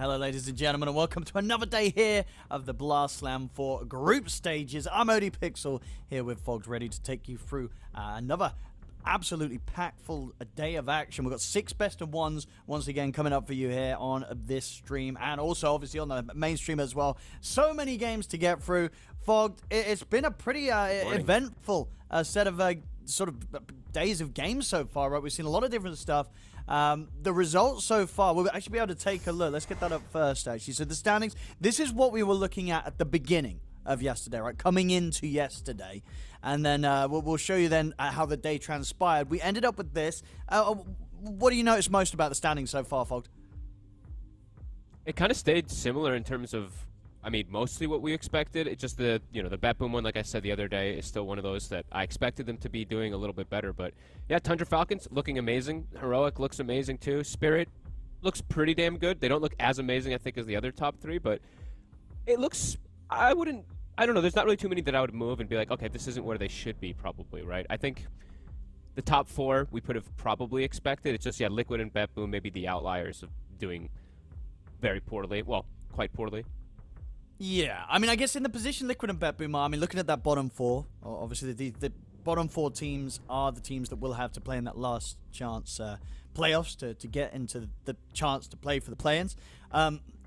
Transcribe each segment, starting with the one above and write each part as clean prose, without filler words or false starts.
Hello ladies and gentlemen, and welcome to another day here of the Blast Slam 4 group stages. I'm ODPixel here with Fogs, ready to take you through another absolutely packed full day of action. We've got 6 best of ones once again coming up for you here on this stream, and also obviously on the main stream as well. So many games to get through. Fogged, it's been a pretty eventful set of sort of days of games so far, right? We've seen a lot of different stuff. The results so far, we'll actually be able to take a look. Let's get that up first, actually. So the standings, this is what we were looking at the beginning of yesterday, right? Coming into yesterday. And then we'll show you then how the day transpired. We ended up with this. What do you notice most about the standings so far, Fogged? It kind of stayed similar in terms of, I mean, mostly what we expected. It's just the, the Bet Boom one, like I said the other day, is still one of those that I expected them to be doing a little bit better. But yeah, Tundra Falcons looking amazing. Heroic looks amazing too. Spirit looks pretty damn good. They don't look as amazing, I think, as the other top 3, but it looks, I don't know, there's not really too many that I would move and be like, okay, this isn't where they should be probably, right? I think the top 4 we could have probably expected. It's just, yeah, Liquid and Bet Boom, maybe the outliers of doing very poorly. Well, quite poorly. Yeah, I mean, I guess in the position Liquid and Bet Boom are, I mean, looking at that bottom 4, obviously the bottom 4 teams are the teams that will have to play in that last chance playoffs to get into the chance to play for the play-ins.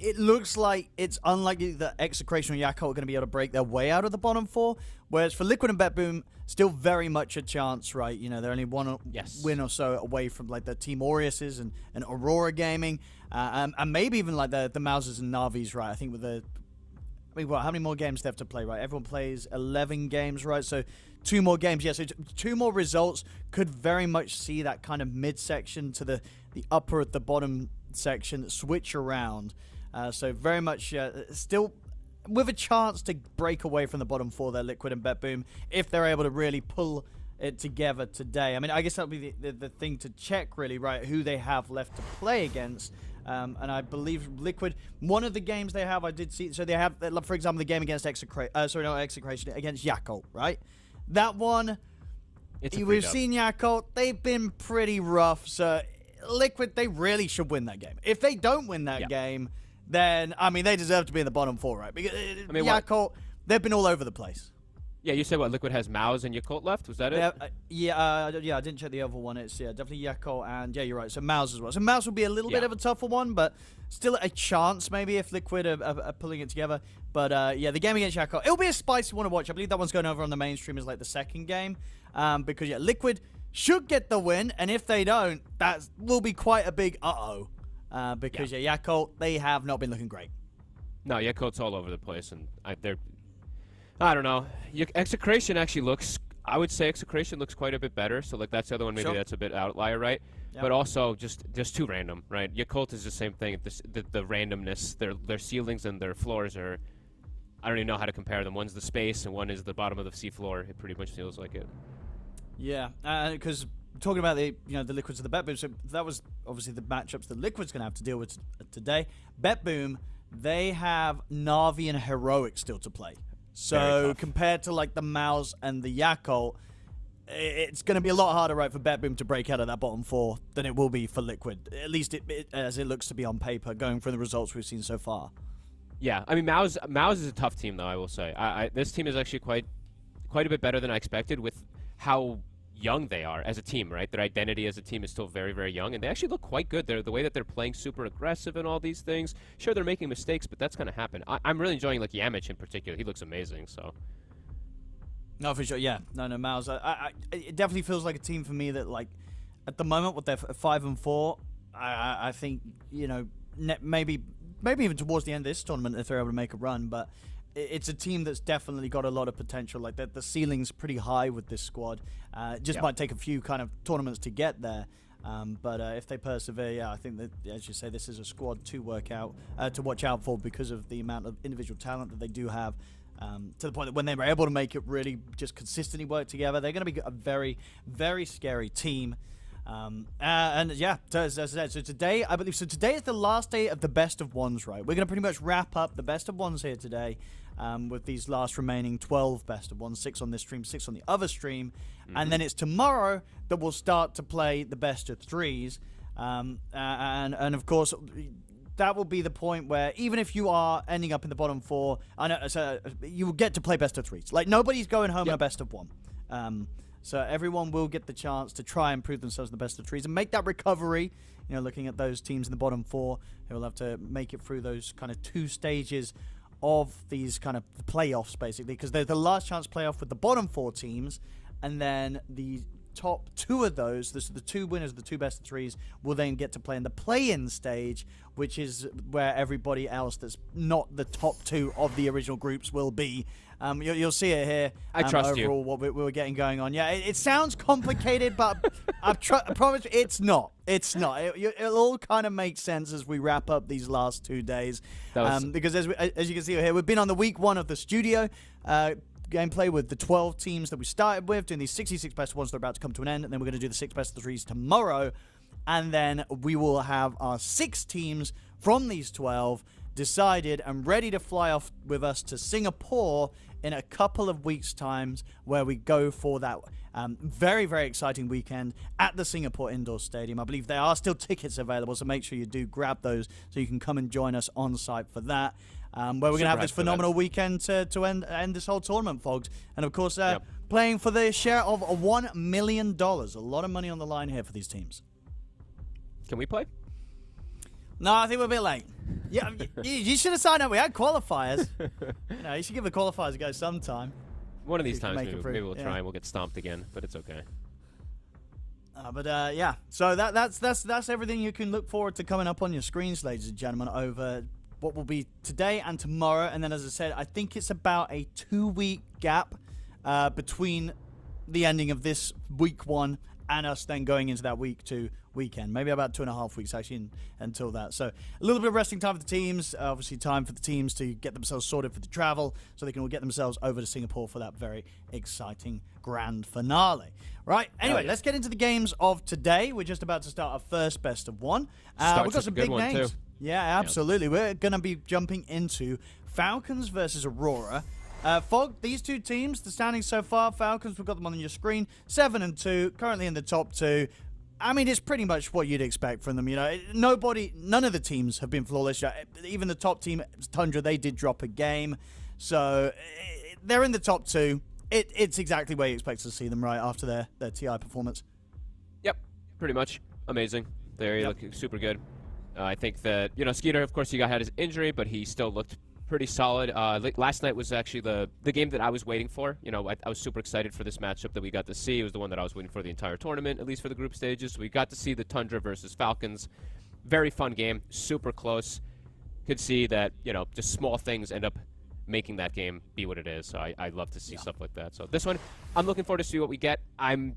It looks like it's unlikely that Execration or Yakult are going to be able to break their way out of the bottom 4, whereas for Liquid and Bet Boom, still very much a chance, right? You know, they're only one win or so away from like the Team Aureus and Aurora Gaming, and maybe even like the MOUZ.CEST and Navis, right? I think with the how many more games they have to play, right? Everyone plays 11 games, right? So 2 more games. Yeah, so 2 more results could very much see that kind of midsection to the upper at the bottom section switch around. So very much still with a chance to break away from the bottom 4 there, Liquid and Bet Boom, if they're able to really pull it together today. I mean, I guess that would be the thing to check, really, right? Who they have left to play against. And I believe Liquid, one of the games they have, I did see, so they have, for example, the game against Execration, against Yakult, right? That one, we've seen Yakult, they've been pretty rough, so Liquid, they really should win that game. If they don't win that game, then, I mean, they deserve to be in the bottom 4, right? Because Yakult, they've been all over the place. Yeah, you said what, Liquid has MOUZ and Yakult left? Was that it? Yeah, I didn't check the other one. It's definitely Yakult and yeah, you're right. So MOUZ as well. So MOUZ will be a little bit of a tougher one, but still a chance maybe if Liquid are pulling it together. But yeah, the game against Yakult, it'll be a spicy one to watch. I believe that one's going over on the mainstream as like the second game, because yeah, Liquid should get the win, and if they don't, that will be quite a big because yeah, Yakult, they have not been looking great. No, Yakult's all over the place, and I don't know. Execration actually looks, I would say Execration looks quite a bit better. So like that's the other one, maybe that's a bit outlier, right? Yep. But also just too random, right? Yakult is the same thing. The randomness, their ceilings and their floors are, I don't even know how to compare them. One's the space and one is the bottom of the seafloor. It pretty much feels like it. Yeah, because talking about the Liquids of the Bet Boom, so that was obviously the matchups that Liquid's going to have to deal with today. Bet Boom, they have Na'Vi and Heroic still to play. So compared to like the MOUZ and the Yakult, it's going to be a lot harder, right, for Bet Boom to break out of that bottom 4 than it will be for Liquid. At least as it looks to be on paper, going from the results we've seen so far. Yeah, I mean MOUZ is a tough team though. I will say this team is actually quite a bit better than I expected with how young they are as a team, right? Their identity as a team is still very, very young, and they actually look quite good. The way that they're playing super aggressive and all these things. Sure, they're making mistakes, but that's going to happen. I'm really enjoying like Yamich in particular. He looks amazing. So. No, for sure. Yeah. No, MOUZ. It definitely feels like a team for me that like at the moment with their 5 and 4, I think maybe even towards the end of this tournament if they're able to make a run, but. It's a team that's definitely got a lot of potential. Like the ceiling's pretty high with this squad. Just might take a few kind of tournaments to get there. But if they persevere, yeah, I think that, as you say, this is a squad to watch out for because of the amount of individual talent that they do have. To the point that when they were able to make it really just consistently work together, they're going to be a very, very scary team. And yeah, as I said, so today, I believe, today is the last day of the best of ones, right? We're going to pretty much wrap up the best of ones here today. With these last remaining 12 best of ones, 6 on this stream, 6 on the other stream, and then it's tomorrow that we'll start to play the best of 3s, and of course that will be the point where even if you are ending up in the bottom 4, I know, so you will get to play best of 3s. Like, nobody's going home in a best of 1. So everyone will get the chance to try and prove themselves in the best of 3s and make that recovery. You know, looking at those teams in the bottom 4, who will have to make it through those kind of 2 stages of these kind of playoffs, basically, because there's the last chance playoff with the bottom 4 teams, and then the top 2 of those, the 2 winners of the 2 best of 3s, will then get to play in the play-in stage, which is where everybody else that's not the top 2 of the original groups will be. You'll see it here. I trust overall, you. What we're getting going on. Yeah, it sounds complicated, but I promise it's not. It's not. It'll all kind of make sense as we wrap up these last 2 days. Because as you can see here, we've been on the week 1 of the studio gameplay with the 12 teams that we started with, doing these 66 best of 1s that are about to come to an end, and then we're going to do the 6 best of 3s tomorrow, and then we will have our 6 teams from these 12 decided and ready to fly off with us to Singapore in a couple of weeks' times, where we go for that very, very exciting weekend at the Singapore Indoor Stadium. I believe there are still tickets available, so make sure you do grab those so you can come and join us on site for that. Where we're going to have this phenomenal weekend to end this whole tournament, folks. And, of course, playing for the share of $1 million. A lot of money on the line here for these teams. Can we play? No, I think we're a bit late. Yeah, you should have signed up. We had qualifiers. You should give the qualifiers a go sometime. One of these times, maybe we'll try and we'll get stomped again, but it's okay. Yeah. So that's everything you can look forward to coming up on your screens, ladies and gentlemen, over what will be today and tomorrow. And then, as I said, I think it's about a 2-week gap between the ending of this week 1 and us then going into that week 2 weekend. Maybe about 2.5 weeks, actually, until that. So a little bit of resting time for the teams. Obviously, time for the teams to get themselves sorted for the travel so they can all get themselves over to Singapore for that very exciting grand finale. Right, anyway, let's get into the games of today. We're just about to start our first best of 1. We've got some big names. Too. Yeah, absolutely. We're going to be jumping into Falcons versus Aurora. Fog, these 2 teams, the standings so far, Falcons, we've got them on your screen, 7-2, currently in the top 2. I mean, it's pretty much what you'd expect from them. You know, none of the teams have been flawless. Even the top team, Tundra, they did drop a game. So they're in the top 2. It's exactly where you expect to see them right after their TI performance. Yep, pretty much. Amazing. They look super good. I think that, Skeeter, of course, had his injury, but he still looked pretty solid. Last night was actually the game that I was waiting for. I was super excited for this matchup that we got to see. It was the one that I was waiting for the entire tournament, at least for the group stages. So we got to see the Tundra versus Falcons. Very fun game, super close. Could see that, just small things end up making that game be what it is. So I love to see stuff like that. So this one, I'm looking forward to see what we get. I'm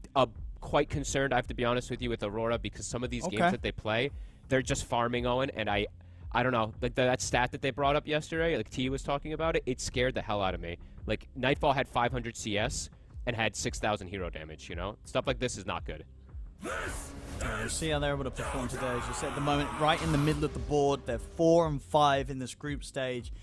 quite concerned, I have to be honest with you, with Aurora, because some of these games that they play, they're just farming Owen, and I don't know, like that stat that they brought up yesterday, like T was talking about it scared the hell out of me. Like, Nightfall had 500 CS and had 6,000 hero damage, Stuff like this is not good. We'll see how they're able to perform today. As you said, at the moment, right in the middle of the board, they're 4 and 5 in this group stage.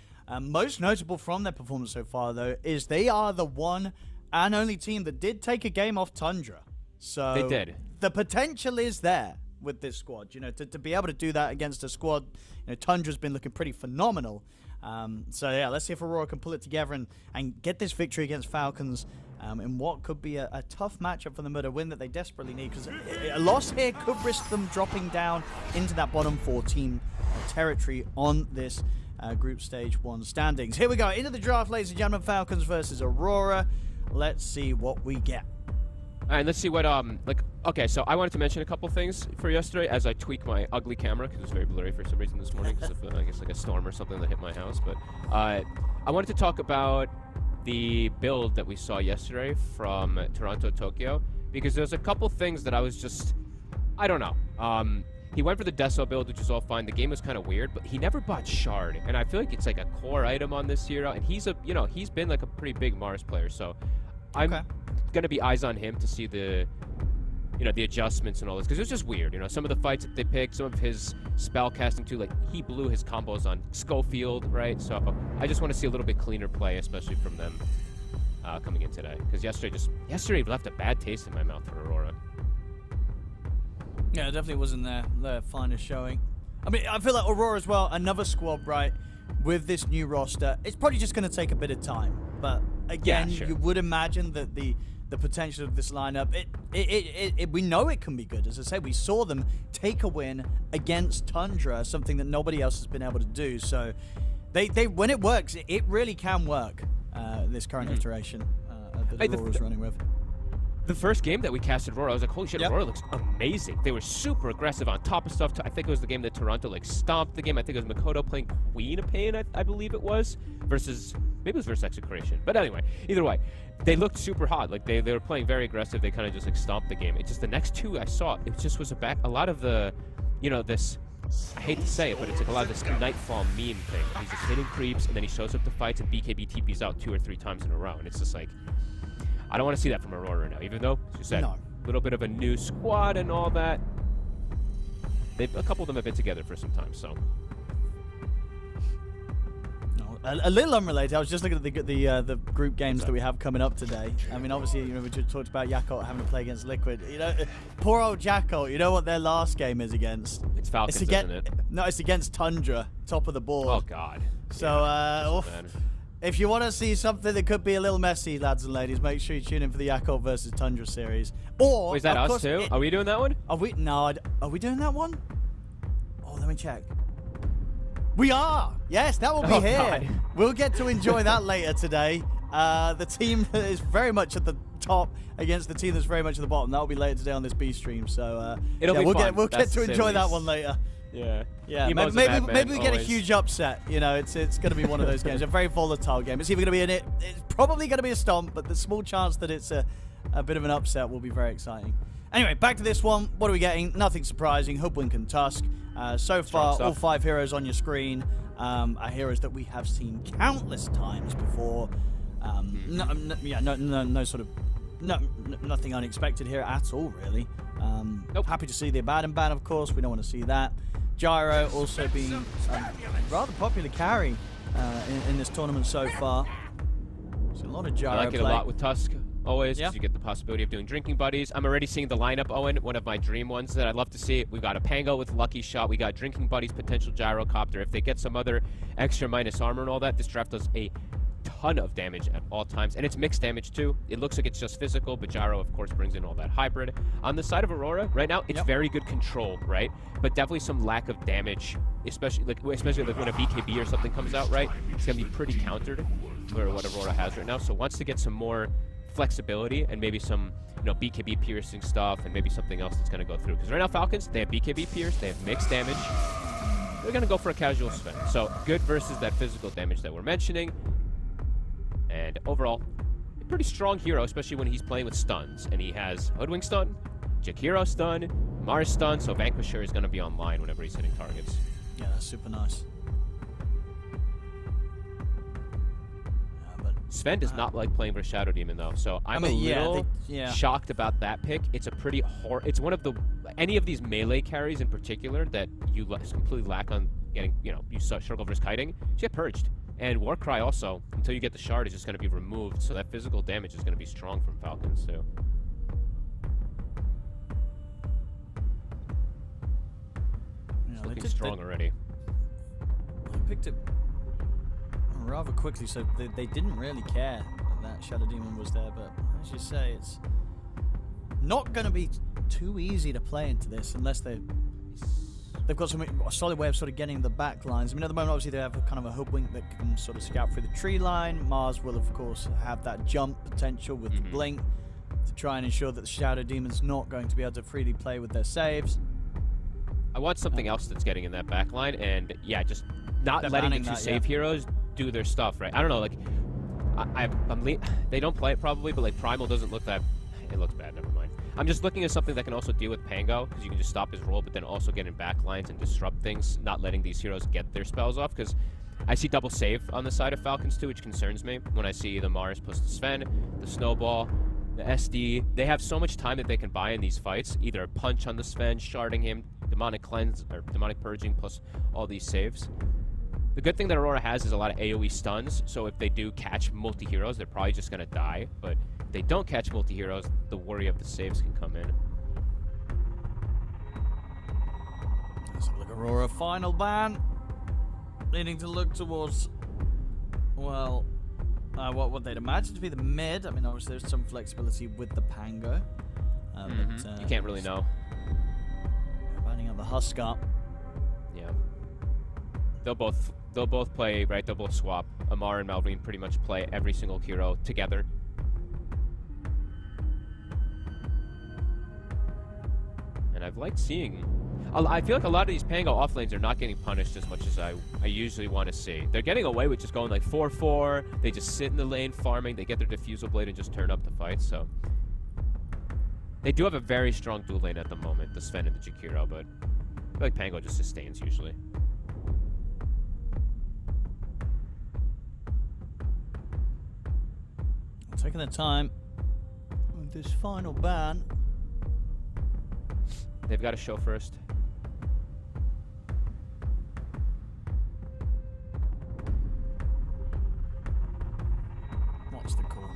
Most notable from their performance so far, though, is they are the one and only team that did take a game off Tundra. So they did. The potential is there with this squad, to be able to do that against a squad. Tundra's been looking pretty phenomenal. So yeah, let's see if Aurora can pull it together and get this victory against Falcons in what could be a tough matchup for them, but a win that they desperately need, because a loss here could risk them dropping down into that bottom 4 team territory on this group stage 1 standings. Here we go, into the draft, ladies and gentlemen. Falcons versus Aurora. Let's see what we get. All right, let's see what, okay, so I wanted to mention a couple things for yesterday as I tweak my ugly camera, because it was very blurry for some reason this morning, because of, I guess, like a storm or something that hit my house. But I wanted to talk about the build that we saw yesterday from Toronto, Tokyo, because there's a couple things that I was just, I don't know. He went for the Deso build, which was all fine. The game was kind of weird, but he never bought Shard, and I feel like it's like a core item on this hero, and he's he's been like a pretty big Mars player, so I'm gonna be eyes on him to see the the adjustments and all this, because it was just weird. Some of the fights that they picked, some of his spell casting too, like he blew his combos on Schofield, right? So I just want to see a little bit cleaner play, especially from them coming in today, because yesterday left a bad taste in my mouth for Aurora. Yeah, it definitely wasn't their finest showing. I mean, I feel like Aurora as well, another squad, right, with this new roster. It's probably just going to take a bit of time. But again, Yeah, sure. you would imagine that the potential of this lineup, we know it can be good. As I say, we saw them take a win against Tundra, something that nobody else has been able to do. So they when it works, it really can work, this current iteration that Aurora's running with. The first game that we casted Aurora, I was like, holy shit, Aurora looks amazing. They were super aggressive on top of stuff. I think it was the game that Toronto like stomped the game. I think it was Makoto playing Queen of Pain, I believe it was, versus, maybe it was versus Execration. But anyway, either way, they looked super hot. Like they were playing very aggressive. They kind of just like stomped the game. It's just the next two I saw, it just was a lot of the, you know, this, I hate to say it, but it's like a lot of this Nightfall meme thing. He's just hitting creeps, and then he shows up to fights, and BKB TPs out 2 or 3 times in a row. And it's just like, I don't want to see that from Aurora now, even though, as you said, a little bit of a new squad and all that. A couple of them have been together for some time, so. A little unrelated. I was just looking at the group games that we have coming up today. I mean, obviously, you know, we just talked about Yakult having to play against Liquid. You know, poor old Yakult. You know what their last game is against? It's Falcons, isn't it? No, it's against Tundra, top of the board. Oh God. So, if you want to see something that could be a little messy, lads and ladies, make sure you tune in for the Yakult versus Tundra series. Or wait, is that us too? Are we doing that one? Are we? No, are we doing that one? Oh, let me check. We are. Yes, that will be here. God. We'll get to enjoy that later today. The team that is very much at the top against the team that's very much at the bottom. That will be later today on this B stream. So it'll be fun. We'll get to enjoy that one later. Yeah. Yeah. Maybe we get a huge upset. You know, it's going to be one of those games. A very volatile game. It's either going to be it's probably going to be a stomp, but the small chance that it's a bit of an upset will be very exciting. Anyway, back to this one. What are we getting? Nothing surprising. Hoodwink and Tusk. So far, all 5 heroes on your screen are heroes that we have seen countless times before. Nothing unexpected here at all, really. Happy to see the Abaddon ban, of course. We don't want to see that. Gyro also being rather popular carry in this tournament so far. There's a lot of Gyro I like it play. a lot with Tusk. Always, because you get the possibility of doing drinking buddies. I'm already seeing the lineup, Owen, one of my dream ones that I'd love to see. We've got a Pango with Lucky Shot. We got drinking buddies, potential Gyrocopter. If they get some other extra minus armor and all that, this draft does a ton of damage at all times. And it's mixed damage, too. It looks like it's just physical, but Gyro, of course, brings in all that hybrid. On the side of Aurora, right now, it's very good control, right? But definitely some lack of damage, especially like when a BKB or something comes out, right? It's going to be pretty countered for what Aurora has right now. So wants to get some more flexibility and maybe some, you know, BKB piercing stuff and maybe something else that's going to go through. Because right now Falcons, they have BKB pierce, they have mixed damage. They're going to go for a casual Sven. So good versus that physical damage that we're mentioning. And overall, a pretty strong hero, especially when he's playing with stuns. And he has Hoodwink stun, Jakiro stun, Mars stun, so Vanquisher is going to be online whenever he's hitting targets. Yeah, that's super nice. Sven does not like playing versus Shadow Demon though, so I'm a little shocked about that pick. It's a pretty it's one of the any of these melee carries in particular that you completely lack on getting. You know, you saw Circle versus Kiting, you get purged, and Warcry also until you get the shard is just going to be removed. So that physical damage is going to be strong from Falcons too. It's looking strong already. I picked it rather quickly, so they didn't really care that Shadow Demon was there, but as you say, it's not going to be too easy to play into this unless they've got a solid way of sort of getting the back lines. I mean, at the moment, obviously, they have a kind of a Hoodwink that can sort of scout through the tree line. Mars will, of course, have that jump potential with the blink to try and ensure that the Shadow Demon's not going to be able to freely play with their saves. I want something else that's getting in that back line, and yeah, just not letting the two save heroes do their stuff, right? I don't know, like, they don't play it probably, but like Primal doesn't look that, it looks bad, never mind. I'm just looking at something that can also deal with Pango, because you can just stop his roll, but then also get in back lines and disrupt things, not letting these heroes get their spells off, because I see double save on the side of Falcons too, which concerns me when I see the Mars plus the Sven, the Snowball, the SD. They have so much time that they can buy in these fights, either a punch on the Sven, sharding him, demonic cleanse, or demonic purging, plus all these saves. The good thing that Aurora has is a lot of AoE stuns, so if they do catch multi-heroes, they're probably just going to die. But if they don't catch multi-heroes, the worry of the saves can come in. Let's have a look at Aurora. Final ban. Needing to look towards, well, what they'd imagine to be the mid. I mean, obviously there's some flexibility with the Pango. But, you can't really know. Banning out the Husker. Yeah. They'll both play, right? They'll both swap. Amar and Malrine pretty much play every single hero together. And I've liked seeing... I feel like a lot of these Pango offlanes are not getting punished as much as I usually want to see. They're getting away with just going like 4-4. They just sit in the lane farming. They get their Diffusal Blade and just turn up the fight, so... They do have a very strong dual lane at the moment, the Sven and the Jakiro, but I feel like Pango just sustains usually. Taking their time with this final ban. They've got to show first. What's the call?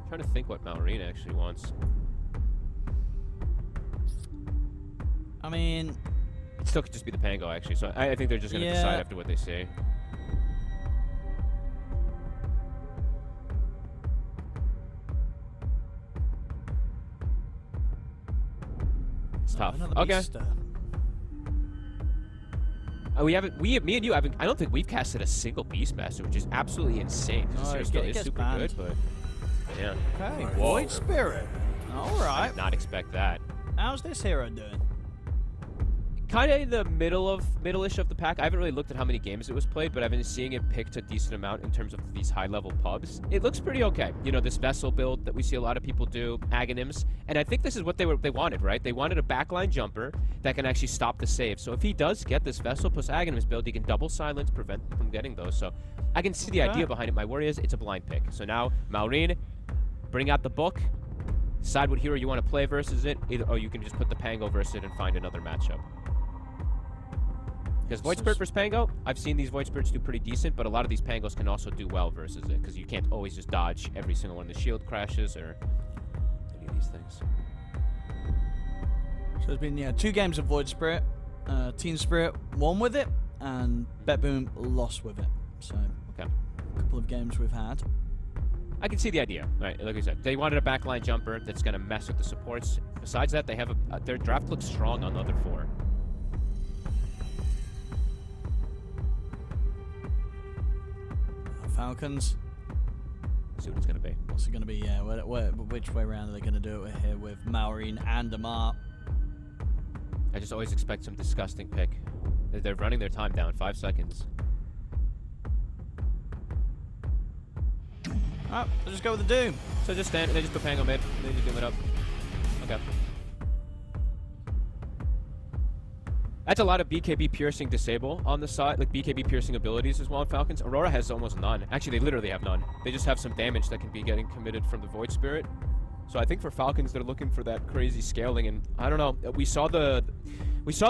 Trying to think what Malrine actually wants. I mean, It still could just be the Pango actually, so I think they're just going to decide after what they see. It's tough. Okay. Me and you haven't. I don't think we've casted a single Beastmaster, which is absolutely insane. No, It still is super good, but yeah. Okay, Whoa. Void Spirit. All right. I did not expect that. How's this hero doing? Kind of in the middle-ish of the pack. I haven't really looked at how many games it was played, but I've been seeing it picked a decent amount in terms of these high-level pubs. It looks pretty okay. You know, this Vessel build that we see a lot of people do, Aghanims, and I think this is what they wanted, right? They wanted a backline jumper that can actually stop the save. So if he does get this Vessel plus Aghanims build, he can double silence, prevent them from getting those. So I can see the idea behind it. My worry is it's a blind pick. So now, Malrine, bring out the book, decide what hero you want to play versus it, or you can just put the Pango versus it and find another matchup. Because Void Spirit versus Pango, I've seen these Void Spirits do pretty decent, but a lot of these Pangos can also do well versus it, because you can't always just dodge every single one of the shield crashes or any of these things. So there's been 2 games of Void Spirit. Team Spirit won with it, and Bet Boom lost with it. So Okay. a couple of games we've had. I can see the idea, right? Like I said, they wanted a backline jumper that's going to mess with the supports. Besides that, they have their draft looks strong on the other 4. Falcons. See what it's going to be. What's it going to be? Yeah, which way around are they going to do it here with Malrine and Amar? I just always expect some disgusting pick. They're running their time down, 5 seconds. Oh, they'll just go with the Doom. So just stand, they just put Pango mid, they just Doom it up. Okay. That's a lot of BKB piercing disable on the side, like BKB piercing abilities as well in Falcons. Aurora has almost none. Actually, they literally have none. They just have some damage that can be getting committed from the Void Spirit. So I think for Falcons, they're looking for that crazy scaling, and I don't know. We saw the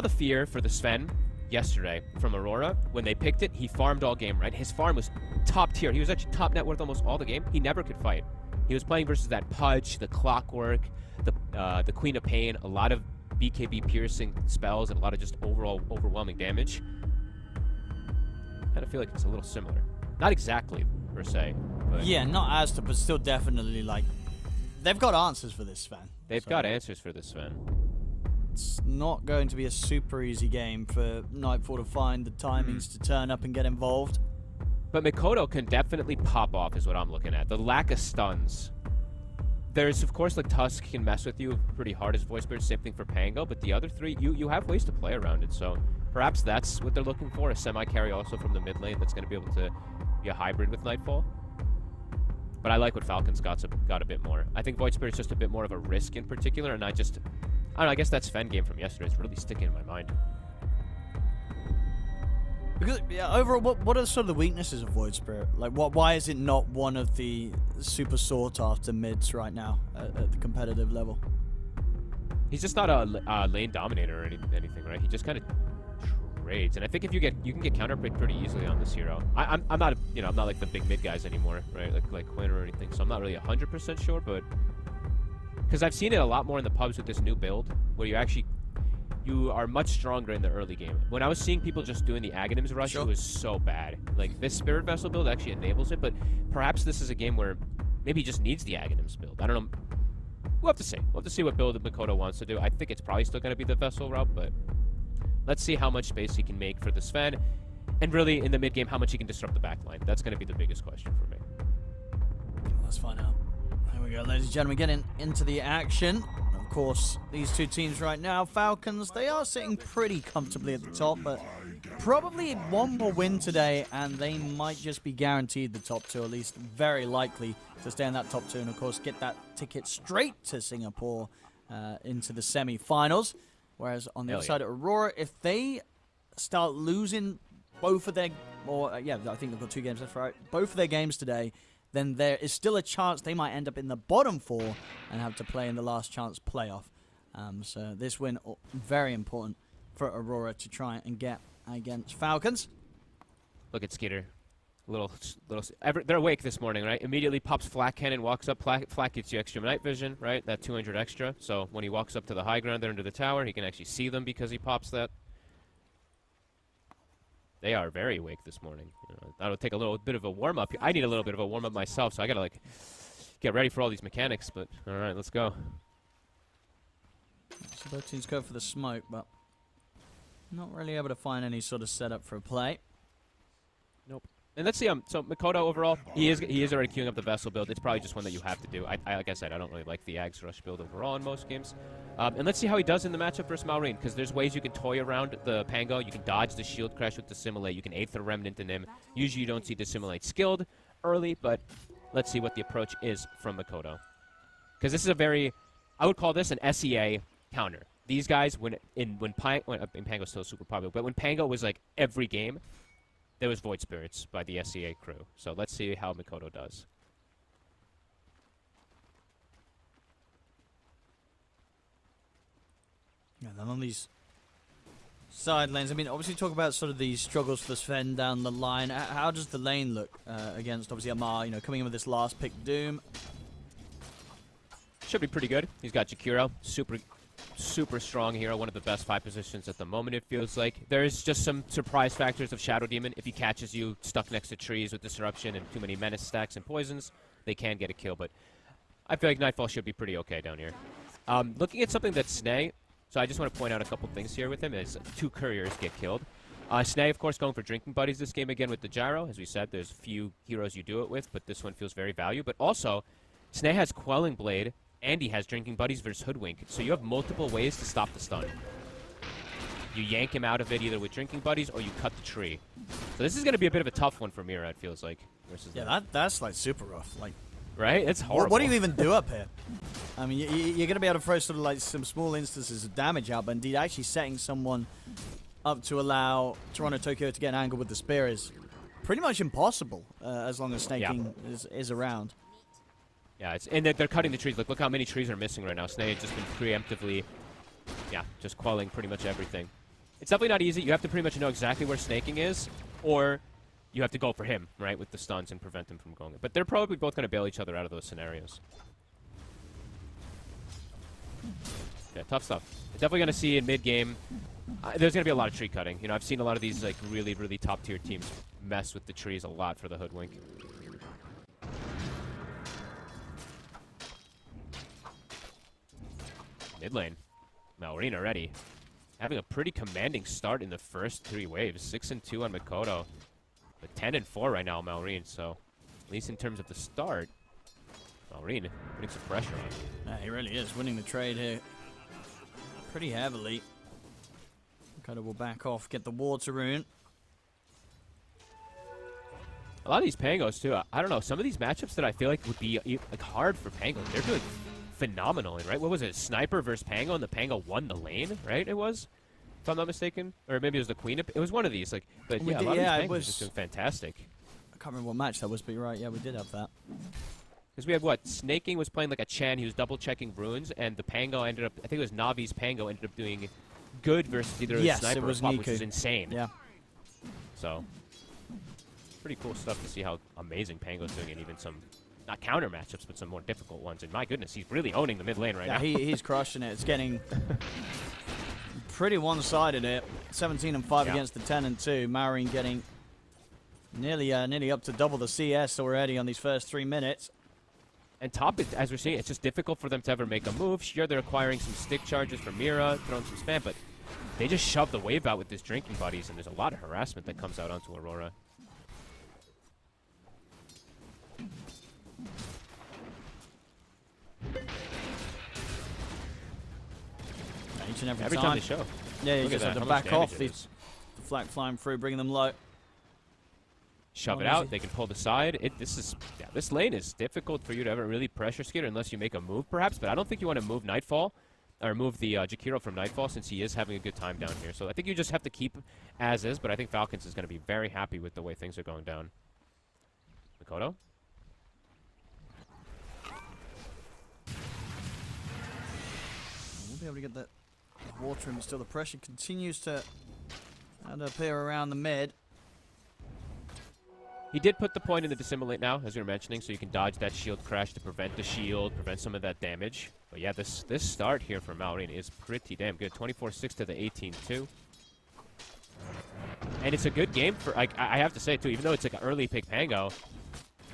fear for the Sven yesterday from Aurora. When they picked it, he farmed all game, right? His farm was top tier. He was actually top net worth almost all the game. He never could fight. He was playing versus that Pudge, the Clockwork, the Queen of Pain, a lot of BKB piercing spells, and a lot of just overall overwhelming damage. I kind of feel like it's a little similar. Not exactly, per se. But Yeah, not as to, but still definitely, like, they've got answers for this, Sven. they've got answers for this, Sven. It's not going to be a super easy game for Nightfall to find the timings to turn up and get involved. But Mikoto can definitely pop off is what I'm looking at. The lack of stuns. There's, of course, like Tusk can mess with you pretty hard as Voice Spirit. Same thing for Pango. But the other 3, you have ways to play around it. So perhaps that's what they're looking for. A semi-carry also from the mid lane that's going to be able to be a hybrid with Nightfall. But I like what Falcons got a bit more. I think Void Spirit's just a bit more of a risk in particular. And I don't know, I guess that Sven game from yesterday is really sticking in my mind. Because, yeah, overall, what are sort of the weaknesses of Void Spirit? Like, why is it not one of the super sought-after mids right now at the competitive level? He's just not a lane dominator or anything, right? He just kind of trades, and I think if you can get counterpicked pretty easily on this hero. I'm not I'm not like the big mid guys anymore, right? Like Quinn or anything. So I'm not really 100% sure, but because I've seen it a lot more in the pubs with this new build, where you actually you are much stronger in the early game. When I was seeing people just doing the Aghanims rush, it was so bad. Like, this Spirit Vessel build actually enables it, but perhaps this is a game where maybe he just needs the Aghanims build. I don't know. We'll have to see. We'll have to see what build Mikoto wants to do. I think it's probably still going to be the Vessel route, but let's see how much space he can make for the Sven. And really, in the mid-game, how much he can disrupt the backline. That's going to be the biggest question for me. Let's find out. There we go, ladies and gentlemen, getting into the action. Of course, these two teams right now, Falcons, they are sitting pretty comfortably at the top, but probably one more win today, and they might just be guaranteed the top two, at least very likely to stay in that top two, and of course get that ticket straight to Singapore into the semi-finals. Whereas on the other side of Aurora, if they start losing both of their, I think they've got 2 games left, right? Both of their games today, then there is still a chance they might end up in the bottom 4 and have to play in the last chance playoff. So this win, very important for Aurora to try and get against Falcons. Look at Skeeter. They're awake this morning, right? Immediately pops Flak Cannon, walks up. Flak gets you extra night vision, right? That 200 extra. So when he walks up to the high ground there under the tower, he can actually see them because he pops that. They are very awake this morning. That'll take a little bit of a warm-up. I need a little bit of a warm-up myself, so I gotta, like, get ready for all these mechanics, but all right, let's go. So both teams go for the smoke, but not really able to find any sort of setup for a play. Nope. And let's see, so Mikoto overall, he is already queuing up the Vessel build. It's probably just one that you have to do. Like I said, I don't really like the Ags Rush build overall in most games. And let's see how he does in the matchup versus Maureen, because there's ways you can toy around the Pango. You can dodge the Shield Crash with Dissimulate. You can 8th the Remnant in him. Usually you don't see Dissimulate skilled early, but let's see what the approach is from Mikoto. Because this is a very, I would call this an SEA counter. These guys, when Pango's still super popular, but when Pango was like every game, there was Void Spirits by the SEA crew. So let's see how Mikoto does. Yeah, then on these side lanes, I mean, obviously talk about sort of the struggles for Sven down the line. How does the lane look against, obviously, Amar, coming in with this last pick Doom? Should be pretty good. He's got Jakiro, super strong hero, one of the best 5 positions at the moment, it feels like. There's just some surprise factors of Shadow Demon. If he catches you stuck next to trees with Disruption and too many Menace stacks and poisons, they can get a kill, but I feel like Nightfall should be pretty okay down here. Looking at something that's Snay, so I just want to point out a couple things here with him, is 2 couriers get killed. Snay, of course, going for Drinking Buddies this game again with the Gyro. As we said, there's few heroes you do it with, but this one feels very value. But also, Snay has Quelling Blade, and he has Drinking Buddies versus Hoodwink. So you have multiple ways to stop the stun. You yank him out of it either with Drinking Buddies or you cut the tree. So this is going to be a bit of a tough one for Mira, it feels like. Versus that's like super rough. Like, right? It's horrible. What do you even do up here? I mean, you're going to be able to throw sort of like some small instances of damage out, but indeed actually setting someone up to allow Toronto Tokyo to get an angle with the spear is pretty much impossible as long as snaking is around. Yeah, and they're cutting the trees. Look how many trees are missing right now. Snake has just been preemptively, just quelling pretty much everything. It's definitely not easy. You have to pretty much know exactly where snaking is, or you have to go for him, right, with the stuns and prevent him from going. But they're probably both going to bail each other out of those scenarios. Yeah, tough stuff. Definitely going to see in mid-game, there's going to be a lot of tree cutting. I've seen a lot of these like really, really top-tier teams mess with the trees a lot for the Hoodwink. Mid lane. Maureen already having a pretty commanding start in the first 3 waves. 6-2 on Mikoto. But 10-4 right now, Maureen. So, at least in terms of the start, Maureen putting some pressure on. Yeah, he really is winning the trade here pretty heavily. Mikoto will back off, get the water rune. A lot of these Pangos, too. I don't know. Some of these matchups that I feel like would be like hard for Pangos, they're doing phenomenally, right? What was it? Sniper versus Pango, and the Pango won the lane, right? It was, if I'm not mistaken, or maybe it was the Queen. It was one of these, like. But yeah, a lot of these Pangos are just doing fantastic. I can't remember what match that was, but you're right. Yeah, we did have that. Because we had what? Snaking was playing like a Chan. He was double checking runes, and the Pango ended up. I think it was Navi's Pango ended up doing good versus either a Sniper or Pop, which is insane. Yeah. So, pretty cool stuff to see how amazing Pango's doing, and even some. Not counter matchups, but some more difficult ones. And my goodness, he's really owning the mid lane right now. He's crushing it. It's getting pretty one-sided here. 17 and 5 Yeah. against the 10 and 2. Marine getting nearly up to double the CS already on these first 3 minutes. And top, as we're seeing, it's just difficult for them to ever make a move. Sure, they're acquiring some stick charges from Mira, throwing some spam, but they just shove the wave out with these drinking buddies, and there's a lot of harassment that comes out onto Aurora. Each and Every time they show. Yeah, you Look just at have that, to how much back off. damage it The is. flak flying through, bringing them low. Shove Oh, it easy. out. They can pull the side. This lane is difficult for you to ever really pressure Skeeter unless you make a move, perhaps. But I don't think you want to move Nightfall or move the Jakiro from Nightfall since he is having a good time down here. So I think you just have to keep as is. But I think Falcons is going to be very happy with the way things are going down. Mikoto. We'll be able to get that water in, but still the pressure continues to appear around the mid. He did put the point in the dissimulate now, as we were mentioning, so you can dodge that shield crash to prevent the shield, prevent some of that damage. But yeah, this start here for Marine is pretty damn good. 24-6 to the 18-2. And it's a good game for, I have to say too, even though it's like an early pick Pango,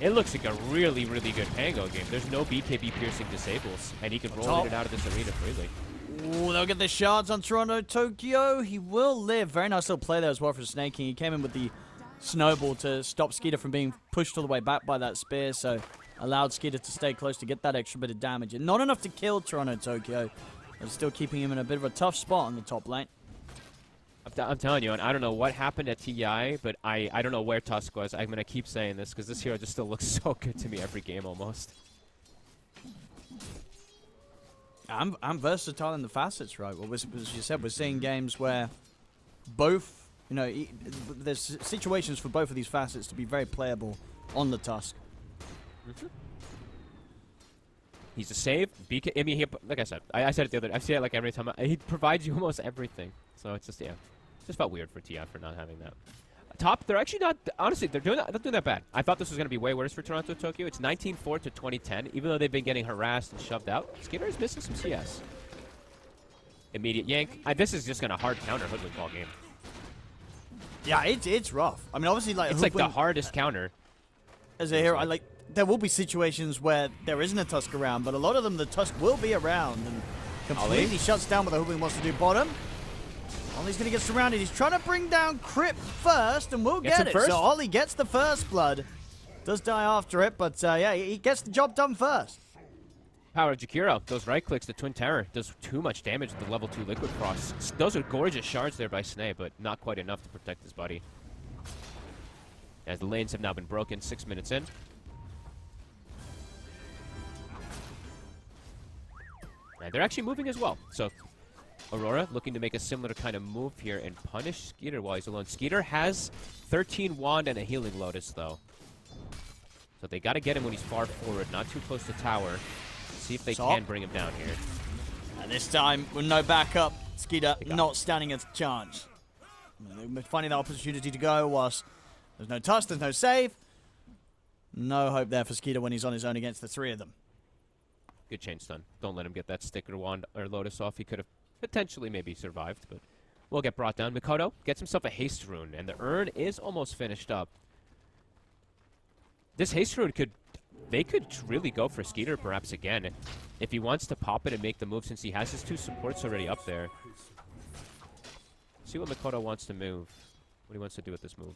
it looks like a really, really good Pango game. There's no BKB piercing disables, and he can roll in and out of this arena freely. Ooh, they'll get the shards on Toronto Tokyo. He will live. Very nice little play there as well for Snake King. He came in with the snowball to stop Skeeter from being pushed all the way back by that spear, so allowed Skeeter to stay close to get that extra bit of damage. And not enough to kill Toronto Tokyo, but still keeping him in a bit of a tough spot on the top lane. I'm telling you, and I don't know what happened at TI, but I don't know where Tusk was. I'm going to keep saying this because this hero just still looks so good to me every game almost. I'm versatile in the facets, right? Well, as you said, we're seeing games where both, you know, there's situations for both of these facets to be very playable on the Tusk. He's a save. I mean, like I said, I said it the other day. I see it like every time. He provides you almost everything. So it's just, yeah. It just felt weird for TI for not having that. Top, they're actually not, honestly, they're not doing that bad. I thought this was going to be way worse for Toronto Tokyo. It's 19-4 to 2010. Even though they've been getting harassed and shoved out, Skeeter is missing some CS. Immediate yank. This is just going to hard counter Hoodwink all game. Yeah, it's rough. I mean, obviously, like, It's like the hardest counter. As a hero, there will be situations where there isn't a Tusk around, but a lot of them, the Tusk will be around and completely shuts down what the Hoodwink wants to do. Bottom. Ollie's going to get surrounded. He's trying to bring down Crip first, and we'll get it. First. So Ollie gets the first blood. Does die after it, but yeah, he gets the job done first. Power of Jakiro. Those right clicks, the Twin Terror, does too much damage with the level 2 Liquid Frost. Those are gorgeous shards there by Snay, but not quite enough to protect his body. As the lanes have now been broken, 6 minutes in. And they're actually moving as well. So Aurora looking to make a similar kind of move here and punish Skeeter while he's alone. Skeeter has 13 Wand and a Healing Lotus, though. So they got to get him when he's far forward, not too close to tower. See if they can bring him down here. And this time, with no backup, Skeeter not standing a chance. They're finding that opportunity to go whilst there's no touch, there's no save. No hope there for Skeeter when he's on his own against the 3 of them. Good chain stun. Don't let him get that sticker wand or Lotus off. He could have potentially maybe survived, but will get brought down. Mikoto gets himself a haste rune, and the urn is almost finished up. This haste rune they could really go for Skeeter perhaps again if he wants to pop it and make the move since he has his 2 supports already up there. See what Mikoto wants to move. What he wants to do with this move.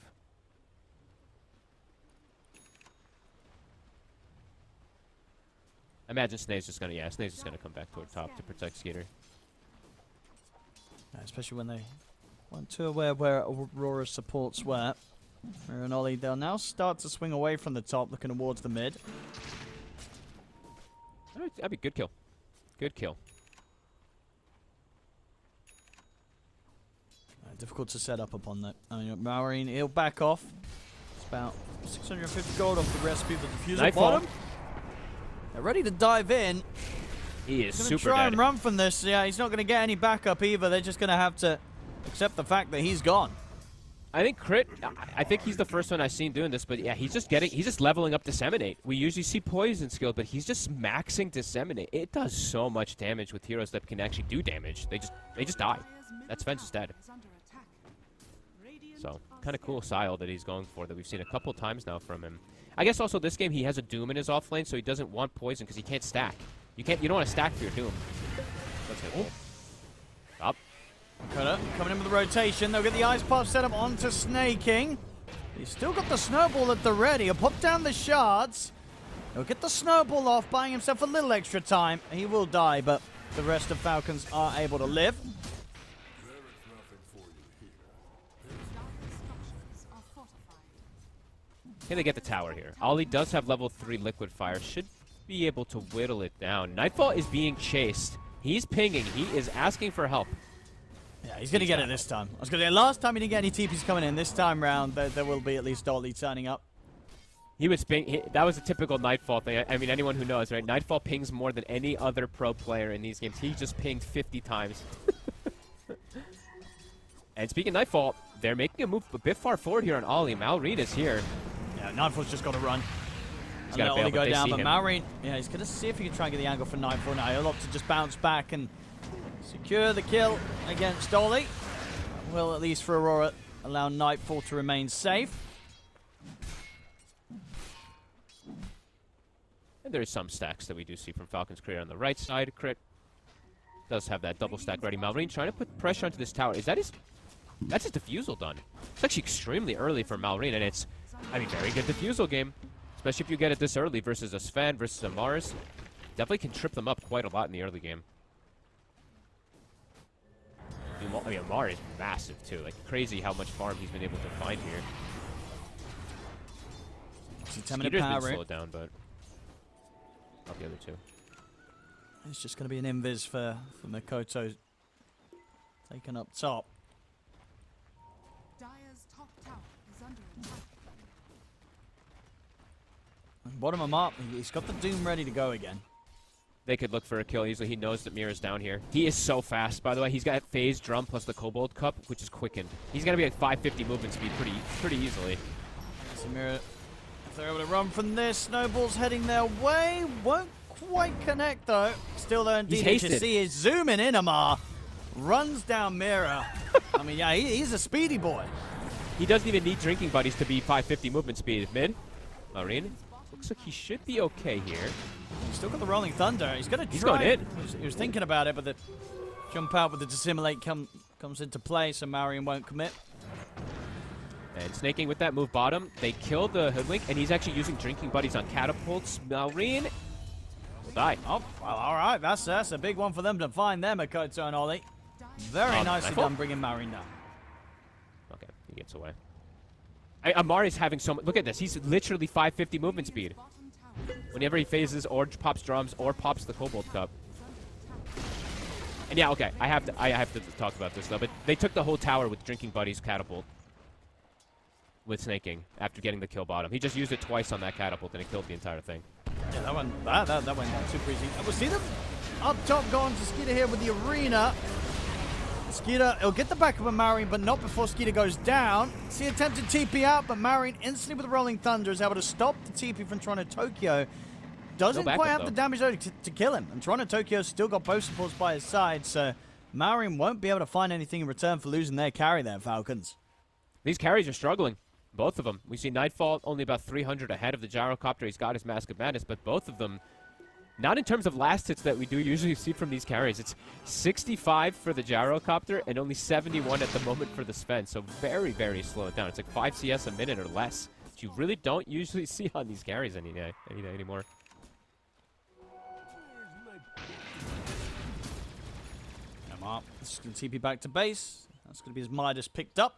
I imagine Snake's just gonna come back toward top to protect Skeeter. Especially when they weren't too aware where Aurora's supports were. And Ollie, they'll now start to swing away from the top, looking towards the mid. That'd be good kill. Good kill. Difficult to set up upon that. I mean, Marine, he'll back off. It's about 650 gold off the recipe of the diffuser bottom. They're ready to dive in. He is He's super gonna try dead. and run from this. Yeah, he's not going to get any backup either. They're just going to have to accept the fact that he's gone. I think Crit, I think he's the first one I've seen doing this, but yeah, he's just leveling up Disseminate. We usually see Poison skill, but he's just maxing Disseminate. It does so much damage with heroes that can actually do damage. They just die. That Sven's is dead. So, kind of cool style that he's going for that we've seen a couple times now from him. I guess also this game he has a Doom in his off lane, so he doesn't want Poison because he can't stack. You don't want to stack for your Doom. That's it. Up. Cutter coming in with the rotation. They'll get the Ice Pop set up onto Snaking. He's still got the Snowball at the ready. He'll pop down the shards. He'll get the Snowball off, buying himself a little extra time. He will die, but the rest of Falcons are able to live. Can they get the tower here? Ollie does have level 3 Liquid Fire. Should be able to whittle it down. Nightfall is being chased. He's pinging. He is asking for help. Yeah, he's going to get it this time. I was going to say, last time he didn't get any TPs coming in. This time round, there will be at least Ollie turning up. He was that was a typical Nightfall thing. I mean, anyone who knows, right? Nightfall pings more than any other pro player in these games. He just pinged 50 times. And speaking of Nightfall, they're making a move a bit far forward here on Ollie. Malrine is here. Yeah, Nightfall's just got to run. He's got to fail, go down, but him. Malrine, yeah, he's going to see if he can try and get the angle for Nightfall now. He'll opt to just bounce back and secure the kill against Ollie. Will, at least for Aurora, allow Nightfall to remain safe. And there's some stacks that we do see from Falcons Crit on the right side. Crit does have that double stack ready. Malrine trying to put pressure onto this tower. That's his defusal done. It's actually extremely early for Malrine, and it's, I mean, very good defusal game. Especially if you get it this early versus a Sven versus a Mars. Definitely can trip them up quite a lot in the early game. I mean, Amar is massive too. Like, crazy how much farm he's been able to find here. Skeeter's been slowed down, but not the other two. It's just going to be an invis for Makoto taken up top. Dire's top tower is under attack. Bottom him up. He's got the Doom ready to go again. They could look for a kill easily. He knows that Mira's down here. He is so fast, by the way. He's got Phase Drum plus the Kobold Cup, which is quickened. He's going to be at 550 movement speed pretty easily. So Mira, if they're able to run from this, Snowball's heading their way. Won't quite connect, though. Still, though, indeed, HSC is zooming in. Amar runs down Mira. I mean, yeah, he's a speedy boy. He doesn't even need Drinking Buddies to be 550 movement speed. Mid, Marine. Looks like he should be okay here. He's still got the Rolling Thunder. He's going to try. He's going in. He was thinking about it, but the jump out with the Dissimulate comes into play, so Marion won't commit. And Snaking with that move bottom. They kill the Hoodwink, and he's actually using Drinking Buddies on catapults. Malrine will die. Oh, well, all right. That's a big one for them to find there, Makoto and Ollie. Very nicely done bringing Marion down. Okay, he gets away. Amari's having so much. Look at this. He's literally 550 movement speed. Whenever he phases or pops drums or pops the Kobold Cup. And yeah, okay, I have to talk about this though. But they took the whole tower with Drinking Buddies catapult with Snaking after getting the kill bottom. He just used it twice on that catapult and it killed the entire thing. Yeah, that went down super easy. We'll see them up top going to Skeeter here with the arena. Skeeter, he'll get the back of a Marion, but not before Skeeter goes down. See attempted TP out, but Marion instantly with the Rolling Thunder is able to stop the TP from Toronto Tokyo. Doesn't quite have the damage though to kill him. And Toronto Tokyo's still got both supports by his side, so Marion won't be able to find anything in return for losing their carry there, Falcons. These carries are struggling. Both of them. We see Nightfall only about 300 ahead of the Gyrocopter. He's got his Mask of Madness, but both of them, not in terms of last hits that we do usually see from these carries. It's 65 for the Gyrocopter and only 71 at the moment for the Sven. So very, very slowed down. It's like 5 CS a minute or less, which you really don't usually see on these carries any day anymore. Come on. This is going to TP back to base. That's going to be his Midas picked up.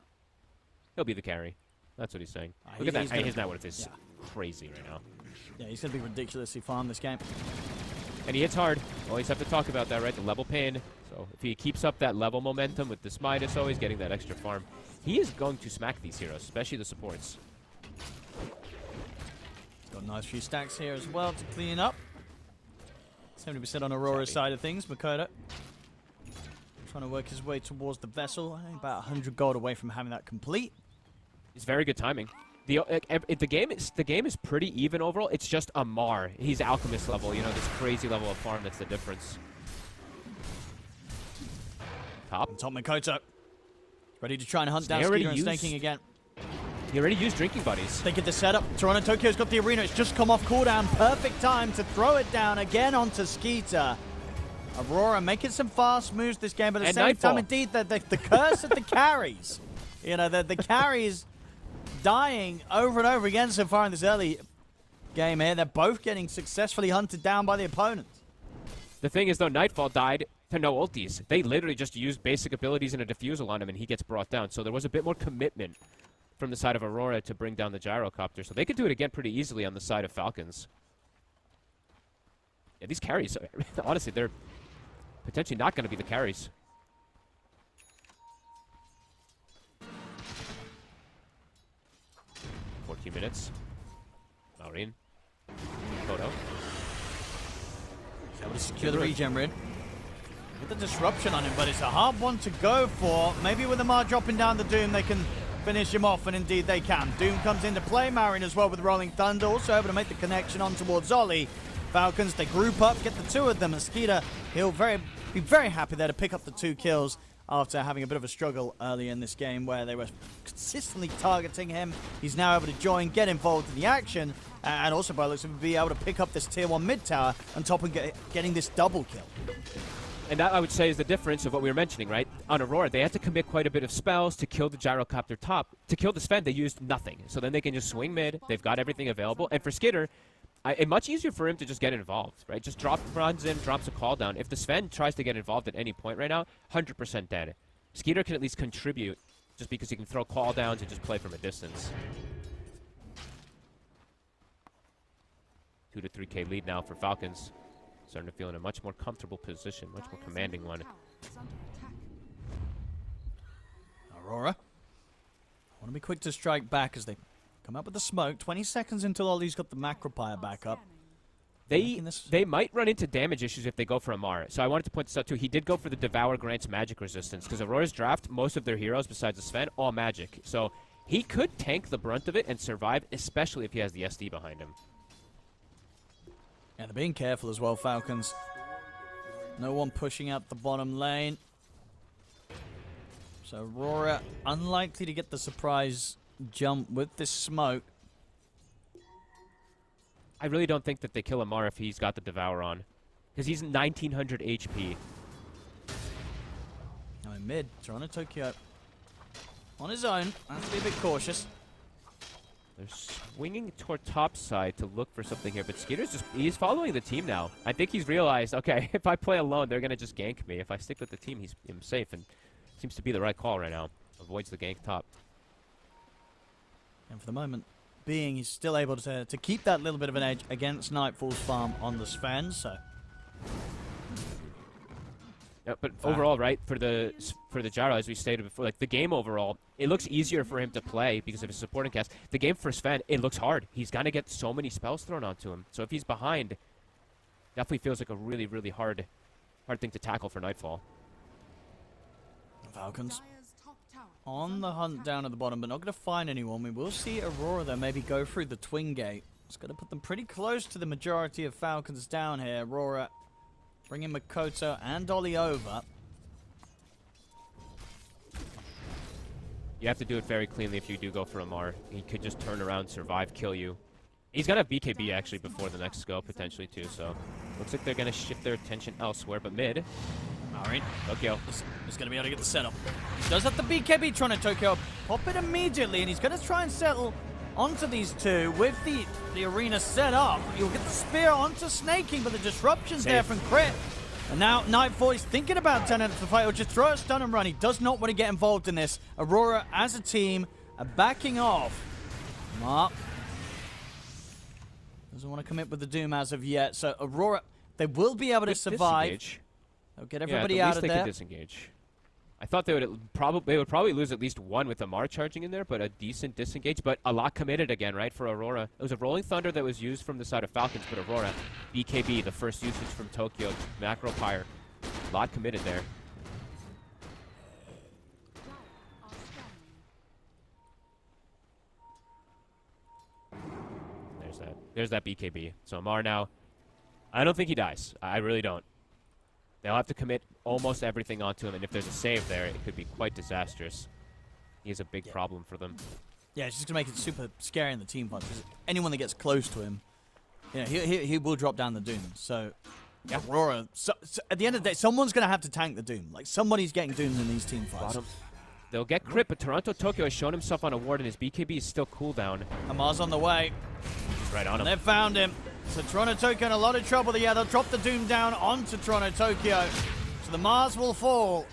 He'll be the carry. That's what he's saying. Look at that. His net worth is crazy right now. Yeah, he's going to be ridiculously farmed this game. And he hits hard. Always have to talk about that, right? The level pain. So if he keeps up that level momentum with this Midas, always getting that extra farm, he is going to smack these heroes, especially the supports. He's got a nice few stacks here as well to clean up. 70% on Aurora's side of things. Makoto trying to work his way towards the vessel. I think about 100 gold away from having that complete. It's very good timing. The game is pretty even overall. It's just Amar. He's Alchemist level, you know, this crazy level of farm that's the difference. Top. Top Makoto. Ready to try and hunt down Skeeter and Snaking again. He already used Drinking Buddies. They get the setup. Toronto Tokyo's got the arena. It's just come off cooldown. Perfect time to throw it down again onto Skeeter. Aurora making some fast moves this game, but at the same time, indeed, the curse of the carries. You know, the carries dying over and over again so far in this early game here. They're both getting successfully hunted down by the opponents. The thing is, though, Nightfall died to no ultis. They literally just used basic abilities and a defusal on him, and he gets brought down. So there was a bit more commitment from the side of Aurora to bring down the gyrocopter. So they could do it again pretty easily on the side of Falcons. Yeah, these carries, honestly, they're potentially not going to be the carries. Minutes. Maureen. Photo. Able to secure the regen rid. With the disruption on him, but it's a hard one to go for. Maybe with Amar dropping down the Doom, they can finish him off, and indeed they can. Doom comes into play. Maureen as well with Rolling Thunder, also able to make the connection on towards Ollie. Falcons, they group up, get the two of them, and Skeeter, he'll be very happy there to pick up the 2 kills after having a bit of a struggle early in this game where they were consistently targeting him. He's now able to join, get involved in the action, and also by the looks of it, be able to pick up this tier 1 mid tower on top of getting this double kill. And that, I would say, is the difference of what we were mentioning, right? On Aurora, they had to commit quite a bit of spells to kill the gyrocopter top. To kill the Sven, they used nothing. So then they can just swing mid. They've got everything available. And for Skitter, it's much easier for him to just get involved, right? Just runs in, drops a call down. If the Sven tries to get involved at any point right now, 100% dead. Skeeter can at least contribute just because he can throw call downs and just play from a distance. 2 to 3K lead now for Falcons. Starting to feel in a much more comfortable position, much more commanding one. Aurora. I want to be quick to strike back as they come up with the smoke. 20 seconds until Ollie's got the Macropire back up. They might run into damage issues if they go for Amar. So I wanted to point this out too. He did go for the Devour grants magic resistance because Aurora's draft, most of their heroes besides the Sven, all magic. So he could tank the brunt of it and survive, especially if he has the SD behind him. And they're being careful as well, Falcons. No one pushing out the bottom lane. So Aurora unlikely to get the surprise jump with this smoke. I really don't think that they kill Amar if he's got the Devour on. Because he's 1900 HP. Now in mid, Toronto Tokyo on his own. Has to be a bit cautious. They're swinging toward top side to look for something here, but he's following the team now. I think he's realized, okay, if I play alone, they're going to just gank me. If I stick with the team, I'm safe, and seems to be the right call right now. Avoids the gank top. And for the moment being, he's still able to keep that little bit of an edge against Nightfall's farm on the Sven, so... Yeah, but overall, right, for the Gyro, as we stated before, like the game overall, it looks easier for him to play because of his supporting cast. The game for Sven, it looks hard. He's gonna get so many spells thrown onto him. So if he's behind, definitely feels like a really, really hard thing to tackle for Nightfall. Falcons on the hunt down at the bottom, but not going to find anyone. We will see Aurora, though, maybe go through the twin gate. It's going to put them pretty close to the majority of Falcons down here. Aurora bringing Makoto and Ollie over. You have to do it very cleanly if you do go for Amar. He could just turn around, survive, kill you. He's going to have BKB, actually, before the next go, potentially, too. So looks like they're going to shift their attention elsewhere, but mid... Alright, Tokyo. He's going to be able to get the setup. He does have the BKB trying to Tokyo. Pop it immediately, and he's going to try and settle onto these two with the arena set up. You'll get the spear onto Snaking, but the disruption's there from Crit. And now Nightfall is thinking about turning into the fight, or just throw a stun and run. He does not want to get involved in this. Aurora, as a team, are backing off. Mark doesn't want to commit with the Doom as of yet. So Aurora, they will be able to survive. Disengage. They'll get everybody out of there. At least they can disengage. I thought they would probably lose at least one with Amar charging in there, but a decent disengage. But a lot committed again, right, for Aurora. It was a Rolling Thunder that was used from the side of Falcons, but Aurora, BKB, the first usage from Tokyo, Macropire. A lot committed there. There's that BKB. So Amar now, I don't think he dies. I really don't. They'll have to commit almost everything onto him, and if there's a save there, it could be quite disastrous. He is a big problem for them. Yeah, it's just going to make it super scary in the team fight, because anyone that gets close to him, you know, he will drop down the Doom. So, yeah, Aurora, so at the end of the day, someone's going to have to tank the Doom. Like, somebody's getting doomed in these team fights. Bottom. They'll get crit, but Toronto Tokyo has shown himself on a ward, and his BKB is still cooldown. Amar's on the way. He's right on him. They've found him. So Toronto Tokyo in a lot of trouble. Yeah, they'll drop the Doom down onto Toronto Tokyo. So the Mars will fall.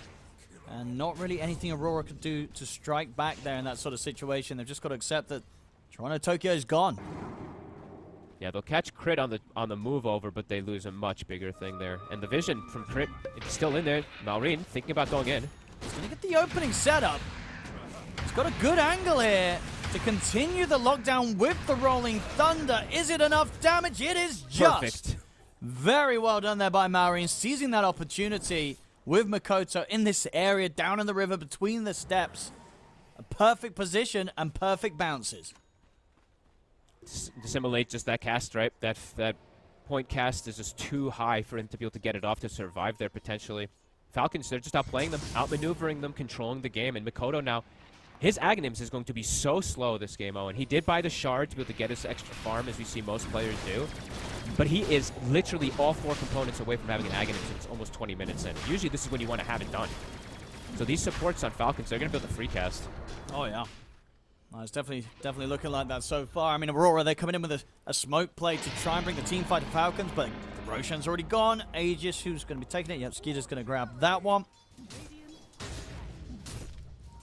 And not really anything Aurora could do to strike back there in that sort of situation. They've just got to accept that Toronto Tokyo is gone. Yeah, they'll catch crit on the move over, but they lose a much bigger thing there. And the vision from crit, it's still in there. Maureen thinking about going in. He's going to get the opening setup. He's got a good angle here to continue the lockdown with the Rolling Thunder. Is it enough damage? It is just. Perfect. Very well done there by Maureen, seizing that opportunity with Makoto in this area, down in the river between the steps. A perfect position and perfect bounces. Dissimulate just that cast, right? That point cast is just too high for him to be able to get it off to survive there potentially. Falcons, they're just outplaying them, outmaneuvering them, controlling the game. And Makoto now, his Aghanims is going to be so slow this game, Owen. He did buy the shard to be able to get his extra farm, as we see most players do. But he is literally all 4 components away from having an Aghanim since almost 20 minutes in. Usually this is when you want to have it done. So these supports on Falcons, they're going to build a free cast. Oh, yeah. No, it's definitely looking like that so far. I mean, Aurora, they're coming in with a smoke play to try and bring the team fight to Falcons, but Roshan's already gone. Aegis, who's going to be taking it? Yep, Skeeter's going to grab that one.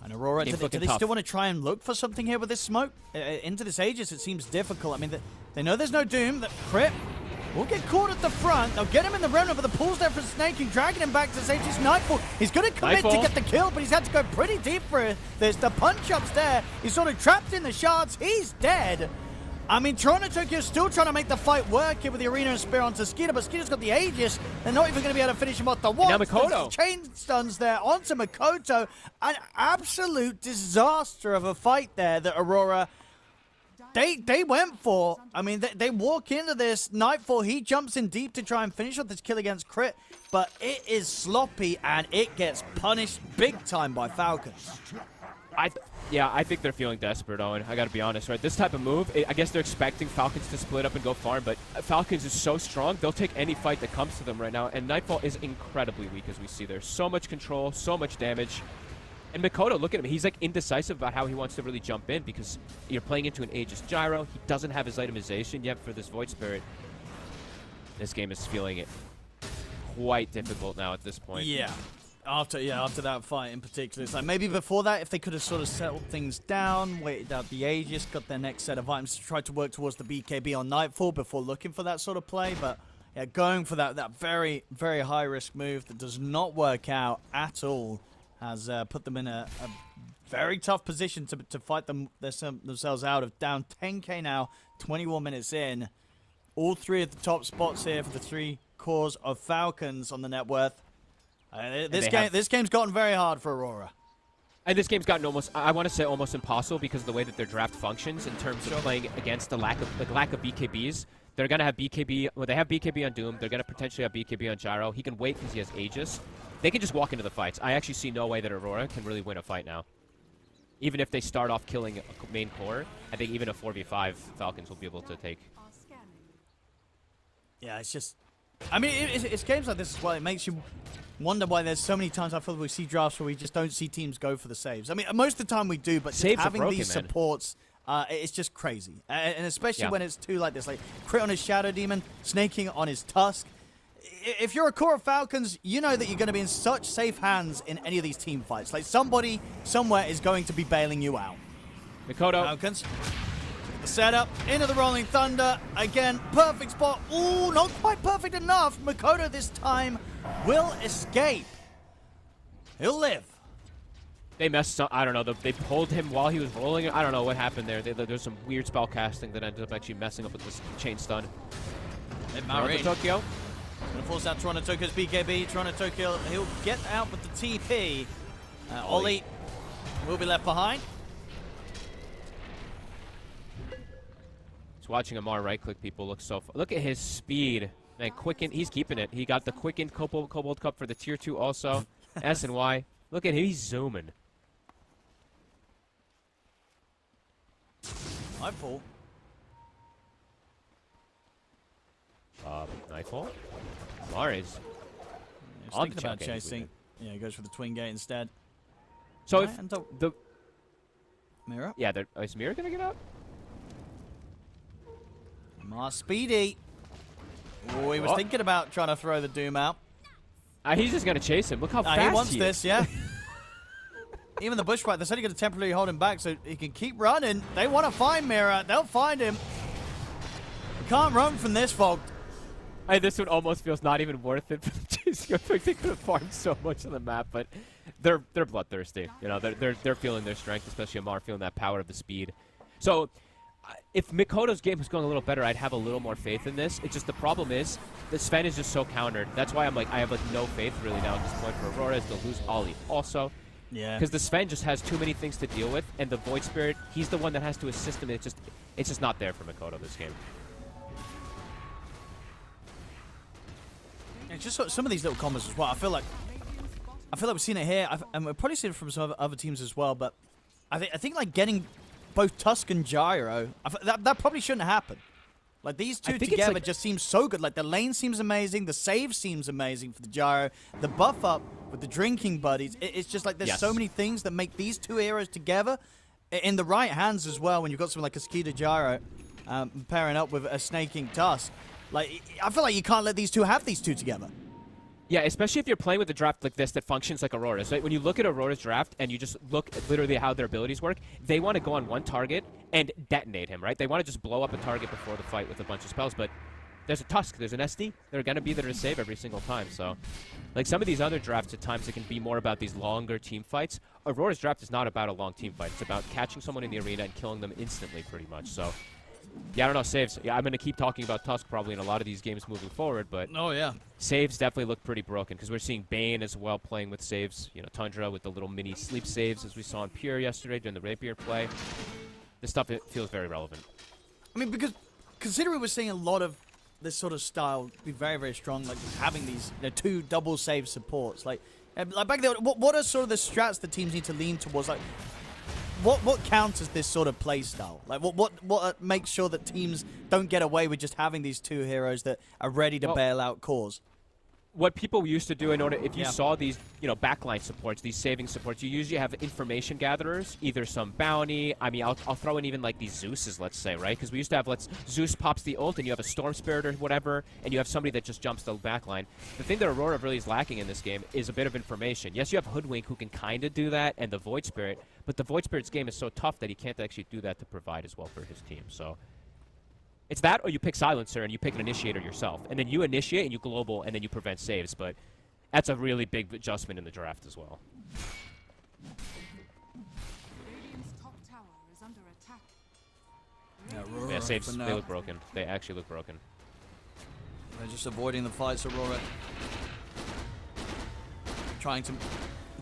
And Aurora, do they still want to try and look for something here with this smoke? Into this Aegis, it seems difficult. I mean, they know there's no Doom. That Crit will get caught at the front. They'll get him in the Remnant, but the pull's there for Snaking, dragging him back to safety. It's Nightfall. He's going to commit to get the kill, but he's had to go pretty deep for it. There's the punch-ups there. He's sort of trapped in the shards. He's dead. I mean, Toronto Tokyo still trying to make the fight work here with the Arena and Spear onto Skeeter, but Skeeter's got the Aegis. They're not even going to be able to finish him off the wall. Now Makoto. Chain stuns there onto Makoto. An absolute disaster of a fight there that Aurora, they went for. I mean, they walk into this. Nightfall, he jumps in deep to try and finish off this kill against Crit, but it is sloppy and it gets punished big time by Falcons. Yeah, I think they're feeling desperate, Owen. I gotta be honest, right? This type of move, I guess they're expecting Falcons to split up and go farm, but Falcons is so strong, they'll take any fight that comes to them right now, and Nightfall is incredibly weak, as we see there. So much control, so much damage. And Makoto, look at him. He's like indecisive about how he wants to really jump in, because you're playing into an Aegis Gyro. He doesn't have his itemization yet for this Void Spirit. This game is feeling it quite difficult now at this point. Yeah. After that fight in particular, it's like maybe before that, if they could have sort of settled things down, waited out the Aegis, got their next set of items to try to work towards the BKB on Nightfall before looking for that sort of play. But yeah, going for that very, very high risk move that does not work out at all has put them in a very tough position to fight themselves out of. Down 10k now, 21 minutes in. All 3 of the top spots here for the 3 cores of Falcons on the net worth. This game's gotten very hard for Aurora. And this game's gotten almost, I want to say almost impossible, because of the way that their draft functions in terms of playing against the lack of BKBs. They're going to have BKB, well, they have BKB on Doom. They're going to potentially have BKB on Gyro. He can wait because he has Aegis. They can just walk into the fights. I actually see no way that Aurora can really win a fight now. Even if they start off killing a main core, I think even a 4v5 Falcons will be able to take. Yeah, it's just, I mean, it's games like this as well. It makes you wonder why there's so many times I feel we see drafts where we just don't see teams go for the saves. I mean, most of the time we do, but just having these supports, it's just crazy. And especially when it's 2 like this, like Crit on his Shadow Demon, Snaking on his Tusk. If you're a core of Falcons, you know that you're going to be in such safe hands in any of these team fights. Like somebody somewhere is going to be bailing you out. Makoto. Falcons. The setup into the Rolling Thunder. Again, perfect spot. Ooh, not quite perfect enough. Makoto this time will escape. He'll live. They messed up. I don't know. They pulled him while he was rolling. I don't know what happened there. There's some weird spell casting that ended up actually messing up with this chain stun. Toronto Tokyo. Gonna force out Toronto Tokyo's BKB. Toronto Tokyo, he'll get out with the TP. Ollie will be left behind. Just watching Amar right-click people look so... Look at his speed. Man, quicken. He's keeping it. He got the quickened Cobalt Cup for the Tier 2 also. S and Y. Look at him. He's zooming. Nightfall. Nightfall? Amar is... He's on thinking the about chunk end, chasing. Yeah, he goes for the twin gate instead. So Right, if and the... Mirror. Yeah, is Mirror going to get out? Mar speedy. Oh, he was thinking about trying to throw the Doom out. He's just going to chase him. Look how fast He wants is. this, yeah. Even the bushwhack, they're only going to temporarily hold him back so he can keep running. They want to find Mirror. They'll find him. You can't run from this, Fog. This one almost feels not even worth it. They could have farmed so much on the map, but they're bloodthirsty. You know, they're feeling their strength, especially Amar feeling that power of the speed. So, if Mikoto's game was going a little better, I'd have a little more faith in this. It's just the problem is the Sven is just so countered. That's why I'm like I have like no faith really now at this point for Aurora. They'll lose Ollie also. Yeah. Because the Sven just has too many things to deal with, and the Void Spirit, he's the one that has to assist him. It's just not there for Mikoto this game. It's just some of these little combos as well. I feel like we've seen it here, and we've probably seen it from some other teams as well. But I think like getting both Tusk and Gyro, that probably shouldn't happen. Like these two together like, just seems so good. Like the lane seems amazing, the save seems amazing for the Gyro, the buff up with the drinking buddies. It's just like there's so many things that make these two heroes together in the right hands as well. When you've got something like a Skeeter Gyro pairing up with a snaking Tusk. Like, I feel like you can't let these two have these two together. Yeah, especially if you're playing with a draft like this that functions like Aurora's. Right? When you look at Aurora's draft and you just look at literally how their abilities work, they want to go on one target and detonate him, right? They want to just blow up a target before the fight with a bunch of spells, but there's a Tusk, there's an SD. They're going to be there to save every single time, so... Like, some of these other drafts, at times, it can be more about these longer team fights. Aurora's draft is not about a long team fight. It's about catching someone in the arena and killing them instantly, pretty much, so... Yeah, I don't know, saves. Yeah, I'm going to keep talking about Tusk probably in a lot of these games moving forward, but... Oh, yeah. Saves definitely look pretty broken, because we're seeing Bane as well playing with saves. You know, Tundra with the little mini sleep saves, as we saw in Pure yesterday during the Rapier play. This stuff, it feels very relevant. I mean, because considering we're seeing a lot of this sort of style be very, very strong, like having these two double save supports, like back there, what are sort of the strats that teams need to lean towards? Like, what counters this sort of play style? Like, what makes sure that teams don't get away with just having these two heroes that are ready to bail out cores? What people used to do in order, if you saw these, you know, backline supports, these saving supports, you usually have information gatherers, either some bounty. I mean, I'll throw in even like these Zeus's, let's say, right? Because we used to have, Zeus pops the ult, and you have a Storm Spirit or whatever, and you have somebody that just jumps the backline. The thing that Aurora really is lacking in this game is a bit of information. Yes, you have Hoodwink who can kind of do that, and the Void Spirit, but the Void Spirit's game is so tough that he can't actually do that to provide as well for his team. So it's that, or you pick Silencer and you pick an Initiator yourself. And then you initiate and you global and then you prevent saves. But that's a really big adjustment in the draft as well. Radiant's top tower is under attack. Yeah, saves, they look broken. They actually look broken. They're just avoiding the fights, Aurora. Trying to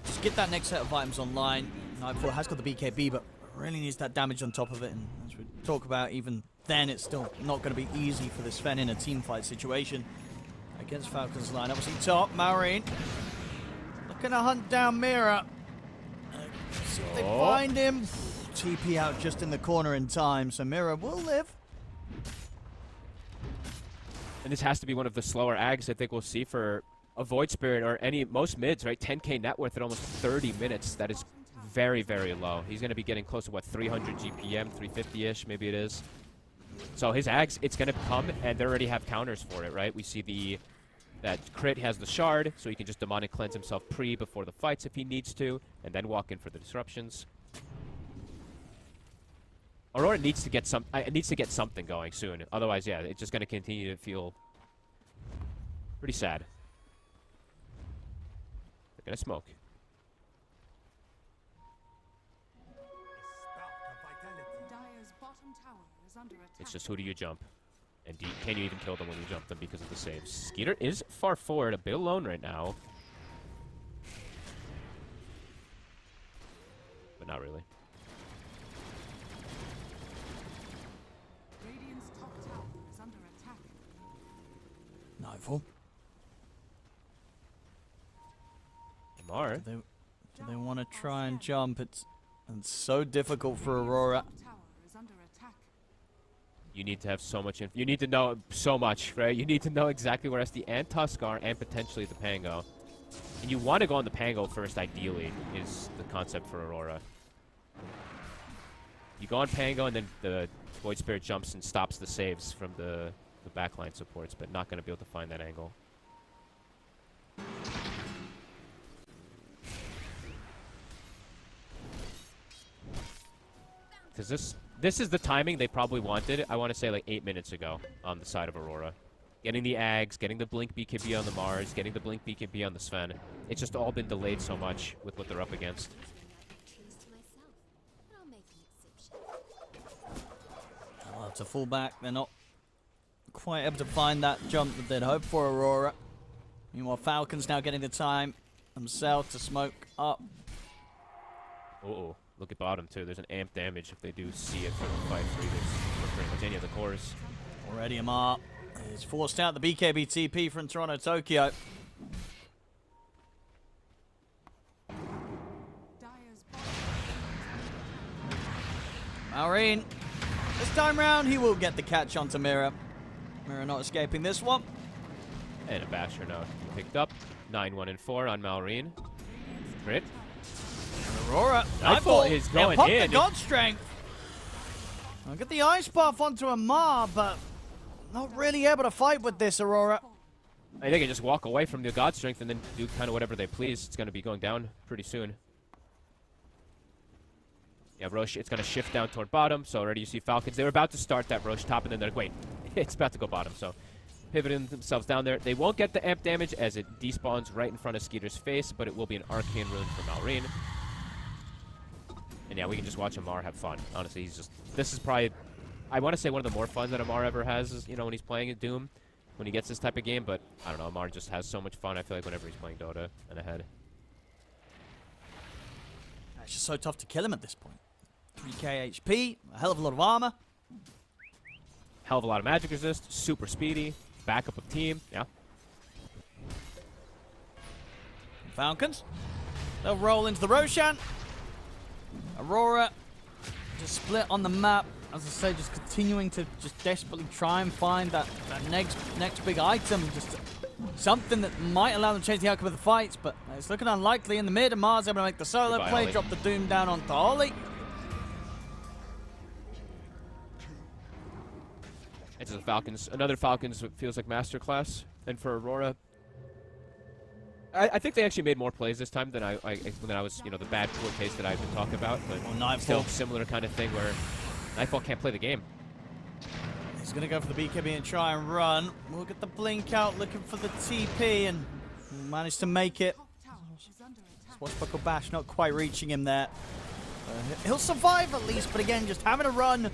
just get that next set of items online. Nightfall has got the BKB, but really needs that damage on top of it. And as we talk about, even then, it's still not going to be easy for the Sven in a team fight situation against Falcons line. Obviously, top, Marine. Looking to hunt down Mira. See if they find him. TP out just in the corner in time, so Mira will live. And this has to be one of the slower ags I think we'll see for a Void Spirit or most mids, right? 10k net worth at almost 30 minutes. That is very, very low. He's going to be getting close to, what, 300 GPM, 350-ish, maybe it is. So his ags, it's going to come, and they already have counters for it, right? We see that crit has the shard, so he can just demonic cleanse himself before the fights if he needs to, and then walk in for the disruptions. Aurora needs to get something going soon. Otherwise, yeah, it's just going to continue to feel pretty sad. They're going to smoke. Dire's bottom tower is under attack. It's just who do you jump? And can you even kill them when you jump them because of the saves? Skeeter is far forward, a bit alone right now. But not really. Radiant's Nightfall. Mar. Do they want to try and jump? It's so difficult for Aurora. Tower is under attack. You need to have so much you need to know so much, right? You need to know exactly where SD and Tusk are, and potentially the Pango. And you want to go on the Pango first, ideally, is the concept for Aurora. You go on Pango, and then the Void Spirit jumps and stops the saves from the backline supports, but not going to be able to find that angle. Because this is the timing they probably wanted, I want to say like 8 minutes ago on the side of Aurora. Getting the Ags, getting the Blink BKB on the Mars, getting the Blink BKB on the Sven. It's just all been delayed so much with what they're up against. Well, to fall back, they're not quite able to find that jump that they'd hoped for, Aurora. Meanwhile, Falcons now getting the time themselves to smoke up. Uh-oh. Look at bottom, too. There's an amp damage if they do see it from the fight for pretty much any of the cores. Already Amar is forced out the BKB TP from Toronto, Tokyo. Maureen, this time round, he will get the catch onto Mira. Mira not escaping this one. And a Basher now picked up. 9-1 and 4 on Maureen. Crit. Aurora, Nightfall is going pop in. The God Strength. I'll get the Ice Buff onto Amar, but not really able to fight with this, Aurora. I think they can just walk away from the God Strength and then do kind of whatever they please. It's going to be going down pretty soon. Yeah, Roche, it's going to shift down toward bottom. So already you see Falcons. They were about to start that Roche top, and then they're like, wait, it's about to go bottom. So pivoting themselves down there. They won't get the amp damage as it despawns right in front of Skeeter's face, but it will be an Arcane Rune for Maureen. And yeah, we can just watch Amar have fun. Honestly, he's just... This is probably... I want to say one of the more fun that Amar ever has is, you know, when he's playing in Doom. When he gets this type of game, but I don't know, Amar just has so much fun, I feel like, whenever he's playing Dota and ahead. It's just so tough to kill him at this point. 3k HP, a hell of a lot of armor. Hell of a lot of magic resist, super speedy, backup of team, yeah. Falcons, they'll roll into the Roshan. Aurora just split on the map. As I say, just continuing to just desperately try and find that next big item. Just something that might allow them to change the outcome of the fights, but it's looking unlikely in the mid. And Mars able to make the solo Goodbye, play, Ollie. drop the Doom down onto Ollie. It's the Falcons. Another Falcons feels like masterclass. And for Aurora, I think they actually made more plays this time than I was, you know, the bad poor taste that I've been talking about. But Nightfall. still similar kind of thing where Nightfall can't play the game. He's going to go for the BKB and try and run. We'll get the blink out, looking for the TP, and managed to make it. Top tower is under attack. Swashbuckle Bash not quite reaching him there. He'll survive at least, but again, just having a run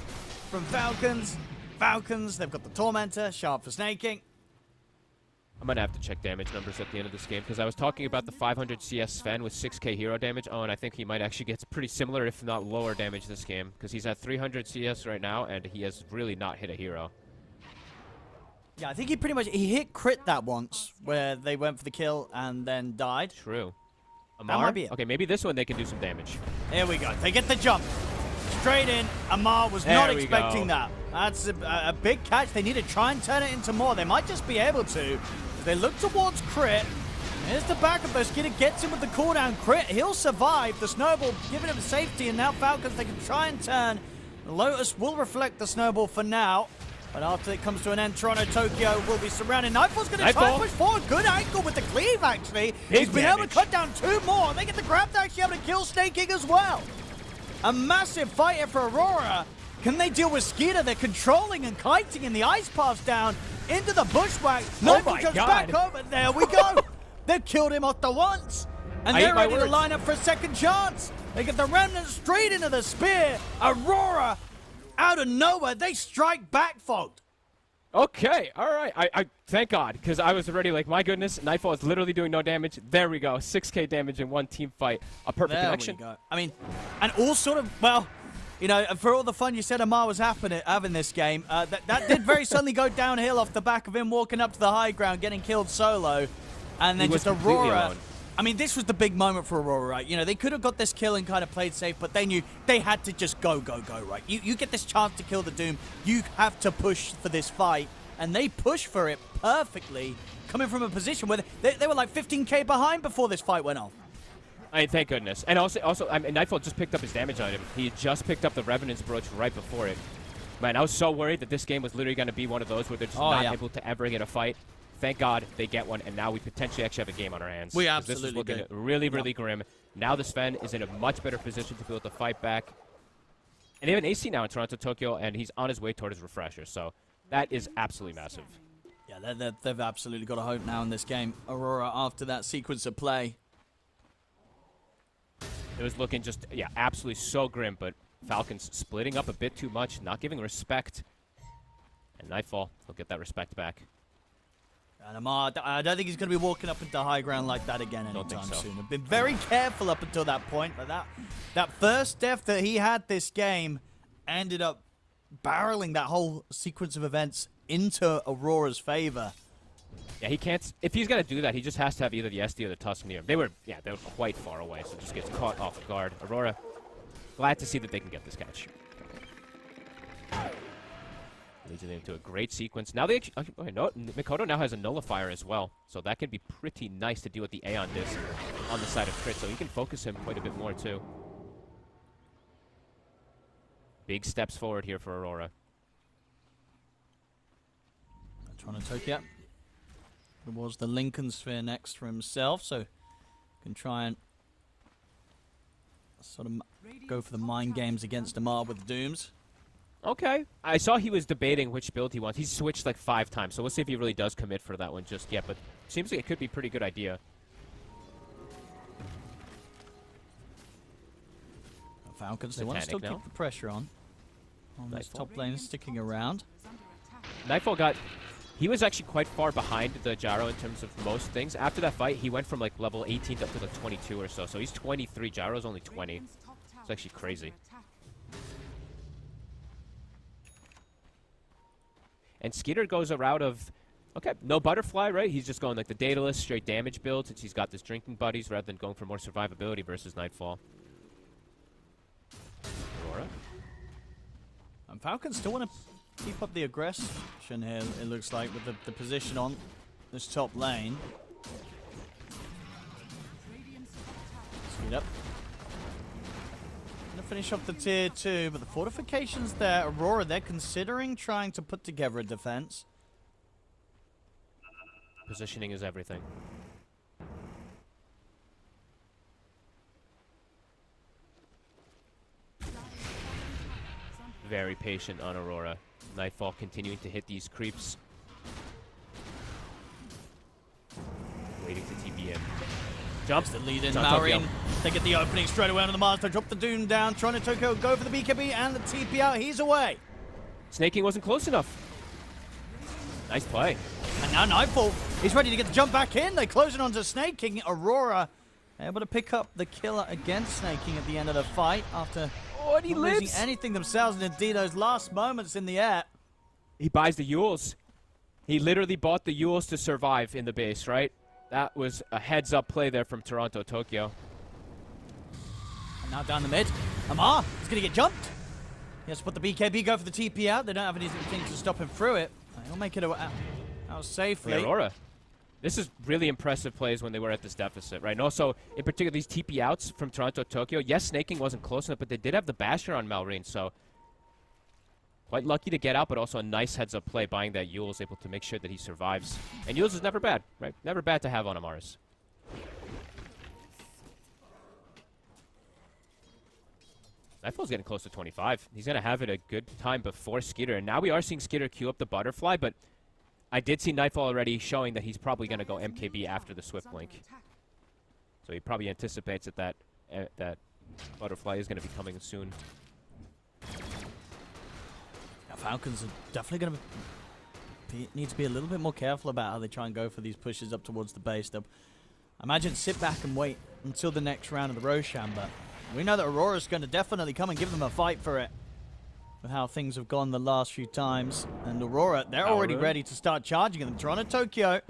from Falcons. Falcons, they've got the Tormentor, sharp for snaking. I'm going to have to check damage numbers at the end of this game, because I was talking about the 500 CS Sven with 6k hero damage. Oh, and I think he might actually get pretty similar, if not lower damage this game, because he's at 300 CS right now, and he has really not hit a hero. Yeah, I think he hit crit that once, where they went for the kill and then died. True. That Amar? might be it. Okay, maybe this one they can do some damage. Here we go. They get the jump. Straight in. Amar was There not we expecting go. that. That's a big catch. They need to try and turn it into more. They might just be able to. They look towards crit. Here's the backup though. Skinner gets him with the cooldown crit. He'll survive. The snowball giving him safety, and now Falcons, they can try and turn. Lotus will reflect the snowball for now. But after it comes to an end, Toronto, Tokyo will be surrounded. Nightfall's going to try and push forward. Good angle with the cleave, actually. He's been able to cut down 2 more. They get the grab to actually able to kill Snaking as well. A massive fight here for Aurora. Can they deal with Skeeter? They're controlling and kiting, and the ice pass down into the bushwhack. Nightfall jumps back over. There we go. They've killed him off the once. And they're ready to line up for a second chance. They get the remnant straight into the spear. Aurora, out of nowhere, they strike back, folks. Okay, all right. I thank God, because I was already like, my goodness, Nightfall is literally doing no damage. There we go. 6k damage in one team fight. A perfect There connection. we go. I mean, and all sort of, well, You know, for all the fun you said Amar was having this game, that did very suddenly go downhill off the back of him walking up to the high ground, getting killed solo. And then just Aurora. I mean, this was the big moment for Aurora, right? You know, they could have got this kill and kind of played safe, but they knew they had to just go, right? You get this chance to kill the Doom. You have to push for this fight. And they pushed for it perfectly, coming from a position where they were like 15k behind before this fight went off. I mean, thank goodness. And also, I mean, Nightfall just picked up his damage item. He had just picked up the Revenant's Brooch right before it. Man, I was so worried that this game was literally going to be one of those where they're just not able to ever get a fight. Thank God they get one, and now we potentially actually have a game on our hands. We absolutely This is looking really grim. Now the Sven is in a much better position to be able to fight back. And they have an AC now in Toronto, Tokyo, and he's on his way toward his refresher. So that is absolutely massive. Yeah, they've absolutely got a hope now in this game. Aurora, after that sequence of play. It was looking just, yeah, absolutely so grim, but Falcons splitting up a bit too much, not giving respect. And Nightfall, he'll get that respect back. And Amar, I don't think he's going to be walking up into high ground like that again anytime soon. I've been very careful up until that point, but that first death that he had this game ended up barreling that whole sequence of events into Aurora's favor. Yeah, he can't. If he's gonna do that, he just has to have either the SD or the Tusk near him. They were quite far away, so just gets caught off guard. Aurora, glad to see that they can get this catch. Leads it into a great sequence. Now they actually, okay, no, Mikoto now has a nullifier as well, so that can be pretty nice to deal with the Aeon Disc on the side of Crit, so he can focus him quite a bit more too. Big steps forward here for Aurora. Trying to Tokyo. It was the Lincoln Sphere next for himself, so can try and sort of go for the mind games against Amar with Dooms. Okay. I saw he was debating which build he wants. He's switched like 5 times, so we'll see if he really does commit for that one just yet, but seems like it could be a pretty good idea. Falcons, they want to still keep the pressure on this top lane, sticking around. Nightfall got... He was actually quite far behind the gyro in terms of most things. After that fight, he went from like level 18 up to like 22 or so. So he's 23. Gyro's only 20. It's actually crazy. And Skeeter goes a route of, okay, no butterfly, right? He's just going like the Daedalus, straight damage build since he's got this drinking buddies rather than going for more survivability versus Nightfall. Aurora. Falcons still want to keep up the aggression here, it looks like, with the position on this top lane. Speed up. Gonna finish off the tier 2, but the fortifications there, Aurora, they're considering trying to put together a defense. Positioning is everything. Very patient on Aurora. Nightfall continuing to hit these creeps. Waiting to TP in. Jumps the lead in Maureen. They get the opening straight away onto the Mars. They drop the Doom down. Trying to Tokyo go for the BKB and the TP out. He's away. Snaking wasn't close enough. Nice play. And now Nightfall, he's ready to get the jump back in. They close it onto Snaking. Aurora able to pick up the killer against Snaking at the end of the fight after and he not losing anything themselves, and indeed those last moments in the air. He buys the Yules. He literally bought the Yules to survive in the base, right? That was a heads-up play there from Toronto, Tokyo. And now down the mid. Amar is going to get jumped. He has to put the BKB, go for the TP out. They don't have anything to stop him through it. He'll make it out safely. Yeah, Aurora. This is really impressive plays when they were at this deficit, right? And also, in particular, these TP outs from Toronto, Tokyo. Yes, Snaking wasn't close enough, but they did have the Basher on Malrine, so quite lucky to get out, but also a nice heads-up play, buying that Yule's able to make sure that he survives. And Yule's is never bad, right? Never bad to have on a Mars. Nightfall's getting close to 25. He's going to have it a good time before Skeeter. And now we are seeing Skeeter queue up the butterfly, but I did see Nightfall already showing that he's probably going to go MKB after the Swift Link. So he probably anticipates that that butterfly is going to be coming soon. Now Falcons are definitely going to need to be a little bit more careful about how they try and go for these pushes up towards the base. They'll, I imagine, sit back and wait until the next round of the Roshan, but We know that Aurora's going to definitely come and give them a fight for it. With how things have gone the last few times. And Aurora, they're already ready to start charging them. Toronto, Tokyo,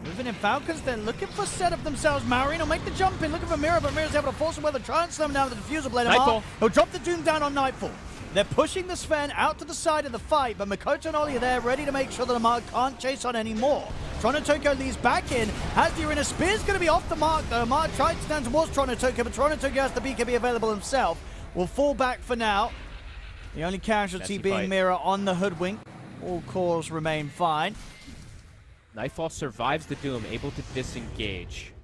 moving in Falcons. They're looking for setup themselves. Maureen will make the jump in, looking for Mira, but Mira's able to force him with a try and slam him down with the diffuser blade. Nightfall. He'll drop the Doom down on Nightfall. They're pushing the Sven out to the side of the fight, but Makoto and Oli are there ready to make sure that Amar can't chase on anymore. Toronto Tokyo leads back in. Has the arena. Spear's going to be off the mark, though. Amar tried to stand towards Toronto Tokyo, but Toronto Tokyo has the BKB available himself. Will fall back for now. The only casualty being Mira on the Hoodwink. All cores remain fine. Nightfall survives the Doom, able to disengage.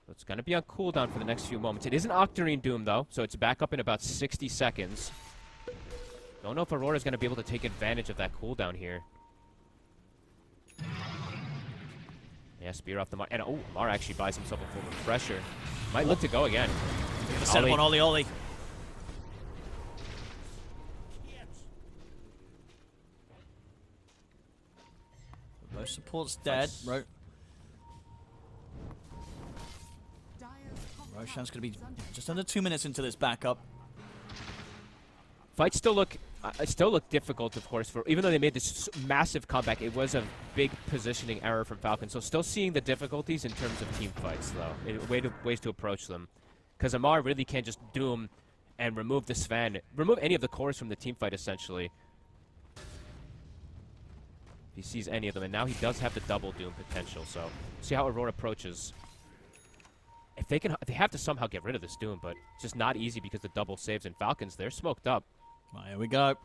So it's going to be on cooldown for the next few moments. It is an Octarine Doom, though, so it's back up in about 60 seconds. Don't know if Aurora's going to be able to take advantage of that cooldown here. Yeah, Spear off the Mar. And oh, Mar actually buys himself a full refresher. Might look to go again. Set up on Oli. Most support's dead. Roshan's going to be just under 2 minutes into this backup. Fights still look difficult, of course. For even though they made this massive comeback, it was a big positioning error from Falcons. So still seeing the difficulties in terms of team fights, though. Ways to approach them, because Amar really can't just Doom and remove the Sven, remove any of the cores from the team fight essentially. He sees any of them, and now he does have the double Doom potential, so see how Aurora approaches. If they have to somehow get rid of this Doom, but it's just not easy because the double saves, and Falcons, they're smoked up. Well, here we go.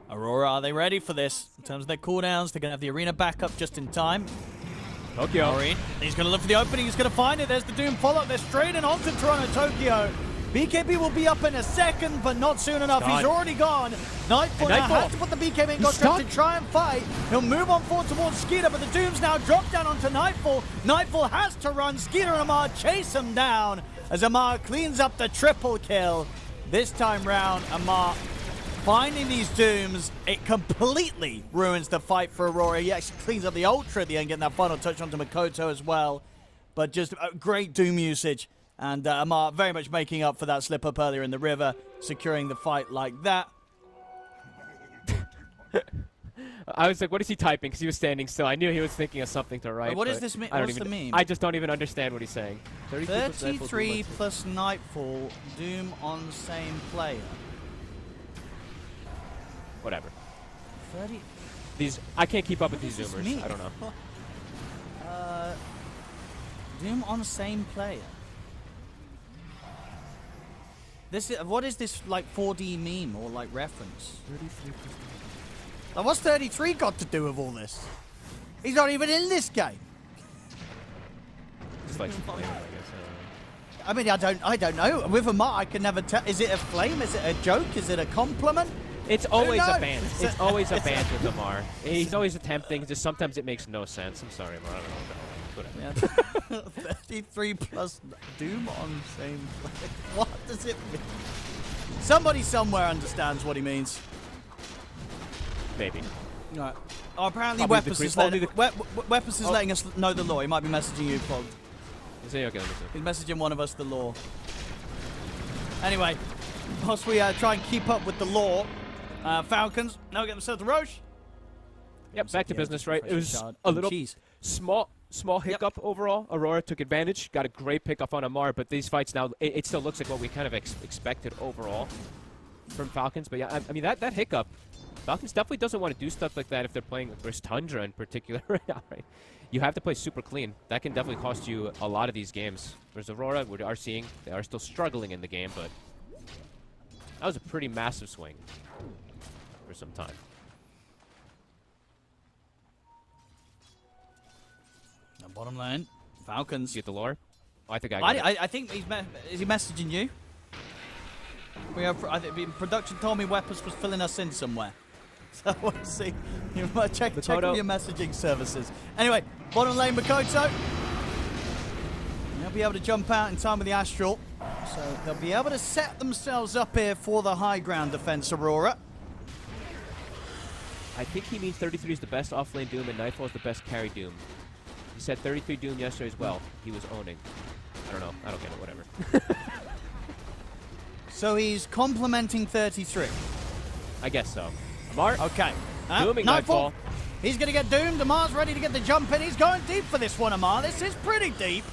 Aurora, are they ready for this? In terms of their cooldowns, they're going to have the arena back up just in time. Tokyo. Maureen, he's going to look for the opening, he's going to find it. There's the Doom follow-up, they're straight in onto Toronto Tokyo. BKB will be up in a second, but not soon enough. He's already gone. Nightfall now has to put the BKB in contract to try and fight. He'll move on forward towards Skeeter, but the Doom's now dropped down onto Nightfall. Nightfall has to run. Skeeter and Amar chase him down as Amar cleans up the triple kill. This time round, Amar finding these Dooms, it completely ruins the fight for Aurora. He actually cleans up the Ultra at the end, getting that final touch onto Makoto as well. But just great Doom usage. And Amar very much making up for that slip up earlier in the river, securing the fight like that. I was like, what is he typing? Because he was standing still. I knew he was thinking of something to write. What does this mean? What's the meme? I just don't even understand what he's saying. 33 plus Nightfall, Doom on same player. Whatever. 30. I can't keep up with these Zoomers. I don't know. Doom on same player. What is this, like, 4D meme or, like, reference? 33 plus... Now, what's 33 got to do with all this? He's not even in this game. Just like some flavor, I guess. I mean, I don't know. With Amar, I can never tell. Is it a flame? Is it a joke? Is it a compliment? It's always a band. It's always a band with Amar. He's always attempting. Just sometimes it makes no sense. I'm sorry, Amar. I don't know. Yeah. 33 plus Doom on same play. What does it mean? Somebody somewhere understands what he means. Maybe. Right. Oh, apparently Weapons is letting us know the lore. He might be messaging you, Clogged. He's messaging one of us the lore. Anyway, whilst we try and keep up with the lore, Falcons now get themselves the Roche. Yep, back to business, right? It was a little small hiccup overall. Aurora took advantage, got a great pickup on Amar, but these fights now, it still looks like what we kind of expected overall from Falcons. But yeah, I mean, that hiccup, Falcons definitely doesn't want to do stuff like that if they're playing versus Tundra in particular right now, right? You have to play super clean. That can definitely cost you a lot of these games. Whereas Aurora, we are seeing, they are still struggling in the game, but that was a pretty massive swing for some time. Bottom lane, Falcons. You get the lore? Oh, I think I got it. I think is he messaging you? I think production told me Weapons was filling us in somewhere. So we'll see. You might check with your messaging services. Anyway, bottom lane Makoto. They'll be able to jump out in time with the Astral. So they'll be able to set themselves up here for the high ground defense, Aurora. I think he means 33 is the best offlane Doom and Nightfall is the best carry Doom. He said 33 Doom yesterday as well. He was owning. I don't know. I don't get it. Whatever. So he's complementing 33. I guess so. Amar, Okay. Dooming Nightfall. Nightfall. He's going to get doomed. Amar's ready to get the jump in. He's going deep for this one, Amar. This is pretty deep.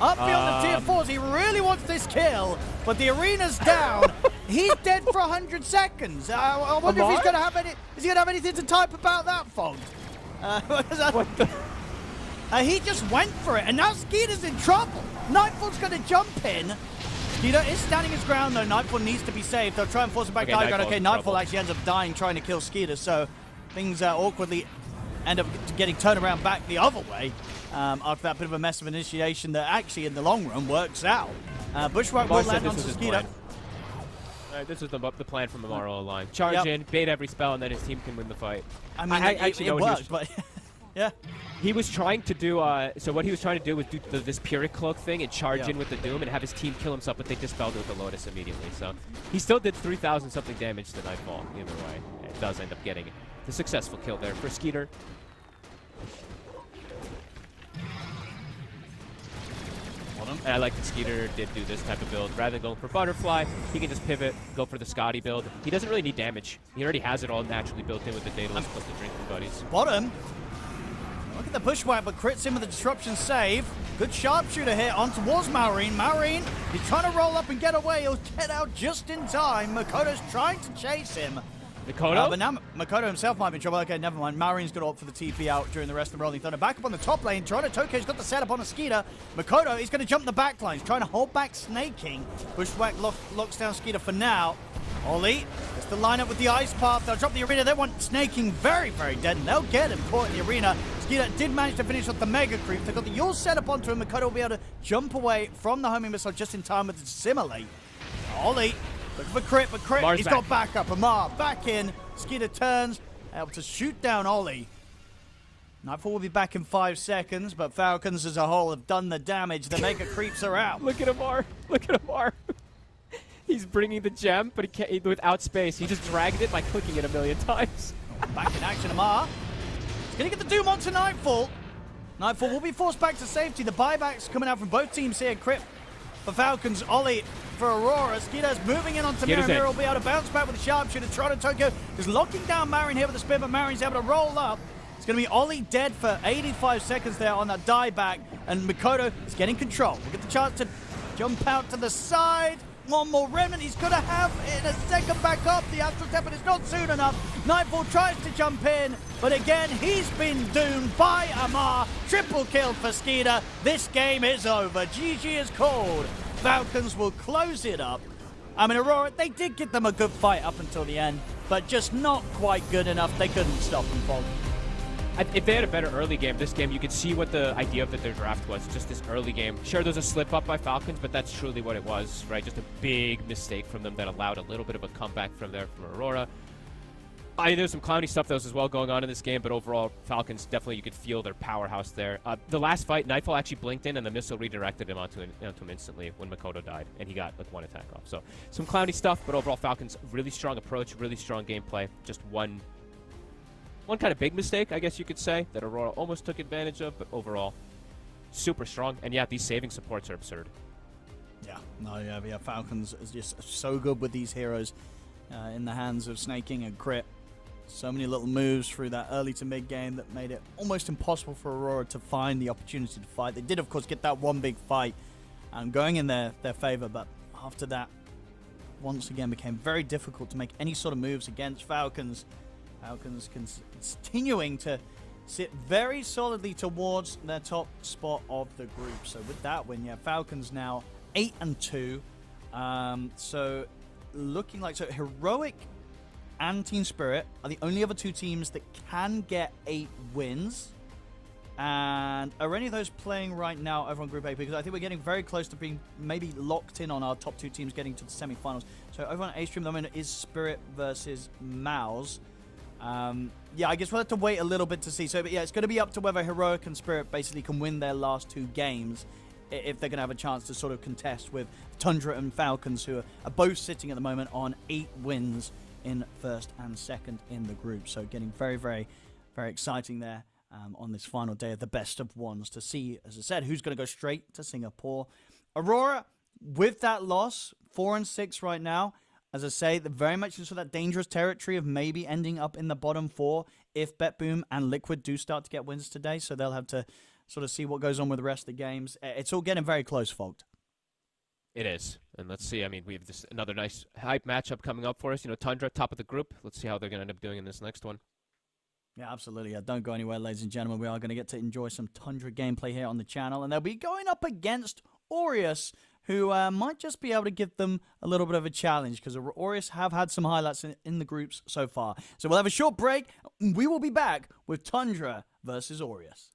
Up beyond the tier 4s. He really wants this kill, but the arena's down. He's dead for 100 seconds. I wonder if he's going to have any... Is he going to have anything to type about that, Fog? What the? He just went for it, and now Skeeter's in trouble. Nightfall's going to jump in. Skeeter is standing his ground, though. Nightfall needs to be saved. They'll try and force him back. Okay, Nightfall actually ends up dying trying to kill Skeeter, so things awkwardly end up getting turned around back the other way after that bit of a mess of initiation that actually, in the long run, works out. Bushwhack will land onto Skeeter. This was the plan from Amar all along. Charge in, bait every spell, and then his team can win the fight. I mean, it worked, but yeah. He was trying to do, so what he was trying to do was do this Pyrrhic Cloak thing and charge in with the Doom and have his team kill himself, but they dispelled it with the Lotus immediately. So he still did 3,000 something damage to Nightfall, either way. It does end up getting the successful kill there for Skeeter. And I like that Skeeter did do this type of build. Rather than going for Butterfly, he can just pivot, go for the Scotty build. He doesn't really need damage. He already has it all naturally built in with the Daedalus plus the Drinking Buddies. Bottom. Look at the Bushwhack, but crits in with the disruption save. Good sharpshooter here on towards Maureen. Maureen, he's trying to roll up and get away. He'll get out just in time. Makoto's trying to chase him. Makoto? But now Makoto himself might be in trouble. Okay, never mind. Maureen's going to opt for the TP out during the rest of the Rolling Thunder. Back up on the top lane. Toronto Tokyo's got the setup on a Skeeter. Makoto, he's going to jump the back line. He's trying to hold back Snaking. Bushwhack locks down Skeeter for now. Ollie, it's the lineup with the ice path. They'll drop the arena. They want Snaking very, very dead, and they'll get him caught in the arena. Skeeter did manage to finish off the Mega Creep. They've got the Yule set up onto him. Makoto will be able to jump away from the homing missile just in time with the Assimilate. Ollie, looking for crit, but crit, he's got backup. Amar back in. Skeeter turns, able to shoot down Ollie. Nightfall will be back in 5 seconds, but Falcons as a whole have done the damage. The Mega Creeps are out. Look at Amar. Look at Amar. He's bringing the gem, but he can't without space. He just dragged it by clicking it 1,000,000 times. Back in action, Amar. He's going to get the Doom onto Nightfall. Nightfall will be forced back to safety. The buybacks coming out from both teams here. Crit for Falcons, Ollie for Aurora. Skeeter's moving in onto Mira. Mira will be able to bounce back with a sharpshooter. Toronto Tokyo is locking down Marin here with a spin, but Marin's able to roll up. It's going to be Ollie dead for 85 seconds there on that dieback, and Makoto is getting control. We'll get the chance to jump out to the side. One more remnant he's going to have in a second back up. The Astral Step, but it's not soon enough. Nightfall tries to jump in, but again, he's been doomed by Amar. Triple kill for Skeeter. This game is over. GG is called. Falcons will close it up. I mean, Aurora, they did give them a good fight up until the end, but just not quite good enough. They couldn't stop them, Bob. If they had a better early game, this game, you could see what the idea of their draft was, just this early game. Sure, there's a slip-up by Falcons, but that's truly what it was, right? Just a big mistake from them that allowed a little bit of a comeback from Aurora. I mean, there's some clowny stuff that was as well going on in this game, but overall, Falcons, definitely you could feel their powerhouse there. The last fight, Nightfall actually blinked in, and the missile redirected him onto him instantly when Makoto died, and he got like 1 attack off. So some clowny stuff, but overall, Falcons, really strong approach, really strong gameplay. Just one kind of big mistake, I guess you could say, that Aurora almost took advantage of, but overall, super strong. And yeah, these saving supports are absurd. Yeah, Falcons is just so good with these heroes in the hands of Snaking and Crit. So many little moves through that early to mid game that made it almost impossible for Aurora to find the opportunity to fight. They did, of course, get that one big fight going in their favor, but after that, once again, became very difficult to make any sort of moves against Falcons. Falcons continuing to sit very solidly towards their top spot of the group. So with that win, yeah, Falcons now 8-2. So looking like Heroic and Team Spirit are the only other two teams that can get 8 wins. And are any of those playing right now over on Group A? Because I think we're getting very close to being maybe locked in on our top 2 teams getting to the semifinals. So over on A stream, the moment is Spirit versus MOUZ. Yeah, I guess we'll have to wait a little bit to see. So, but yeah, it's going to be up to whether Heroic and Spirit basically can win their last 2 games if they're going to have a chance to sort of contest with Tundra and Falcons, who are both sitting at the moment on 8 wins in first and second in the group. So getting very, very, very exciting there on this final day of the best of ones to see, as I said, who's going to go straight to Singapore. Aurora, with that loss, 4-6 right now. As I say, they're very much into that dangerous territory of maybe ending up in the bottom 4 if BetBoom and Liquid do start to get wins today. So they'll have to sort of see what goes on with the rest of the games. It's all getting very close, Fogged. It is. And let's see. I mean, we have this another nice hype matchup coming up for us. You know, Tundra, top of the group. Let's see how they're going to end up doing in this next one. Yeah, absolutely. Don't go anywhere, ladies and gentlemen. We are going to get to enjoy some Tundra gameplay here on the channel. And they'll be going up against Aureus, who might just be able to give them a little bit of a challenge, because Aureus have had some highlights in the groups so far. So we'll have a short break. We will be back with Tundra versus Aureus.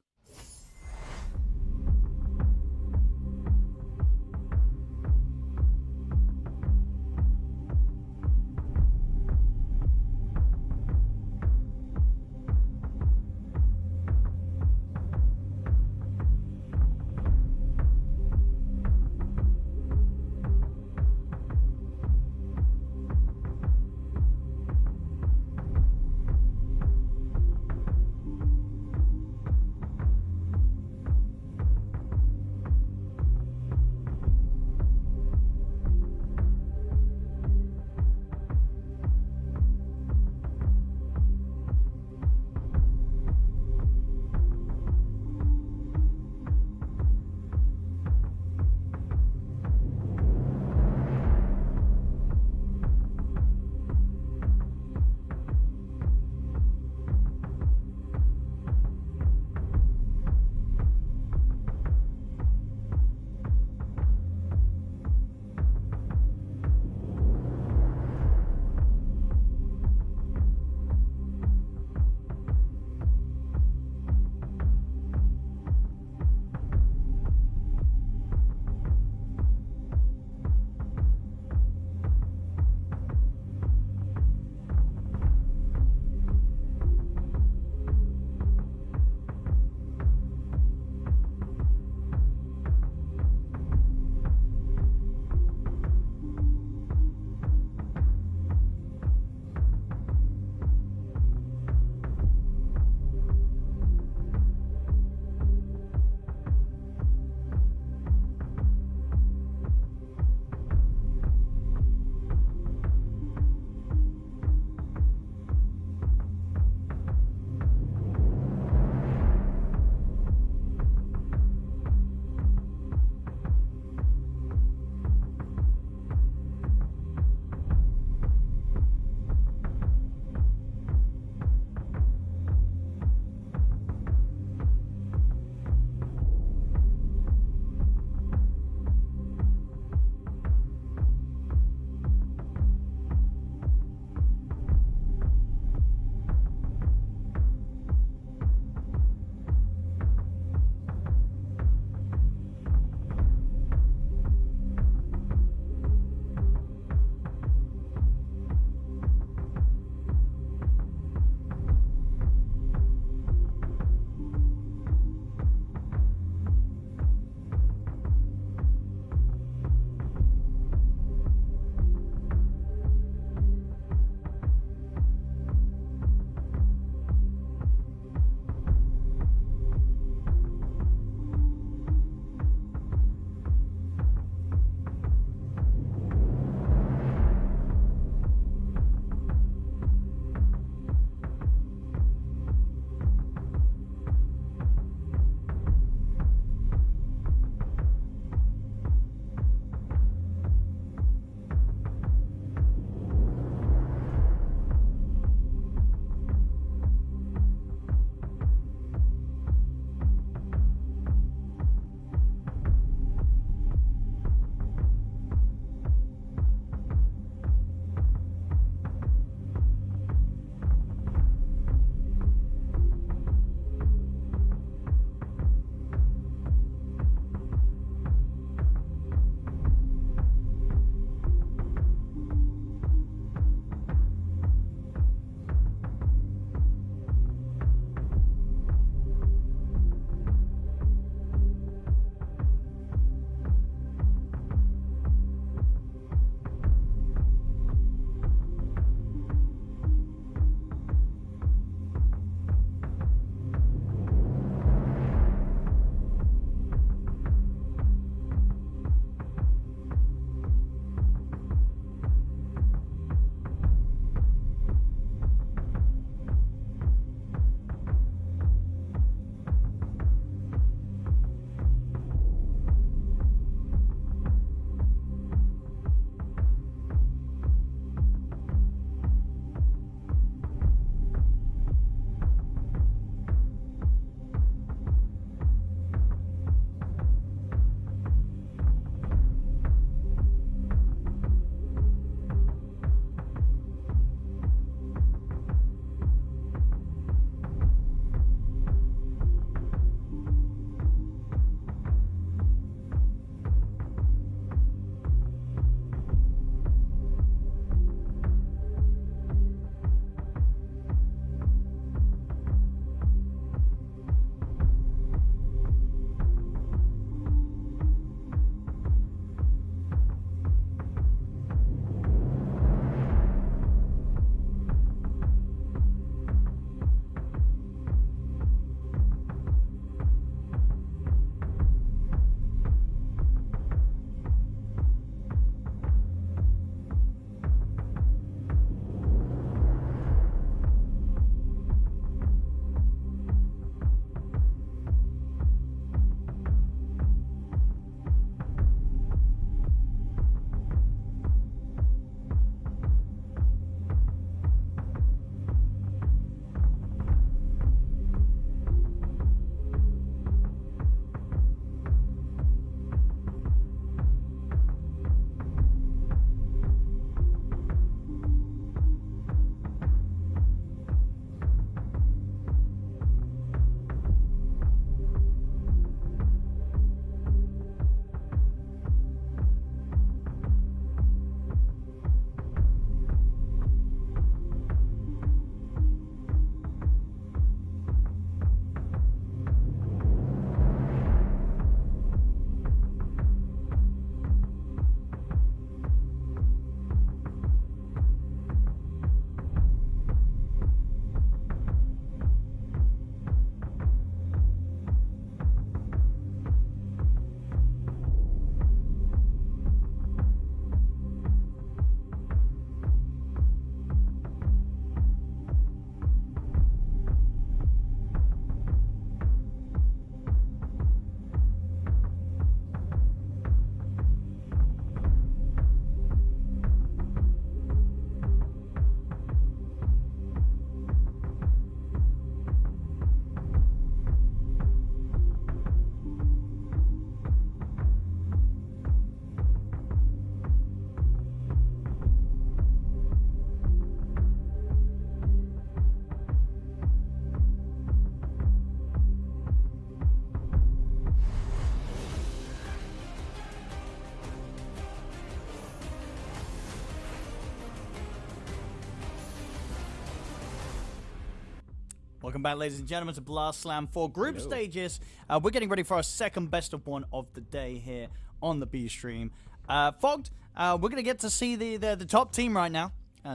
Welcome back, ladies and gentlemen, to Blast Slam 4 group stages. We're getting ready for our second best of one of the day here on the B stream. Fogged, we're going to get to see the top team right now.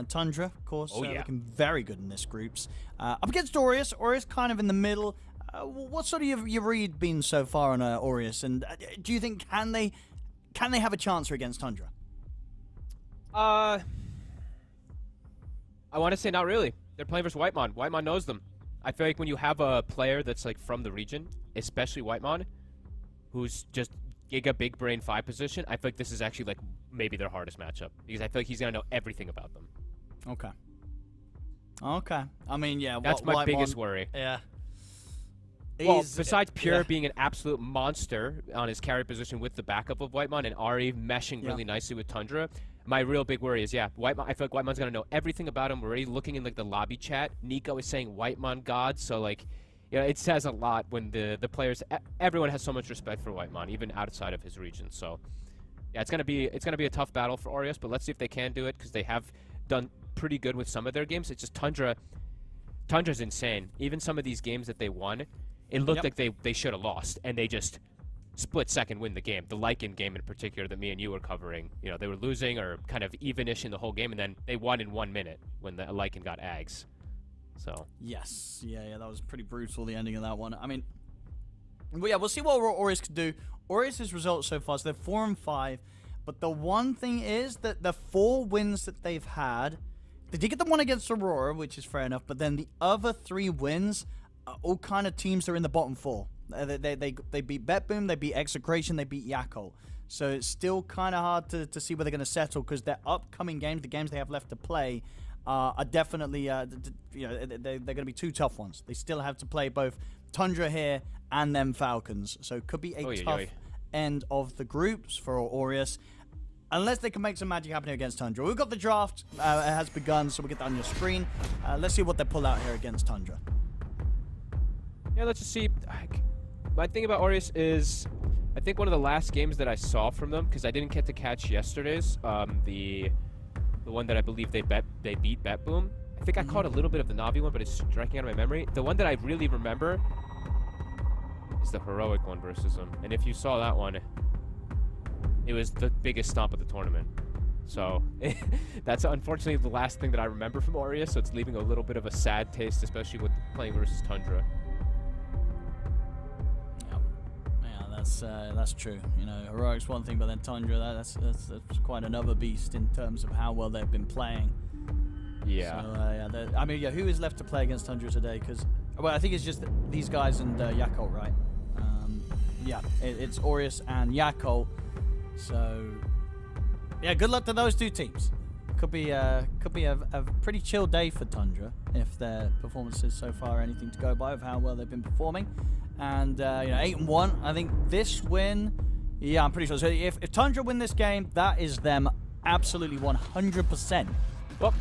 Tundra, of course, looking very good in this groups. Up against Aureus. Aureus kind of in the middle. What's sort of your read been so far on Aureus? And do you think can they have a chance against Tundra? I want to say not really. They're playing versus Whitemon. Whitemon knows them. I feel like when you have a player that's like from the region, especially Whitemon, who's just giga big brain 5 position, I feel like this is actually like maybe their hardest matchup because I feel like he's gonna know everything about them. Okay. I mean, yeah. That's my Whitemon, biggest worry. Yeah. Well, besides Pure being an absolute monster on his carry position with the backup of Whitemon and Ari meshing really nicely with Tundra, my real big worry is, Whitemon, I feel like Whitemon's going to know everything about him. We're already looking in like the lobby chat. Nico is saying Whitemon God, so like, it says a lot when the players, everyone has so much respect for Whitemon, even outside of his region. So, yeah, it's going to be a tough battle for Aureus, but let's see if they can do it because they have done pretty good with some of their games. It's just Tundra's insane. Even some of these games that they won, it looked like they should have lost, and they just split second win the game. The Lycan game in particular that me and you were covering, they were losing or kind of even-ish in the whole game, and then they won in 1 minute when the Lycan got Ags. So yes, yeah, that was pretty brutal, the ending of that one. I mean, well, yeah, we'll see what Aureus can do. Aureus' results so far, so they're 4 and 5, but the one thing is that the 4 wins that they've had, they did get the one against Aurora, which is fair enough, but then the other 3 wins are all kind of teams that are in the bottom 4. They beat BetBoom, they beat Execration, they beat Yakult. So it's still kind of hard to see where they're going to settle because their upcoming games, the games they have left to play, are definitely, they're going to be 2 tough ones. They still have to play both Tundra here and then Falcons. So it could be a tough end of the groups for Aureus. Unless they can make some magic happen here against Tundra. We've got the draft. It has begun, so we'll get that on your screen. Let's see what they pull out here against Tundra. Yeah, let's just see. My thing about Aureus is, I think one of the last games that I saw from them, because I didn't get to catch yesterday's, the one that I believe they beat BetBoom. I think I caught a little bit of the Navi one, but it's striking out of my memory. The one that I really remember is the Heroic one versus them. And if you saw that one, it was the biggest stomp of the tournament. So that's unfortunately the last thing that I remember from Aureus, so it's leaving a little bit of a sad taste, especially with playing versus Tundra. That's true. Heroic's one thing, but then Tundra, that's quite another beast in terms of how well they've been playing. Yeah. So, who is left to play against Tundra today? Because, I think it's just these guys and Yakult, right? It's Aureus and Yakult. So, yeah, good luck to those 2 teams. Could be a pretty chill day for Tundra if their performances so far are anything to go by of how well they've been performing. And 8 and 1. I think this win, I'm pretty sure. So if Tundra win this game, that is them absolutely 100%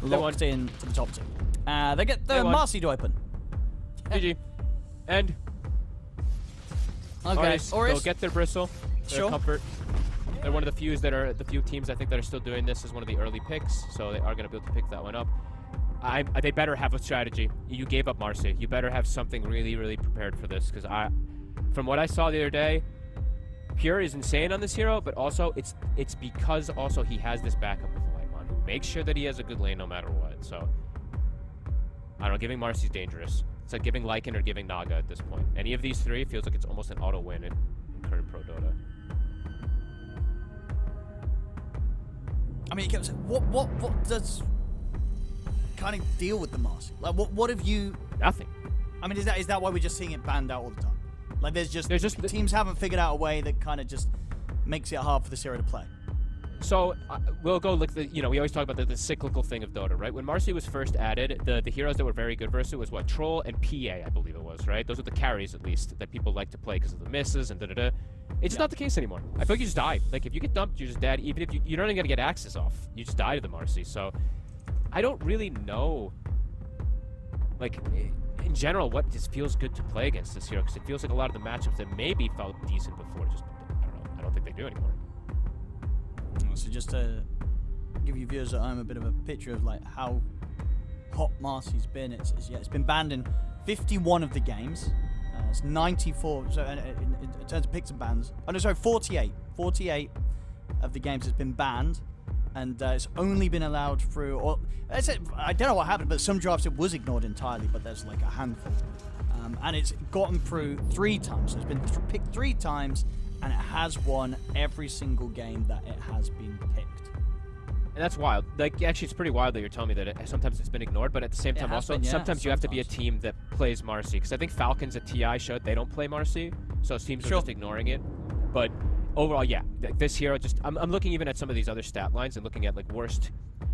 locked in to the top 2. They get the Marcy to open. GG. And okay, Aureus, they'll get their bristle, their comfort. They're one of the few teams I think that are still doing this as one of the early picks, so they are going to be able to pick that one up. They better have a strategy. You gave up Marcy. You better have something really, really prepared for this, because from what I saw the other day, Pure is insane on this hero, but also it's because also he has this backup with Whitemon who makes sure that he has a good lane no matter what. So I don't know, giving Marcy's dangerous. It's like giving Lycan or giving Naga at this point. Any of these 3 feels like it's almost an auto win in current pro Dota. I mean, what does kind of deal with the Marcy? Like, what have you? Nothing. I mean, is that why we're just seeing it banned out all the time? Like, there's just teams haven't figured out a way that kind of just makes it hard for the hero to play. So we'll go look. We always talk about the cyclical thing of Dota, right? When Marcy was first added, the heroes that were very good versus it was what, Troll and PA, I believe it was, right? Those are the carries at least that people like to play because of the misses and da-da-da. It's just not the case anymore. I feel like you just die. Like, if you get dumped, you're just dead. Even if you're not even gonna get access off, you just die to the Marcy. So I don't really know, like, in general, what just feels good to play against this hero, because it feels like a lot of the matchups that maybe felt decent before, just, I don't know, I don't think they do anymore. So just to give you viewers at home a bit of a picture of like how hot Marcy's been, it's been banned in 51 of the games. It's 94. So in terms of picks and bans. Oh no, sorry, 48. 48 of the games has been banned, and it's only been allowed through. Or I don't know what happened, but some drafts it was ignored entirely. But there's like a handful, and it's gotten through 3 times. So it's been picked 3 times, and it has won every single game that it has been picked. And that's wild. Like, actually, it's pretty wild that you're telling me that sometimes it's been ignored, but at the same time, also, been, yeah, sometimes you have to be a team that plays Marcy. Because I think Falcons at TI showed they don't play Marcy, so teams are just ignoring it. But overall, yeah, this hero just... I'm looking even at some of these other stat lines and looking at, like, worst...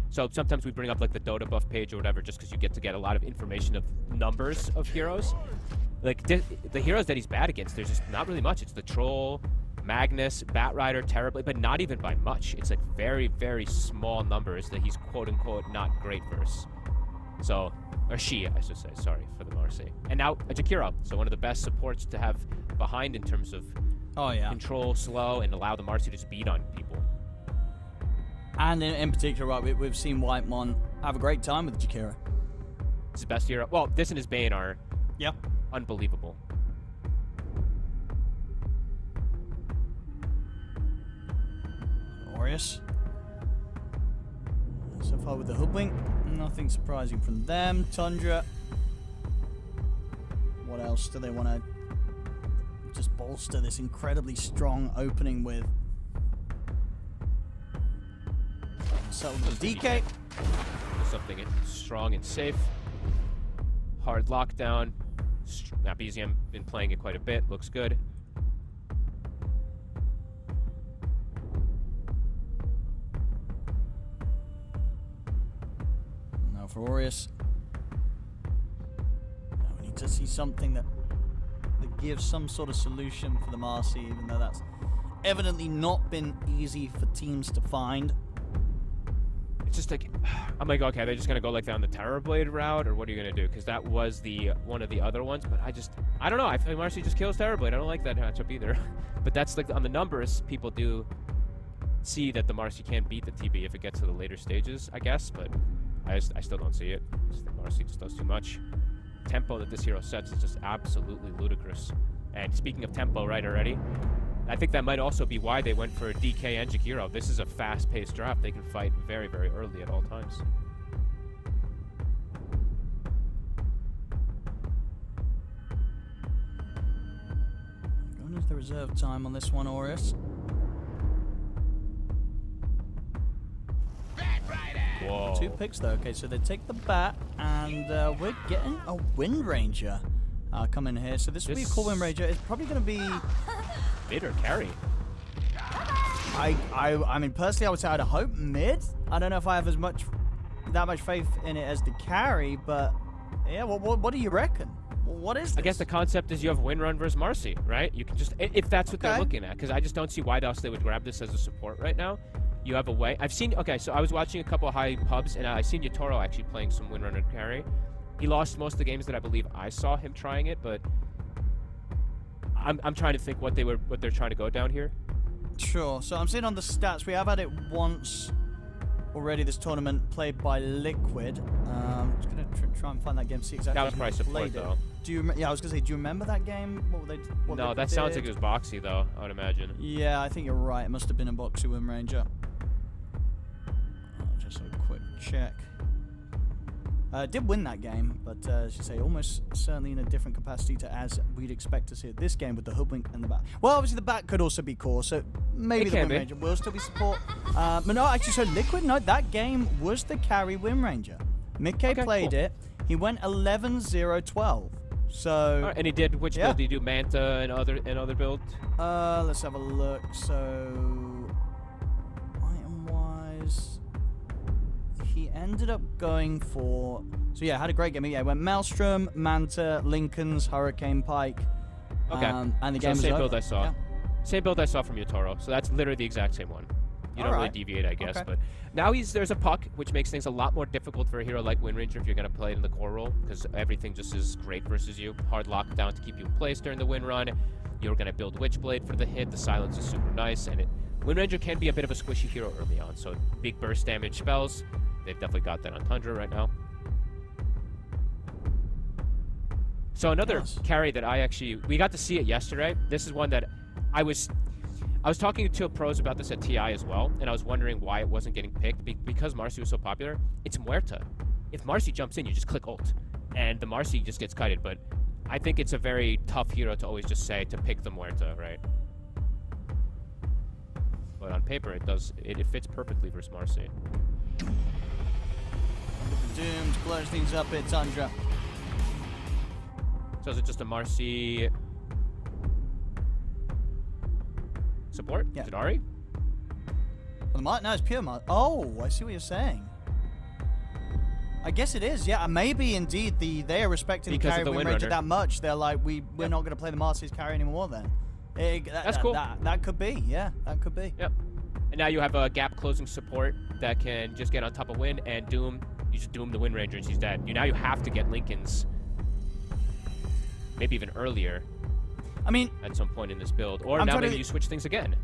So sometimes we bring up, like, the Dota buff page or whatever just because you get a lot of information of numbers of heroes. Like, the heroes that he's bad against, there's just not really much. It's the Troll... Magnus, Batrider, terribly, but not even by much. It's like very, very small numbers that he's quote-unquote not great versus. So, or she, I should say, sorry for the Marcy. And now a Jakiro, so one of the best supports to have behind in terms of control, slow, and allow the Marcy to just beat on people. And in particular, right, we've seen Whitemon have a great time with Jakiro. It's his best hero. Well, this and his Bane are unbelievable. Aureus. So far with the Hoodwink, nothing surprising from them. Tundra. What else do they want to just bolster this incredibly strong opening with? So the DK. Something strong and safe. Hard lockdown. BZM been playing it quite a bit. Looks good. For Aureus, we need to see something that gives some sort of solution for the Marcy, even though that's evidently not been easy for teams to find. It's just like, I'm like, okay, they're just gonna go like down the Terrorblade route, or what are you gonna do? Because that was the one of the other ones, but I don't know. I feel like Marcy just kills Terrorblade. I don't like that matchup either. But that's like on the numbers, people do see that the Marcy can beat the TB if it gets to the later stages, I guess, but. I still don't see it. Marcy just does too much. Tempo that this hero sets is just absolutely ludicrous. And speaking of tempo, right, already, I think that might also be why they went for DK and Jakiro. This is a fast-paced draft. They can fight very, very early at all times. Going into the reserve time on this one, Aureus. Whoa. 2 picks though. Okay, so they take the bat, and we're getting a Wind Ranger coming here. So this will be a cool Wind Ranger. It's probably going to be mid or carry. I mean, personally, I would say I'd hope mid. I don't know if I have that much faith in it as the carry, but yeah. What do you reckon? What is this? I guess the concept is you have Windrun versus Marcy, right? You can just if that's what they're looking at, because I just don't see why else they would grab this as a support right now. You have a way. I've seen. Okay, so I was watching a couple of high pubs, and I've seen Yatoro actually playing some Windrunner carry. He lost most of the games that I believe I saw him trying it, but I'm trying to think what they're trying to go down here. Sure. So I'm seeing on the stats we have had it once already this tournament, played by Liquid. I'm just gonna try and find that game, see exactly. That was probably support though. Yeah, I was gonna say, do you remember that game? No, that sounds like it was boxy though, I would imagine. Yeah, I think you're right. It must have been a boxy Wind Ranger. Just a quick check. Did win that game, but as you say, almost certainly in a different capacity to as we'd expect to see it this game with the Hoodwink and the bat. Well, obviously the bat could also be core, so maybe the Wind Ranger will still be support. But no, actually, so Liquid, no, that game was the carry Wind Ranger. Mickey played it. He went 11-0-12. So. Right, and he did which build? Did he do Manta and other build? Let's have a look. So, item-wise, he ended up going for. So yeah, had a great game. Yeah, went Maelstrom, Manta, Lincoln's, Hurricane Pike. Okay. And the game was same over. Build I saw. Yeah. Same build I saw from Yatoro. So that's literally the exact same one. You don't really deviate, I guess. Okay. But now there's a puck, which makes things a lot more difficult for a hero like Wind Ranger if you're going to play it in the core role, because everything just is great versus you. Hard lockdown to keep you in place during the wind run. You're going to build Witchblade for the hit. The silence is super nice, and Wind Ranger can be a bit of a squishy hero early on. So big burst damage spells. They've definitely got that on Tundra right now. So another Nice. carry that we got to see it yesterday. This is one that I was talking to pros about this at TI as well, and I was wondering why it wasn't getting picked. Because Marcy was so popular, it's Muerta. If Marcy jumps in, you just click ult, and the Marcy just gets kited. But I think it's a very tough hero to always just say to pick the Muerta, right? But on paper, it fits perfectly versus Marcy. Doom to close things up at Tundra. So is it just a Marcy support? Yeah. Is it Ari? Well, no, it's pure Mar. Oh, I see what you're saying. I guess it is, yeah. Maybe indeed they are respecting Because the of carry the win Windrunner. rate that much. They're like, we're not going to play the Marcy's carry anymore then. That's cool. That could be, yeah. That could be. Yep. And now you have a gap closing support that can just get on top of Win and Doom. You just Doom the Wind Ranger and she's dead. Now you have to get Lincoln's maybe even earlier. I mean, at some point in this build, or I'm now trying to- maybe you switch things again.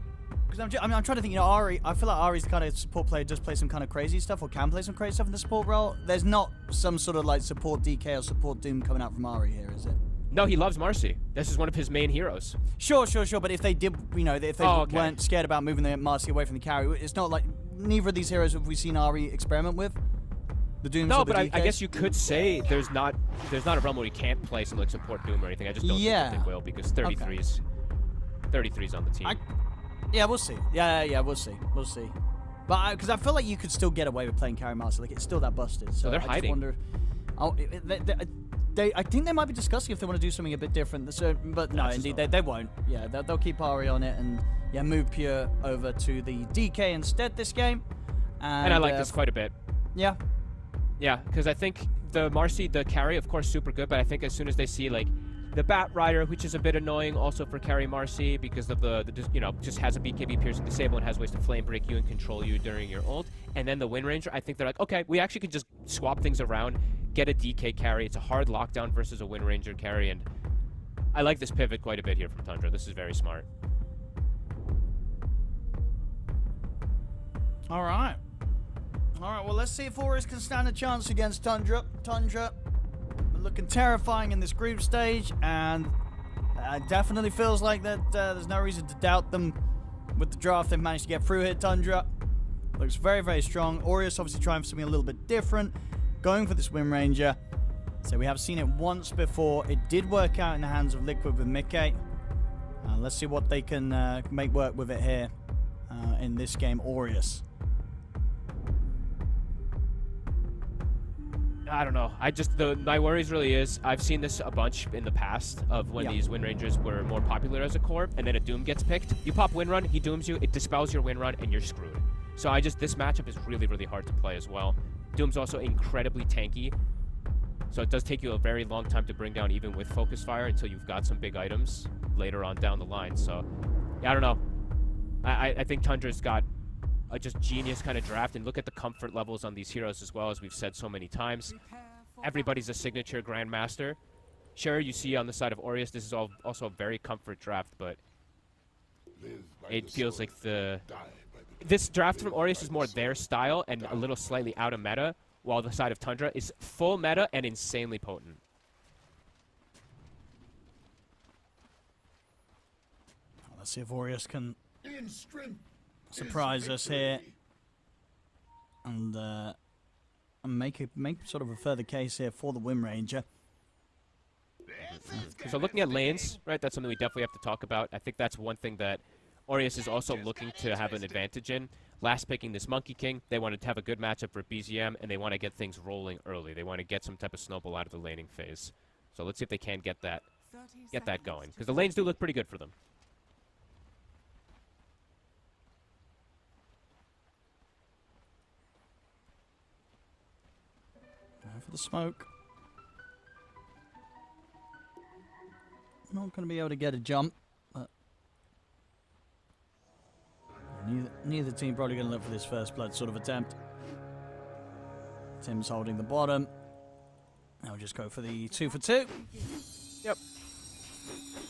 because I'm trying to think, Ari, I feel like Ari's the kind of support player who does play some kind of crazy stuff or can play some crazy stuff in the support role. There's not some sort of like support DK or support Doom coming out from Ari here, is it? No, he loves Marcy. This is one of his main heroes. Sure. But if they did, if they Oh, okay. weren't scared about moving the Marcy away from the carry, it's not like neither of these heroes have we seen Ari experiment with. The Dooms No, or the but DKs. I guess you could say there's not a realm where he can't play some like support Doom or anything. I just don't think that they will because 33's on the team. Yeah, we'll see. Yeah, we'll see. But because I feel like you could still get away with playing carry Marcy, like it's still that busted. So they're I just hiding. wonder. I think they might be discussing if they want to do something a bit different. So, but no, That's indeed, just they won't. Yeah, they'll keep Ari on it and move Pure over to the DK instead this game. And I like this quite a bit. Yeah. Yeah, because I think the Marcy, the carry, of course, super good, but I think as soon as they see, like, the Bat Rider, which is a bit annoying also for carry Marcy because of just has a BKB piercing disable and has ways to flame break you and control you during your ult. And then the Wind Ranger, I think they're like, okay, we actually could just swap things around, get a DK carry. It's a hard lockdown versus a Wind Ranger carry, and I like this pivot quite a bit here from Tundra. This is very smart. All right, well, let's see if Aureus can stand a chance against Tundra. Tundra looking terrifying in this group stage, and it definitely feels like that there's no reason to doubt them with the draft they've managed to get through here. Tundra looks very, very strong. Aureus obviously trying for something a little bit different, going for this Wind Ranger. So we have seen it once before. It did work out in the hands of Liquid with Mickey. Let's see what they can make work with it here in this game, Aureus. I don't know. My worries really is, I've seen this a bunch in the past of when these Wind Rangers were more popular as a core, and then a Doom gets picked. You pop Wind Run, he Dooms you, it dispels your Wind Run, and you're screwed. So this matchup is really, really hard to play as well. Doom's also incredibly tanky, so it does take you a very long time to bring down even with Focus Fire until you've got some big items later on down the line. So, yeah, I don't know. I think Tundra's got a just genius kind of draft, and look at the comfort levels on these heroes as well, as we've said so many times. Everybody's a signature Grandmaster. Sure, you see on the side of Aureus, this is also a very comfort draft, but it feels like this draft from Aureus is more their style and a little slightly out of meta, while the side of Tundra is full meta and insanely potent. Let's see if Aureus can surprise us here and make sort of a further case here for the Wind Ranger. So looking at lanes, right, that's something we definitely have to talk about. I think that's one thing that Aureus is also looking to have an advantage in. Last picking this Monkey King, they wanted to have a good matchup for BZM, and they want to get things rolling early. They want to get some type of snowball out of the laning phase. So let's see if they can get that going, because the lanes do look pretty good for them. For the smoke. Not going to be able to get a jump, but neither team probably going to look for this first blood sort of attempt. Tim's holding the bottom. I'll just go for the 2 for 2. Yep.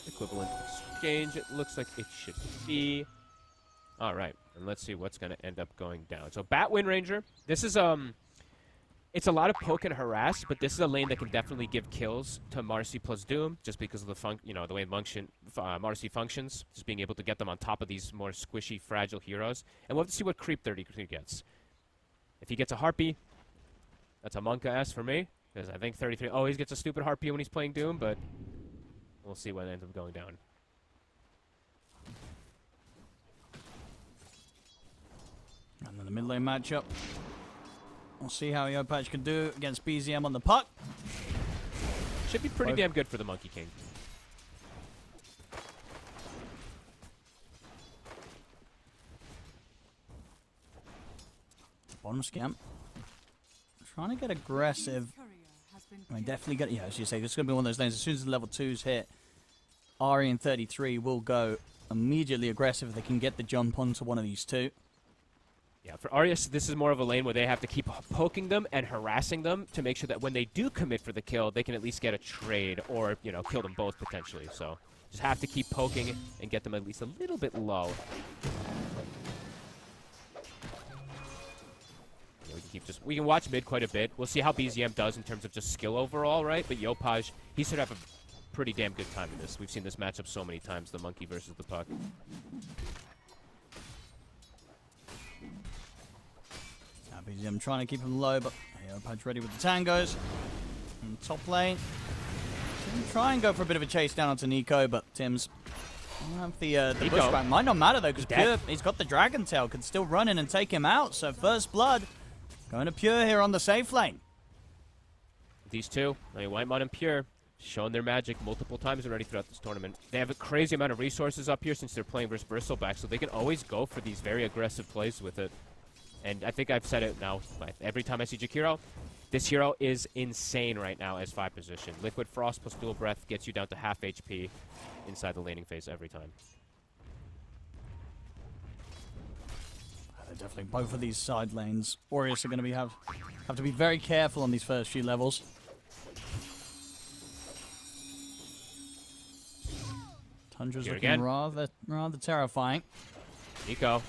Equivalent exchange, it looks like it should be. All right, and let's see what's going to end up going down. So Bat Wind Ranger, this is It's a lot of poke and harass, but this is a lane that can definitely give kills to Marcy plus Doom, just because of the the way Marcy functions, just being able to get them on top of these more squishy, fragile heroes. And we'll have to see what creep 33 gets. If he gets a Harpy, that's a Monka S for me, because I think 33 always gets a stupid Harpy when he's playing Doom, but we'll see what ends up going down. And then the mid lane matchup. We'll see how Yopaj can do against BZM on the puck. Should be pretty damn good for the Monkey King. Bottom scamp. Trying to get aggressive. I mean, definitely get, yeah, as you say, this is going to be one of those lanes. As soon as the level 2s hit, Ari and 33 will go immediately aggressive if they can get the jump onto one of these two. Yeah, for Aureus, this is more of a lane where they have to keep poking them and harassing them to make sure that when they do commit for the kill, they can at least get a trade or, kill them both potentially. So just have to keep poking and get them at least a little bit low. Yeah, we can watch mid quite a bit. We'll see how BZM does in terms of just skill overall, right? But Yopaj, he should have a pretty damn good time in this. We've seen this matchup so many times, the monkey versus the puck. I'm trying to keep him low, but Yopaj ready with the tangos. In top lane. Try and go for a bit of a chase down onto Nico, but Tim's have the pushback. Might not matter though, because Pure, he's got the Dragon Tail, can still run in and take him out. So first blood going to Pure here on the safe lane. These two, Whitemon and Pure, shown their magic multiple times already throughout this tournament. They have a crazy amount of resources up here since they're playing versus Bristleback, so they can always go for these very aggressive plays with it. And I think I've said it now, every time I see Jakiro, this hero is insane right now as 5 position. Liquid Frost plus Dual Breath gets you down to half HP inside the laning phase every time. Definitely both of these side lanes. Aureus are going to have to be very careful on these first few levels. Tundra's looking rather terrifying. Nico.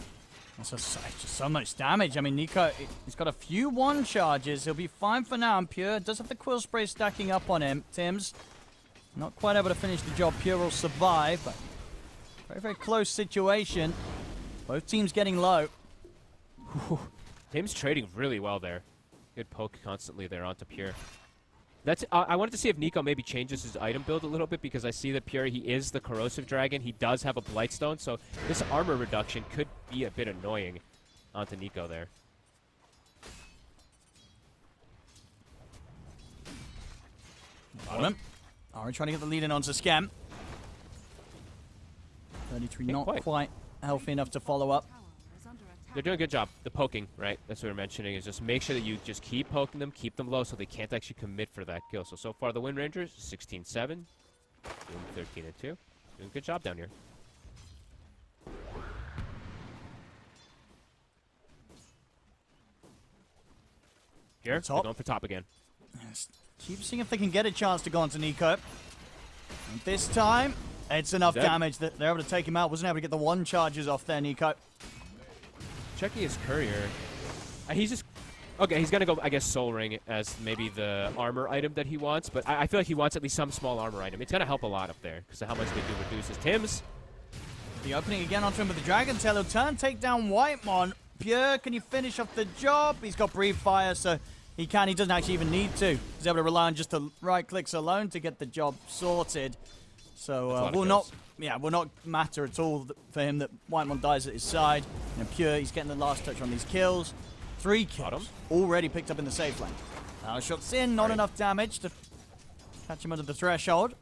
That's just so much damage. I mean, Nico, he's got a few 1 charges. He'll be fine for now. And Pure does have the Quill Spray stacking up on him. Tim's not quite able to finish the job. Pure will survive, but very, very close situation. Both teams getting low. Tim's trading really well there. Good poke constantly there onto Pure. I wanted to see if Nico maybe changes his item build a little bit, because I see that Pure, he is the Corrosive Dragon. He does have a Blightstone, so this armor reduction could be a bit annoying onto Nico there. Bottom. Ari trying to get the lead in onto Scam. 33 not quite healthy enough to follow up. They're doing a good job. The poking, right? That's what we're mentioning, is just make sure that you just keep poking them, keep them low so they can't actually commit for that kill. So far the Wind Rangers, 16-7, doing 13-2. Doing a good job down here. Here, they're going for top again. Yes. Keep seeing if they can get a chance to go onto Nico. And this time, it's enough damage that they're able to take him out. Wasn't able to get the 1 charges off there, Nico. Checking his courier. He's just... Okay, he's going to go, I guess, Soul Ring as maybe the armor item that he wants. But I feel like he wants at least some small armor item. It's going to help a lot up there because of how much they do reduce his Tims. The opening again onto him with the Dragon Tail. He'll turn, take down Whitemon. Pure, can you finish off the job? He's got Breathe Fire, so he can. He doesn't actually even need to. He's able to rely on just the right clicks alone to get the job sorted. So will not matter at all for him that Whitemon dies at his side. Pure, he's getting the last touch on these kills. 3 kills already picked up in the safe lane. Now shots in, not enough damage to catch him under the threshold.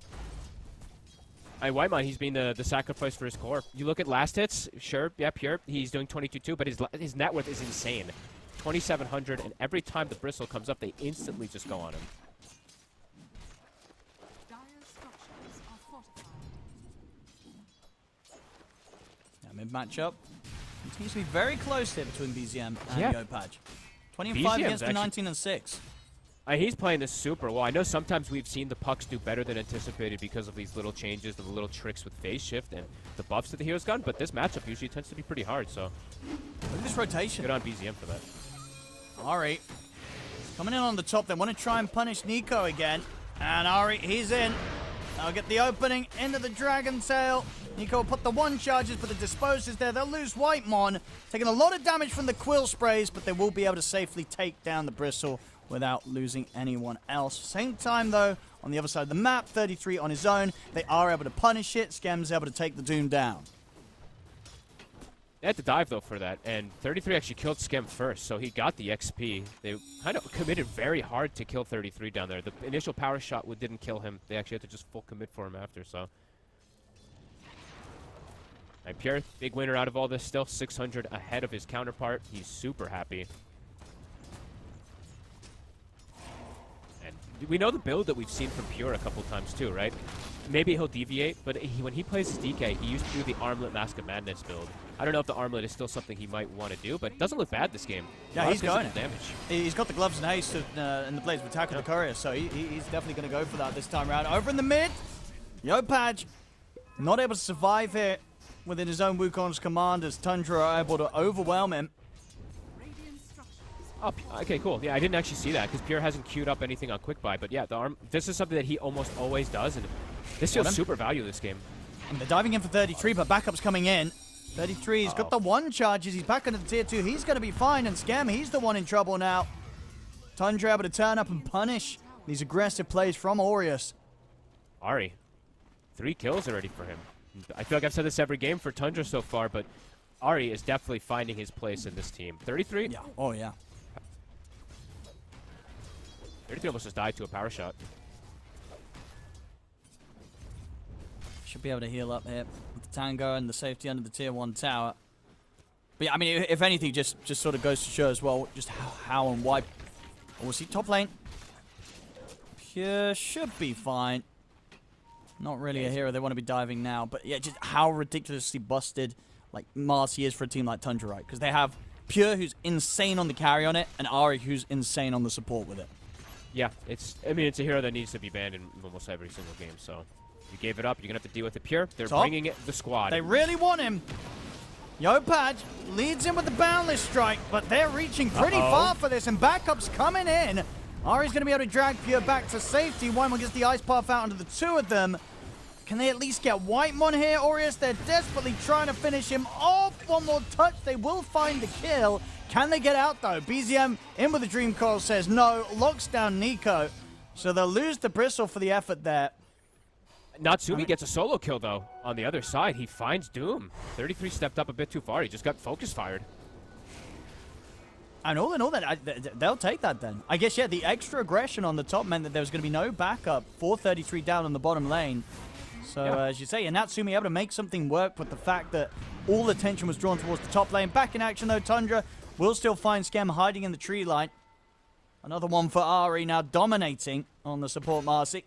Whitemon, he's been the sacrifice for his core. You look at last hits, sure, yeah, Pure, he's doing 22-2, but his net worth is insane. 2,700, and every time the Bristle comes up, they instantly just go on him. Mid matchup continues to be very close here between BZM and Yopaj. 20-5 against the 19-6. He's playing this super well. I know sometimes we've seen the pucks do better than anticipated because of these little changes, the little tricks with phase shift and the buffs that the hero's gotten, but this matchup usually tends to be pretty hard, so... Look at this rotation. Good on BZM for that. Ari Coming in on the top, they want to try and punish Nico again. And Ari, he's in. They'll get the opening into the Dragon Tail. Nico will put the one charges, but the dispose is there. They'll lose Whitemon, taking a lot of damage from the Quill Sprays, but they will be able to safely take down the Bristle without losing anyone else. Same time, though, on the other side of the map, 33 on his own. They are able to punish it. Skem's able to take the Doom down. They had to dive, though, for that, and 33 actually killed Skem first, so he got the XP. They kind of committed very hard to kill 33 down there. The initial power shot didn't kill him. They actually had to just full commit for him after, so. And Pure, big winner out of all this still, 600 ahead of his counterpart. He's super happy. And we know the build that we've seen from Pure a couple times, too, right? Maybe he'll deviate, but when he plays his DK, he used to do the Armlet Mask of Madness build. I don't know if the Armlet is still something he might want to do, but it doesn't look bad this game. Yeah, he's going damage. He's got the gloves and haste and the blades of attack of the courier, so he's definitely going to go for that this time around. Over in the mid, Yopaj not able to survive here within his own Wukong's command as Tundra are able to overwhelm him. Oh, okay, cool. Yeah, I didn't actually see that because Pure hasn't queued up anything on Quick Buy, but yeah, this is something that he almost always does, and this feels super value this game. And they're diving in for 33, but backup's coming in. 33, he's got the one charges. He's back into the tier 2. He's going to be fine. And Skem, he's the one in trouble now. Tundra able to turn up and punish these aggressive plays from Aureus. Ari, 3 kills already for him. I feel like I've said this every game for Tundra so far, but Ari is definitely finding his place in this team. 33? Yeah. Oh, yeah. 33 almost just died to a power shot. Should be able to heal up here with the Tango and the safety under the tier 1 tower. But yeah, I mean, if anything, just sort of goes to show as well just how and why. Oh, we'll see top lane. Pure should be fine. Not really a hero. They want to be diving now. But yeah, just how ridiculously busted like Marcy is for a team like Tundra, right? Because they have Pure, who's insane on the carry on it, and Ari, who's insane on the support with it. Yeah, I mean, it's a hero that needs to be banned in almost every single game, so. You gave it up. You're going to have to deal with it Pure. They're bringing it the squad. They really want him. Yopaj leads in with the Boundless Strike, but they're reaching pretty far for this, and backup's coming in. Ari's going to be able to drag Pure back to safety. Whitemon gets the Ice Path out onto the 2 of them. Can they at least get Whitemon here? Aureus, they're desperately trying to finish him off. One more touch. They will find the kill. Can they get out, though? BZM in with the Dream Coil says no. Locks down Nico. So they'll lose the Bristle for the effort there. Natsumi gets a solo kill, though. On the other side, he finds Doom. 33 stepped up a bit too far. He just got focus fired. And all in all, they'll take that then. I guess, yeah, the extra aggression on the top meant that there was going to be no backup for 33 down on the bottom lane. So, as you say, and Natsumi able to make something work with the fact that all attention was drawn towards the top lane. Back in action, though, Tundra will still find Skem hiding in the tree line. Another one for Ari, now dominating on the support Marcy.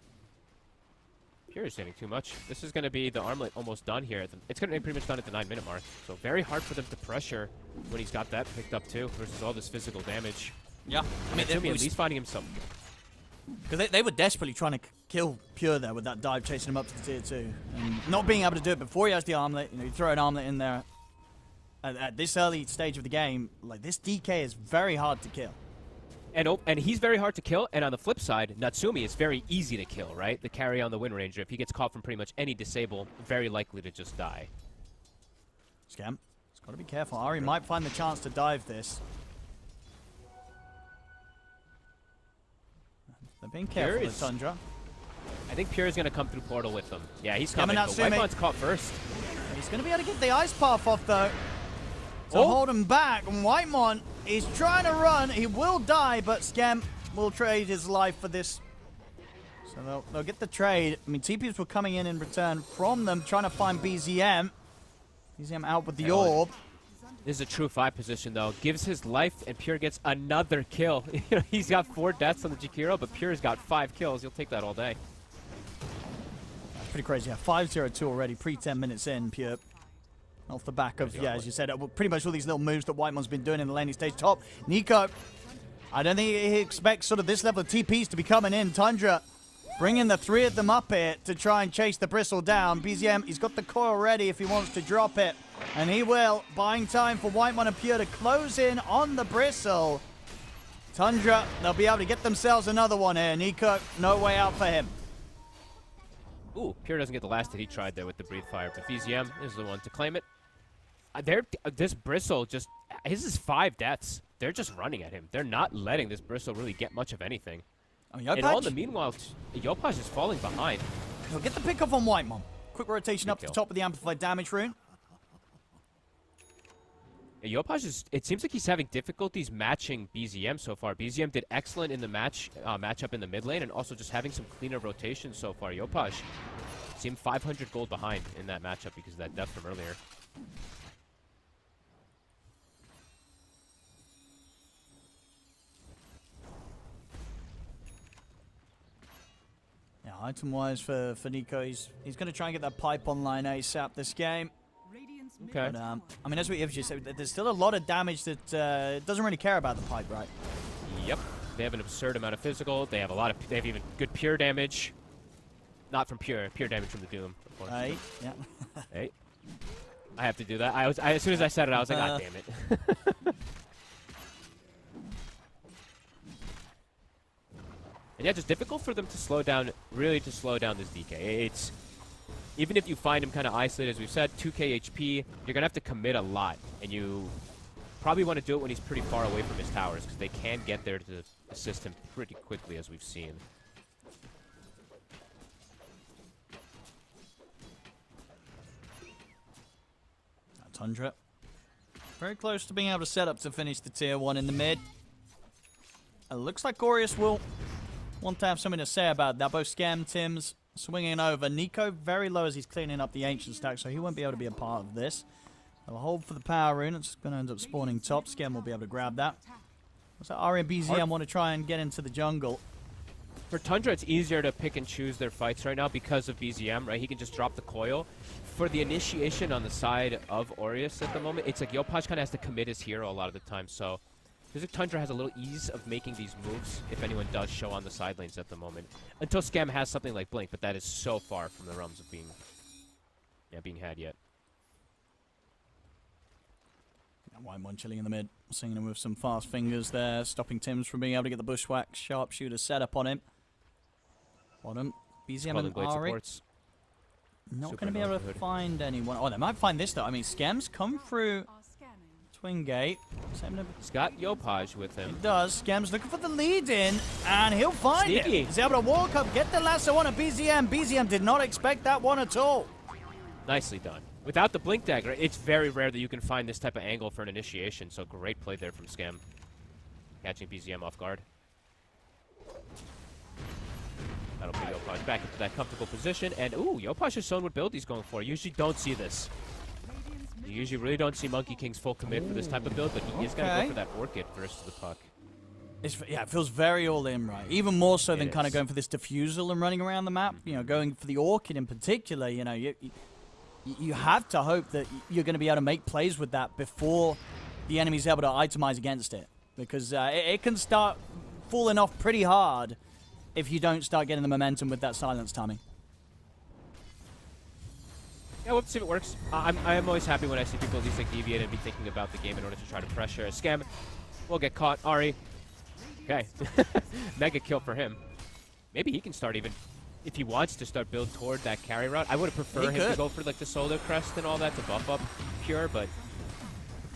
Pure is hitting too much. This is going to be the armlet almost done here. It's going to be pretty much done at the 9-minute mark. So very hard for them to pressure when he's got that picked up too, versus all this physical damage. Yeah. I mean, at least finding him some. Because they were desperately trying to kill Pure there with that dive, chasing him up to the tier 2. And not being able to do it before he has the armlet. You know, you throw an armlet in there. At this early stage of the game, like, this DK is very hard to kill. And he's very hard to kill, and on the flip side, Natsumi is very easy to kill, right? The carry on the Wind Ranger, if he gets caught from pretty much any disable, very likely to just die. Skem, he's got to be careful. Ari might find the chance to dive this. They're being careful with Tundra. I think Pure is going to come through portal with them. Yeah, he's coming. But Natsumi. Whitemon's caught first. He's going to be able to get the Ice Path off, though, to hold him back. And Whitemon is trying to run. He will die, but Skem will trade his life for this. So they'll get the trade. I mean, TPs were coming in return from them, trying to find BZM. BZM out with the orb. This is a true 5 position, though. Gives his life, and Pure gets another kill. He's got 4 deaths on the Jakiro, but Pure's got 5 kills. He'll take that all day. That's pretty crazy. Yeah, 5-0-2 already, pre-10 minutes in, Pure. Off the back of, yeah, as you said, pretty much all these little moves that Whitemon's been doing in the laning stage. Top, Nico. I don't think he expects sort of this level of TPs to be coming in. Tundra bringing the 3 of them up here to try and chase the Bristle down. BZM, he's got the coil ready if he wants to drop it. And he will, buying time for Whitemon and Pure to close in on the Bristle. Tundra, they'll be able to get themselves another one here. Nico, no way out for him. Ooh, Pure doesn't get the last hit he tried there with the Breathe Fire, but BZM is the one to claim it. This Bristle just, his is 5 deaths. They're just running at him. They're not letting this Bristle really get much of anything. Oh, And all in the meanwhile, Yopaj is falling behind. He'll get the pick off on White Mom. Quick rotation up to the top of the amplified damage rune. Yeah, Yopaj is, it seems like he's having difficulties matching BZM so far. BZM did excellent in the matchup in the mid lane, and also just having some cleaner rotations so far. Yopaj seemed 500 gold behind in that matchup because of that death from earlier. Yeah, item-wise for Nico, he's going to try and get that pipe online ASAP this game. Okay. But, I mean, as we have just said, there's still a lot of damage that doesn't really care about the pipe, right? Yep. They have an absurd amount of physical. They have they have even good pure damage. Not from pure damage from the Doom, of course. Hey, yeah. Hey. I have to do that. As soon as I said it, I was like, God damn it. And yeah, just difficult for them to slow down, really to slow down this DK. It's, even if you find him kind of isolated, as we've said, 2k HP, you're going to have to commit a lot. And you probably want to do it when he's pretty far away from his towers, because they can get there to assist him pretty quickly, as we've seen. Tundra. Very close to being able to set up to finish the tier 1 in the mid. It looks like Aureus will want to have something to say about that. Both Scam, Tim's swinging over. Nico very low as he's cleaning up the ancient stack, so he won't be able to be a part of this. They'll hold for the power rune. It's going to end up spawning top. Scam will be able to grab that. So Ari and BZM want to try and get into the jungle. For Tundra, it's easier to pick and choose their fights right now because of BZM, right? He can just drop the coil. For the initiation on the side of Aureus at the moment, it's like Yopaj kind of has to commit his hero a lot of the time, so Physic Tundra has a little ease of making these moves if anyone does show on the side lanes at the moment. Until Scam has something like Blink, but that is so far from the realms of being had yet. White one chilling in the mid, singing him with some fast fingers there, stopping Tim's from being able to get the bushwhack sharpshooter set up on him. Bottom, BZM and Ari. Not going to be able to find anyone. Oh, they might find this though. I mean, Scam's come through Twin Gate. He's got Yopaj with him. He does. Scam's looking for the lead in, and he'll find it. He's able to walk up, get the lasso on a BZM. BZM did not expect that one at all. Nicely done. Without the Blink Dagger, it's very rare that you can find this type of angle for an initiation, so great play there from Scam. Catching BZM off guard. That'll put Yopaj back into that comfortable position, and ooh, Yopaj has shown what build he's going for. You usually don't see this. You usually really don't see Monkey King's full commit for this type of build, but he is going to go for that Orchid versus the puck. Yeah, it feels very all in, right? Even more so than kind of going for this Diffusal and running around the map. You know, going for the Orchid in particular, you know, you have to hope that you're going to be able to make plays with that before the enemy's able to itemize against it. Because it can start falling off pretty hard if you don't start getting the momentum with that silence timing. Yeah, we'll have to see if it works. I'm always happy when I see people at least like deviate and be thinking about the game in order to try to pressure. Scam will get caught. Ari. Okay. Mega kill for him. Maybe he can start even, if he wants to start build toward that carry route. I would have preferred him to go for like the Solar Crest and all that to buff up Pure, but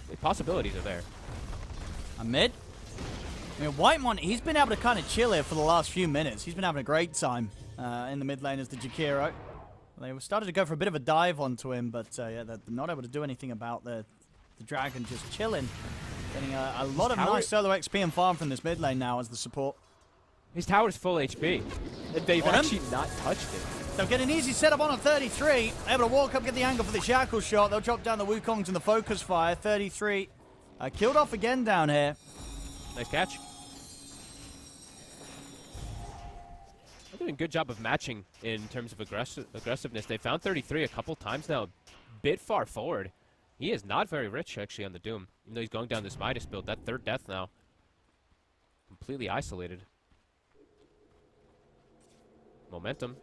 the possibilities are there. A mid? I mean, Whitemon, he's been able to kind of chill here for the last few minutes. He's been having a great time in the mid lane as the Jakiro. They started to go for a bit of a dive onto him, but yeah, they're not able to do anything about the dragon just chilling. Getting a lot of nice solo XP and farm from this mid lane now as the support. His tower's full HP. They've actually not touched it. They'll get an easy setup on a 33. Able to walk up, get the angle for the Yakult shot. They'll drop down the Wukongs and the focus fire. 33 killed off again down here. Nice catch. They're doing a good job of matching in terms of aggressiveness. They found 33 a couple times now. Bit far forward. He is not very rich, actually, on the Doom. Even though he's going down this Midas build. That third death now. Completely isolated. Momentum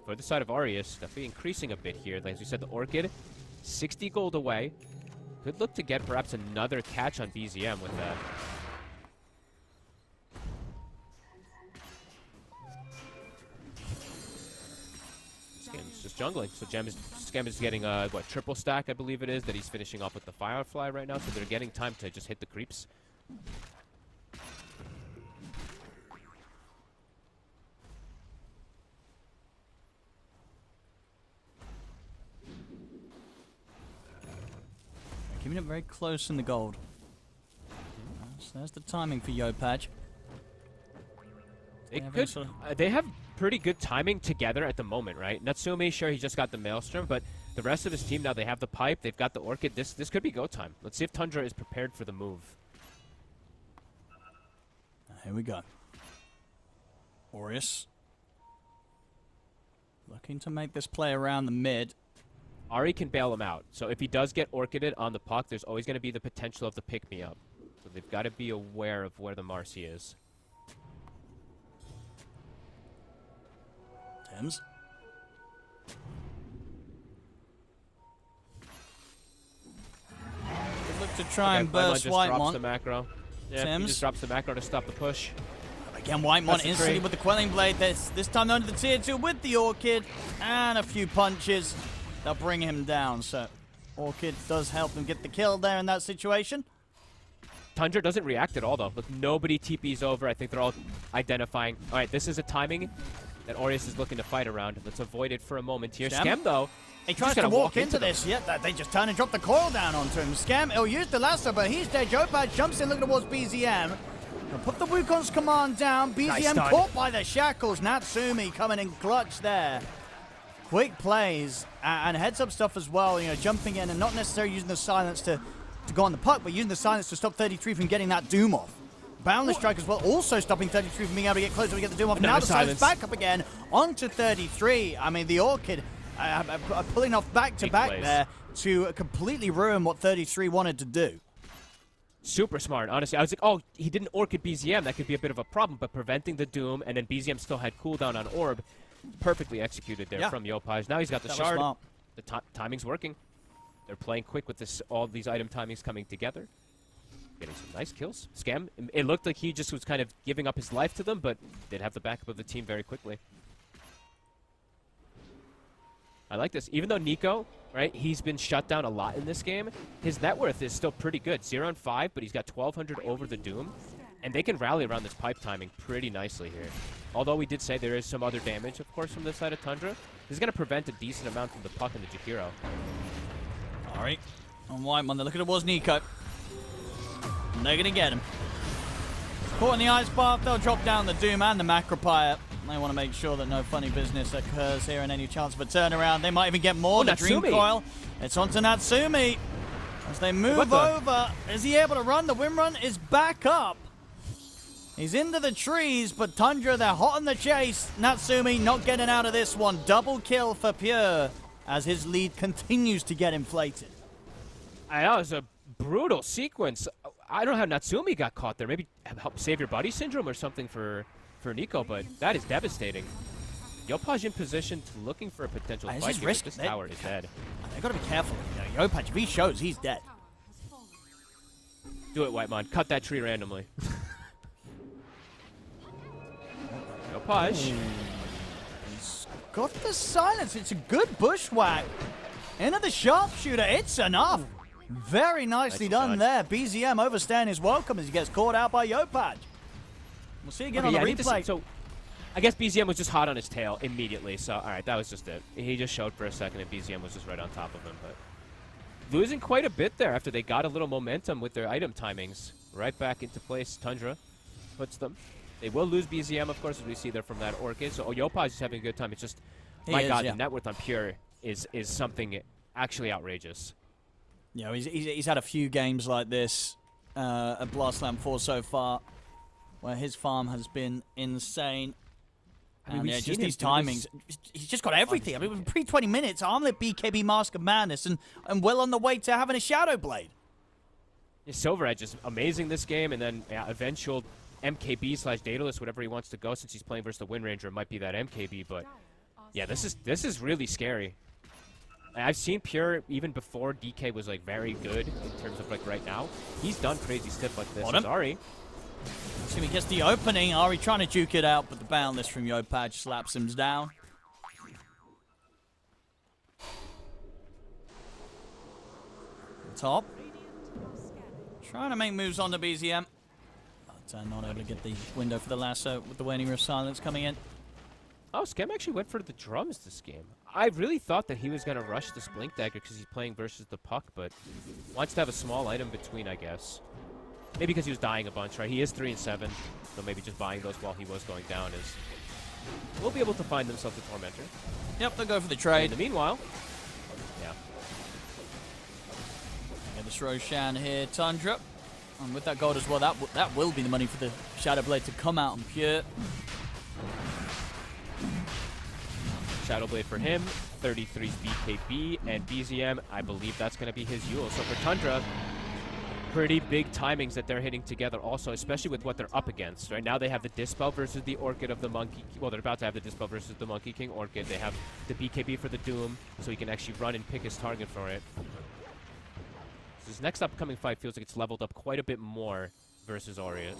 for the side of Aureus. Definitely increasing a bit here. As we said, the Orchid, 60 gold away. Could look to get perhaps another catch on BZM with that. just jungling. So Scam is getting what, triple stack, I believe it is, that he's finishing off with the Firefly right now. So they're getting time to just hit the creeps. Keeping it very close in the gold. So there's the timing for Yopaj. They have pretty good timing together at the moment, right? Natsumi, sure, he just got the Maelstrom, but the rest of his team now, they have the pipe, they've got the Orchid. This could be go time. Let's see if Tundra is prepared for the move. Here we go. Aureus. Looking to make this play around the mid. Ari can bail him out. So if he does get Orchided on the puck, there's always going to be the potential of the pick-me-up. So they've got to be aware of where the Marcy is. Tim's. Look to try and burst just drops Whitemon. the macro. Yeah, Tim's. he just drops the macro to stop the push. Again, Whitemon instantly with the Quelling Blade. This time under the tier 2 with the Orchid. And a few punches. They'll bring him down. So Orchid does help them get the kill there in that situation. Tundra doesn't react at all, though. Look, nobody TP's over. I think they're all identifying. All right, this is a timing that Aureus is looking to fight around. Let's avoid it for a moment here. Scam, though. He tries to walk into this. Yeah, they just turn and drop the coil down onto him. Scam, he'll use the lasso, but he's dead. Yopaj jumps in looking towards BZM. He'll put the Wukong's command down. BZM caught by the shackles. Natsumi coming in clutch there. Quick plays and heads-up stuff as well. You know, jumping in and not necessarily using the silence to go on the puck, but using the silence to stop 33 from getting that Doom off. Boundless Strike as well, also stopping 33 from being able to get closer to get the Doom off. Now the silence back up again onto 33. I mean, the Orchid pulling off back-to-back there to completely ruin what 33 wanted to do. Super smart, honestly. I was like, oh, he didn't Orchid BZM. That could be a bit of a problem, but preventing the Doom, and then BZM still had cooldown on Orb. Perfectly executed there from Yopaj. Now he's got the shard. The timing's working. They're playing quick with this. All these item timings coming together. Getting some nice kills. Scam, it looked like he just was kind of giving up his life to them, but did have the backup of the team very quickly. I like this. Even though Nico, right, he's been shut down a lot in this game, his net worth is still pretty good. 0 and 5, but he's got 1,200 over the Doom. And they can rally around this pipe timing pretty nicely here. Although we did say there is some other damage, of course, from this side of Tundra. This is going to prevent a decent amount from the puck and the Jakiro. All right. On Whitemon, they're looking towards Nico. And they're going to get him. Caught in the ice bath, they'll drop down the Doom and the Macropire. They want to make sure that no funny business occurs here and any chance of a turnaround. They might even get more. The Dream Coil. It's onto Natsumi. As they move over, is he able to run? The Wind Run is back up. He's into the trees, but Tundra, they're hot on the chase. Natsumi not getting out of this one. Double kill for Pure as his lead continues to get inflated. That was a brutal sequence. I don't know how Natsumi got caught there. Maybe help save your buddy syndrome or something for Nico, but that is devastating. Yopaj in position to looking for a potential fight here. This tower is dead. They gotta be careful. You know, Yopaj, if he shows, he's dead. Do it, Whitemon. Cut that tree randomly. Yopaj. He's got the silence. It's a good bushwhack. Into the sharpshooter. It's enough. Very nicely done there. BZM overstaying his welcome as he gets caught out by Yopaj. We'll see again on the replay. So, I guess BZM was just hot on his tail immediately. So, all right, that was just it. He just showed for a second, and BZM was just right on top of him. But losing quite a bit there after they got a little momentum with their item timings. Right back into place. Tundra puts them. They will lose BZM, of course, as we see there from that Orchid. So, Yopaj is having a good time. It's just, my God, the net worth on Pure is something actually outrageous. You know, he's had a few games like this at Blastland 4 so far, where his farm has been insane. I mean, just these timings. He's just got everything. I mean, pre-20 minutes, Armlet, BKB, Mask of Madness, and well on the way to having a Shadow Blade. Yeah, Silver Edge is amazing this game, and then eventual MKB/Daedalus, whatever he wants to go, since he's playing versus the Wind Ranger, it might be that MKB, but yeah, this is really scary. I've seen Pure even before DK was like very good in terms of like right now. He's done crazy stuff like this. Sorry. So he gets the opening. Ari trying to juke it out, but the Boundless from Yopaj slaps him down. Top. Trying to make moves on the BZM. But not able to get the window for the lasso with the waning of silence coming in. Oh, Scam actually went for the drums this game. I really thought that he was going to rush this Blink Dagger because he's playing versus the puck, but wants to have a small item between, I guess. Maybe because he was dying a bunch, right? He is 3 and 7, so maybe just buying those while he was going down is... We'll be able to find themselves a Tormentor. Yep, they'll go for the In trade. the meanwhile... Yeah. Get this Roshan here, Tundra. And with that gold as well, that will be the money for the Shadow Blade to come out on Pure. Shadow Blade for him, 33's BKB, and BZM, I believe that's going to be his Yule. So for Tundra, pretty big timings that they're hitting together also, especially with what they're up against. Right now they have the Dispel versus the Orchid of the Monkey. Well, they're about to have the Dispel versus the Monkey King Orchid. They have the BKB for the Doom, so he can actually run and pick his target for it. So his next upcoming fight feels like it's leveled up quite a bit more versus Aureus.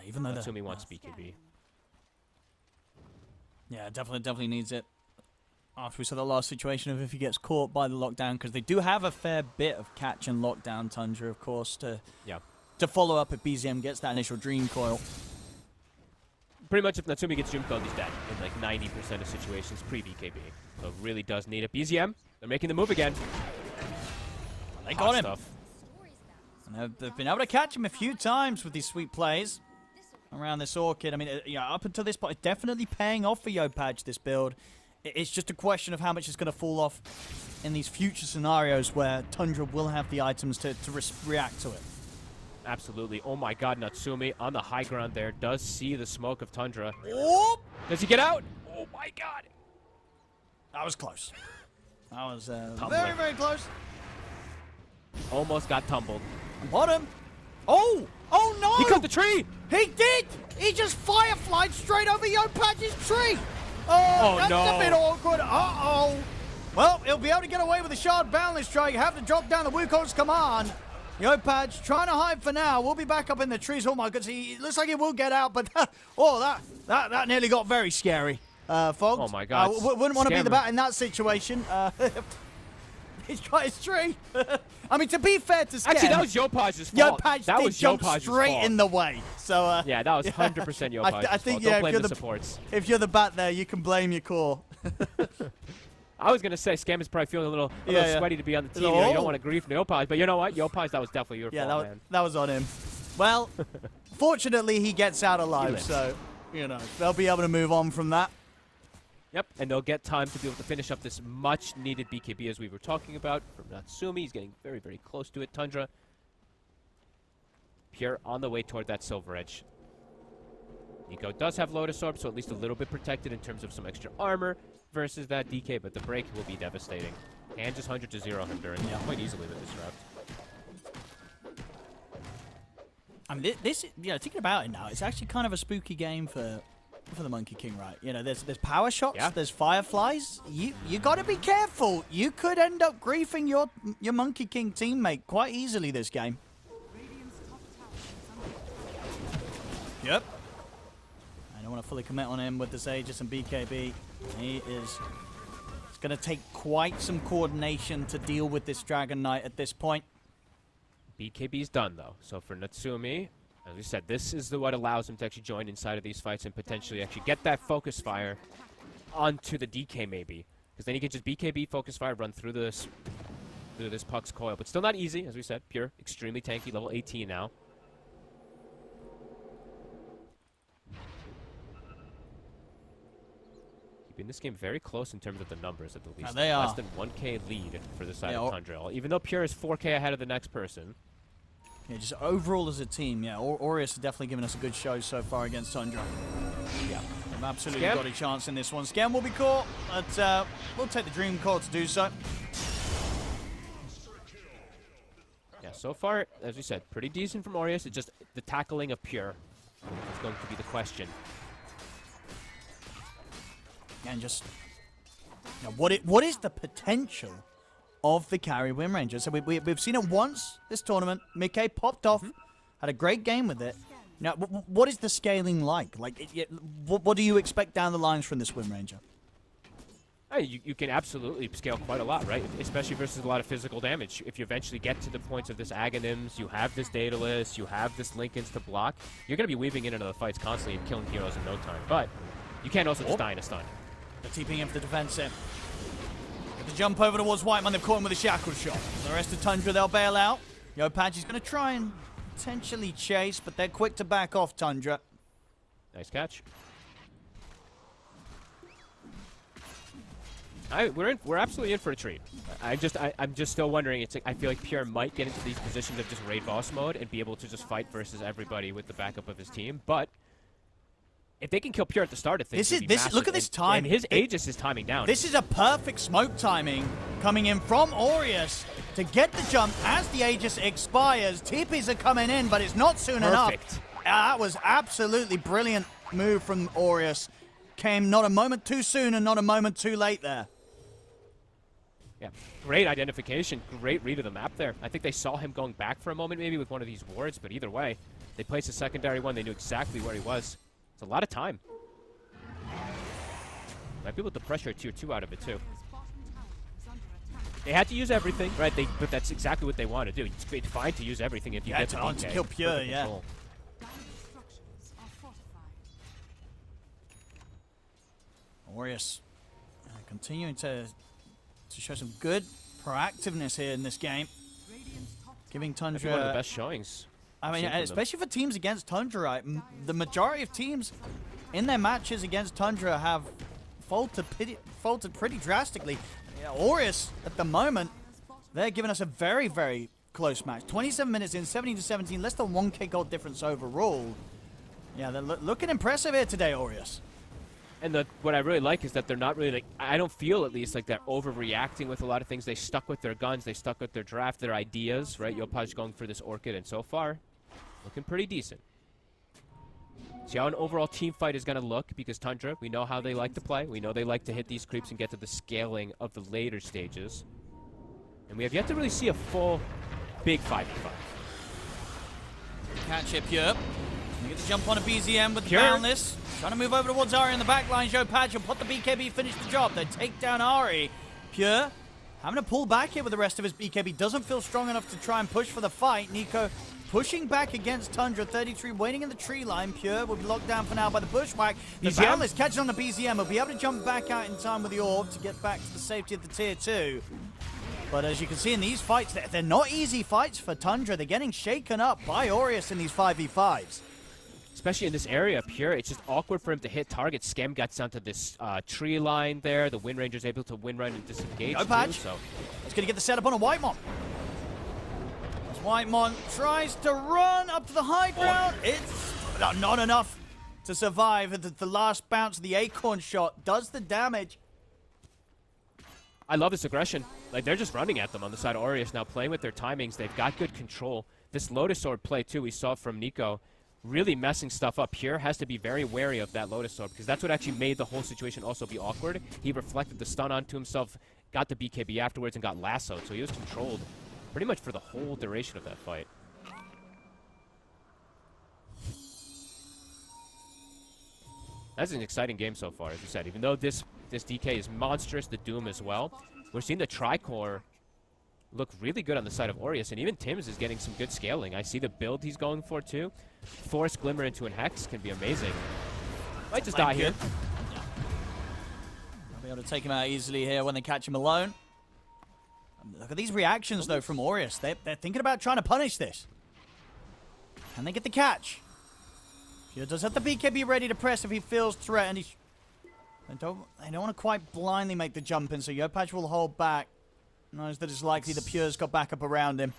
Even though Natsumi wants BKB. Yeah, definitely needs it. After we saw the last situation of if he gets caught by the lockdown, because they do have a fair bit of catch and lockdown Tundra, of course, to follow up if BZM gets that initial Dream Coil. Pretty much if Natsumi gets Dream Coil, he's dead in like 90% of situations pre-BKB. So really does need it. BZM, they're making the move again. They got him. Stuff. And they've been able to catch him a few times with these sweet plays around this Orchid. I mean, yeah, up until this point, it's definitely paying off for Yopaj, this build. It's just a question of how much is going to fall off in these future scenarios where Tundra will have the items to react to it. Absolutely. Oh my god, Natsumi on the high ground there does see the smoke of Tundra. Oh! Does he get out? Oh my god. That was close. That was very, very close. Almost got tumbled. Bottom. Oh! Oh no! He cut the tree! He did! He just fireflied straight over Yopaj's tree! Oh, that's no. a bit awkward. Uh-oh. Well, he'll be able to get away with a shard boundless strike. Have to drop down the Wukong's command. Yopaj trying to hide for now. We'll be back up in the trees. Oh my goodness, it looks like he will get out, but that nearly got very scary. Folks. Oh my god. Wouldn't want to be the bat in that situation. He's got his tree. I mean, to be fair to Scam, actually, that was Yopaj's fault. That was jump straight in the way. So yeah, that was 100% Yopaj's I think fault. Don't yeah, blame the supports. If you're the bat there, you can blame your core. I was gonna say Scam is probably feeling a little sweaty to be on the team. You know, you don't want to grief Yopaj, but you know what? Yopaj, that was definitely your fault, man. that was on him. Well, fortunately, he gets out alive, so you know they'll be able to move on from that. Yep, and they'll get time to be able to finish up this much-needed BKB as we were talking about from Natsumi. He's getting very, very close to it. Tundra, Pure on the way toward that Silver Edge. Nico does have Lotus Orb, so at least a little bit protected in terms of some extra armor versus that DK, but the break will be devastating. And just 100 to 0 him during quite easily with this route. I mean, this thinking about it now, it's actually kind of a spooky game for the Monkey King, right? You know, there's power shots, there's fireflies. You got to be careful. You could end up griefing your Monkey King teammate quite easily this game. Yep. I don't want to fully commit on him with this Aegis and BKB. It's going to take quite some coordination to deal with this Dragon Knight at this point. BKB's done, though. So for Natsumi, as we said, this is what allows him to actually join inside of these fights and potentially actually get that focus fire onto the DK maybe. Because then he can just BKB, focus fire, run through this puck's coil. But still not easy, as we said. Pure, extremely tanky, level 18 now. Keeping this game very close in terms of the numbers at the least. They are. Less than 1k lead for the side of Tundra. Even though Pure is 4k ahead of the next person. Yeah, just overall as a team, yeah, Aureus has definitely given us a good show so far against Tundra. Yeah, they've absolutely got a chance in this one. Scam will be caught, but we'll take the Dream Call to do so. Yeah, so far, as we said, pretty decent from Aureus. It's just the tackling of Pure is going to be the question. And just, you know, what is the potential of the carry Wind Ranger? So we've seen it once this tournament. Mickey popped off, had a great game with it. Now, what is the scaling like? Like, what do you expect down the lines from this Wind Ranger? You can absolutely scale quite a lot, right? Especially versus a lot of physical damage. If you eventually get to the points of this Aghanims, you have this Daedalus, you have this Lincolns to block, you're going to be weaving in and out of the fights constantly and killing heroes in no time. But you can't also just die in a stun. They're TPing in for the defense in. Get the jump over towards Whiteman. They've caught him with a shackle shot. The rest of Tundra, they'll bail out. Yopaj is going to try and potentially chase, but they're quick to back off Tundra. Nice catch. We're absolutely in for a treat. I'm just still wondering. I feel like Pure might get into these positions of just raid boss mode and be able to just fight versus everybody with the backup of his team. But if they can kill Pure at the start of things, look at this time. And his Aegis is timing down. This is a perfect smoke timing coming in from Aureus to get the jump as the Aegis expires. TPs are coming in, but it's not soon enough. That was absolutely brilliant move from Aureus. Came not a moment too soon and not a moment too late there. Yeah, great identification, great read of the map there. I think they saw him going back for a moment maybe with one of these wards, but either way, they placed a secondary one. They knew exactly where he was. It's a lot of time. Might be able to pressure a tier 2 out of it too. They had to use everything, right? But that's exactly what they want to do. It's fine to use everything if you get to DK. To kill Pure, yeah. Aureus continuing to show some good proactiveness here in this game. Giving Tundra one of the best showings. I mean, especially for teams against Tundra, right? The majority of teams in their matches against Tundra have faltered pretty drastically. Yeah, Aureus, at the moment, they're giving us a very, very close match. 27 minutes in, 17-17, less than 1k gold difference overall. Yeah, they're looking impressive here today, Aureus. And what I really like is that they're not really, like, I don't feel at least like they're overreacting with a lot of things. They stuck with their guns, they stuck with their draft, their ideas, right? Yopaj going for this Orchid, and so far, looking pretty decent. See how an overall team fight is going to look, because Tundra, we know how they like to play. We know they like to hit these creeps and get to the scaling of the later stages. And we have yet to really see a full big 5v5. Catch it, Pure. You get to jump on a BZM with the Boundless. Trying to move over towards Ari in the back line. Yopaj will put the BKB, finish the job. They take down Ari. Pure having to pull back here with the rest of his BKB. Doesn't feel strong enough to try and push for the fight. Nico pushing back against Tundra. 33 waiting in the tree line. Pure will be locked down for now by the Bushwhack. The Boundless catches on the BZM. Will be able to jump back out in time with the orb to get back to the safety of the tier 2. But as you can see in these fights, they're not easy fights for Tundra. They're getting shaken up by Aureus in these 5v5s. Especially in this area, Pure, it's just awkward for him to hit targets. Scam gets down to this tree line there. The Wind Ranger's able to wind run and disengage too, so. It's going to get the setup on a Whitemon. As Whitemon tries to run up to the high ground, it's not enough to survive. The last bounce of the Acorn shot does the damage. I love this aggression. Like, they're just running at them on the side of Aureus now, playing with their timings. They've got good control. This Lotus Orb play, too, we saw from Nico. Really messing stuff up. Pure has to be very wary of that Lotus Orb, because that's what actually made the whole situation also be awkward. He reflected the stun onto himself, got the BKB afterwards, and got lassoed, so he was controlled pretty much for the whole duration of that fight. That's an exciting game so far, as you said. Even though this DK is monstrous, the Doom as well, we're seeing the Tricore look really good on the side of Aureus, and even Tim's is getting some good scaling. I see the build he's going for, too. Force Glimmer into an Hex can be amazing. Might just die here. I'll be able to take him out easily here when they catch him alone. Look at these reactions, though, from Aureus. They're thinking about trying to punish this. Can they get the catch? Pure does have the BKB ready to press if he feels threatened. They don't want to quite blindly make the jump in, so Yopaj will hold back. Knows that it's likely the Pure's got backup around him.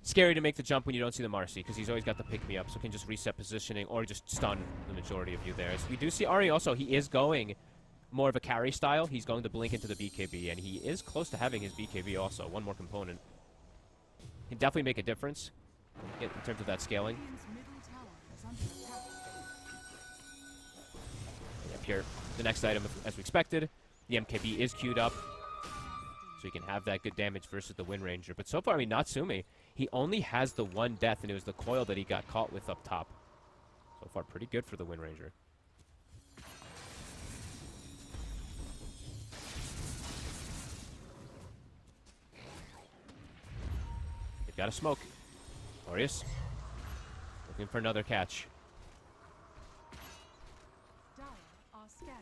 Scary to make the jump when you don't see the Marcy, because he's always got the pick-me-up, so can just reset positioning or just stun the majority of you there. So we do see Ari also, he is going more of a carry style. He's going to blink into the BKB, and he is close to having his BKB also, one more component. Can definitely make a difference in terms of that scaling. Yeah, Pure, the next item, as we expected, the MKB is queued up, so he can have that good damage versus the Wind Ranger. But so far, I mean, Natsumi, he only has the one death, and it was the coil that he got caught with up top. So far, pretty good for the Wind Ranger. got a smoke. Aureus looking for another catch. Dire are scanning.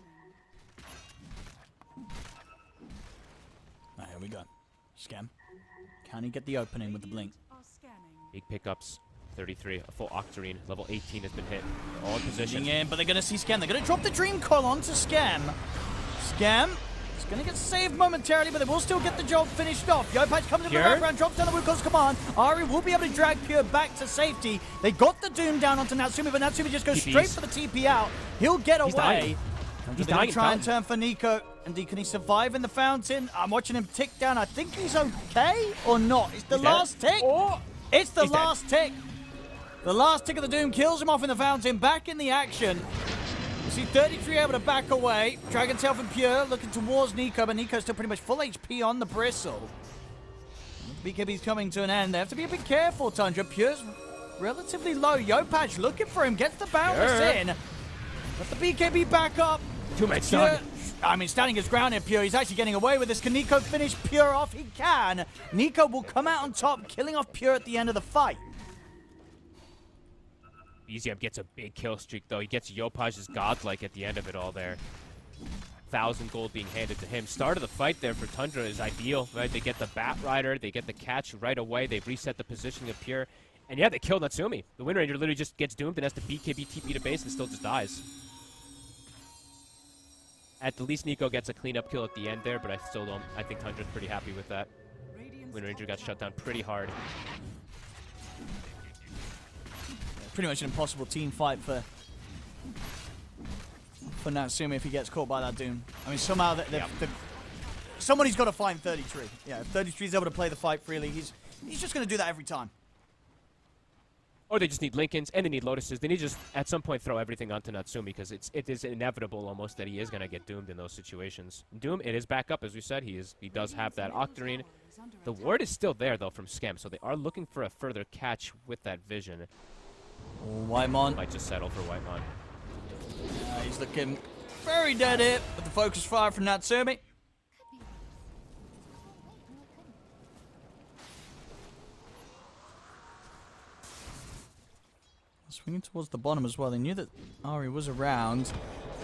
Here we go. Scam. Can he get the opening with the blink? Are scanning. Big pickups. 33, a full Octarine. Level 18 has been hit. They're all in position. In, but they're going to see Scam. They're going to drop the Dream Coil onto Scam. Scam is going to get saved momentarily, but they will still get the job finished off. Yopaj comes in from the background, drops down the Wukon's command. Ari will be able to drag Pure back to safety. They got the Doom down onto Natsumi, but Natsumi just goes straight for the TP out. He'll get away. He's dying. Try and turn for Nico. And can he survive in the fountain? I'm watching him tick down. I think he's okay or not. It's the last tick. It's the last tick. The last tick of the Doom kills him off in the fountain. Back in the action. You see 33 able to back away. Dragon's Tail from Pure looking towards Nico, but Nico's still pretty much full HP on the bristle. The BKB's coming to an end. They have to be a bit careful, Tundra. Pure's relatively low. Yopaj looking for him. Gets the bounce in. But the BKB back up. Two-man stun. I mean, standing his ground here, Pure. He's actually getting away with this. Can Nico finish Pure off? He can. Nico will come out on top, killing off Pure at the end of the fight. BZM gets a big kill streak, though. He gets Yopaj's godlike at the end of it all there. 1,000 gold being handed to him. Start of the fight there for Tundra is ideal, right? They get the Bat Rider, they get the catch right away, they reset the positioning of Pure, and yeah, they kill Natsumi. The Wind Ranger literally just gets doomed and has to BKB TP to base and still just dies. At the least, Nico gets a cleanup kill at the end there, but I still don't. I think Tundra's pretty happy with that. Wind Ranger got shut down pretty hard. Pretty much an impossible team fight for Natsumi if he gets caught by that Doom. I mean, somehow somebody's got to find 33. Yeah, if 33 is able to play the fight freely, he's just going to do that every time. Or they just need Lincolns, and they need Lotuses. They need to just, at some point, throw everything onto Natsumi, because it is inevitable almost that he is going to get doomed in those situations. Doom, it is back up, as we said. He does have that Octarine. The ward is still there, though, from Scam, so they are looking for a further catch with that vision. Whitemon might just settle for Whitemon. He's looking very dead here with the focus fire from Natsumi. Swinging towards the bottom as well. They knew that Ari was around.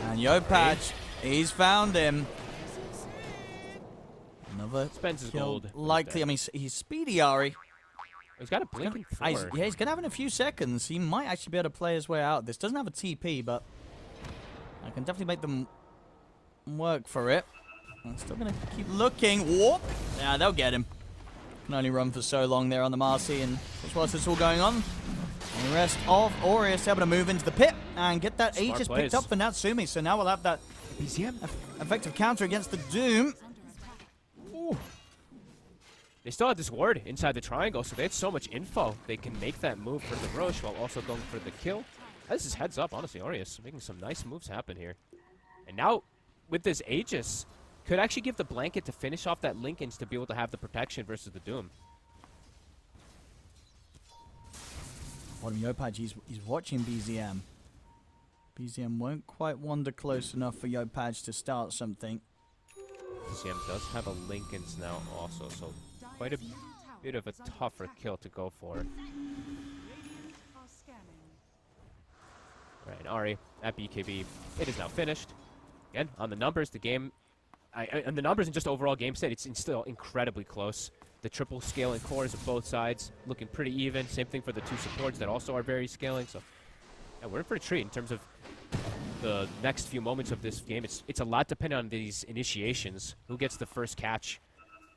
And Yopaj, he's found him. Another spends his gold. Likely, I mean, he's speedy, Ari. He's got a blinking four. Yeah, he's going to have in a few seconds. He might actually be able to play his way out. This doesn't have a TP, but I can definitely make them work for it. I'm still going to keep looking. Whoop! Yeah, they'll get him. Can only run for so long there on the Marcy, and that's whilst it's all going on. And the rest of Aureus able to move into the pit and get that Aegis picked up for Natsumi. So now we'll have that effective counter against the Doom. Ooh. They still had this ward inside the triangle, so they had so much info. They can make that move for the Roche while also going for the kill. This is heads up, honestly. Aureus making some nice moves happen here. And now, with this Aegis, could actually give the blanket to finish off that Lincolns to be able to have the protection versus the Doom. Bottom Yopaj, he's watching BZM. BZM won't quite wander close enough for Yopaj to start something. BZM does have a Lincolns now also, so quite a bit of a tougher kill to go for. Right, and Ari at BKB, it is now finished. Again, on the numbers, the game, and the numbers and just overall game state, it's still incredibly close. The triple scaling cores of both sides looking pretty even. Same thing for the two supports that also are very scaling. So, yeah, we're in for a treat in terms of the next few moments of this game. It's a lot dependent on these initiations. Who gets the first catch?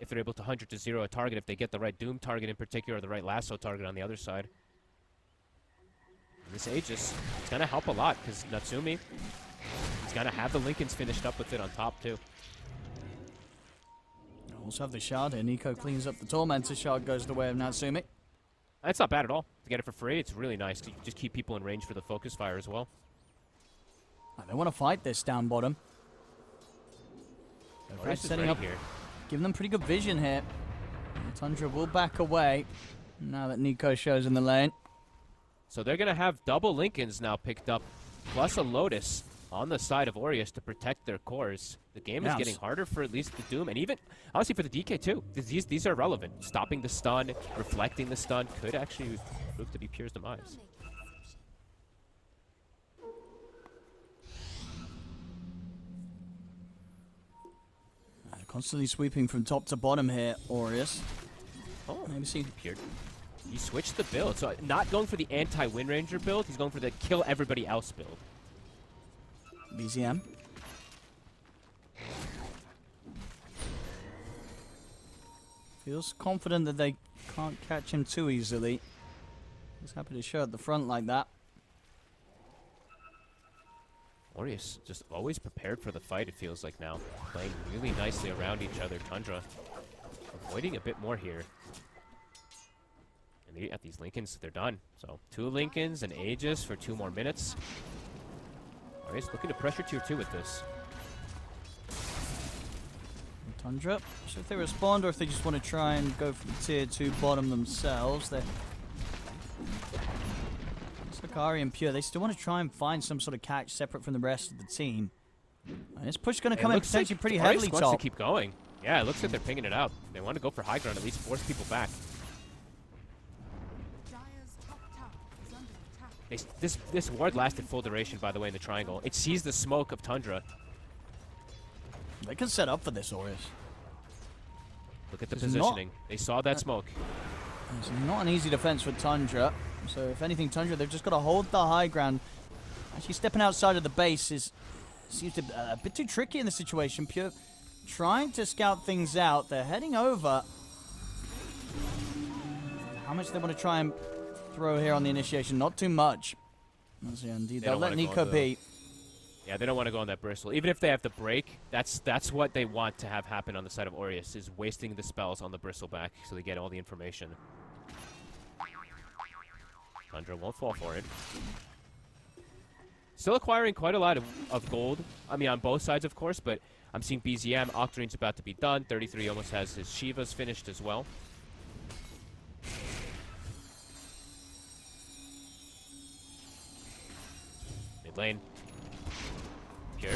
If they're able to 100 to 0 a target, if they get the right Doom target in particular, or the right Lasso target on the other side. And this Aegis, it's going to help a lot, because Natsumi, he's going to have the Lincolns finished up with it on top, too. Also have the shard here. Nico cleans up the Tormentor. Shard goes the way of Natsumi. That's not bad at all. To get it for free, it's really nice. You just keep people in range for the focus fire as well. They want to fight this down bottom. Setting up here. Giving them pretty good vision here. And Tundra will back away now that Nico shows in the lane. So they're going to have double Lincolns now picked up, plus a Lotus on the side of Aureus to protect their cores. The game is getting harder for at least the Doom, and even, honestly, for the DK too. These are relevant. Stopping the stun, reflecting the stun could actually prove to be Pure's demise. Constantly sweeping from top to bottom here, Aureus. Oh, maybe see Pure. He switched the build, so not going for the anti-Wind Ranger build, he's going for the kill everybody else build. BZM. Feels confident that they can't catch him too easily. He's happy to show at the front like that. Aureus just always prepared for the fight, it feels like now. Playing really nicely around each other. Tundra avoiding a bit more here. And at these Lincolns, they're done. So 2 Lincolns and Aegis for 2 more minutes. Aureus looking to pressure tier 2 with this. Tundra, so if they respond or if they just want to try and go for the tier 2 bottom themselves, they're... Sakari and Pure, they still want to try and find some sort of catch separate from the rest of the team. And this push is going to come in potentially like pretty Aureus heavily wants top. to keep going. Yeah, it looks like they're pinging it out. They want to go for high ground, at least force people back. Dire's top tower is under attack. This ward lasted full duration, by the way, in the triangle. It sees the smoke of Tundra. They can set up for this, Aureus. Look at the It's positioning. They saw that smoke. It's not an easy defense for Tundra. So if anything, Tundra, they've just got to hold the high ground. Actually, stepping outside of the base seems to be a bit too tricky in the situation. Pure trying to scout things out. They're heading over. How much they want to try and throw here on the initiation? Not too much. Yeah, indeed. They'll let Nico be. Yeah, they don't want to go on that bristle. Even if they have to break, that's what they want to have happen on the side of Aureus, is wasting the spells on the bristle back so they get all the information. Tundra won't fall for it. Still acquiring quite a lot of gold. I mean, on both sides, of course, but I'm seeing BZM. Octarine's about to be done. 33 almost has his Shivas finished as well. Mid lane. Pure.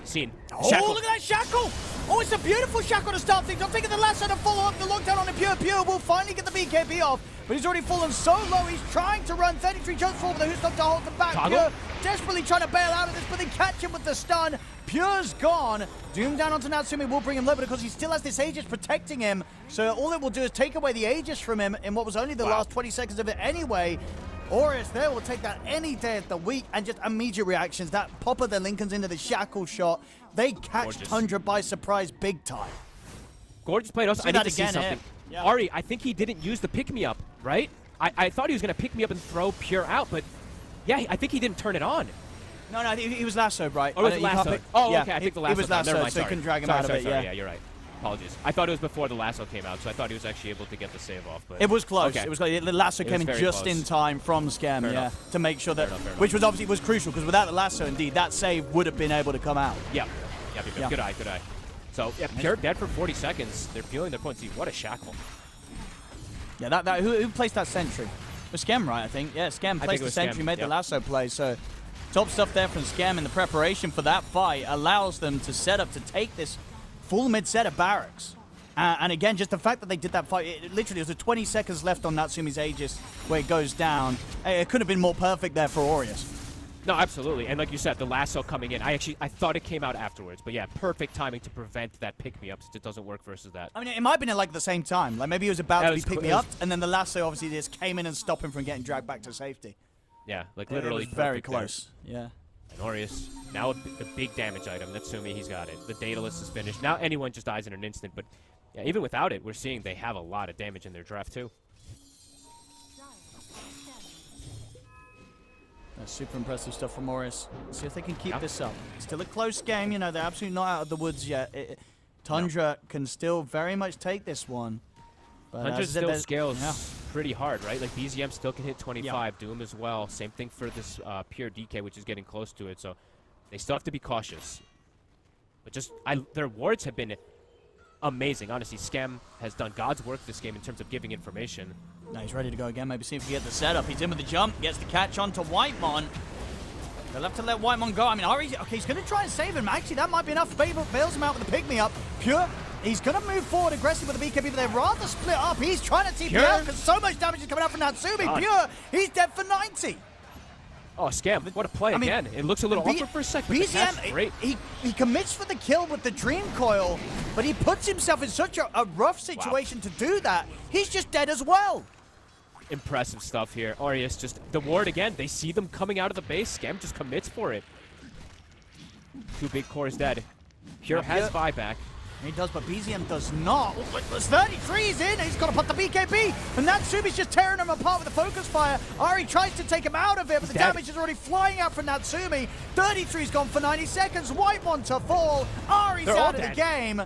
Scene. Oh, Shackle. look at that Shackle! Oh, it's a beautiful Shackle to start things. I'm taking the lasso to follow up the lockdown on the Pure. Pure will finally get the BKB off, but he's already fallen so low. He's trying to run 33 jumps forward, but who's not to hold them back? Toggle. Pure desperately trying to bail out of this, but they catch him with the stun. Pure's gone. Doom down onto Natsumi will bring him low, because he still has this Aegis protecting him. So all it will do is take away the Aegis from him in what was only the last 20 seconds of it anyway. Aureus there will take that any day of the week, and just immediate reactions. That pop of the Lincolns into the Shackle shot. They catch Tundra by surprise big time. Gorgeous play. Also, I need to see something. Yeah. Ari, I think he didn't use the pick-me-up, right? I thought he was going to pick me up and throw Pure out, but yeah, I think he didn't turn it on. No, he was lassoed, right? Oh, it was lasso. Oh, yeah, okay, I think the lasso. He was lassoed, Never mind, so you sorry. can drag him sorry, out sorry, of it, sorry, yeah. you're right. Apologies. I thought it was before the lasso came out, so I thought he was actually able to get the save off. But It was close. Okay. It was close. The lasso came in very just close. in time from Scam, Fair yeah, enough. to make sure that, Fair enough. which was obviously was crucial, because without the lasso, indeed, that save would have been able to come out. Yeah. Yeah. Good eye, good eye. So, yeah, Pure dead for 40 seconds. They're feeling their points. See, what a shackle. Yeah, who placed that sentry? It was Scam, right, I think. Yeah, Scam placed the sentry, made the lasso play, so top stuff there from Scam in the preparation for that fight allows them to set up to take this full mid-set of barracks. And again, just the fact that they did that fight, it literally was 20 seconds left on Natsumi's Aegis where it goes down. It could have been more perfect there for Aureus. No, absolutely. And like you said, the lasso coming in, I thought it came out afterwards. But yeah, perfect timing to prevent that pick-me-up since it doesn't work versus that. I mean, it might have been at like the same time. Like maybe he was about to be pick-me-up, and then the lasso obviously just came in and stopped him from getting dragged back to safety. Yeah, like literally it was very close. Yeah. And Aureus, now the big damage item. Natsumi, he's got it. The Daedalus is finished. Now anyone just dies in an instant. But yeah, even without it, we're seeing they have a lot of damage in their draft too. That's super impressive stuff from Aureus. See if they can keep this up. Still a close game, you know, they're absolutely not out of the woods yet. Tundra can still very much take this one. But Tundra still scales pretty hard, right? Like BZM still can hit 25, Doom as well. Same thing for this Pure DK, which is getting close to it. So they still have to be cautious. But just, their wards have been amazing. Honestly, Scam has done God's work this game in terms of giving information. Now he's ready to go again. Maybe see if he can get the setup. He's in with the jump. Gets the catch onto Whitemon. They'll have to let Whitemon go. I mean, Ari, okay, he's going to try and save him. Actually, that might be enough. Bails him out with the pick-me-up. Pure, he's going to move forward aggressive with the BKB, but they'd rather split up. He's trying to TP out because so much damage is coming out from Natsumi. God. Pure, he's dead for 90. Oh, Scam, what a play again. It looks a little awkward for a second, but the catch is great. He commits for the kill with the Dream Coil, but he puts himself in such a rough situation to do that. He's just dead as well. Impressive stuff here. Aureus just, the ward again, they see them coming out of the base. Scam just commits for it. 2 big cores dead. Pure has buyback. He does, but BZM does not. Oh, it's 33's in. He's got to put the BKB. And Natsumi's just tearing him apart with the focus fire. Ari tries to take him out of it, but the damage is already flying out from Natsumi. 33's gone for 90 seconds. Whitemon to fall. Ari's out of the game.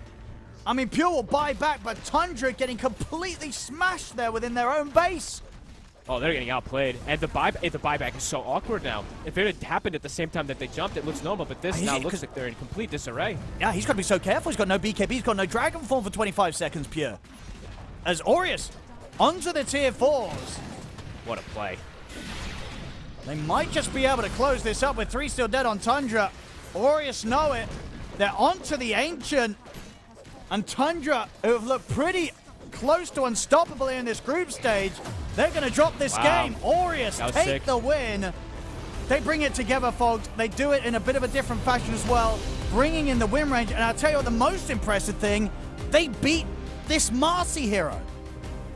I mean, Pure will buy back, but Tundra getting completely smashed there within their own base. Oh, they're getting outplayed. And the buyback is so awkward now. If it had happened at the same time that they jumped, it looks normal, but this now looks like they're in complete disarray. Yeah, he's got to be so careful. He's got no BKB. He's got no Dragon Form for 25 seconds, Pure. As Aureus onto the tier 4s. What a play. They might just be able to close this up with 3 still dead on Tundra. Aureus know it. They're onto the Ancient. And Tundra, who have looked pretty close to unstoppable in this group stage, they're going to drop this game. Aureus take the win. They bring it together, folks. They do it in a bit of a different fashion as well, bringing in the win range. And I'll tell you what, the most impressive thing, they beat this Marcy hero.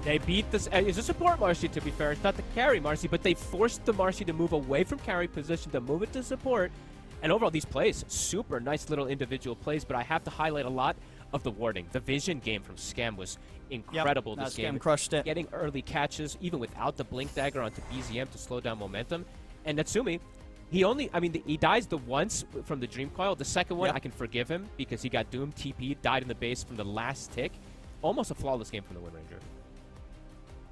They beat this. It's a support Marcy, to be fair. It's not the carry Marcy, but they forced the Marcy to move away from carry position to move it to support. And overall, these plays, super nice little individual plays, but I have to highlight a lot of the warding. The vision game from Scam was incredible this game. Scam crushed it. Getting early catches, even without the Blink Dagger onto BZM to slow down momentum. And Natsumi, he dies the once from the Dream Coil. The second one, I can forgive him because he got doomed, TP, died in the base from the last tick. Almost a flawless game from the Wind Ranger.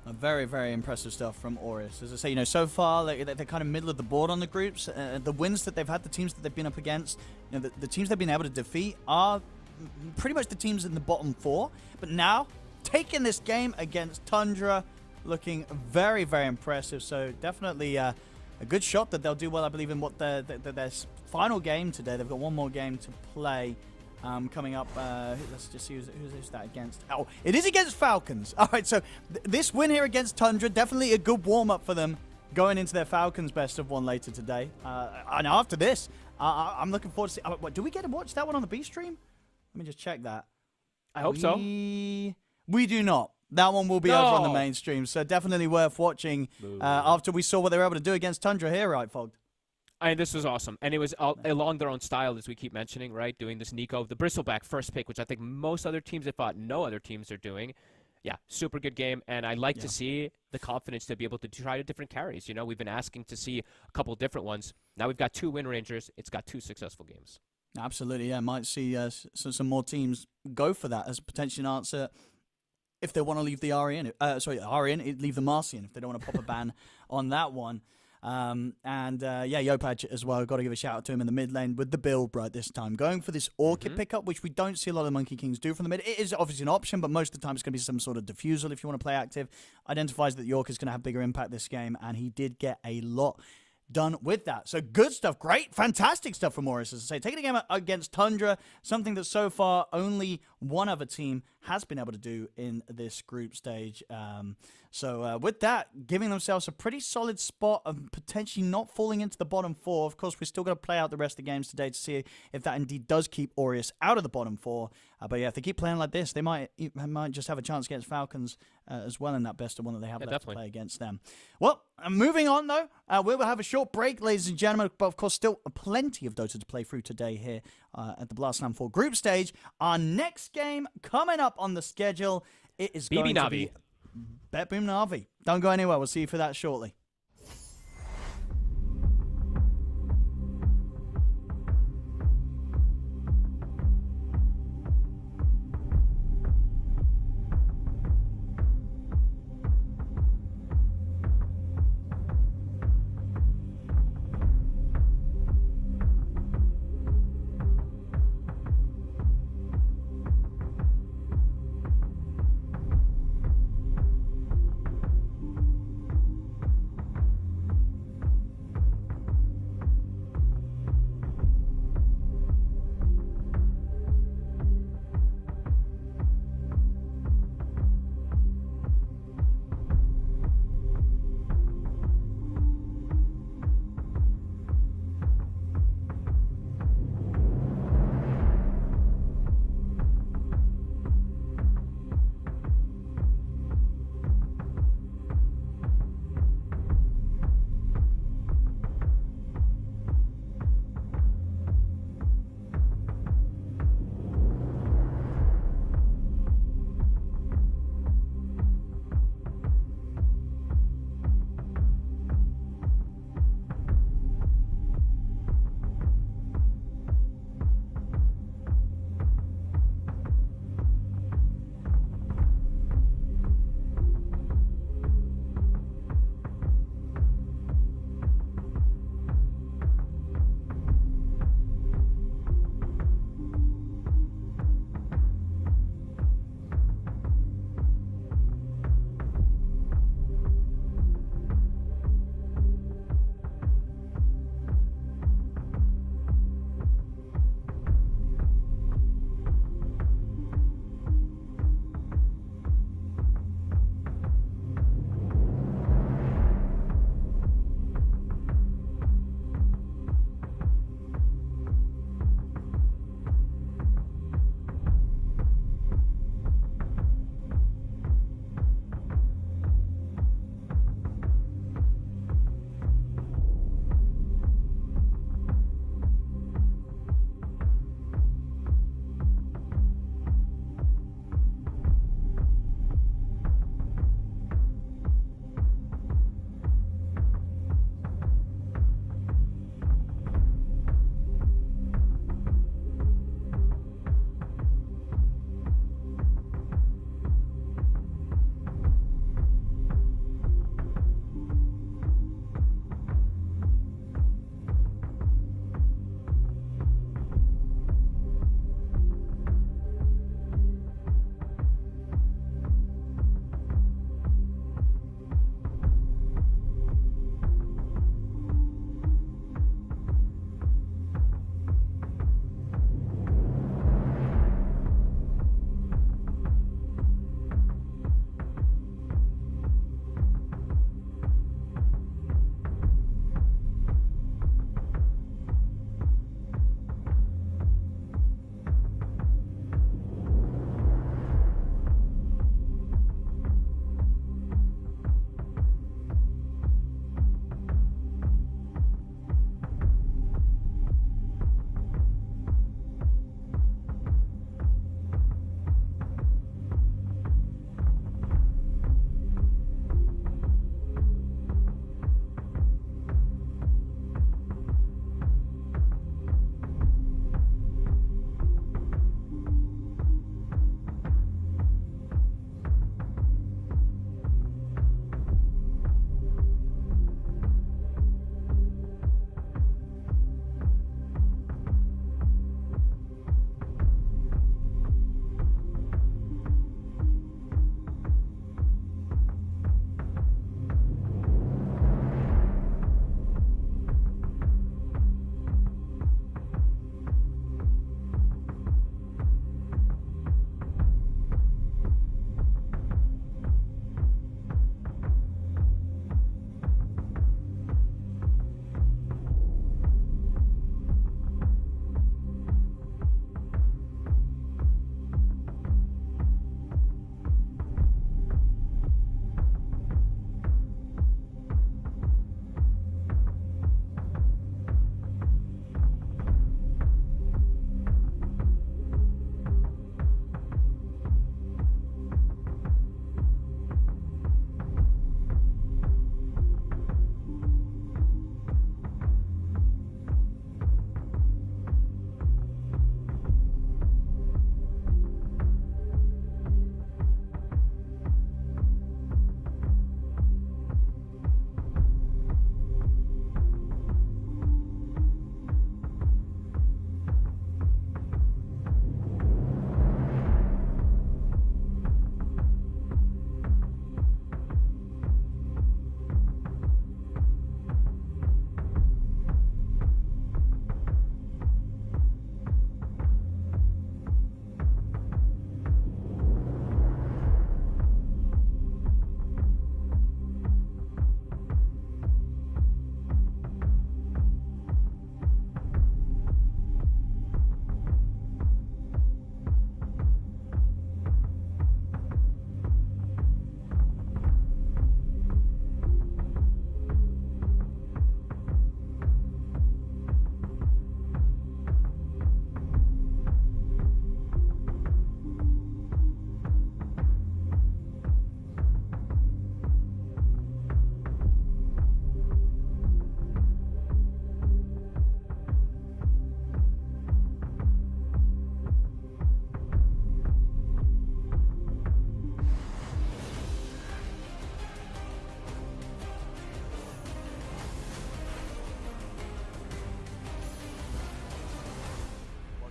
Very, very impressive stuff from Aureus. As I say, so far, they're kind of middle of the board on the groups. The wins that they've had, the teams that they've been up against, the teams they've been able to defeat are pretty much the teams in the bottom 4. But now, taking this game against Tundra, looking very, very impressive. So definitely a good shot that they'll do well, I believe, in what their final game today. They've got one more game to play. Coming up, let's just see who's that against. Oh, it is against Falcons. All right, so this win here against Tundra, definitely a good warm-up for them going into their Falcons best of 1 later today. And after this, I'm looking forward to see. Do we get to watch that one on the B stream? Let me just check that. I hope so. We do not. That one will be over on the main stream, so definitely worth watching after we saw what they were able to do against Tundra here, right, Fogg? And this was awesome. And it was along their own style, as we keep mentioning, right? Doing this Nico, the Bristleback first pick, which I think most other teams, if not no other teams, are doing. Yeah, super good game. And I like to see the confidence to be able to try different carries. We've been asking to see a couple different ones. Now we've got 2 Wind Rangers. It's got 2 successful games. Absolutely, yeah. Might see some more teams go for that as potentially an answer if they want to leave the RE in. Leave the Marcy in if they don't want to pop a ban on that one. Yopaj as well. Got to give a shout out to him in the mid lane with the build right this time. Going for this Orchid pickup, which we don't see a lot of Monkey Kings do from the mid. It is obviously an option, but most of the time it's going to be some sort of diffusal if you want to play active. Identifies that York is going to have bigger impact this game, and he did get a lot done with that. So good stuff. Great. Fantastic stuff from Aureus. As I say, taking a game against Tundra, something that so far only one other team has been able to do in this group stage. With that, giving themselves a pretty solid spot of potentially not falling into the bottom 4. Of course, we're still going to play out the rest of the games today to see if that indeed does keep Aureus out of the bottom 4. But if they keep playing like this, they might just have a chance against Falcons as well in that best of 1 that they have left to play against them. Well, moving on though, we will have a short break, ladies and gentlemen, but of course still plenty of Dota to play through today here at the Blast Slam 4 group stage. Our next game coming up on the schedule, it is going to be Bet Boom Na'Vi. Don't go anywhere. We'll see you for that shortly.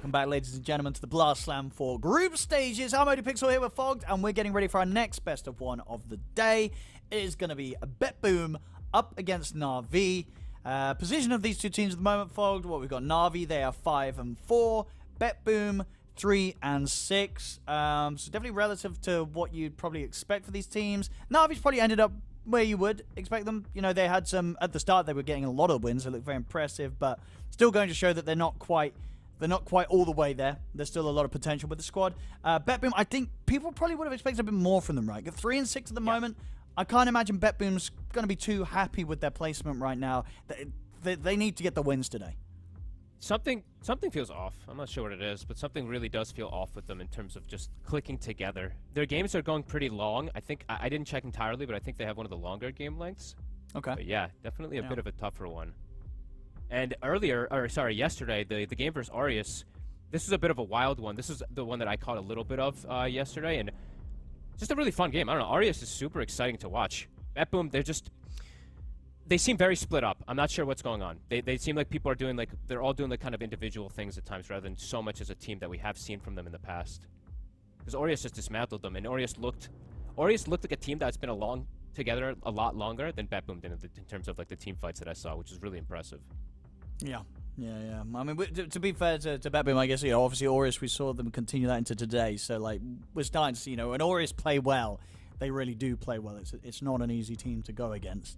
Welcome back, ladies and gentlemen, to the Blast Slam 4 group stages. I'm ODPixel here with Fogged, and we're getting ready for our next best of one of the day. It is going to be a BetBoom up against Na'Vi. Position of these two teams at the moment, Fogged. What we've got, Na'Vi, they are 5 and 4. BetBoom, 3 and 6. So definitely relative to what you'd probably expect for these teams. Na'Vi's probably ended up where you would expect them. You know, they had some, at the start they were getting a lot of wins. They looked very impressive, but still going to show that they're not quite all the way there. There's still a lot of potential with the squad. BetBoom, I think people probably would have expected a bit more from them, right? At 3 and 6 at the moment. I can't imagine BetBoom's going to be too happy with their placement right now. They need to get the wins today. Something feels off. I'm not sure what it is, but something really does feel off with them in terms of just clicking together. Their games are going pretty long. I think I didn't check entirely, but I think they have one of the longer game lengths. Okay. But yeah, definitely a bit of a tougher one. And yesterday, the game versus Aureus, this is a bit of a wild one. This is the one that I caught a little bit of yesterday, and just a really fun game. I don't know, Aureus is super exciting to watch. BetBoom, they seem very split up. I'm not sure what's going on. They seem like people are doing they're all doing kind of individual things at times rather than so much as a team that we have seen from them in the past. Because Aureus just dismantled them, and Aureus looked like a team that's been along together a lot longer than BetBoom did in terms of like the team fights that I saw, which is really impressive. Yeah. I mean, to be fair to BetBoom, I guess, obviously Aureus, we saw them continue that into today. So, like, we're starting to see, when Aureus play well, they really do play well. It's not an easy team to go against.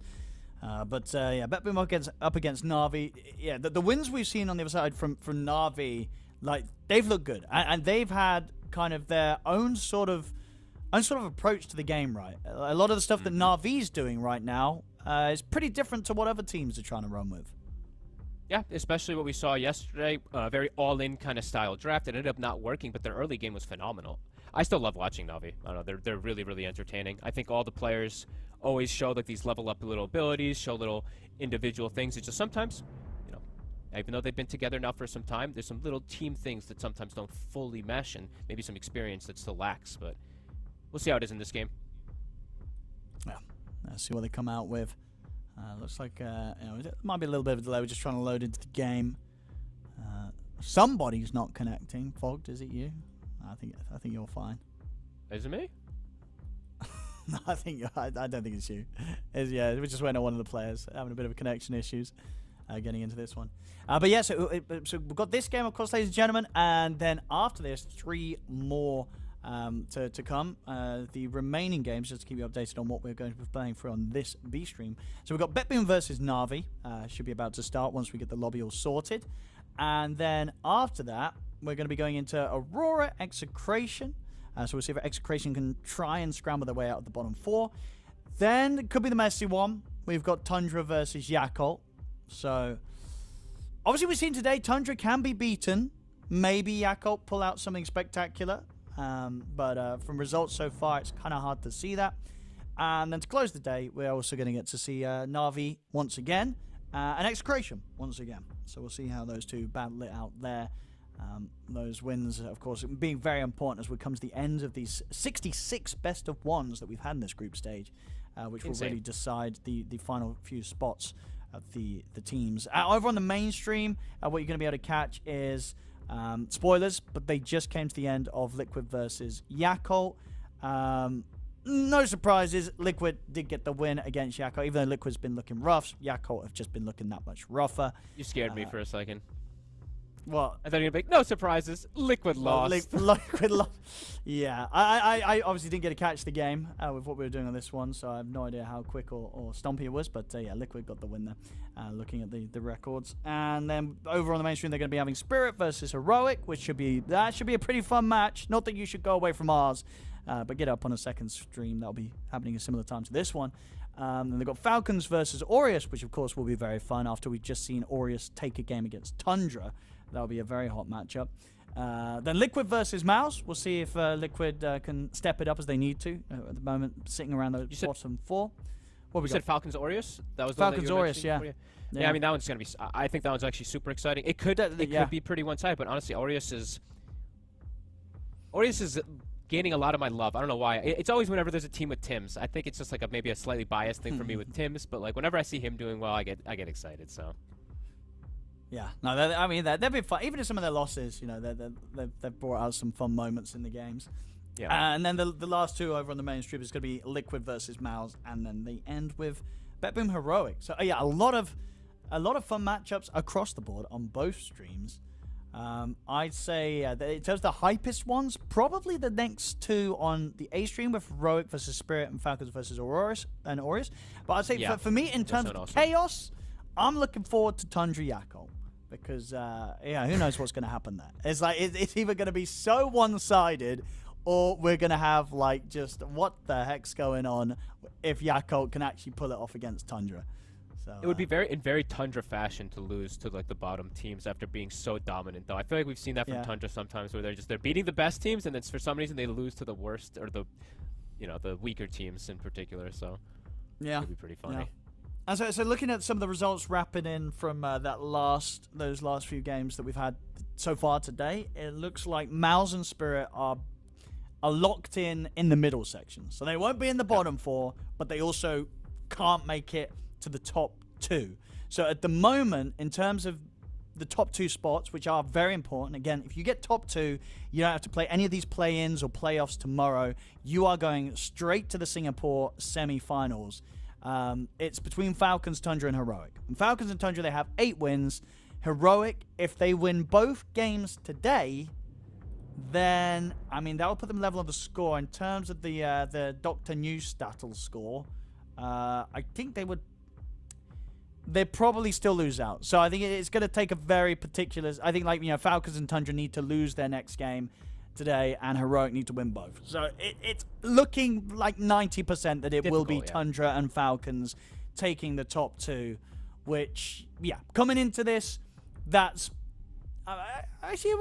BetBoom up against Na'Vi. Yeah, the wins we've seen on the other side from Na'Vi, like, they've looked good. And they've had kind of their own sort of approach to the game, right? A lot of the stuff that Na'Vi's doing right now is pretty different to what other teams are trying to run with. Yeah, especially what we saw yesterday, very all-in kind of style draft. It ended up not working, but their early game was phenomenal. I still love watching Na'Vi. I don't know, they're really, really entertaining. I think all the players always show like these level up little abilities, show little individual things. It's just sometimes, even though they've been together now for some time, there's some little team things that sometimes don't fully mesh, and maybe some experience that still lacks. But we'll see how it is in this game. Yeah, let's see what they come out with. Looks like it might be a little bit of a delay. We're just trying to load into the game. Somebody's not connecting. Fogged, is it you? I think you're fine. Is it me? No, I don't think it's you. We're just waiting on one of the players having a bit of connection issues getting into this one. But yeah, so we've got this game, of course, ladies and gentlemen, and then after this, 3 more to come. The remaining games, just to keep you updated on what we're going to be playing through on this B stream. So we've got BetBoom versus Na'Vi. Should be about to start once we get the lobby all sorted. And then after that, we're going to be going into Aurora Execration. So we'll see if Execration can try and scramble their way out of the bottom 4. Then it could be the messy one. We've got Tundra versus Yakult. So obviously we've seen today Tundra can be beaten. Maybe Yakult pull out something spectacular. But from results so far, it's kind of hard to see that. And then to close the day, we're also going to get to see Na'Vi once again and Execration once again. So we'll see how those two battle it out there. Those wins, of course, being very important as we come to the end of these 66 best of ones that we've had in this group stage, which will really decide the final few spots of the teams. Over on the mainstream, what you're going to be able to catch is spoilers, but they just came to the end of Liquid versus Yakult. No surprises, Liquid did get the win against Yakult, even though Liquid's been looking rough. Yakult have just been looking that much rougher. You scared me for a second. What? I thought you were going to be like, no surprises, Liquid lost. Liquid lost. Yeah, I obviously didn't get to catch the game with what we were doing on this one, so I have no idea how quick or stompy it was, but yeah, Liquid got the win there, looking at the records. And then over on the mainstream, they're going to be having Spirit versus Heroic, which should be a pretty fun match. Not that you should go away from ours, but get up on a second stream. That'll be happening a similar time to this one. Then they've got Falcons versus Aureus, which of course will be very fun after we've just seen Aureus take a game against Tundra. That'll be a very hot matchup. Then Liquid versus MOUZ. We'll see if Liquid can step it up as they need to. At the moment, sitting around the bottom 4. What we said Falcons Aureus? That was Falcons Aureus, yeah. Yeah, I mean, that one's going to be... I think that one's actually super exciting. It could be pretty one-sided, but honestly, Aureus is gaining a lot of my love. I don't know why. It's always whenever there's a team with Tims. I think it's just like maybe a slightly biased thing for me with Tims, but like whenever I see him doing well, I get excited, so... Yeah, no, I mean they've been fun. Even in some of their losses, you know, they've brought out some fun moments in the games. Yeah. And then the last two over on the main stream is going to be Liquid versus MOUZ, and then they end with BetBoom Heroic. So yeah, a lot of fun matchups across the board on both streams. I'd say that in terms of the hypest ones, probably the next two on the A stream with Heroic versus Spirit and Falcons versus Aureus. But I'd say for me, in terms of chaos, I'm looking forward to Tundra Yakult. Because, who knows what's going to happen there. It's like, it's either going to be so one-sided, or we're going to have, like, just what the heck's going on if Yakult can actually pull it off against Tundra. So It would be very Tundra fashion to lose to, like, the bottom teams after being so dominant, though. I feel like we've seen that from Tundra sometimes, where they're beating the best teams, and then for some reason they lose to the worst, or the weaker teams in particular, so it would be pretty funny. Yeah. And so looking at some of the results wrapping in from those last few games that we've had so far today, it looks like MOUZ and Spirit are locked in the middle section. So they won't be in the bottom four, but they also can't make it to the top two. So at the moment, in terms of the top two spots, which are very important, again, if you get top two, you don't have to play any of these play-ins or playoffs tomorrow. You are going straight to the Singapore semi-finals. It's between Falcons, Tundra, and Heroic. And Falcons and Tundra, they have 8 wins. Heroic, if they win both games today, then, I mean, that will put them level on the score. In terms of the Dr. Neustadt score, I think they'd probably still lose out. So I think it's going to take a very particular... I think, like, Falcons and Tundra need to lose their next game today, and Heroic need to win both. So it's looking like 90% that it will be Tundra and Falcons taking the top two, which, coming into this, that's... actually,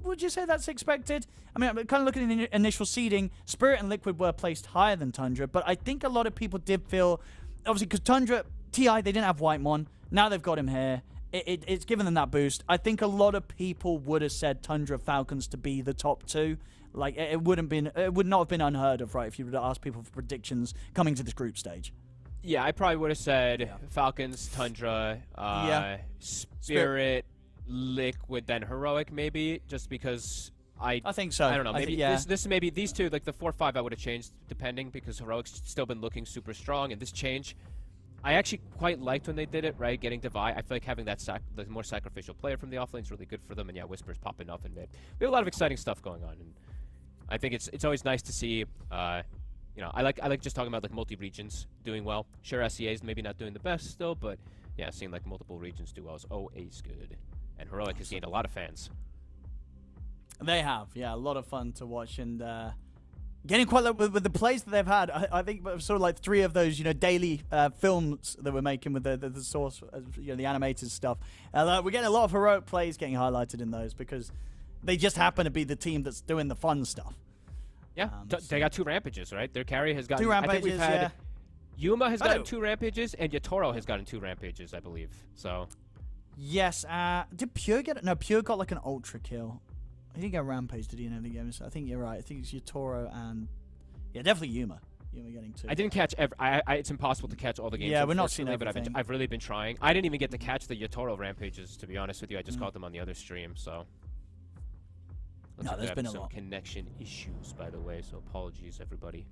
would you say that's expected? I mean, I'm kind of looking at the initial seeding. Spirit and Liquid were placed higher than Tundra, but I think a lot of people did feel... Obviously, because Tundra, TI, they didn't have Whitemon. Now they've got him here. It's given them that boost. I think a lot of people would have said Tundra Falcons to be the top two. Like, it would not have been unheard of, right, if you would have asked people for predictions coming to this group stage. Yeah, I probably would have said Falcons, Tundra, Spirit, Liquid, then Heroic, maybe, just because I think so. I don't know. Maybe this maybe these two, like the 4-5, I would have changed depending, because Heroic's still been looking super strong, and this change, I actually quite liked when they did it, right? Getting Devi. I feel like having that the more sacrificial player from the offlane is really good for them, and Whisper's popping up in mid. We have a lot of exciting stuff going on, and I think it's always nice to see. I like just talking about like multi-regions doing well. Sure, SEA is maybe not doing the best still, but seeing like multiple regions do well is always good. And Heroic has gained a lot of fans. They have, a lot of fun to watch, and getting quite with the plays that they've had. I think sort of like 3 of those, daily films that we're making with the source, the animated stuff. We're getting a lot of Heroic plays getting highlighted in those because they just happen to be the team that's doing the fun stuff. Yeah, they got 2 rampages, right? Their carry has gotten 2 rampages. I think we've had Yuma has gotten 2 rampages, and Yatoro has gotten 2 rampages, I believe. So. Yes. Did Pure get it? No, Pure got like an ultra kill. He didn't get Rampage, did he, in any games? I think you're right. I think it's Yatoro and... Yeah, definitely Yuma. Yuma getting 2. I didn't catch... it's impossible to catch all the games, we're not seeing everything. But I've really been trying. I didn't even get to catch the Yatoro Rampages, to be honest with you. I just caught them on the other stream, so... There's been a some lot. Connection issues, by the way, so apologies, everybody.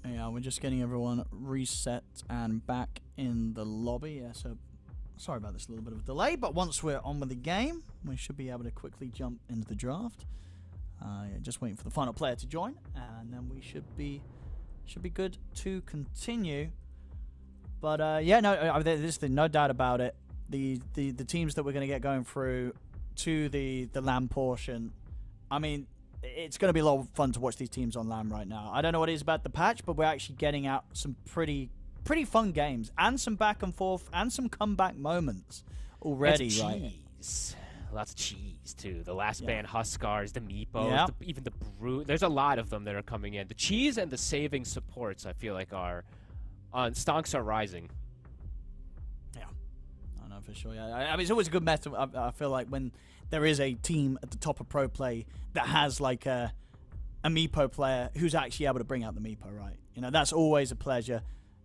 Yeah, we're just getting everyone reset and back in the lobby. Yeah, so... Sorry about this little bit of a delay, but once we're on with the game, we should be able to quickly jump into the draft. Just waiting for the final player to join, and then we should be good to continue. But there's no doubt about it. The teams that we're going to get going through to the LAN portion, I mean, it's going to be a lot of fun to watch these teams on LAN right now. I don't know what it is about the patch, but we're actually getting out some pretty fun games, and some back and forth, and some comeback moments already. Cheese. Lots of cheese too. The last band Huskars, the Meepos, even the Brute. There's a lot of them that are coming in. The cheese and the saving supports, I feel like, are on stonks are rising. Yeah, I know for sure. Yeah, I mean, it's always a good method. I feel like when there is a team at the top of pro play that has like a Meepo player who's actually able to bring out the Meepo, right? That's always a pleasure.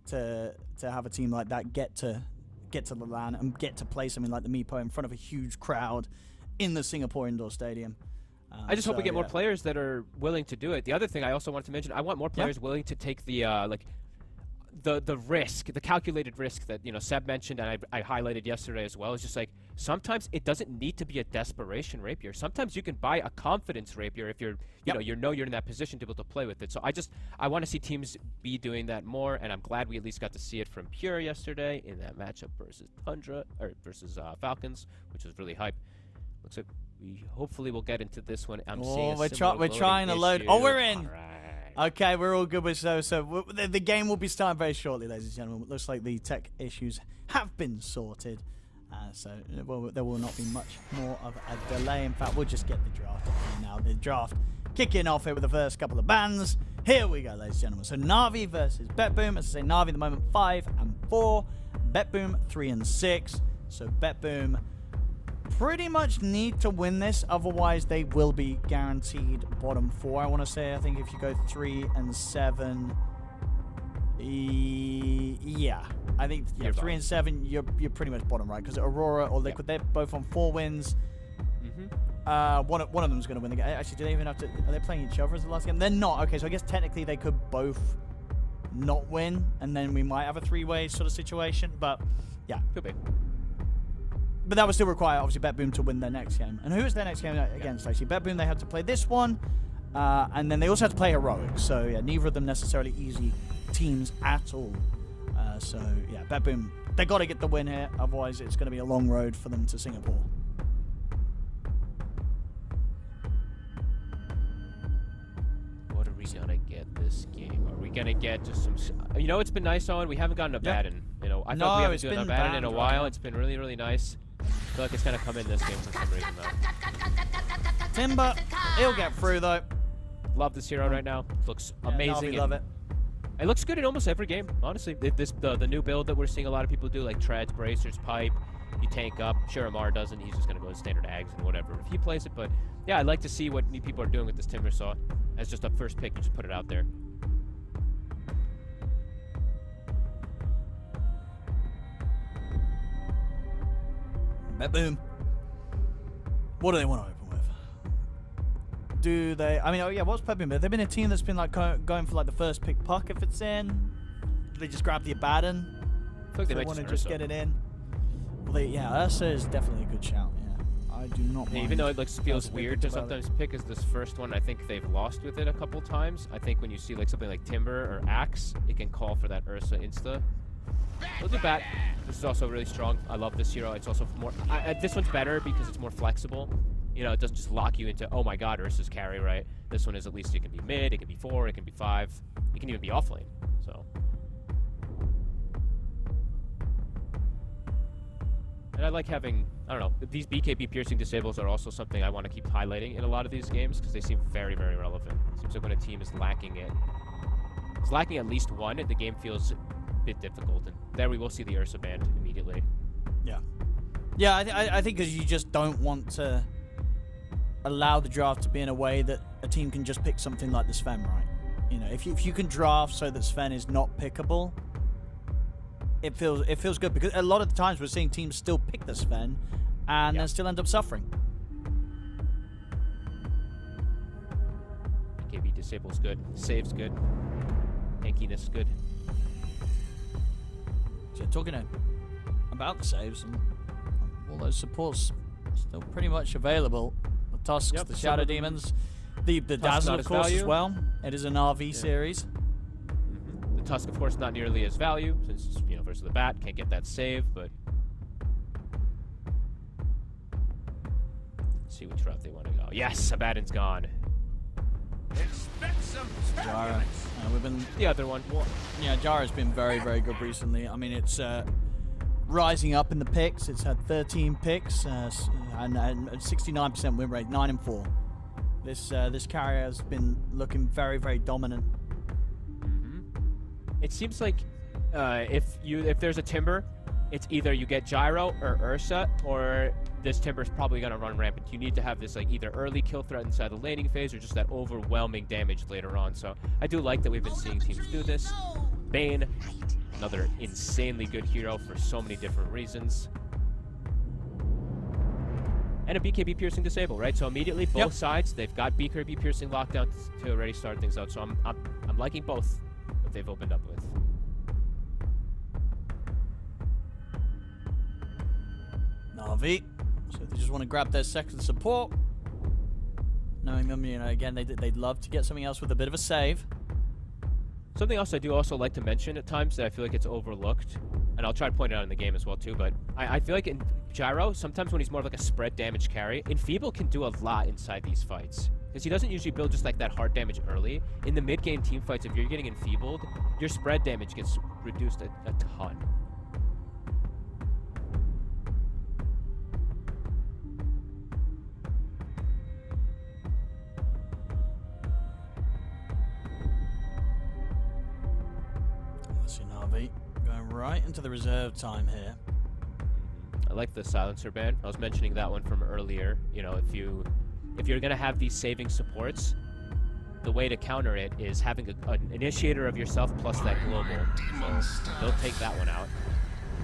To have a team like that get to get to the LAN and get to play something like the Meepo in front of a huge crowd in the Singapore indoor stadium. I just hope we get more players that are willing to do it. The other thing I also wanted to mention, I want more players willing to take the the risk, the calculated risk that Seb mentioned and I highlighted yesterday as well. Is just like sometimes it doesn't need to be a desperation rapier. Sometimes you can buy a confidence rapier if you're you're in that position to be able to play with it. So I want to see teams be doing that more, and I'm glad we at least got to see it from Pure yesterday in that matchup versus Tundra or versus Falcons, which was really hype. Looks like we hopefully will get into this one. I'm seeing we're trying to load. Oh, we're in. All right. Okay, we're all good with so the game will be starting very shortly, ladies and gentlemen. It looks like the tech issues have been sorted, so there will not be much more of a delay. In fact, we'll just get the draft in now. The draft kicking off here with the first couple of bans. Here we go, ladies and gentlemen. So Na'Vi versus BetBoom. As I say, Na'Vi at the moment 5 and 4, BetBoom 3 and 6. So BetBoom pretty much need to win this, otherwise they will be guaranteed bottom 4. I want to say, I think if you go 3 and 7, yeah, I think 3 and 7, you're pretty much bottom, right? Because Aurora or Liquid, they're both on 4 wins. One of them is going to win the game. Actually, do they even have to? Are they playing each other as the last game? They're not. Okay, so I guess technically they could both not win, and then we might have a 3-way sort of situation. But yeah, could be. But that would still require, obviously, BetBoom to win their next game. And who is their next game against, actually? BetBoom, they had to play this one. And then they also had to play Heroic. So, yeah, neither of them necessarily easy teams at all. So, yeah, BetBoom, they got to get the win here. Otherwise, it's going to be a long road for them to Singapore. What are we going to get this game? Are we going to get just some... it's been nice, Owen. We haven't gotten a Baden. I thought we haven't done a Baden in a while. It's been really, really nice. I feel like it's going to come in this game for some reason, though. Timber, he'll get through, though. Love this hero right now. Looks amazing. Love it. It looks good in almost every game, honestly. The new build that we're seeing a lot of people do, like treads, bracers, pipe. You tank up. Sure, Amar doesn't. He's just going to go standard ags and whatever if he plays it. But, yeah, I'd like to see what new people are doing with this Timber Saw. As just a first pick, you just put it out there. BetBoom. What do they want to open with? Do they? I mean, what's BetBoom? They've been a team that's been like going for like the first pick puck if it's in. Do they just grab the Abaddon? I feel like they want to just get it in. Well, Ursa is definitely a good shout. Yeah, I do not mind. Even though it feels weird to sometimes pick as this first one, I think they've lost with it a couple times. I think when you see like something like Timber or Axe, it can call for that Ursa insta. We'll do Bat. This is also really strong. I love this hero. It's also more... this one's better because it's more flexible. It doesn't just lock you into, oh my god, Ursa's carry, right? This one is at least it can be mid, it can be 4, it can be 5. It can even be offlane, so... And I like having, I don't know, these BKB piercing disables are also something I want to keep highlighting in a lot of these games because they seem very, very relevant. It seems like when a team is lacking it, it's lacking at least one, and the game feels bit difficult, and there we will see the Ursa banned immediately. Yeah, I think because you just don't want to allow the draft to be in a way that a team can just pick something like the Sven, right? If you can draft so that Sven is not pickable, it feels good, because a lot of the times we're seeing teams still pick the Sven and then still end up suffering. BKB disable's good, save's good, tankiness good. So talking about the saves, and all those supports still pretty much available. The Tusks, the Shadow Demons, the Dazzle, of course, as well. It is an RV series. The Tusk, of course, not nearly as value, since, versus the Bat, can't get that save, but... Let's see which route they want to go. Yes, Abaddon's gone. Jara. We've been... The other one. Yeah, Jara's been very, very good recently. I mean, it's rising up in the picks. It's had 13 picks and 69% win rate, 9 and 4. This carrier has been looking very, very dominant. It seems like if there's a Timber, it's either you get Gyro or Ursa, or this Timber's probably going to run rampant. You need to have this either early kill threat inside the laning phase or just that overwhelming damage later on. So I do like that we've been seeing teams do this. Bane, Another insanely good hero for so many different reasons. And a BKB piercing disable, right? So immediately both sides, they've got BKB piercing lockdown to already start things out. So I'm liking both that they've opened up with. Na'Vi, so they just want to grab their second support. Knowing them, you know, again, they'd love to get something else with a bit of a save. Something else I do also like to mention at times that I feel like it's overlooked, and I'll try to point it out in the game as well too, but I feel like in Gyro, sometimes when he's more of like a spread damage carry, Enfeeble can do a lot inside these fights. Because he doesn't usually build just like that hard damage early. In the mid-game team fights, if you're getting Enfeebled, your spread damage gets reduced a ton. Let's see, Na'Vi going right into the reserve time here. I like the silencer ban. I was mentioning that one from earlier. You know, if you're gonna have these saving supports, the way to counter it is having an initiator of yourself plus that global. So they'll take that one out.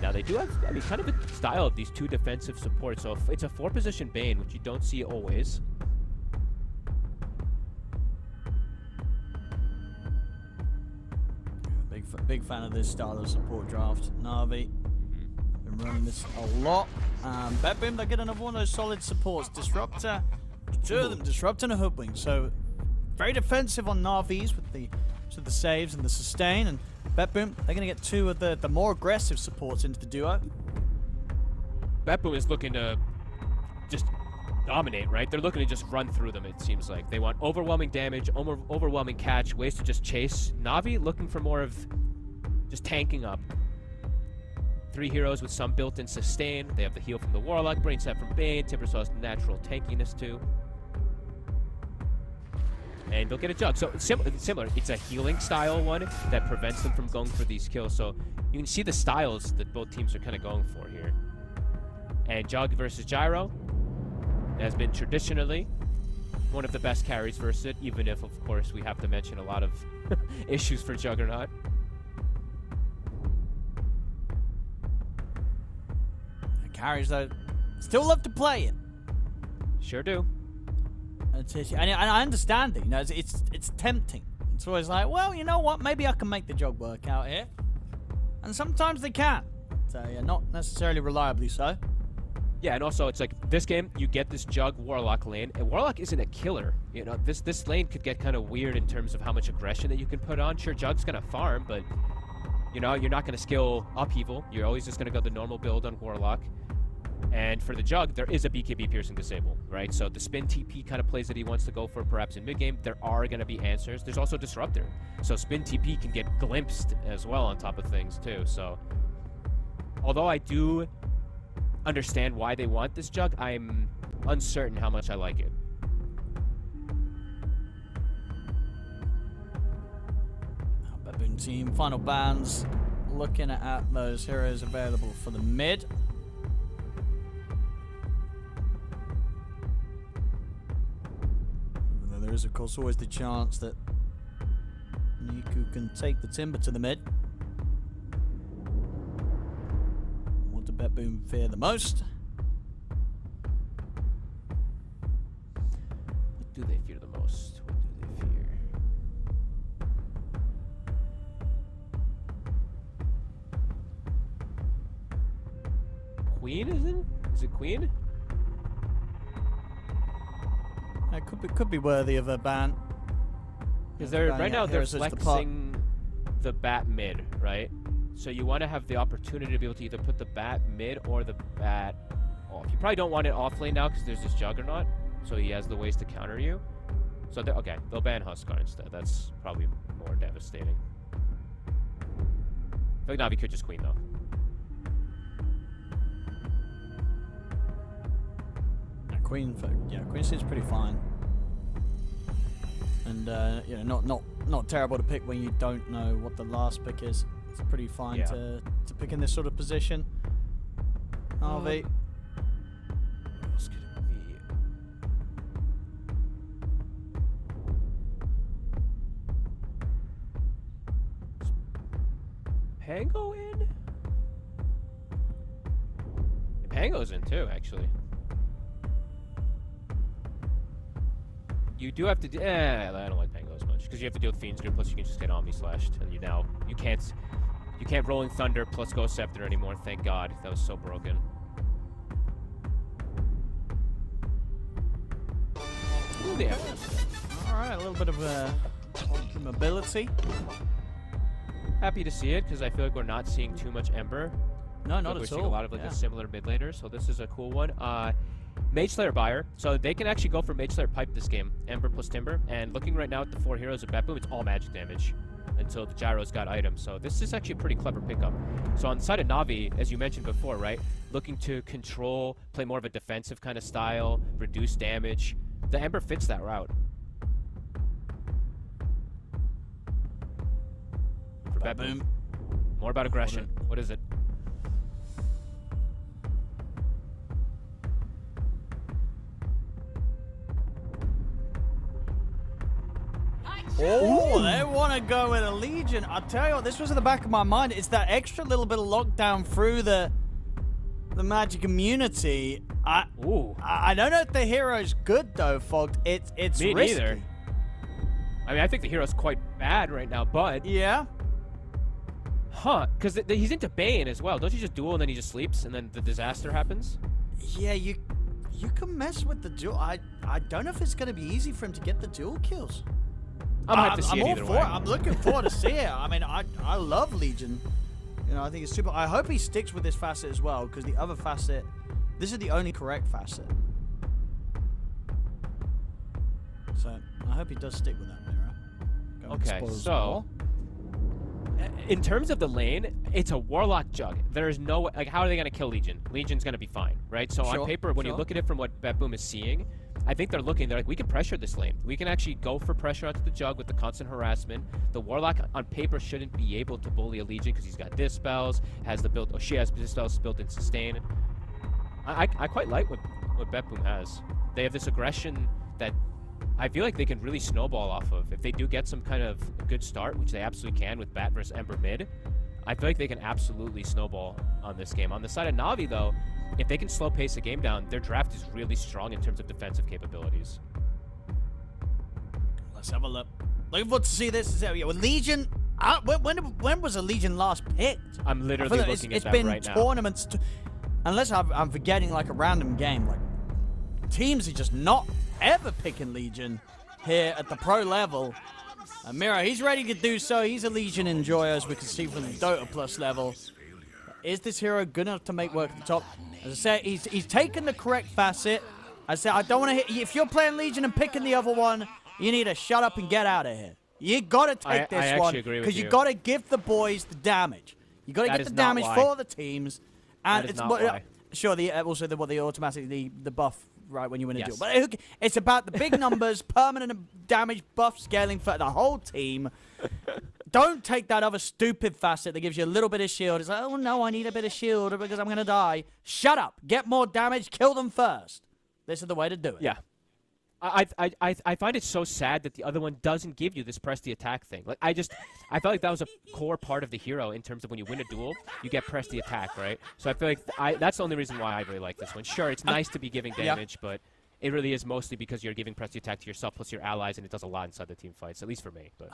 Now they do have, I mean, kind of a style of these two defensive supports. So it's a 4-position Bane, which you don't see always. Big fan of this style of support draft. Na'Vi been running this a lot. Betboom, they get another one of those solid supports. Disruptor, two of them, Disruptor and a Hoodwing. So very defensive on Na'Vis with the saves and the sustain. And Betboom, they're going to get two of the more aggressive supports into the duo. Betboom is looking to just dominate, right? They're looking to just run through them, it seems like. They want overwhelming damage, overwhelming catch, ways to just chase. Na'Vi looking for more of just tanking up. 3 heroes with some built-in sustain. They have the heal from the Warlock, Brain Set from Bane, Timbersaw's natural tankiness too. And they'll get a Jug. So similar, it's a healing style one that prevents them from going for these kills. So you can see the styles that both teams are kind of going for here. And Jug versus Gyro has been traditionally one of the best carries versus it, even if, of course, we have to mention a lot of issues for Juggernaut. Carries, though, still love to play it. Sure do. And I understand it. You know, it's tempting. It's always like, well, you know what? Maybe I can make the job work out here. And sometimes they can. So, yeah, not necessarily reliably so. Yeah, and also it's like this game, you get this Jug Warlock lane, and Warlock isn't a killer. You know, this lane could get kind of weird in terms of how much aggression that you can put on. Sure, Jug's gonna farm, but you know, you're not gonna skill Upheaval. You're always just gonna go the normal build on Warlock. And for the Jug, there is a BKB piercing disable, right? So the spin TP kind of plays that he wants to go for perhaps in mid-game. There are going to be answers. There's also Disruptor. So spin TP can get glimpsed as well on top of things too. So although I do understand why they want this Jug, I'm uncertain how much I like it. Baboon team, final bans. Looking at those heroes available for the mid. There is, of course, always the chance that Niku can take the Timber to the mid. What do Betboom fear the most? What do they fear the most? What do they fear? Queen, is it? Is it Queen? Could be worthy of a ban. Because they're right now they're flexing the bat mid, right? So you want to have the opportunity to be able to either put the bat mid or the bat off. You probably don't want it off lane now because there's this Juggernaut, so he has the ways to counter you. So okay, they'll ban Huskar instead. That's probably more devastating. I feel like Na'Vi could just Queen though. Queen seems pretty fine, and you know, not terrible to pick when you don't know what the last pick is. It's pretty fine to pick in this sort of position. Na'Vi. What else could it be? Pango in? Pango's in too, actually. You do have to do. I don't like Pango as much because you have to deal with Fiend's Gear, plus you can just get Omni Slashed, and you can't Rolling Thunder plus go Scepter anymore. Thank God, that was so broken. Ooh, yeah. All right, a little bit of mobility. Happy to see it because I feel like we're not seeing too much Ember. No, not we're at seeing all. a lot of like a similar mid laner, so this is a cool one. Mage Slayer buyer, so they can actually go for Mage Slayer pipe this game, Ember plus Timber, and looking right now at the 4 heroes of Bet Boom, it's all magic damage until the Gyro's got items, so this is actually a pretty clever pickup. So on the side of Na'Vi, as you mentioned before, right, looking to control, play more of a defensive kind of style, reduce damage, the Ember fits that route. For Bet Boom. More about aggression. What is it? Oh, they want to go with a Legion. I'll tell you what, this was in the back of my mind. It's that extra little bit of lockdown through the magic immunity. I don't know if the hero's good though, Fogged. It's Me risky. neither. I mean, I think the hero's quite bad right now, but Yeah. huh? Because he's into Bane as well. Don't you just duel and then he just sleeps and then the disaster happens? Yeah, you can mess with the duel. I don't know if it's going to be easy for him to get the duel kills. I'm hyped to see it all either for way. it. I'm looking forward to see it. I mean, I love Legion. You know, I think it's super. I hope he sticks with this facet as well, because the other facet, this is the only correct facet. So I hope he does stick with that, Mira. Okay, so in terms of the lane, it's a Warlock Jug. There is no like, how are they going to kill Legion? Legion's going to be fine, right? So on paper, when you look at it from what Bet Boom is seeing, I think they're like, we can pressure this lane. We can actually go for pressure onto the Jug with the constant harassment. The Warlock on paper shouldn't be able to bully a Legion because he's got Dispels, has the build. Oh, she has Dispels built in Sustain. I quite like what Bet Boom has. They have this aggression that I feel like they can really snowball off of. If they do get some kind of good start, which they absolutely can with Bat versus Ember mid, I feel like they can absolutely snowball on this game. On the side of Na'Vi, though, if they can slow pace the game down, their draft is really strong in terms of defensive capabilities. Let's have a look. Looking forward to see this. With Legion, when was a Legion last picked? I'm literally looking at that right now. It's been tournaments, unless I'm forgetting like a random game. Like teams are just not ever picking Legion here at the pro level. Mira, he's ready to do so. He's a Legion enjoyer, as we can see from the Dota Plus level. Is this hero good enough to make work at the top? As I said, he's taken the correct facet. I said, I don't want to hit. If you're playing Legion and picking the other one, you need to shut up and get out of here. You got to take this one because you got to give the boys the damage. You got to get the damage for the teams. And that is it's not why. Sure, also the automatically the buff right when you win a duel. But it's about the big numbers, permanent damage buff scaling for the whole team. Don't take that other stupid facet that gives you a little bit of shield. It's like, oh no, I need a bit of shield because I'm going to die. Shut up. Get more damage. Kill them first. This is the way to do it. Yeah. I find it so sad that the other one doesn't give you this press the attack thing. Like I felt like that was a core part of the hero in terms of when you win a duel, you get press the attack, right? So I feel like that's the only reason why I really like this one. Sure, it's nice to be giving damage, but it really is mostly because you're giving press the attack to yourself plus your allies, and it does a lot inside the team fights, at least for me. But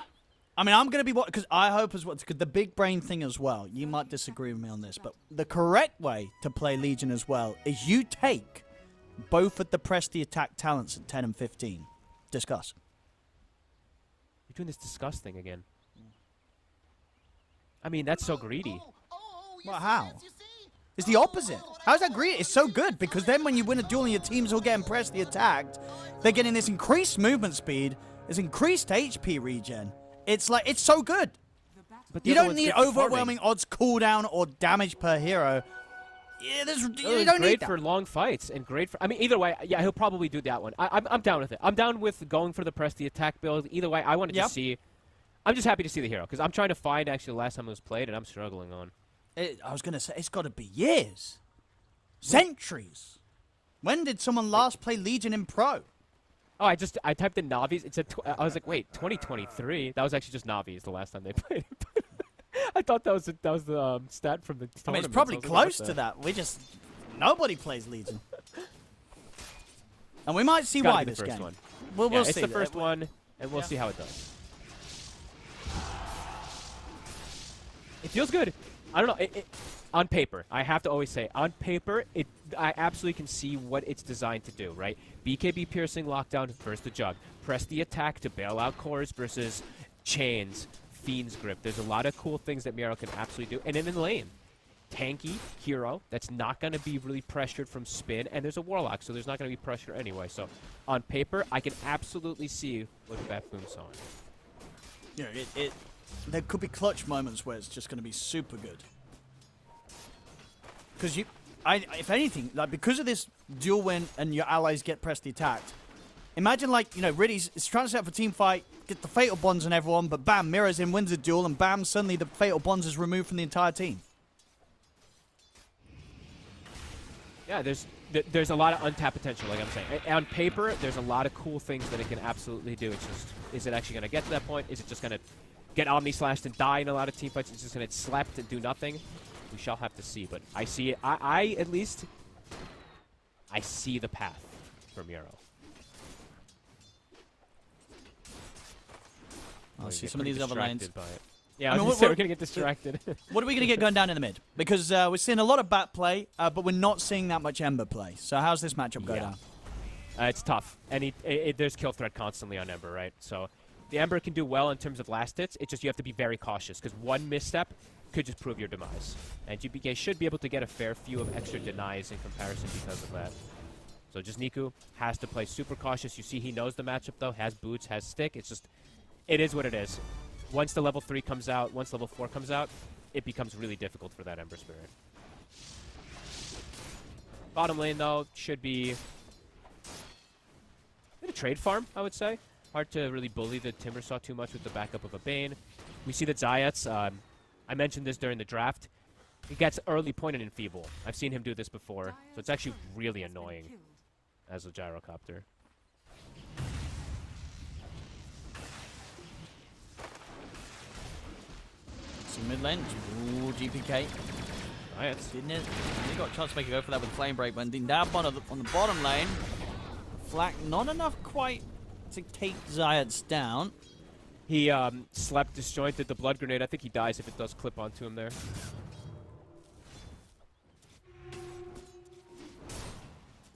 I mean, I'm going to be because I hope as well, because the big brain thing as well. You might disagree with me on this, but the correct way to play Legion as well is you take both of the press the attack talents at 10 and 15. Discuss. You're doing this discuss thing again. I mean, that's so greedy. Well, how? It's the opposite. How's that greedy? It's so good because then when you win a duel and your team's all getting press the attacked, they're getting this increased movement speed, this increased HP regen. It's like, it's so good. But you don't need overwhelming odds cooldown or damage per hero. Yeah, you don't need great that. for long fights and great for. I mean, either way, yeah, he'll probably do that one. I'm down with it. I'm down with going for the press the attack build. Either way, I wanted to see. I'm just happy to see the hero because I'm trying to find actually the last time it was played, and I'm struggling on. I was gonna say it's got to be years, centuries. When did someone last play Legion in pro? Oh, I typed in Navi's. I was like, wait, 2023. That was actually just Navi's the last time they played it. I thought that was the stat from the tournament. I mean, it's so probably I was like, what close the- to that. Nobody plays Legion. And we might see It's gotta why be the this first game. one. We'll Yeah, see. it's the first one, and we'll Yeah. see how it does. It feels good. I don't know. On paper, I have to always say, on paper, I absolutely can see what it's designed to do, right? BKB piercing lockdown versus the jug. Press the attack to bail out cores versus chains, Fiend's grip. There's a lot of cool things that Miro can absolutely do. And then in lane, tanky hero that's not going to be really pressured from spin, and there's a warlock, so there's not going to be pressure anyway. So on paper, I can absolutely see what Batboom saw. Yeah, there could be clutch moments where it's just going to be super good. Because if anything, like because of this dual win and your allies get pressed attacked, imagine like, Riddy's is trying to set up a team fight, get the fatal bonds on everyone, but bam, Mira's in, wins a duel, and bam, suddenly the fatal bonds is removed from the entire team. Yeah, there's a lot of untapped potential, like I'm saying. On paper, there's a lot of cool things that it can absolutely do. It's just, is it actually going to get to that point? Is it just going to get Omni-slashed and die in a lot of team fights? It's just going to get slapped and do nothing? We shall have to see, but I see it. I at least, I see the path for Miro. I'll see some of these other lanes. Yeah, I mean, we're going to get distracted. What are we going to get going down in the mid? Because we're seeing a lot of bat play, but we're not seeing that much Ember play. So how's this matchup go down? It's tough. And there's kill threat constantly on Ember, right? So the Ember can do well in terms of last hits. It's just you have to be very cautious, because one misstep could just prove your demise. And GPK should be able to get a fair few of extra denies in comparison because of that. So just Niku has to play super cautious. You see he knows the matchup, though. Has boots, has stick. It's just, it is what it is. Once the level 3 comes out, once level 4 comes out, it becomes really difficult for that Ember Spirit. Bottom lane, though, should be a trade farm, I would say. Hard to really bully the Timbersaw too much with the backup of a Bane. We see that Zayat's, I mentioned this during the draft, he gets early point and enfeeble. I've seen him do this before, so it's actually really annoying as a gyrocopter. So mid lane, ooh, GPK. Zayat's. Didn't it? He got a chance to make a go for that with Flame Break, but didn't dab on the bottom lane. Flak not enough quite to take Zayats down. He slept disjointed the blood grenade. I think he dies if it does clip onto him there.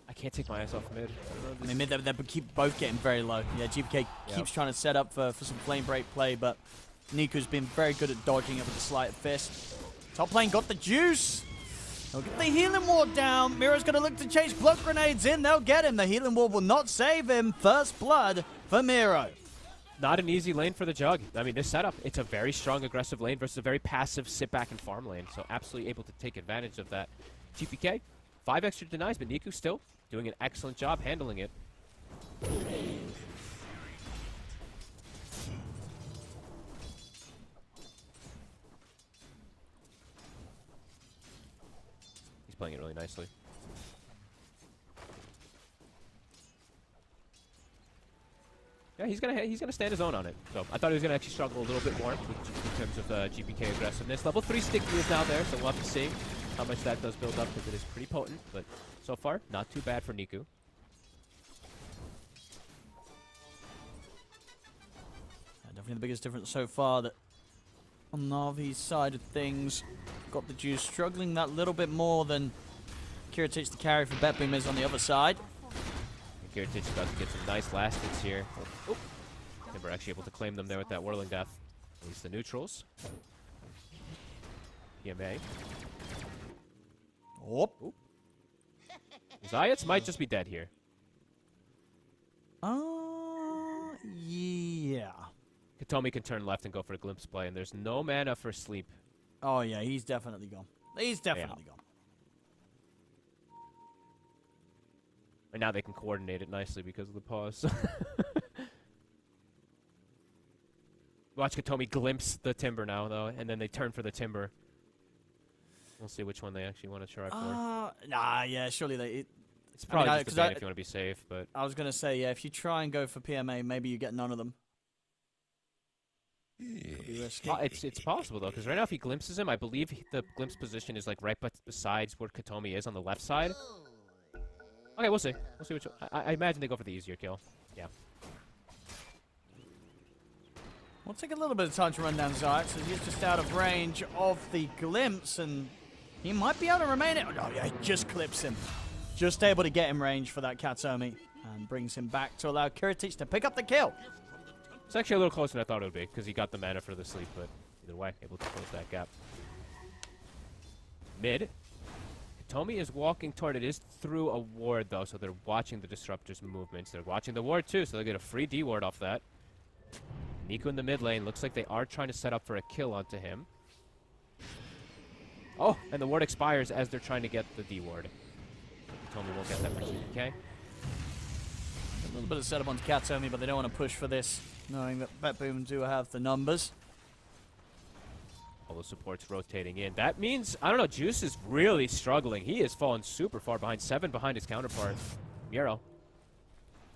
I can't take my eyes off mid. I mean, they keep both getting very low. Yeah, GPK keeps trying to set up for some Flame Break play, but Niku's been very good at dodging it with the Sleight of Fist. Top lane got the juice. They'll get the healing ward down. Mira's going to look to chase blood grenades in. They'll get him. The healing ward will not save him. First blood for Miro. Not an easy lane for the Jug. I mean, this setup, it's a very strong aggressive lane versus a very passive sit back and farm lane. So absolutely able to take advantage of that. GPK, 5 extra denies, but Niku still doing an excellent job handling it. He's playing it really nicely. Yeah, he's gonna stand his own on it. So I thought he was gonna actually struggle a little bit more in terms of GPK aggressiveness. Level 3 sticky is now there, so we'll have to see how much that does build up, because it is pretty potent. But so far, not too bad for Niku. Definitely the biggest difference so far that on Na'Vi's side of things, got the juice struggling that little bit more than Kiritich the carry for Batboom is on the other side. Kiritich about to get some nice last hits here. Oh, Timber actually able to claim them there with that Whirling Death. At least the neutrals. PMA. Oh. Zayats might just be dead here. Yeah. Katomi can turn left and go for a glimpse play, and there's no mana for sleep. Oh, yeah, he's definitely gone. He's definitely gone. And now they can coordinate it nicely because of the pause. Watch Katomi glimpse the Timber now, though, and then they turn for the Timber. We'll see which one they actually want to try for. Nah, yeah, surely they... It's probably just a bait if you want to be safe, but... I was going to say, yeah, if you try and go for PMA, maybe you get none of them. Could be risky. It's possible though, because right now if he glimpses him, I believe the glimpse position is like right besides where Katomi is on the left side. Okay, we'll see. We'll see which. I imagine they go for the easier kill. Yeah. We'll take a little bit of time to run down Zayat, as he's just out of range of the glimpse, and he might be able to remain it. Oh, no, yeah, he just clips him. Just able to get him range for that Katomi, and brings him back to allow Kiritich to pick up the kill. It's actually a little closer than I thought it would be, because he got the mana for the sleep, but either way, able to close that gap. Mid. Katomi is walking toward it. It is through a ward, though, so they're watching the Disruptor's movements. They're watching the ward, too, so they'll get a free D-ward off that. Nico in the mid lane. Looks like they are trying to set up for a kill onto him. Oh, and the ward expires as they're trying to get the D-ward. Katomi won't get that much GPK. A little bit of setup onto Katomi, but they don't want to push for this, knowing that BetBoom do have the numbers. All the supports rotating in. That means, I don't know, Juice is really struggling. He has fallen super far behind, 7 behind his counterpart. Miro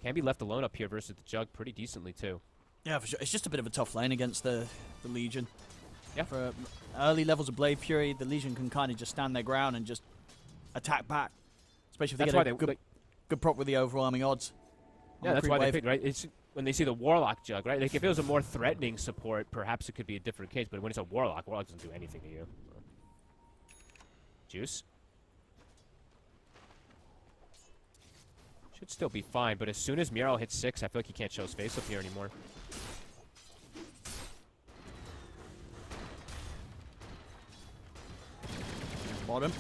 can be left alone up here versus the Jug pretty decently, too. Yeah, for sure. It's just a bit of a tough lane against the Legion. Yeah. For early levels of Blade Fury, the Legion can kind of just stand their ground and just attack back. Especially if they That's get why a good prop with the overwhelming odds. Yeah, that's why they picked, right? It's when they see the Warlock Jug, right? Like, if it was a more threatening support, perhaps it could be a different case. But when it's a Warlock doesn't do anything to you. Juice. Should still be fine, but as soon as Miro hits 6, I feel like he can't show his face up here anymore. Bottom.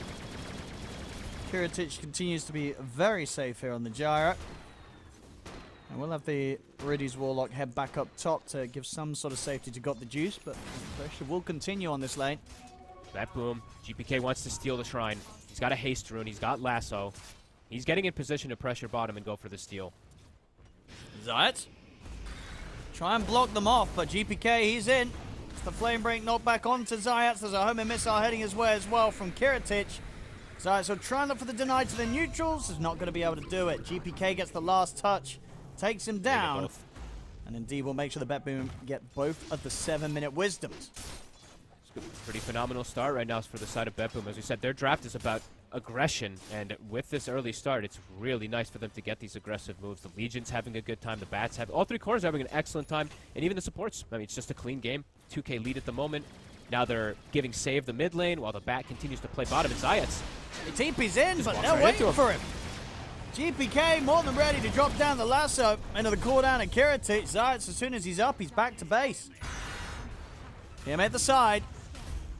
Kiritich continues to be very safe here on the Gyro. And we'll have the Iridi's Warlock head back up top to give some sort of safety to Got the Juice, but the pressure will continue on this lane. That boom. GPK wants to steal the shrine. He's got a haste rune. He's got lasso. He's getting in position to pressure bottom and go for the steal. Zayat. Try and block them off, but GPK, he's in. It's the flame break knocked back onto Zayat. There's a homing missile heading his way as well from Kiritich. Zayat will try and look for the deny to the neutrals. Is not going to be able to do it. GPK gets the last touch. Takes him down. And indeed will make sure the BetBoom get both of the 7-minute wisdoms. It's a pretty phenomenal start right now for the side of BetBoom. As we said, their draft is about aggression, and with this early start, it's really nice for them to get these aggressive moves. The Legion's having a good time. The Bats have... All 3 cores are having an excellent time. And even the supports. I mean, it's just a clean game. 2K lead at the moment. Now they're giving save the mid lane while the Bat continues to play bottom. And Zayat's... The TP's in, but they're waiting for him. GPK more than ready to drop down the lasso into the cooldown of Kiritich. Zayat, as soon as he's up, he's back to base. PMA at the side.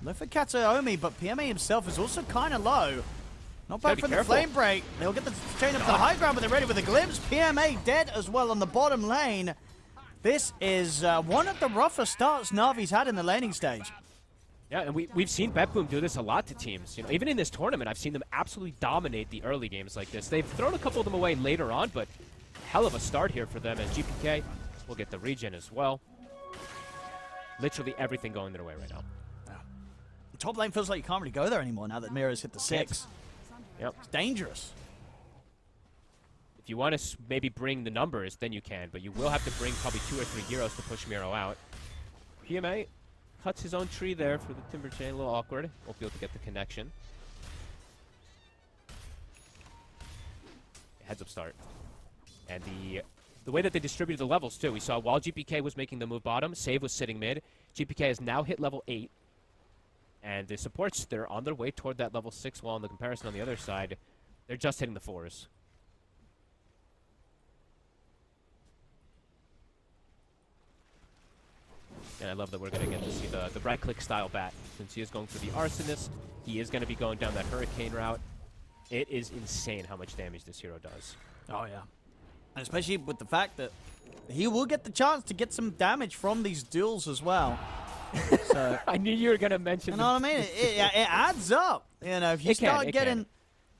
Look for Kataomi, but PMA himself is also kind of low. Not bad from the flame break. They'll get the chain up to the high ground, but they're ready with a glimpse. PMA dead as well on the bottom lane. This is one of the rougher starts Na'Vi's had in the laning stage. Yeah, and we've seen BetBoom do this a lot to teams. You know, even in this tournament, I've seen them absolutely dominate the early games like this. They've thrown a couple of them away later on, but hell of a start here for them as GPK will get the regen as well. Literally everything going their way right now. Yeah. The top lane feels like you can't really go there anymore now that Mira's hit the 6. Yep. It's dangerous. If you want to maybe bring the numbers, then you can, but you will have to bring probably 2 or 3 heroes to push Miro out. PMA cuts his own tree there for the Timber Chain, a little awkward. Won't be able to get the connection. Heads up start. And the way that they distributed the levels, too. We saw while GPK was making the move bottom, Save was sitting mid. GPK has now hit level 8. And the supports, they're on their way toward that level 6, while in the comparison on the other side, they're just hitting the 4s. And I love that we're going to get to see the right-click style bat. Since he is going for the Arsonist, he is going to be going down that Hurricane route. It is insane how much damage this hero does. Oh, yeah. And especially with the fact that he will get the chance to get some damage from these duels as well. So, I knew you were going to mention you know what I mean? It adds up. You know, if you start getting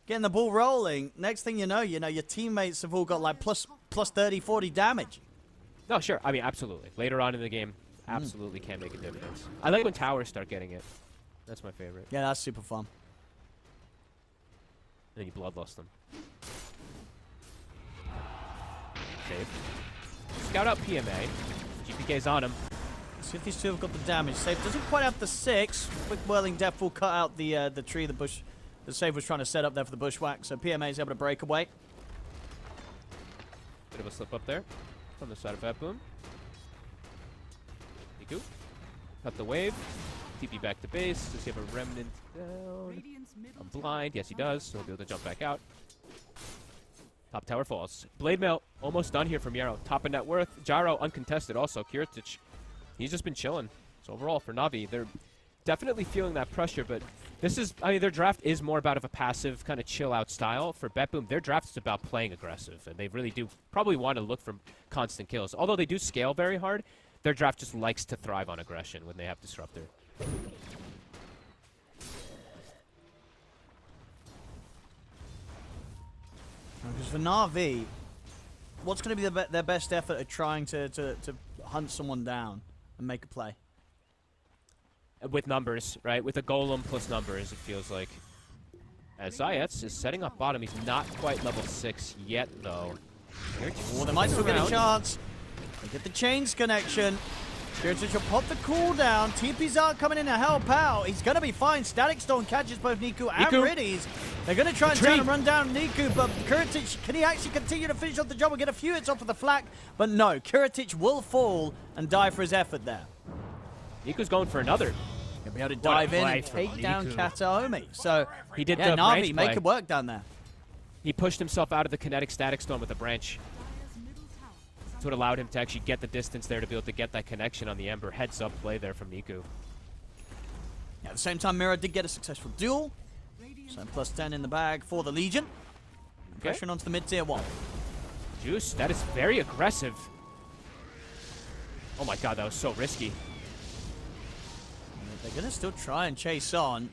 the ball rolling, next thing you know, your teammates have all got like plus 30, 40 damage. No, sure. I mean, absolutely. Later on in the game, absolutely can make a difference. I like when towers start getting it. That's my favorite. Yeah, that's super fun. Then you bloodlust them. Save. Scout out PMA. GPK's on him. See if these two have got the damage. Save doesn't quite have the 6. Quick whirling death will cut out the tree the bush. The Save was trying to set up there for the bushwhack, so PMA is able to break away. Bit of a slip up there from the side of Bat Boom. Niku. Cut the wave. TP back to base. Does he have a remnant down? A blind. Yes, he does. So he'll be able to jump back out. Top tower falls. Blade Mail almost done here from Yarrow. Top of net worth. Gyro uncontested also. Kiritich, he's just been chilling. So overall for Na'Vi, they're definitely feeling that pressure, but this is, I mean, their draft is more about of a passive kind of chill out style. For Bet Boom, their draft is about playing aggressive, and they really do probably want to look for constant kills. Although they do scale very hard, their draft just likes to thrive on aggression when they have Disruptor. Because for Na'Vi, what's going to be their best effort at trying to hunt someone down and make a play? With numbers, right? With a golem plus numbers, it feels like. As CEST is setting up bottom, he's not quite level 6 yet, though. Oh, they might still get a chance. They get the chains connection. Kiritich will pop the cooldown. TP's out coming in to help out. He's going to be fine. Static Storm catches both Niku and Riddies. They're going to try and turn and run down Niku, but Kiritich, can he actually continue to finish off the job and get a few hits off of the flak? But no, Kiritich will fall and die for his effort there. Niku's going for another. He'll be able to dive in and take down Kataomi. So, he did yeah, the Na'Vi, make it work down there. He pushed himself out of the kinetic Static Storm with a branch. That's what allowed him to actually get the distance there to be able to get that connection on the Ember. Heads up play there from Niku. Yeah, at the same time, Mira did get a successful duel. So plus 10 in the bag for the Legion. Okay. Pressuring onto the mid-tier 1. Juice, that is very aggressive. Oh my god, that was so risky. They're going to still try and chase on.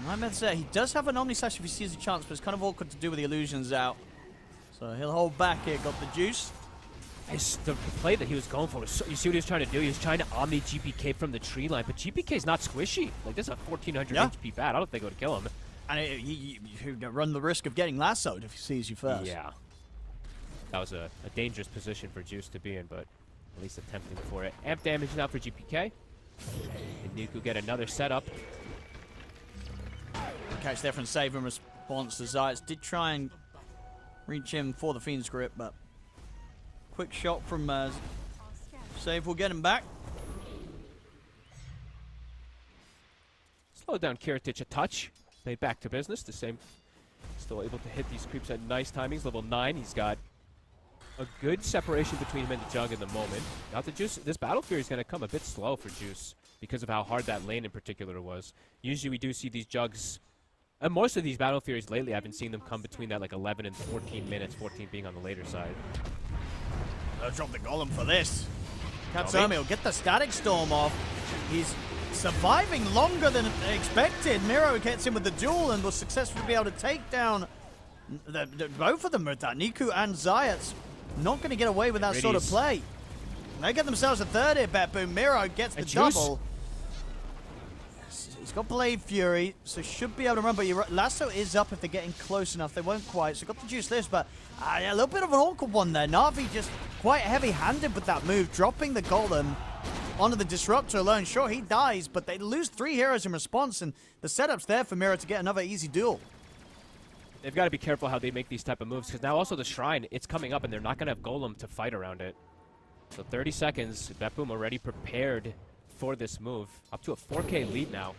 I'm going to say, he does have an Omnislash if he sees a chance, but it's kind of awkward to do with the illusions out. So he'll hold back here, got the juice. The play that he was going for was so, you see what he was trying to do? He was trying to Omni GPK from the tree line, but GPK is not squishy. Like, this is a 1400 HP bat. I don't think it would kill him. And you run the risk of getting lassoed if he sees you first. Yeah. That was a dangerous position for Juice to be in, but at least attempting for it. Amp damage now for GPK. And Niku get another setup. Catch there from Save in response to CEST. Did try and reach him for the Fiend's Grip, but quick shot from Save will get him back. Slow down Kiritich a touch. They back to business. The same. Still able to hit these creeps at nice timings. Level 9. He's got a good separation between him and the Jug in the moment. Not the Juice. This Battle Fury is going to come a bit slow for Juice because of how hard that lane in particular was. Usually we do see these Jugs, and most of these Battle Furies lately I've been seeing them come between that like 11 and 14 minutes, 14 being on the later side. They'll drop the Golem for this. Kataomi will get the Static Storm off. He's surviving longer than expected. Miro gets in with the duel and will successfully be able to take down both of them with that. Niku and CEST. Not going to get away with that sort of play. They get themselves a third here, Bet Boom. Miro gets the double. He's got Blade Fury, so should be able to run, but Lasso is up if they're getting close enough. They won't quite, so got the Juice Lift, but a little bit of an awkward one there. Na'Vi just quite heavy-handed with that move, dropping the Golem onto the Disruptor alone. Sure, he dies, but they lose 3 heroes in response, and the setup's there for Miro to get another easy duel. They've got to be careful how they make these type of moves, because now also the Shrine, it's coming up, and they're not going to have Golem to fight around it. So 30 seconds, Bet Boom already prepared for this move. Up to a 4K lead now.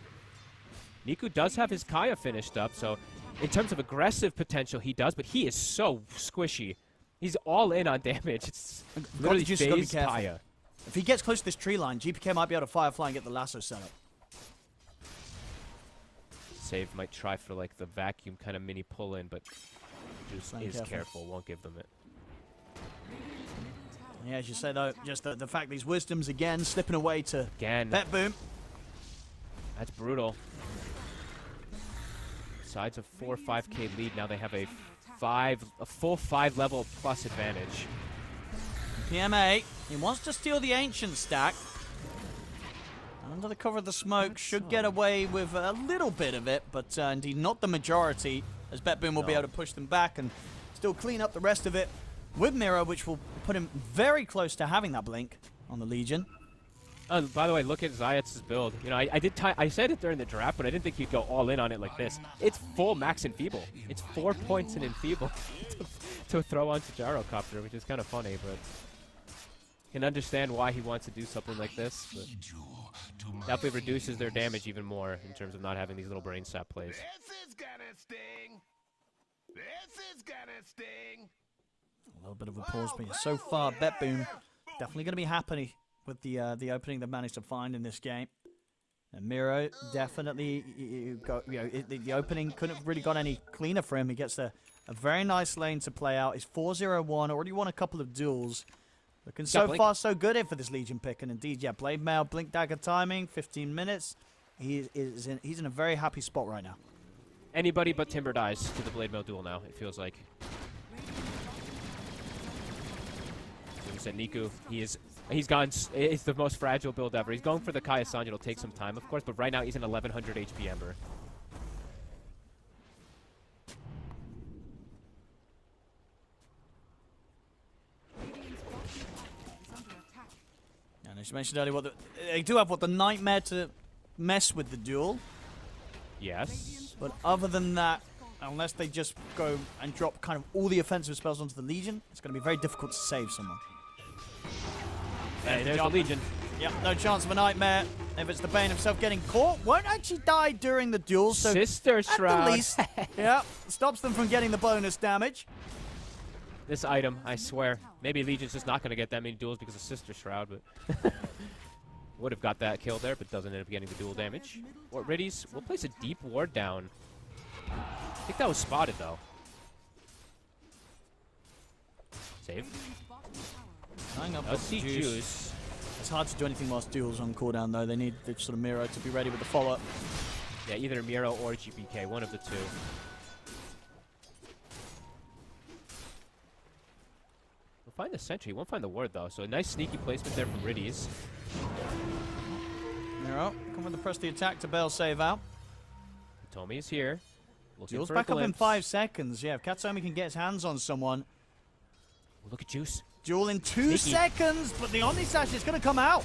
Niku does have his Kaya finished up, so in terms of aggressive potential, he does, but he is so squishy. He's all in on damage. It's literally phased Kaya. If he gets close to this tree line, GPK might be able to Firefly and get the lasso set up. Save might try for like the vacuum kind of mini pull in, but Juice is careful, won't give them it. Yeah, as you say though, just the fact these Wisdoms again slipping away to Bet Boom. That's brutal. Besides a 4 or 5K lead, now they have a full 5 level plus advantage. PMA, he wants to steal the Ancient stack. Under the cover of the smoke, should get away with a little bit of it, but indeed not the majority, as Bet Boom will be able to push them back and still clean up the rest of it with Miro, which will put him very close to having that blink on the Legion. By the way, look at CEST's build. You know, I said it during the draft, but I didn't think he'd go all in on it like this. It's full max enfeeble. It's 4 points in enfeeble to throw onto Gyrocopter, which is kind of funny, but can understand why he wants to do something like this. But definitely reduces their damage even more in terms of not having these little brain sap plays. This is gonna sting. This is gonna sting. A little bit of a pause, but so far, BetBoom definitely going to be happy with the opening they've managed to find in this game. And Miro definitely the opening couldn't have really got any cleaner for him. He gets a very nice lane to play out. He's 4-0-1, already won a couple of duels. Looking so far so good here for this Legion pick. And indeed, yeah, Blade Mail, Blink Dagger timing, 15 minutes. He's in a very happy spot right now. Anybody but Timber dies to the Blade Mail duel now, it feels like. Like we said, Niku, he's the most fragile build ever. He's going for the Kaya Sanji. It'll take some time, of course, but right now he's an 1100 HP Ember. And as you mentioned earlier, they do have the Nightmare to mess with the duel. Yes. But other than that, unless they just go and drop kind of all the offensive spells onto the Legion, it's going to be very difficult to save someone. Hey, there's the Legion. Yep, no chance of a Nightmare. If it's the Bane himself getting caught, won't actually die during the duel. So Sister Shroud. At the least, yeah, stops them from getting the bonus damage. This item, I swear. Maybe Legion's just not going to get that many duels because of Sister Shroud, but would have got that kill there, but doesn't end up getting the duel damage. Or Riddies will place a deep ward down. I think that was spotted, though. Save. Tying up Let's see Juice. It's hard to do anything whilst duels on cooldown, though. They need the sort of Miro to be ready with the follow-up. Yeah, either Miro or GPK, one of the two. We'll find the sentry. Won't find the ward, though. So a nice sneaky placement there from Riddies. Miro, come with the press the attack to bail save out. Tomi is here. Duel's back up in 5 seconds. Yeah, if Katsomi can get his hands on someone. Look at Juice. Duel in 2 seconds, but the Omnisash is going to come out.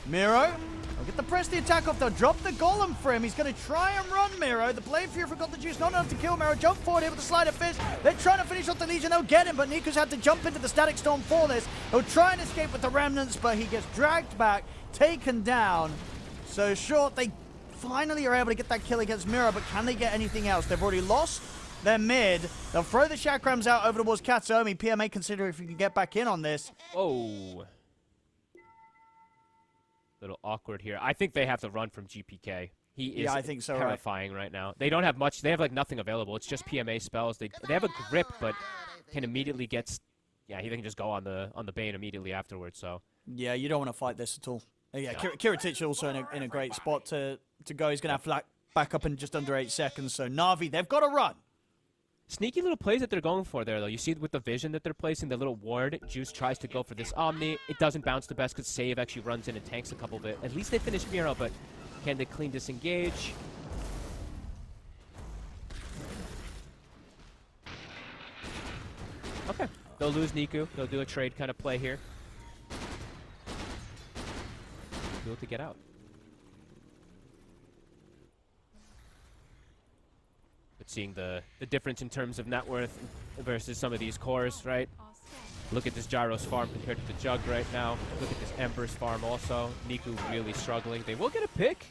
Miro, will get the press the attack off. They'll drop the Golem for him. He's going to try and run Miro. The Blade Fury forgot the Juice. Not enough to kill Miro. Jump forward here with the Sleight of Fist. They're trying to finish off the Legion. They'll get him, but Niku's had to jump into the Static Storm for this. He'll try and escape with the Remnants, but he gets dragged back, taken down. So short, they finally are able to get that kill against Miro, but can they get anything else? They've already lost their mid. They'll throw the Chakrams out over towards Katsomi. PMA consider if he can get back in on this. Oh. Little awkward here. I think they have to run from GPK. He is I think so, terrifying right now. They don't have much. They have like nothing available. It's just PMA spells. They have a grip, but can immediately get. Yeah, he can just go on the Bane immediately afterwards. So. Yeah, you don't want to fight this at all. Yeah, Kiritich also in a great spot to go. He's going to have back up in just under 8 seconds. So Na'Vi, they've got to run. Sneaky little plays that they're going for there, though. You see with the vision that they're placing, the little ward. Juice tries to go for this Omni. It doesn't bounce the best because Save actually runs in and tanks a couple bit. At least they finish Miro, but can they clean disengage? Okay. They'll lose Niku. They'll do a trade kind of play here. Do it to get out. But seeing the difference in terms of net worth versus some of these cores, right? Look at this Gyro's farm compared to the Jug right now. Look at this Ember's farm also. Niku really struggling. They will get a pick.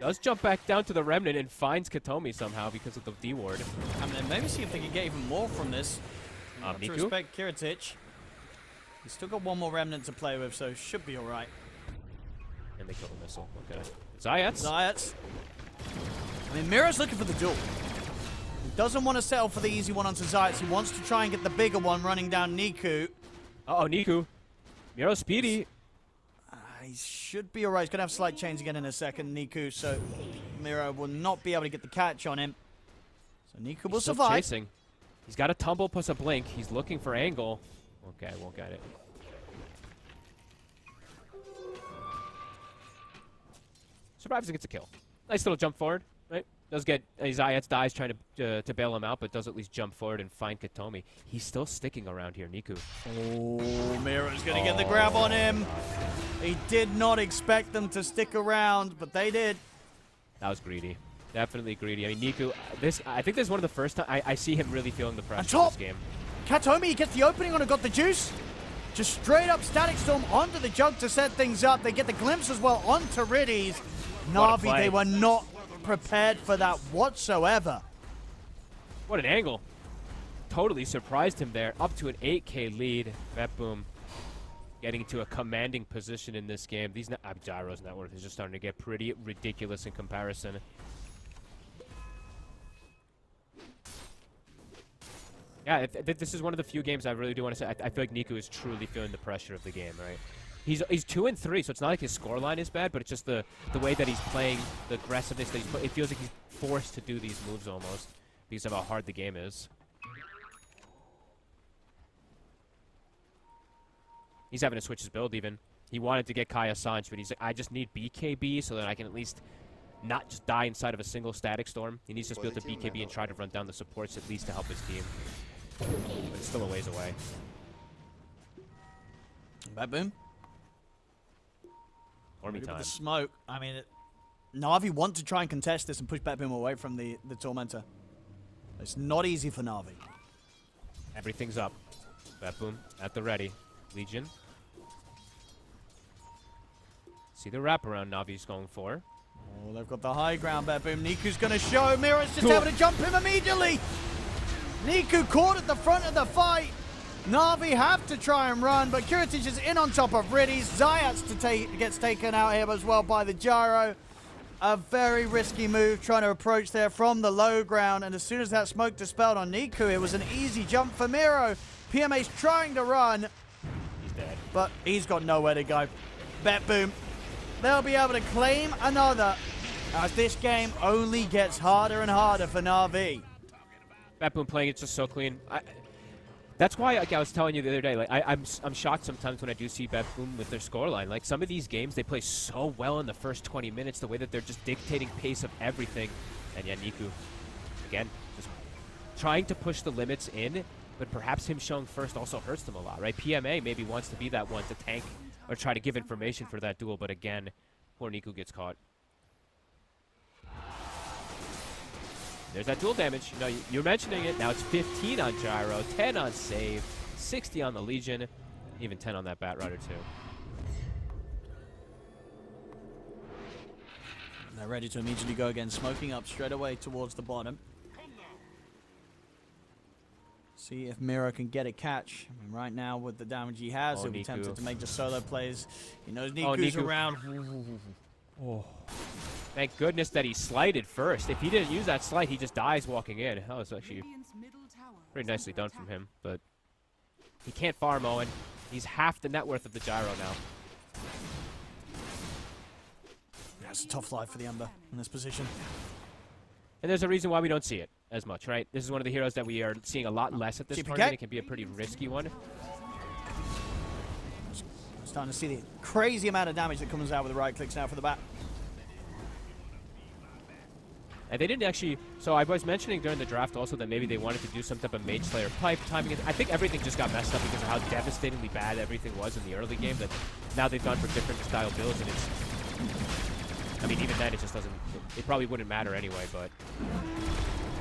Does jump back down to the Remnant and finds Katomi somehow because of the D-ward. And then maybe see if they can get even more from this. To respect Kiritich. He's still got one more Remnant to play with, so should be alright. And they kill the missile. Okay. CEST. I mean, Miro's looking for the duel. He doesn't want to settle for the easy one onto CEST. He wants to try and get the bigger one running down Niku. Uh-oh, Niku. Miro's speedy. He should be alright. He's going to have slight chains again in a second, Niku, so Miro will not be able to get the catch on him. So Niku will survive. Chasing. He's got a tumble plus a blink. He's looking for angle. Okay, won't get it. Survives and gets a kill. Nice little jump forward, right? Does get Zayats dies trying to bail him out, but does at least jump forward and find Katomi. He's still sticking around here, Niku. Oh, Miro's going to get the grab on him. He did not expect them to stick around, but they did. That was greedy. Definitely greedy. I mean, Niku, I think this is one of the first times I see him really feeling the pressure in this game. Katomi gets the opening on it, got the juice. Just straight up Static Storm onto the jug to set things up. They get the glimpse as well onto Riddies. Na'Vi, they were not prepared for that whatsoever. What an angle. Totally surprised him there. Up to an 8K lead. Vetboom getting to a commanding position in this game. These Gyro's net worth is just starting to get pretty ridiculous in comparison. Yeah, this is one of the few games I really do want to say. I feel like Niku is truly feeling the pressure of the game, right? He's 2-3, so it's not like his scoreline is bad, but it's just the way that he's playing, the aggressiveness that it feels like he's forced to do these moves almost because of how hard the game is. He's having to switch his build even. He wanted to get Kaya Sanch, but he's like, I just need BKB so that I can at least not just die inside of a single Static Storm. He needs to build the BKB and try to run down the supports at least to help his team. But it's still a ways away. Vetboom. Ormy time. The smoke. I mean, Na'Vi want to try and contest this and push Vetboom away from the Tormentor. It's not easy for Na'Vi. Everything's up. Vetboom at the ready. Legion. See the wraparound Navi's going for. Oh, they've got the high ground, Vetboom. Niku's going to show. Mira's just having to jump him immediately. Niku caught at the front of the fight. Na'Vi have to try and run, but Curatage is in on top of Riddies. Zayats gets taken out here as well by the Gyro. A very risky move trying to approach there from the low ground, and as soon as that smoke dispelled on Niku, it was an easy jump for Miro. PMA's trying to run. He's dead. But he's got nowhere to go. Vetboom. They'll be able to claim another as this game only gets harder and harder for Na'Vi. Vetboom playing it just so clean. That's why, like I was telling you the other day, like I'm shocked sometimes when I do see Vetboom with their scoreline. Like some of these games, they play so well in the first 20 minutes, the way that they're just dictating pace of everything. And yeah, Niku, again, just trying to push the limits in, but perhaps him showing first also hurts them a lot, right? PMA maybe wants to be that one to tank or try to give information for that duel, but again, poor Niku gets caught. There's that dual damage. You know, you're mentioning it. Now it's 15 on Gyro, 10 on Save, 60 on the Legion, even 10 on that Bat Rider too. They're ready to immediately go again, smoking up straight away towards the bottom. See if Miro can get a catch. I mean, right now, with the damage he has, he'll be tempted to make just solo plays. He knows Niku's around. Oh. Thank goodness that he slighted first. If he didn't use that slight, he just dies walking in. That was actually pretty nicely done from him. But he can't farm Owen. He's half the net worth of the Gyro now. That's a tough life for the Ember in this position. And there's a reason why we don't see it as much, right? This is one of the heroes that we are seeing a lot less at this tournament. It can be a pretty risky one. Starting to see the crazy amount of damage that comes out with the right clicks now for the bat. And they didn't actually... So I was mentioning during the draft also that maybe they wanted to do some type of Mage Slayer pipe timing. I think everything just got messed up because of how devastatingly bad everything was in the early game. That now they've gone for different style builds, and it's... I mean, even then, it just doesn't... It probably wouldn't matter anyway, but...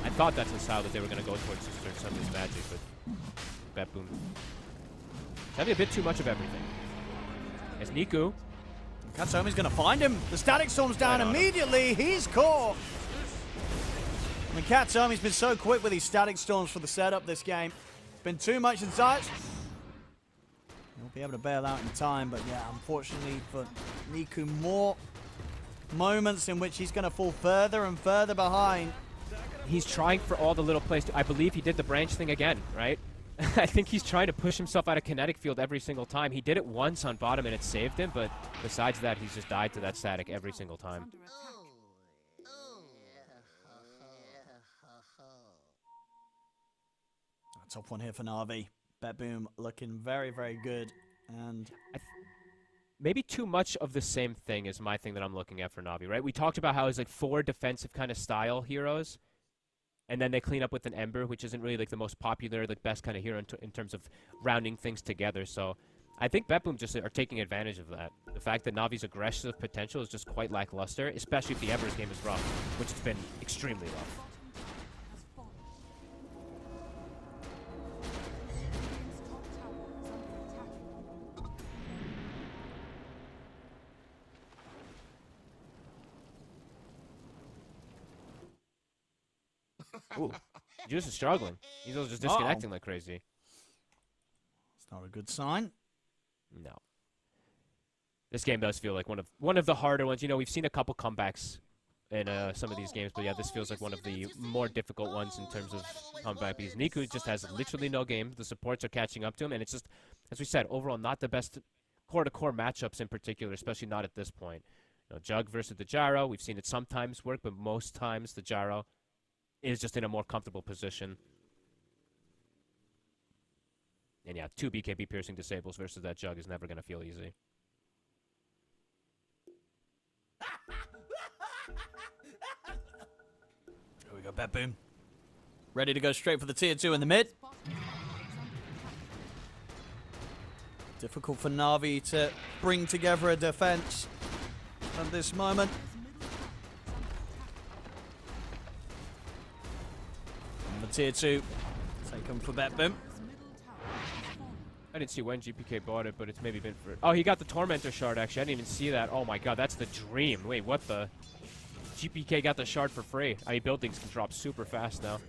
I thought that's the style that they were going to go towards to start some of this magic, but... Vetboom. Having a bit too much of everything. As Niku... Katsumi's going to find him. The Static Storm's down immediately. He's caught. I mean, Katsumi's been so quick with these Static Storms for the setup this game. Been too much in sight. He'll be able to bail out in time, but yeah, unfortunately for Niku, more moments in which he's going to fall further and further behind. He's trying for all the little plays. I believe he did the branch thing again, right? I think he's trying to push himself out of kinetic field every single time. He did it once on bottom and it saved him, but besides that, he's just died to that static every single time. Top one here for Na'Vi. Vetboom looking very, very good. And maybe too much of the same thing is my thing that I'm looking at for Navi, right? We talked about how it's like 4 defensive kind of style heroes, and then they clean up with an Ember, which isn't really like the most popular, like best kind of hero in terms of rounding things together. So I think BetBoom just are taking advantage of that. The fact that Navi's aggressive potential is just quite lackluster, especially if the Ember's game is rough, which has been extremely rough. Ooh, Juice is struggling. He's also just disconnecting like crazy. It's not a good sign. No. This game does feel like one of the harder ones. You know, we've seen a couple comebacks in some of these games, but yeah, this feels like one of the more difficult ones in terms of comeback because Niku just has literally no game. The supports are catching up to him, and it's just, as we said, overall not the best core-to-core matchups in particular, especially not at this point. You know, Jug versus the Gyro, we've seen it sometimes work, but most times the Gyro is just in a more comfortable position. And yeah, 2 BKB piercing disables versus that Jug is never going to feel easy. Here we go, BetBoom. Ready to go straight for the tier 2 in the mid. Difficult for Na'Vi to bring together a defense at this moment. And the tier 2 taken for BetBoom. I didn't see when GPK bought it, but it's maybe been for... Oh, he got the Tormentor shard, actually. I didn't even see that. Oh my god, that's the dream. Wait, what the... GPK got the shard for free. I mean, buildings can drop super fast now.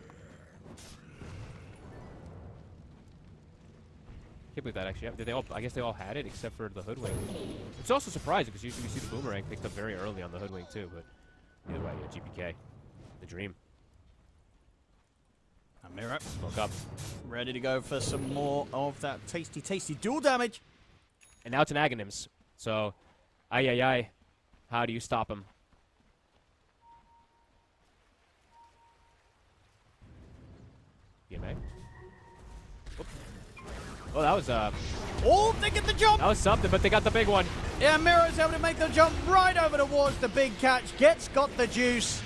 Can't believe that, actually. Did they all, I guess they all had it, except for the Hoodwink. It's also surprising, because usually we see the Boomerang picked up very early on the Hoodwink, too, but... Either way, yeah, GPK. The dream. Miro Smoke up. ready to go for some more of that tasty dual damage. And now it's an Aghanims. So, ay. How do you stop him? BMA. Oh, that was Oh, they get the jump! that was something, but they got the big one. Yeah, Miro's able to make the jump right over towards the big catch. Got the juice.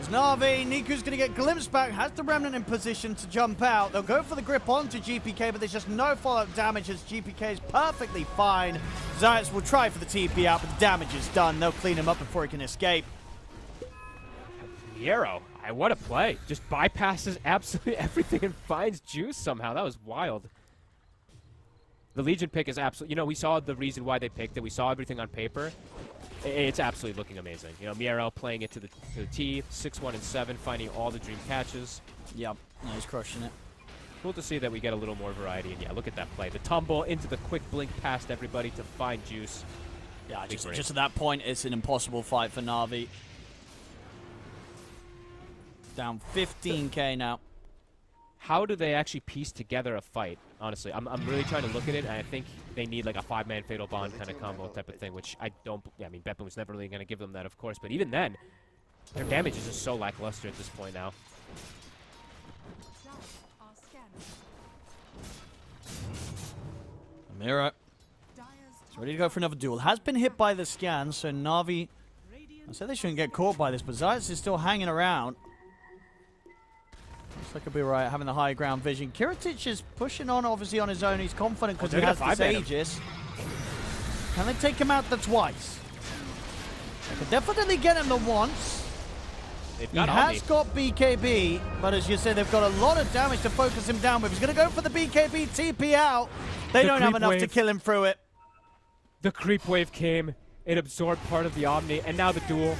As Na'Vi, Niku's going to get glimpsed back, has the Remnant in position to jump out. They'll go for the grip onto GPK, but there's just no follow-up damage as GPK is perfectly fine. Zayas will try for the TP out, but the damage is done. They'll clean him up before he can escape. Miero, what a play. Just bypasses absolutely everything and finds juice somehow. That was wild. The Legion pick is absolutely... You know, we saw the reason why they picked it. We saw everything on paper. It's absolutely looking amazing. You know, Miero playing it to the T, 6-1 and 7, finding all the dream catches. Yep, yeah, he's crushing it. Cool to see that we get a little more variety. And yeah, look at that play. The tumble into the quick blink past everybody to find juice. Yeah, just at that point, it's an impossible fight for Na'Vi. Down 15k now. How do they actually piece together a fight? Honestly, I'm really trying to look at it, and I think they need like a 5-man Fatal Bond kind of combo type of thing, which I don't... Yeah, I mean, BetBoom was never really going to give them that, of course, but even then, their damage is just so lackluster at this point now. Miro is ready to go for another duel. Has been hit by the scan, so Na'Vi... I said they shouldn't get caught by this, but Zayas is still hanging around. Looks like he'll be right, having the high ground vision. Kiritic is pushing on, obviously, on his own. He's confident because he has this Aegis. Can they take him out the twice? They can definitely get him the once. He has got BKB, but as you said, they've got a lot of damage to focus him down with. He's going to go for the BKB TP out. They don't have enough to kill him through it. The creep wave came. It absorbed part of the Omni, and now the duel.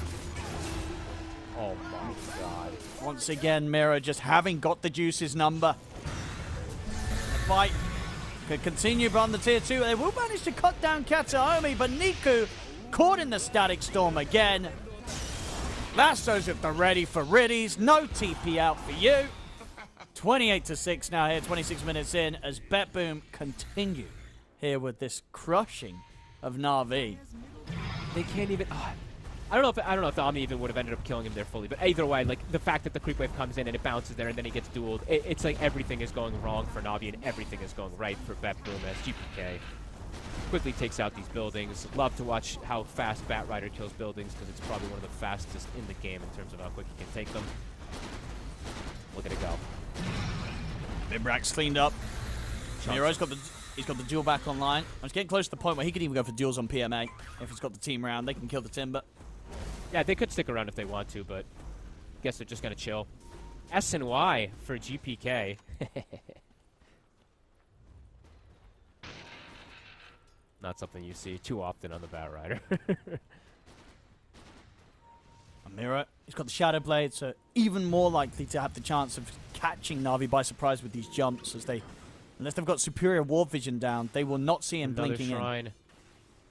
Oh my god. Once again, Miro just having got the juice's number. The fight could continue, but on the tier 2, they will manage to cut down Kataomi, but Niku caught in the static storm again. Lassos at the ready for Riddies. No TP out for you. 28-6 now here, 26 minutes in, as BetBoom continue here with this crushing of Na'Vi. They can't even... I don't know if the Omni even would have ended up killing him there fully, but either way, like, the fact that the creep wave comes in and it bounces there and then he gets dueled, it's like everything is going wrong for Na'Vi and everything is going right for BetBoom as GPK. quickly takes out these buildings. Love to watch how fast Batrider kills buildings because it's probably one of the fastest in the game in terms of how quick he can take them. Look at it go. Bimbrack's cleaned up. Miro's got the duel back online. I was getting close to the point where he could even go for duels on PMA. If he's got the team around, they can kill the Timber. Yeah, they could stick around if they want to, but I guess they're just going to chill. S and Y for GPK. Not something you see too often on the Batrider. Miro, he's got the Shadow Blade, so even more likely to have the chance of catching Na'Vi by surprise with these jumps, as unless they've got superior ward vision down, they will not see him Another blinking shrine. in.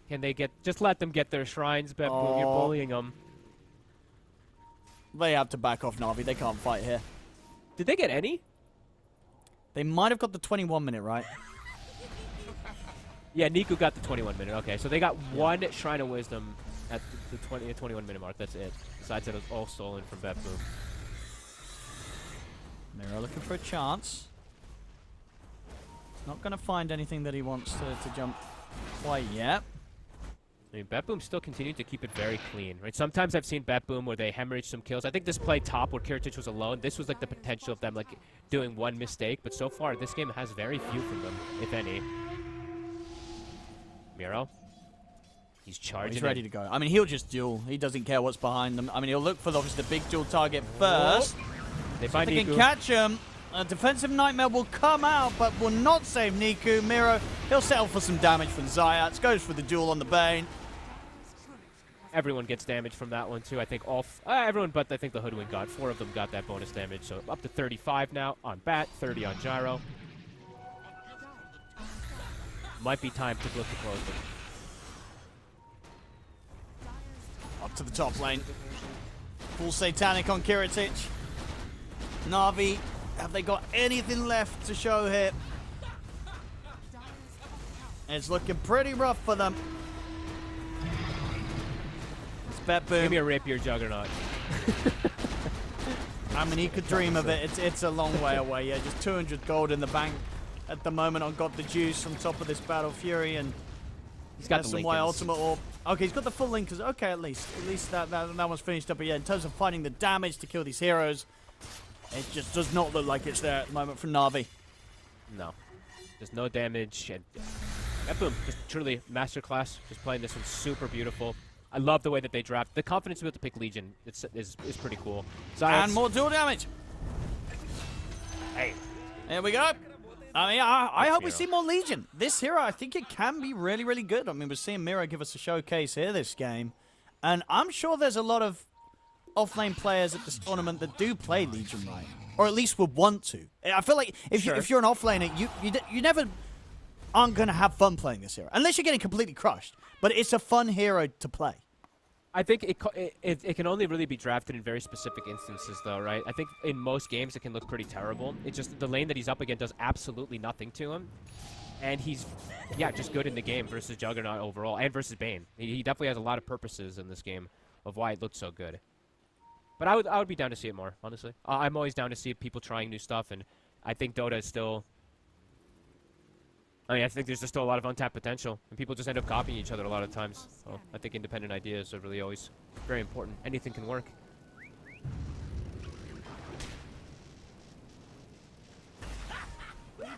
Can they just let them get their shrines, Beppu? You're bullying them. They have to back off Na'Vi. They can't fight here. Did they get any? They might have got the 21-minute, right? Yeah, Niku got the 21-minute. Okay, so they got one Shrine of Wisdom at the 21-minute mark. That's it. Besides that, it was all stolen from Beppu. Miro looking for a chance. Not going to find anything that he wants to jump quite yet. I mean, Betboom still continued to keep it very clean, right? Sometimes I've seen Betboom where they hemorrhage some kills. I think this play top where Kiritich was alone, this was like the potential of them like doing one mistake, but so far this game has very few from them, if any. Miro. He's charging. He's ready to go. I mean, he'll just duel. He doesn't care what's behind them. I mean, he'll look for obviously the big duel target first. They find If they Niku. can catch him. A defensive nightmare will come out, but will not save Niku. Miro, he'll settle for some damage from Zayats. Goes for the duel on the Bane. Everyone gets damage from that one too. I think all everyone but I think the Hoodwink got. 4 of them got that bonus damage, so up to 35 now on Bat, 30 on Gyro. Might be time to look to close them. Up to the top lane. Full Satanic on Kiritich. Na'Vi, have they got anything left to show here? It's looking pretty rough for them. It's Betboom. Give me a rapier Juggernaut. I mean, he could dream of it. It's a long way away. Yeah, just 200 gold in the bank at the moment on Got the Juice on top of this Battle Fury, and He's got the some Y Lincolns. Ultimate Orb. Okay, he's got the full Linkers. Okay, at least that one's finished up. But yeah, in terms of finding the damage to kill these heroes, it just does not look like it's there at the moment from Na'Vi. No. There's no damage. And Betboom, just truly masterclass. Just playing this one super beautiful. I love the way that they draft. The confidence to be able to pick Legion is pretty cool. Zayats, And more dual damage. Hey. There we go. I mean, I hope we Miro. see more Legion. This hero, I think it can be really, really good. I mean, we're seeing Miro give us a showcase here this game. And I'm sure there's a lot of off-lane players at this tournament that do play Legion right. Or at least would want to. I feel like if you're an off-laner, you never aren't going to have fun playing this hero. Unless you're getting completely crushed. But it's a fun hero to play. I think it can only really be drafted in very specific instances, though, right? I think in most games it can look pretty terrible. It's just the lane that he's up against does absolutely nothing to him. And he's, yeah, just good in the game versus Juggernaut overall, and versus Bane. He definitely has a lot of purposes in this game of why it looked so good. But I would be down to see it more, honestly. I'm always down to see people trying new stuff, and I think Dota is still... I mean, I think there's just still a lot of untapped potential, and people just end up copying each other a lot of times. So I think independent ideas are really always very important. Anything can work.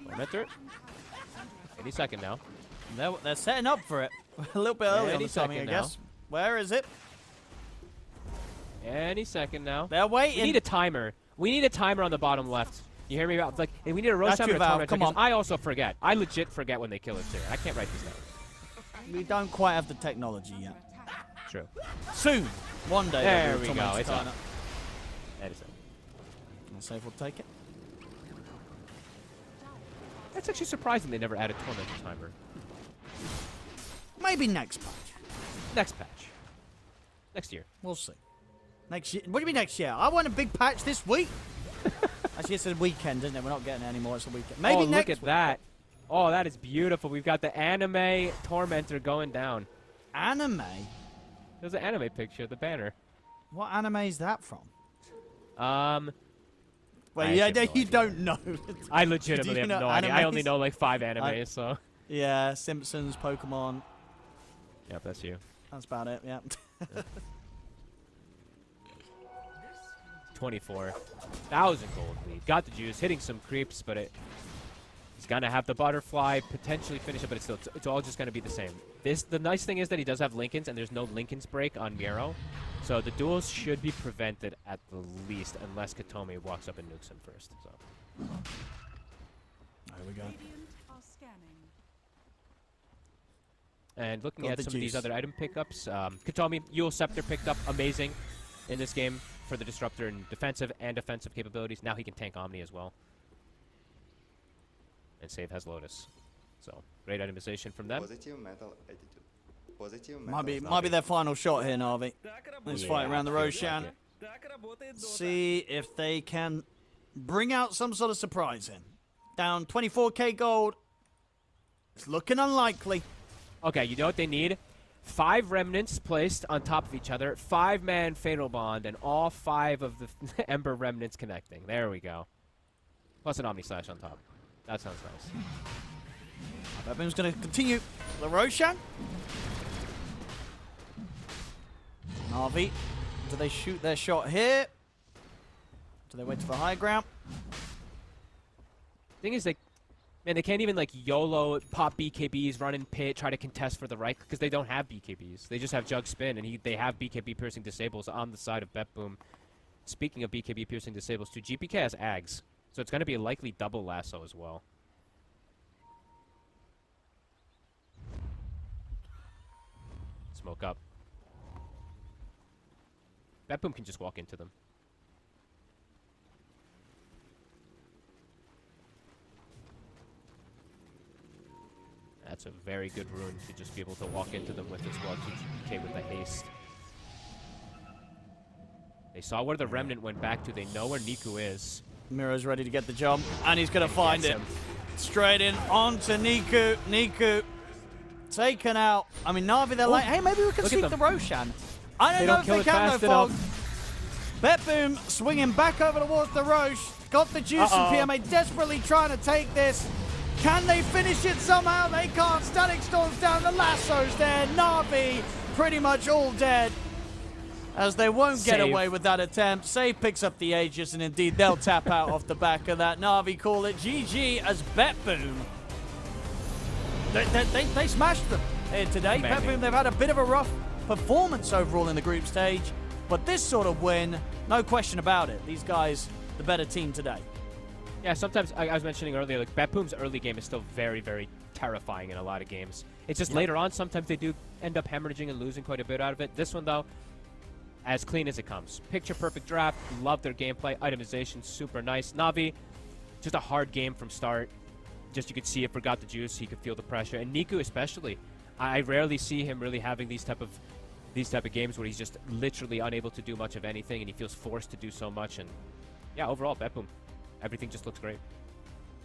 Tormentor. Any second now. They're setting up for it. A little bit early on Any the timing, I second guess. Where is it? Any second now. They're waiting. We need a timer. We need a timer on the bottom left. You hear me? Like, we need a roast Got timer you, and a Val. tormentor, Come because on. I also forget. I legit forget when they kill us here. I can't write this down. We don't quite have the technology yet. True. Soon. One day. There there'll be we a go. tormentor It's timer. up. That is it. I'll say we'll take it. That's actually surprising they never added tormentor timer. Maybe next patch. Next patch. Next year. We'll see. Next year. What do you mean next year? I want a big patch this week. Actually, it's a weekend, isn't it? We're not getting it anymore. It's a weekend. Maybe oh, next look at week. that. Oh, that is beautiful. We've got the anime tormentor going down. Anime? There's an anime picture, the banner. What anime is that from? I Well, yeah, actually have no you idea. don't know. I legitimately Do you have know no idea. I only animes? know like 5 animes, so. Yeah, Simpsons, Pokemon. Yep, that's you. That's about it, yeah. 24,000 gold lead. Got the juice, hitting some creeps, but he's gonna have the butterfly, potentially finish it, but it's all just gonna be the same. The nice thing is that he does have Lincolns, and there's no Lincoln's break on Miro, so the duels should be prevented at the least, unless Katomi walks up and nukes him first. So. There we go. Radiant are scanning. And looking Got at the some of these juice. other item pickups, Katomi, Yule Scepter picked up, amazing in this game for the Disruptor in defensive and offensive capabilities. Now he can tank Omni as well. And Save has Lotus. So, great itemization from them. Positive metal attitude. Positive metal. Might be their final shot here, Navi. Let's Yeah, fight around the feels like Roshan. it. See if they can bring out some sort of surprise in. Down 24k gold. It's looking unlikely. Okay, you know what they need? 5 Remnants placed on top of each other, 5-man Fatal Bond, and all 5 of the Ember Remnants connecting. There we go. Plus an Omni Slash on top. That sounds nice. Bepboom's going to continue the Roshan. Navi, do they shoot their shot here? Do they wait to the high ground? Thing is, man, they can't even like YOLO pop BKBs, run in pit, try to contest for the right because they don't have BKBs. They just have Jug Spin, and they have BKB piercing disables on the side of Bepboom. Speaking of BKB piercing disables, too, GPK has Ags, so it's going to be a likely double lasso as well. Smoke up. Bepboom can just walk into them. That's a very good rune to just be able to walk into them with as well. GPK with the haste. They saw where the Remnant went back to. They know where Niku is. Miro's ready to get the jump, and he's going to find Gets it. him. Straight in onto Niku. Niku taken out. I mean, Navi, they're like, hey, maybe we can Look at sweep the them. Roshan. I They don't know don't if kill they it can, fast though, enough. folks. Bepboom swinging back over towards the Roche. Got the juice, and PMA desperately trying to take this. Can they finish it somehow? They can't. Static Storm's down. The lasso's there. Navi pretty much all dead. As they won't get Save. away with that attempt. Save picks up the Aegis, and indeed they'll tap out off the back of that. Navi call it GG as Bepboom. They smashed them here today. Amazing. Bepboom, they've had a bit of a rough performance overall in the group stage. But this sort of win, no question about it. These guys, the better team today. Yeah, sometimes, I was mentioning earlier, like, Bepboom's early game is still very, very terrifying in a lot of games. It's just later on, sometimes they do end up hemorrhaging and losing quite a bit out of it. This one, though, as clean as it comes. Picture-perfect draft. Love their gameplay. Itemization, super nice. Navi, just a hard game from start. Just you could see it, forgot the juice. He could feel the pressure. And Niku especially. I rarely see him really having these type of games where he's just literally unable to do much of anything, and he feels forced to do so much. And, yeah, overall, Bepboom. Everything just looks great.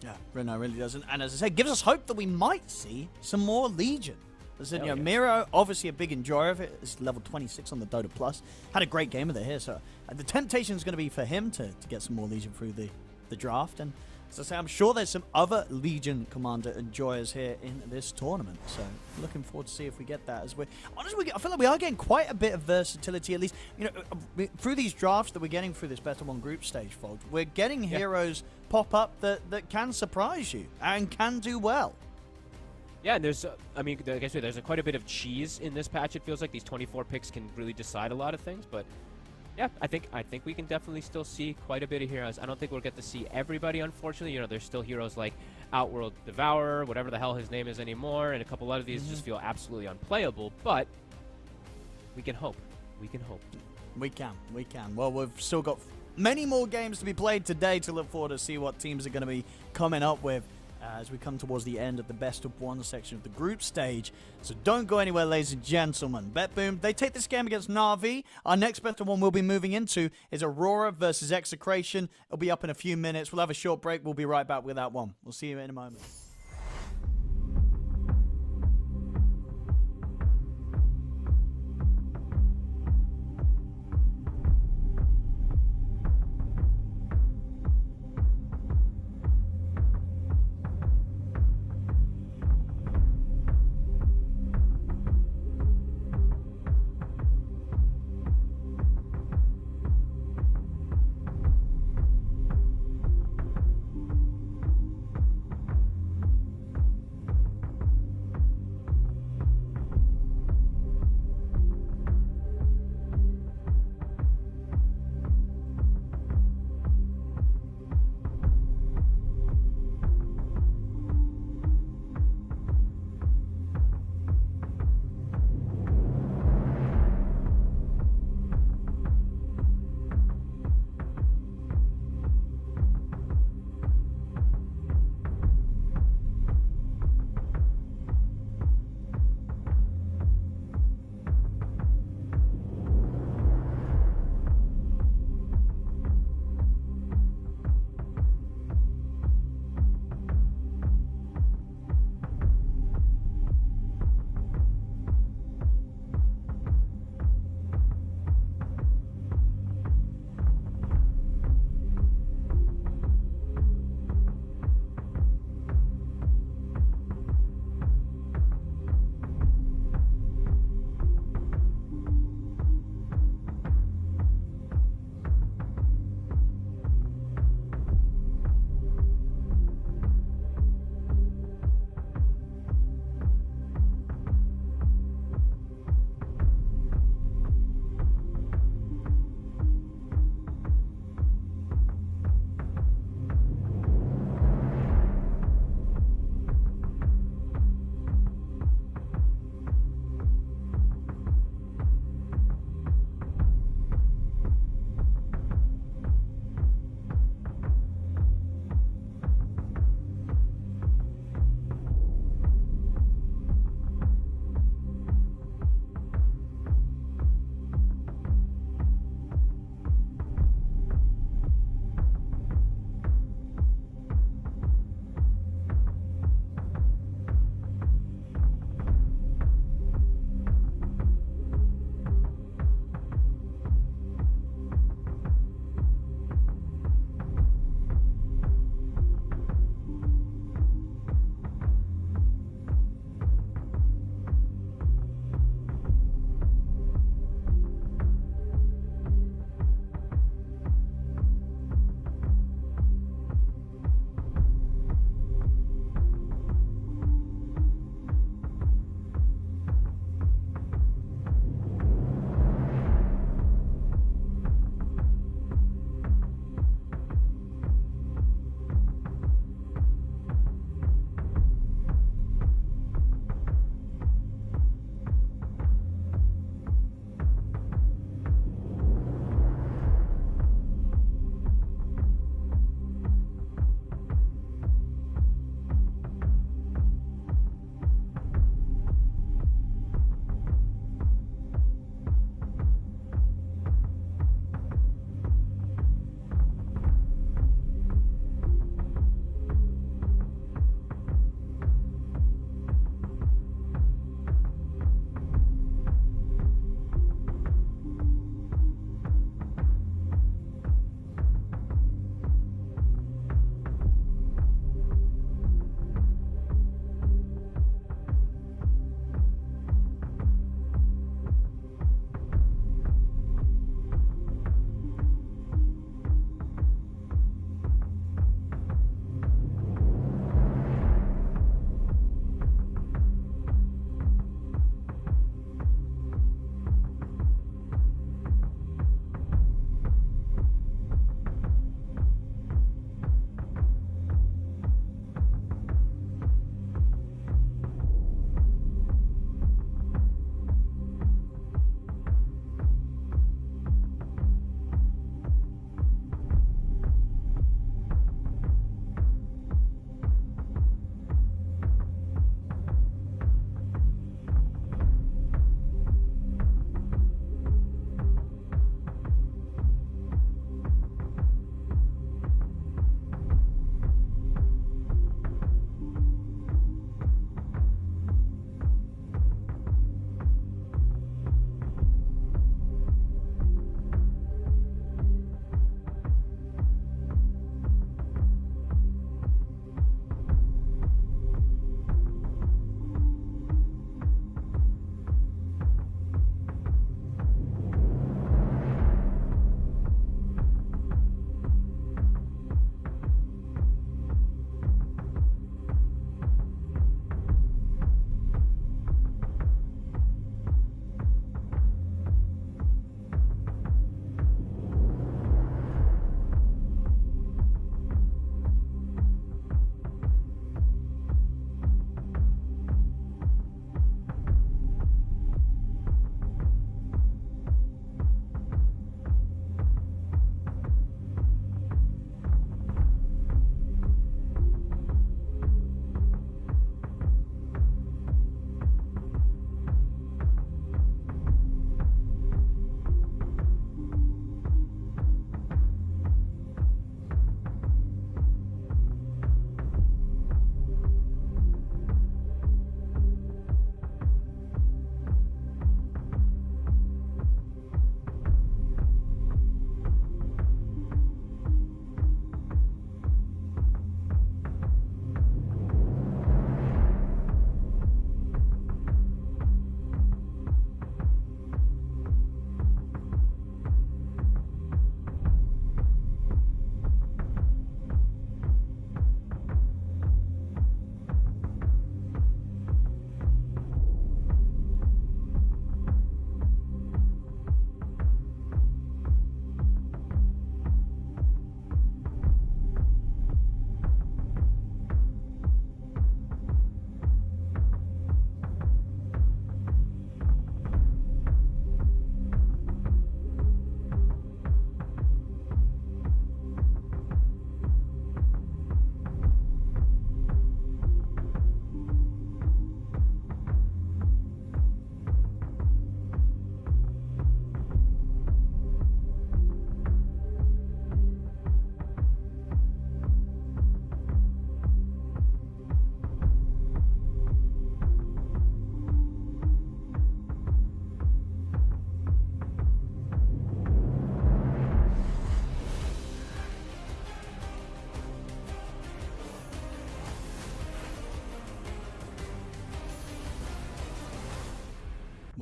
Yeah, no, it really doesn't. And as I said, gives us hope that we might see some more Legion. As I said, Hell you know, yeah. Miro, obviously a big enjoyer of it. It's level 26 on the Dota Plus. Had a great game of it here. So the temptation is going to be for him to get some more Legion through the draft. And as I say, I'm sure there's some other Legion Commander enjoyers here in this tournament. So looking forward to see if we get that. Honestly, I feel like we are getting quite a bit of versatility, at least, you know, through these drafts that we're getting through this Best of One group stage, folks. We're getting heroes pop up that can surprise you and can do well. Yeah, and there's, I mean, like I said, there's quite a bit of cheese in this patch. It feels like these 24 picks can really decide a lot of things, but yeah, I think we can definitely still see quite a bit of heroes. I don't think we'll get to see everybody, unfortunately. You know, there's still heroes like Outworld Devourer, whatever the hell his name is anymore, and a couple of these just feel absolutely unplayable, but we can hope. We can hope. We can. Well, we've still got many more games to be played today to look forward to see what teams are going to be coming up with as we come towards the end of the best of one section of the group stage. So don't go anywhere, ladies and gentlemen. Bepboom, they take this game against Na'Vi. Our next best of one we'll be moving into is Aurora versus Execration. It'll be up in a few minutes. We'll have a short break. We'll be right back with that one. We'll see you in a moment.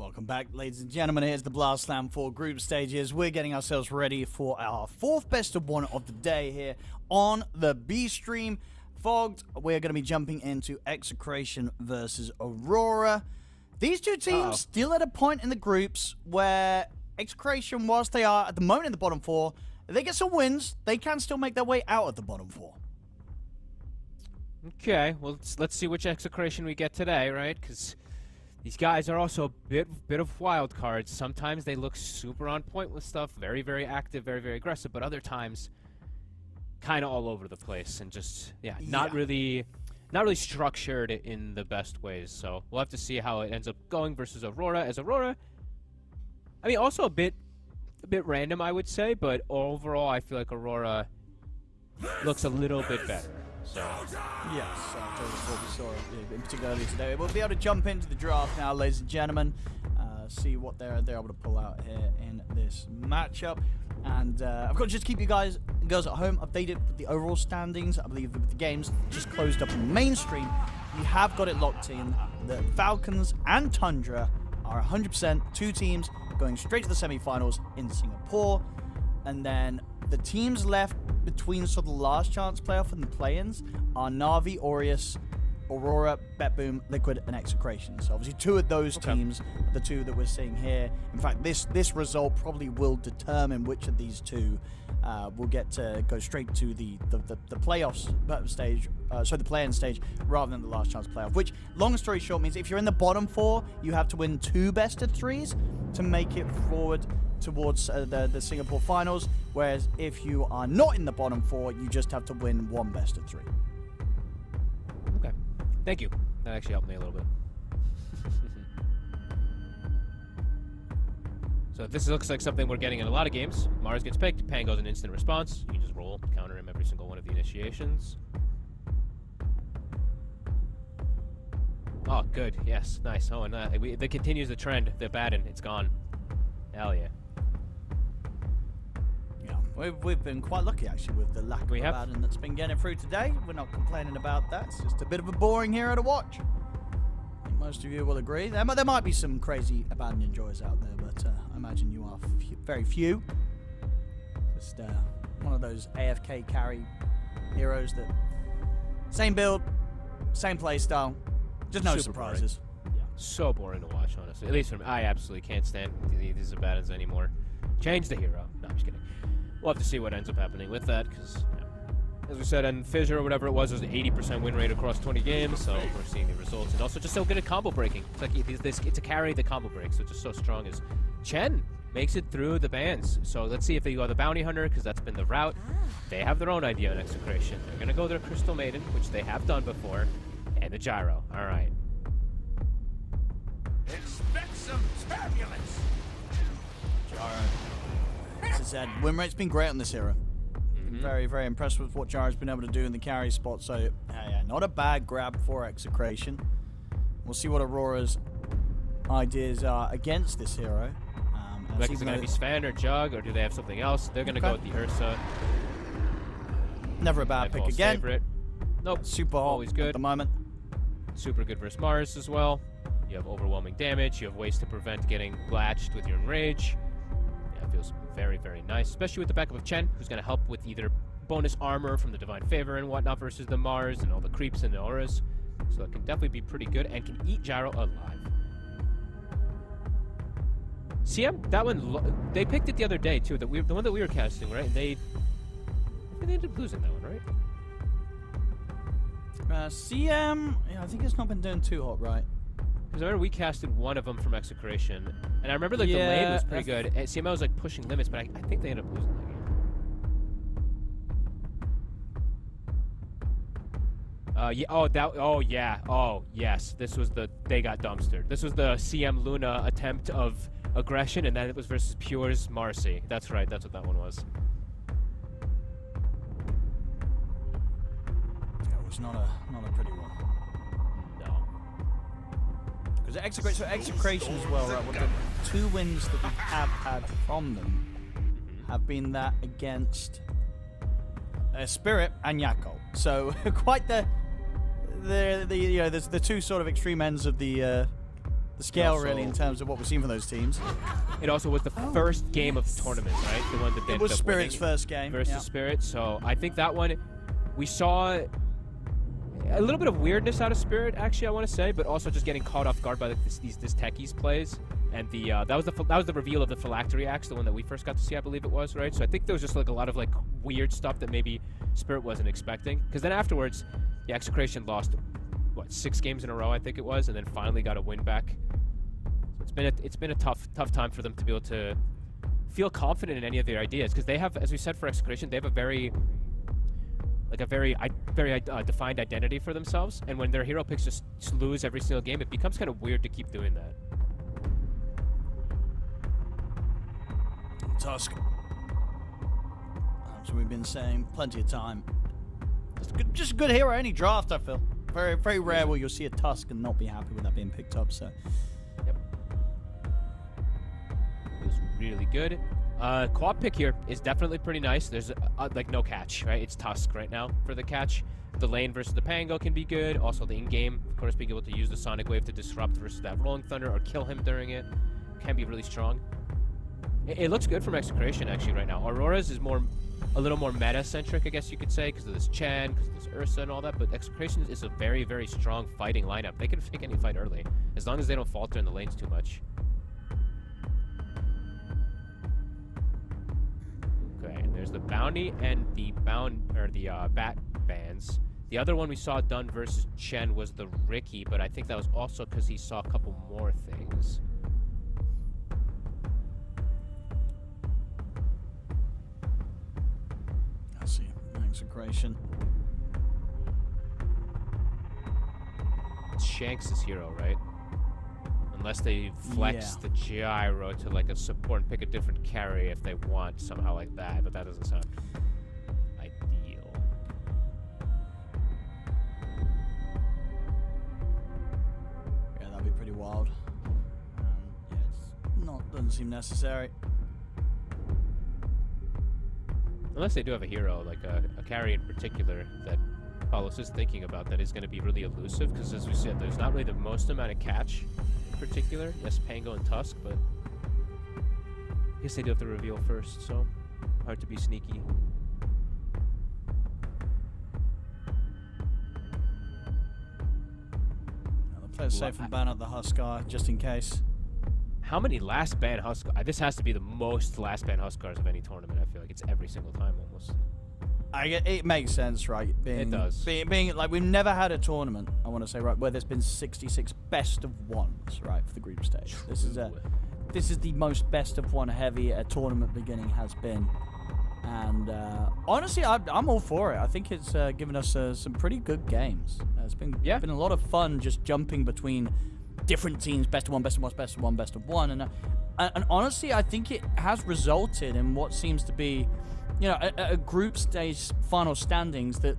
Welcome back, ladies and gentlemen. Here's the Blast Slam 4 group stages. We're getting ourselves ready for our 4th best of 1 of the day here on the B stream. Fogged, we're going to be jumping into Execration versus Aurora. These two teams still at a point in the groups where Execration, whilst they are at the moment in the bottom 4, if they get some wins, they can still make their way out of the bottom 4. Okay, well, let's see which Execration we get today, right? Because these guys are also a bit of wild cards. Sometimes they look super on point with stuff, very, very active, very, very aggressive, but other times kind of all over the place and just, not really structured in the best ways. So we'll have to see how it ends up going versus Aurora. As Aurora, I mean, also a bit random, I would say, but overall, I feel like Aurora looks a little bit better. So yes, what we saw in particular earlier today. We'll be able to jump into the draft now, ladies and gentlemen. See what they're able to pull out here in this matchup. And I've got to just keep you guys and girls at home updated with the overall standings. I believe that the games just closed up on the mainstream. You have got it locked in. The Falcons and Tundra are 100%. 2 teams going straight to the semi-finals in Singapore. And then the teams left between sort of the last chance playoff and the play-ins are Na'Vi, Aureus, Aurora, BetBoom, Liquid, and Execration. So obviously 2 of those teams, the 2 that we're seeing here. In fact, this result probably will determine which of these 2 will get to go straight to the playoffs stage, so the play-in stage, rather than the last chance playoff. Which, long story short, means if you're in the bottom 4, you have to win 2 best-of-3s to make it forward towards the Singapore finals. Whereas if you are not in the bottom 4, you just have to win 1 best-of-3. okay, thank you. That actually helped me a little bit. So this looks like something we're getting in a lot of games. Mars gets picked, Pango's an instant response. You can just roll, counter him every single one of the initiations. Oh, good. Yes, nice. Oh, and that continues the trend. The Baden, it's gone. Hell yeah. Yeah, we've been quite lucky actually with the lack of Abaddon that's been getting through today. We're not complaining about that. It's just a bit of a boring hero to watch. I think most of you will agree. There might be some crazy Abaddon enjoyers out there, but I imagine you are very few. Just one of those AFK carry heroes that same build, same play style, just no surprises. Yeah, so boring to watch, honestly. At least for me, I absolutely can't stand these Abaddons anymore. Change the hero. No, I'm just kidding. We'll have to see what ends up happening with that, because, as we said, in Fissure or whatever it was an 80% win rate across 20 games, so we're seeing the results. And also just so good at combo breaking. It's like it's a carry the combo break, so just so strong as Chen makes it through the bans. So let's see if they go the Bounty Hunter, because that's been the route. They have their own idea on Execration. They're going to go their Crystal Maiden, which they have done before, and the Gyro. All right. Expect some turbulence. Gyro. As I said, win rate's been great on this hero. Very, very impressed with what Gyro's been able to do in the carry spot. So, yeah, not a bad grab for Execration. We'll see what Aurora's ideas are against this hero. Like, is it going to be Sven or Jug, or do they have something else? They're going to go with the Ursa. Never a bad pick again. Favorite. Nope. Super hot always good at the moment. Super good versus Mars as well. You have overwhelming damage. You have ways to prevent getting latched with your Enrage. Yeah, it feels very, very nice, especially with the backup of Chen, who's going to help with either bonus armor from the Divine Favor and whatnot versus the Mars and all the creeps and the auras. So it can definitely be pretty good and can eat Gyro alive. CM, that one, they picked it the other day too. The one that we were casting, right? They ended up losing that one, right? CM, yeah, I think it's not been doing too hot, right? Because I remember we casted one of them from Execration, and I remember like the lane was pretty good. And CMO was like pushing limits, but I think they ended up losing that game. Oh yes. This was they got dumpstered. This was the CM Luna attempt of aggression, and then it was versus Pure's Marcy. That's right. That's what that one was. It was not a pretty one. No. Because Execration as well, right? Well, the 2 wins that we have had from them have been that against Spirit and Yakult. So quite the you know, there's the 2 sort of extreme ends of the the scale Also- really in terms of what we've seen from those teams. It also was the first game of the tournament, right? The one that they It was ended up Spirit's winning first game. versus yeah. Spirit. So I think that one, we saw a little bit of weirdness out of Spirit, actually, I want to say, but also just getting caught off guard by like, this Techies plays. And the that was the reveal of the phylactery axe, the one that we first got to see, I believe it was, right? So I think there was just like a lot of like weird stuff that maybe Spirit wasn't expecting. Because then afterwards, the Execration lost, what, 6 games in a row, I think it was, and then finally got a win back. So it's been a tough time for them to be able to feel confident in any of their ideas, because they have, as we said for Execration, they have a very defined identity for themselves, and when their hero picks just lose every single game, it becomes kind of weird to keep doing that. Tusk. As we've been saying, plenty of time. Just a good hero any draft, I feel. Very rare where you'll see a Tusk and not be happy with that being picked up, so. Yep. Feels really good. Quad pick here is definitely pretty nice. There's like no catch, right? It's Tusk right now for the catch. The lane versus the Pango can be good. Also the in-game, of course, being able to use the Sonic Wave to disrupt versus that Rolling Thunder or kill him during it can be really strong. It looks good from Execration actually right now. Aurora's is a little more meta-centric, I guess you could say, because of this Chen, because of this Ursa and all that, but Execration is a very strong fighting lineup. They can pick any fight early, as long as they don't falter in the lanes too much. Okay, and there's the Bounty and the Bat Bands. The other one we saw done versus Chen was the Ricky, but I think that was also because he saw a couple more things. I see. Execration. It's Shanks' hero, right? Unless they flex Yeah. the gyro to like a support and pick a different carry if they want, somehow like that, but that doesn't sound ideal. Yeah, that'd be pretty wild. Yeah, doesn't seem necessary. Unless they do have a hero, like a carry in particular, that Paulos is thinking about that is going to be really elusive, because as we said, there's not really the most amount of catch in particular. Yes, Pango and Tusk, but I guess they do have to reveal first, so hard to be sneaky. They'll play it safe and ban out the Huskar, just in case. How many last ban Huskar? This has to be the most last ban Huskars of any tournament. I feel like it's every single time almost. It makes sense, right? It does. Being like, we've never had a tournament, I want to say, right, where there's been 66 best of ones, right, for the group stage. True. This is the most best of one heavy a tournament beginning has been. And honestly, I'm all for it. I think it's given us some pretty good games. It's been a lot of fun just jumping between different teams, best of one, best of one, best of one, best of one. And honestly, I think it has resulted in what seems to be, you know, a group stage final standings that,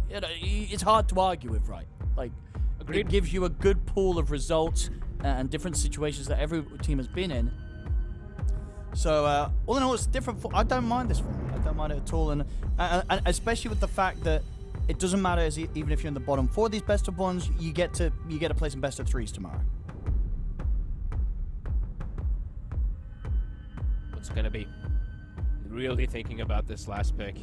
you know, it's hard to argue with, right? Like, Agreed. It gives you a good pool of results and different situations that every team has been in. So, all in all, it's different. I don't mind this one. I don't mind it at all. And especially with the fact that it doesn't matter even if you're in the bottom 4 of these best of ones, you get to play some best of 3s tomorrow. What's gonna be? Really thinking about this last pick.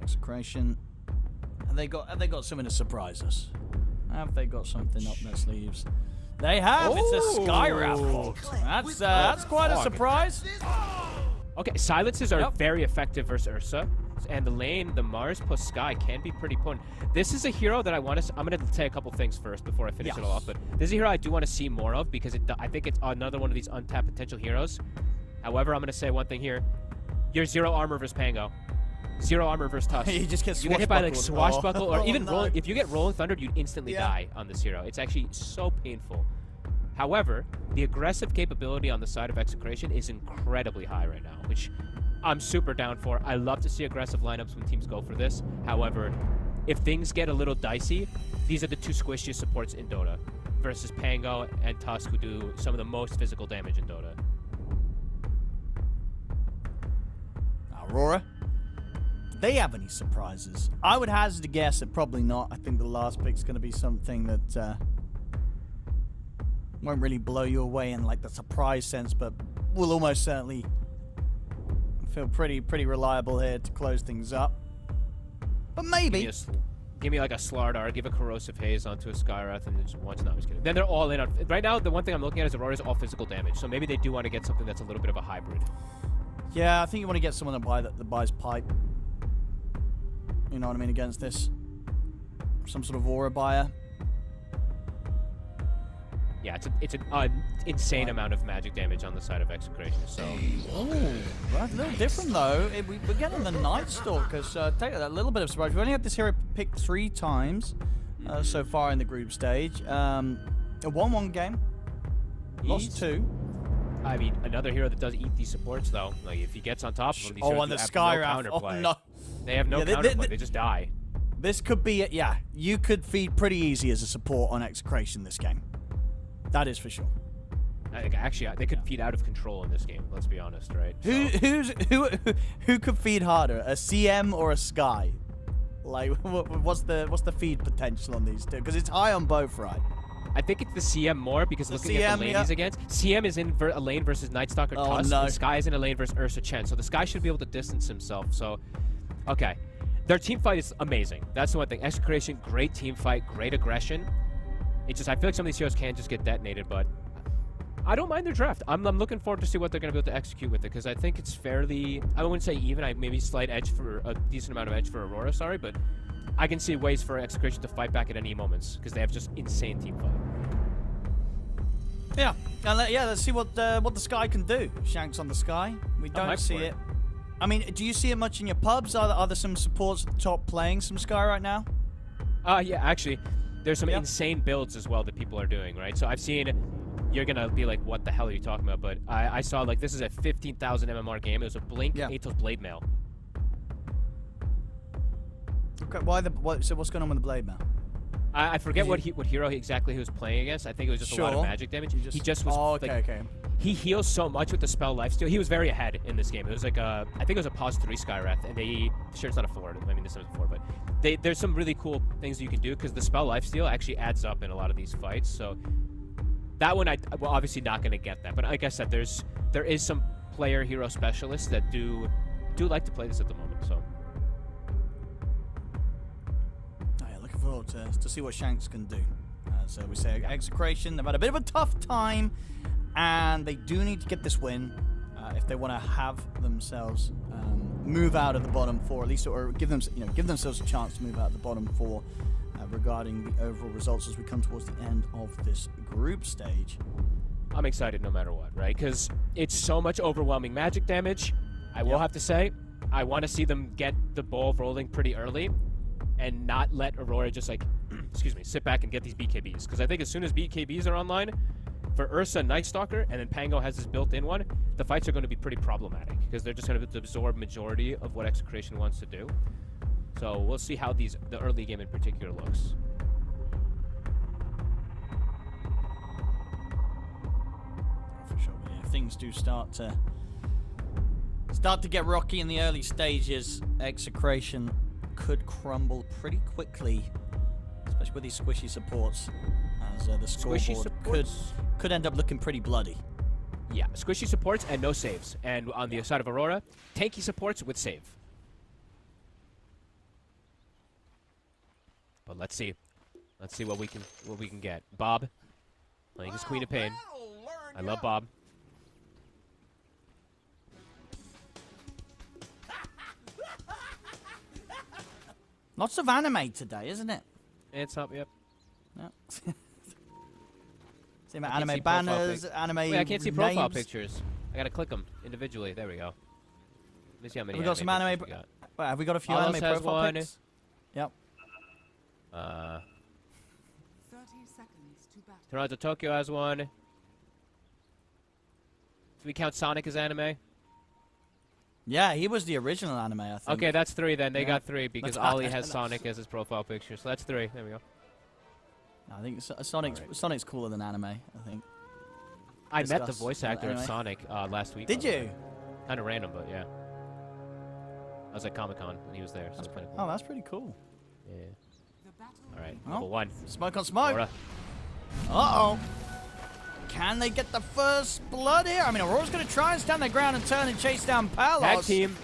Execration. Have they got something to surprise us? Have they got something up their sleeves? They have. It's a Skywrath Bolt. That's quite a surprise. Okay, silences are very effective versus Ursa, and the lane, the Mars plus Sky can be pretty potent. This is a hero that I'm going to say a couple things first before I finish it all off, but this is a hero I do want to see more of because I think it's another one of these untapped potential heroes. However, I'm going to say one thing here. You're 0 armor versus Pango. 0 armor versus Tusk. You just get you get hit by like swashbuckle or even no. rolling. If you get rolling thunder, you instantly die on this hero. It's actually so painful. However, the aggressive capability on the side of Execration is incredibly high right now, which I'm super down for. I love to see aggressive lineups when teams go for this. However, if things get a little dicey, these are the 2 squishiest supports in Dota versus Pango and Tusk, who do some of the most physical damage in Dota. Aurora. they have any surprises? I would hazard a guess that probably not. I think the last pick's going to be something that won't really blow you away in like the surprise sense, but will almost certainly feel pretty reliable here to close things up. But maybe. Give me like a Slardar, give a Corrosive Haze onto a Skywrath, and just once. No, I'm just kidding. Then they're all in on. Right now, the one thing I'm looking at is Aurora's all physical damage, so maybe they do want to get something that's a little bit of a hybrid. Yeah, I think you want to get someone that buys pipe. You know what I mean, against this. Some sort of aura buyer. Yeah, it's an insane amount of magic damage on the side of Execration. So. Oh, that's a little different though. We're getting the Night Stalkers. Take that, a little bit of surprise. We've only had this hero picked 3 times so far in the group stage. A 1-1 game. Lost 2. I mean, another hero that does eat these supports though. Like if he gets on top of them, these heroes and the have Skywrath. no Oh counterplay. no. They have no counterplay. They just die. This could be it. Yeah, you could feed pretty easy as a support on Execration this game. That is for sure. Actually, they could feed out of control in this game. Let's be honest, right? Who could feed harder, a CM or a Sky? Like, what's the feed potential on these two? Because it's high on both, right? I think it's the CM more because looking at the lane he's against, CM is in a lane versus Nightstalker Tusk. No. And Sky is in a lane versus Ursa Chen. So the Sky should be able to distance himself. So, okay. Their team fight is amazing. That's the one thing. Execration, great team fight, great aggression. It's just, I feel like some of these heroes can just get detonated, but I don't mind their draft. I'm looking forward to see what they're going to be able to execute with it, because I think it's fairly, I wouldn't say even, maybe slight edge for, a decent amount of edge for Aurora, sorry, but I can see ways for Execration to fight back at any moments, because they have just insane team fight. Yeah, and let's see what the Sky can do. Shanks on the Sky. We don't see it. I mean, do you see it much in your pubs? Are there some supports at the top playing some Sky right now? Yeah, actually. There's some insane builds as well that people are doing, right? So I've seen, you're going to be like, what the hell are you talking about? But I saw, like, this is a 15,000 MMR game. It was a Blink Atos Blade Mail. Okay, so what's going on with the Blade Mail? I forget what hero exactly he was playing against. I think it was just a lot of magic damage. He just was. Oh, okay. He heals so much with the spell lifesteal. He was very ahead in this game. It was like I think it was a pause 3 Skywrath, and sure it's not a 4. I mean, this is a 4, but there's some really cool things you can do because the spell lifesteal actually adds up in a lot of these fights. So that one, well, obviously not going to get that, but like I said, there is some player hero specialists that do like to play this at the moment. So. Forward to see what Shanks can do. So we say Execration, they've had a bit of a tough time, and they do need to get this win if they want to have themselves move out of the bottom 4, at least, or give themselves a chance to move out of the bottom 4 regarding the overall results as we come towards the end of this group stage. I'm excited no matter what, right? Because it's so much overwhelming magic damage. I will have to say, I want to see them get the ball rolling pretty early and not let Aurora just like, excuse me, sit back and get these BKBs. Because I think as soon as BKBs are online, for Ursa and Nightstalker, and then Pango has this built-in one, the fights are going to be pretty problematic. Because they're just going to absorb majority of what Execration wants to do. So we'll see how the early game in particular looks. For sure, but yeah, things do start to get rocky in the early stages. Execration could crumble pretty quickly, especially with these squishy supports, as the scoreboard could end up looking pretty bloody. Yeah, squishy supports and no saves, and on the side of Aurora, tanky supports with save. But let's see what we can get. Bob playing his Queen of Pain. I love Bob. Lots of anime today, isn't it? It's up, yep. Yeah. See my anime banners, anime Wait, I can't see profile names. pictures. I gotta click them individually. There we go. Let me see how many. Have we got some anime? We got. Wait, have we got a few Aureus anime has profile one. pics? Yep. 30 seconds to battle. Toronto Tokyo has one. Do we count Sonic as anime? Yeah, he was the original anime, I think. Okay, that's 3 then. They Yeah. got 3 because Ollie has Sonic as his profile picture. So that's 3. There we go. I think Sonic's cooler than anime, I think. I met the voice actor of anime. Sonic last week. Did you? Kind of random, but yeah. I was at Comic-Con when he was there. So That's kind of oh, cool. that's pretty cool. Yeah. The battle All right, Oh. level 1. Smoke on smoke. Aurora. Uh-oh. Can they get the first blood here? I mean, Aurora's going to try and stand their ground and turn and chase down Palos. Tag team.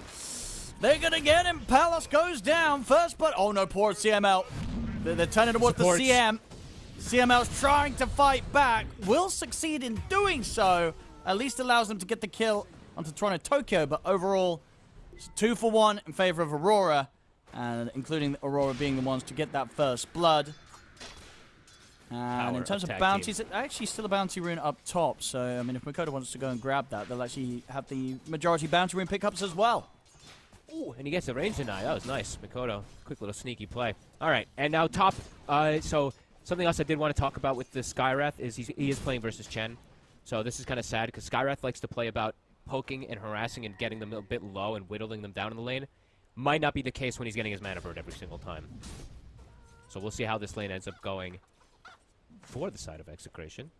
They're going to get him. Palos goes down. First blood. Oh, no, poor CML. They're turning towards Supports. the CM. CML's trying to fight back. Will succeed in doing so. At least allows them to get the kill onto Toronto Tokyo. But overall, it's 2 for 1 in favor of Aurora. And including Aurora being the ones to get that first blood. And in terms of bounties, it's actually still a bounty rune up top. So, I mean, if Makoto wants to go and grab that, they'll actually have the majority bounty rune pickups as well. Ooh, and he gets a range deny. That was nice. Makoto, quick little sneaky play. All right, and now top. So something else I did want to talk about with the Skywrath is he is playing versus Chen. So this is kind of sad because Skywrath likes to play about poking and harassing and getting them a bit low and whittling them down in the lane. Might not be the case when he's getting his mana bird every single time. So we'll see how this lane ends up going for the side of Execration.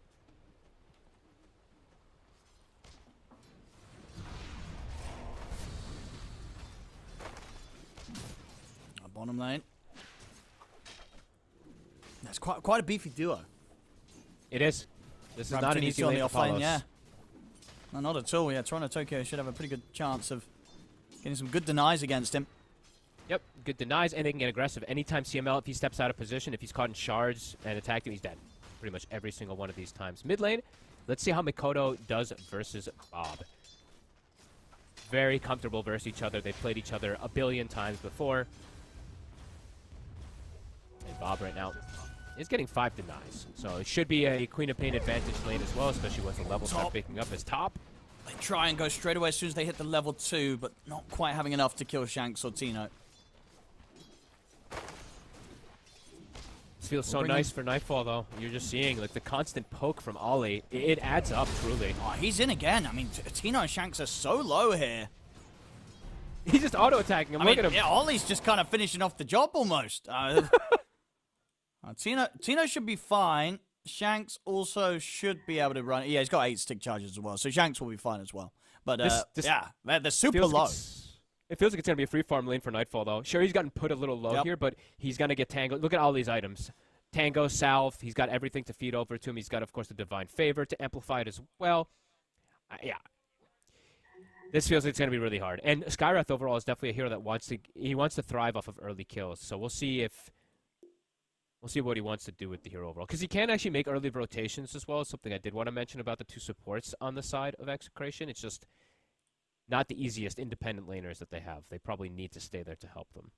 Bottom lane. That's quite a beefy duo. It is. This is not an easy on lane the for offlane, Palos. yeah. No, not at all. Yeah, Toronto Tokyo should have a pretty good chance of getting some good denies against him. Yep, good denies, and they can get aggressive. Anytime CML, if he steps out of position, if he's caught in shards and attacked him, he's dead. Pretty much every single one of these times. Mid lane, let's see how Makoto does versus Bob. Very comfortable versus each other. They've played each other a billion times before. And Bob right now is getting 5 denies. So it should be a Queen of Pain advantage lane as well, especially once the levels start picking up as top. They try and go straight away as soon as they hit the level 2, but not quite having enough to kill Shanks or Tino. This feels so nice for Nightfall, though. You're just seeing like the constant poke from Ollie. It adds up, truly. Oh, he's in again. I mean, Tino and Shanks are so low here. He's just auto-attacking him. Look at him. Yeah, Ollie's just kind of finishing off the job almost. Tino should be fine. Shanks also should be able to run. Yeah, he's got 8 stick charges as well, so Shanks will be fine as well. But yeah, they're super low. It feels like it's going to be a free farm lane for Nightfall, though. Sure, he's gotten put a little low here, but he's going to get Tango. Look at all these items. Tango, Salve, he's got everything to feed over to him. He's got, of course, the Divine Favor to amplify it as well. Yeah. This feels like it's going to be really hard. And Skywrath overall is definitely a hero that wants to thrive off of early kills. So we'll see what he wants to do with the hero overall. Because he can actually make early rotations as well. Something I did want to mention about the 2 supports on the side of Execration. It's just not the easiest independent laners that they have. They probably need to stay there to help them.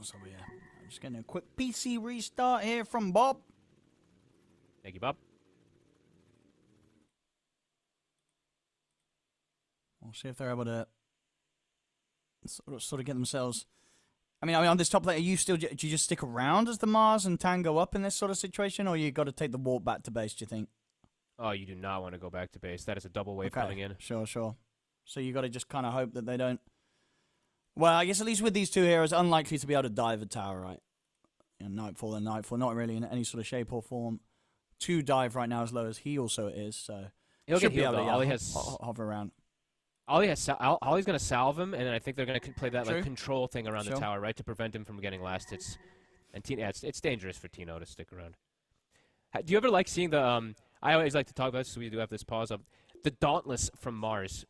So yeah, I'm just getting a quick PC restart here from Bob. Thank you, Bob. We'll see if they're able to sort of get themselves. I mean, on this top lane, do you just stick around as the Mars and Tango up in this sort of situation, or you got to take the walk back to base? Do you think? Oh, you do not want to go back to base. That is a double wave coming in. Sure. So you got to just kind of hope that they don't. Well, I guess at least with these 2 heroes, unlikely to be able to dive a tower, right? You know, Nightfall and Nightfall, not really in any sort of shape or form to dive right now as low as he also is. So he'll should get healed, be able to Ollie has hover around. Ollie's going to salve him, and then I think they're going to play that like control thing around the tower, right, to prevent him from getting last hits. And it's dangerous for Tino to stick around. Do you ever like seeing the? I always like to talk about this, so we do have this pause up. The Dauntless from Mars.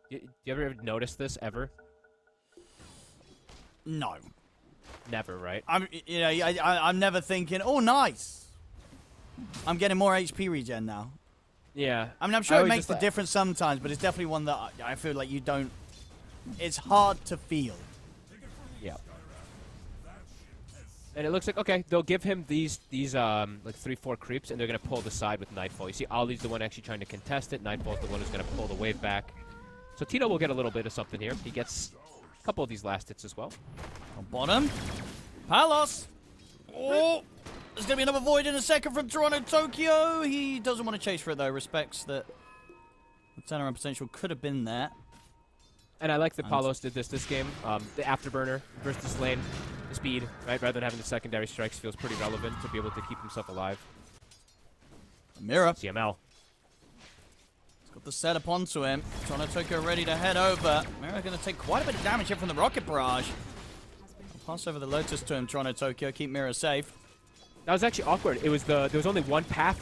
Do you ever notice this ever? No. Never, right? I'm never thinking, oh, nice. I'm getting more HP regen now. Yeah. I mean, I'm sure it makes the difference sometimes, but it's definitely one that I feel like you don't. It's hard to feel. Yeah. And it looks like, okay, they'll give him these like 3-4 creeps, and they're going to pull the side with Nightfall. You see, Ollie's the one actually trying to contest it. Nightfall's the one who's going to pull the wave back. So Tino will get a little bit of something here. He gets a couple of these last hits as well. On bottom. Palos. Oh, there's going to be another void in a second from Toronto Tokyo. He doesn't want to chase for it, though. Respects that the turnaround potential could have been there. And I like that Palos did this game. The afterburner versus this lane. The speed, right? Rather than having the secondary strikes feels pretty relevant to be able to keep himself alive. Mira. CML. He's got the setup onto him. Toronto Tokyo ready to head over. Mira going to take quite a bit of damage here from the rocket barrage. Pass over the Lotus to him, Toronto Tokyo. Keep Mira safe. That was actually awkward. It was there was only one path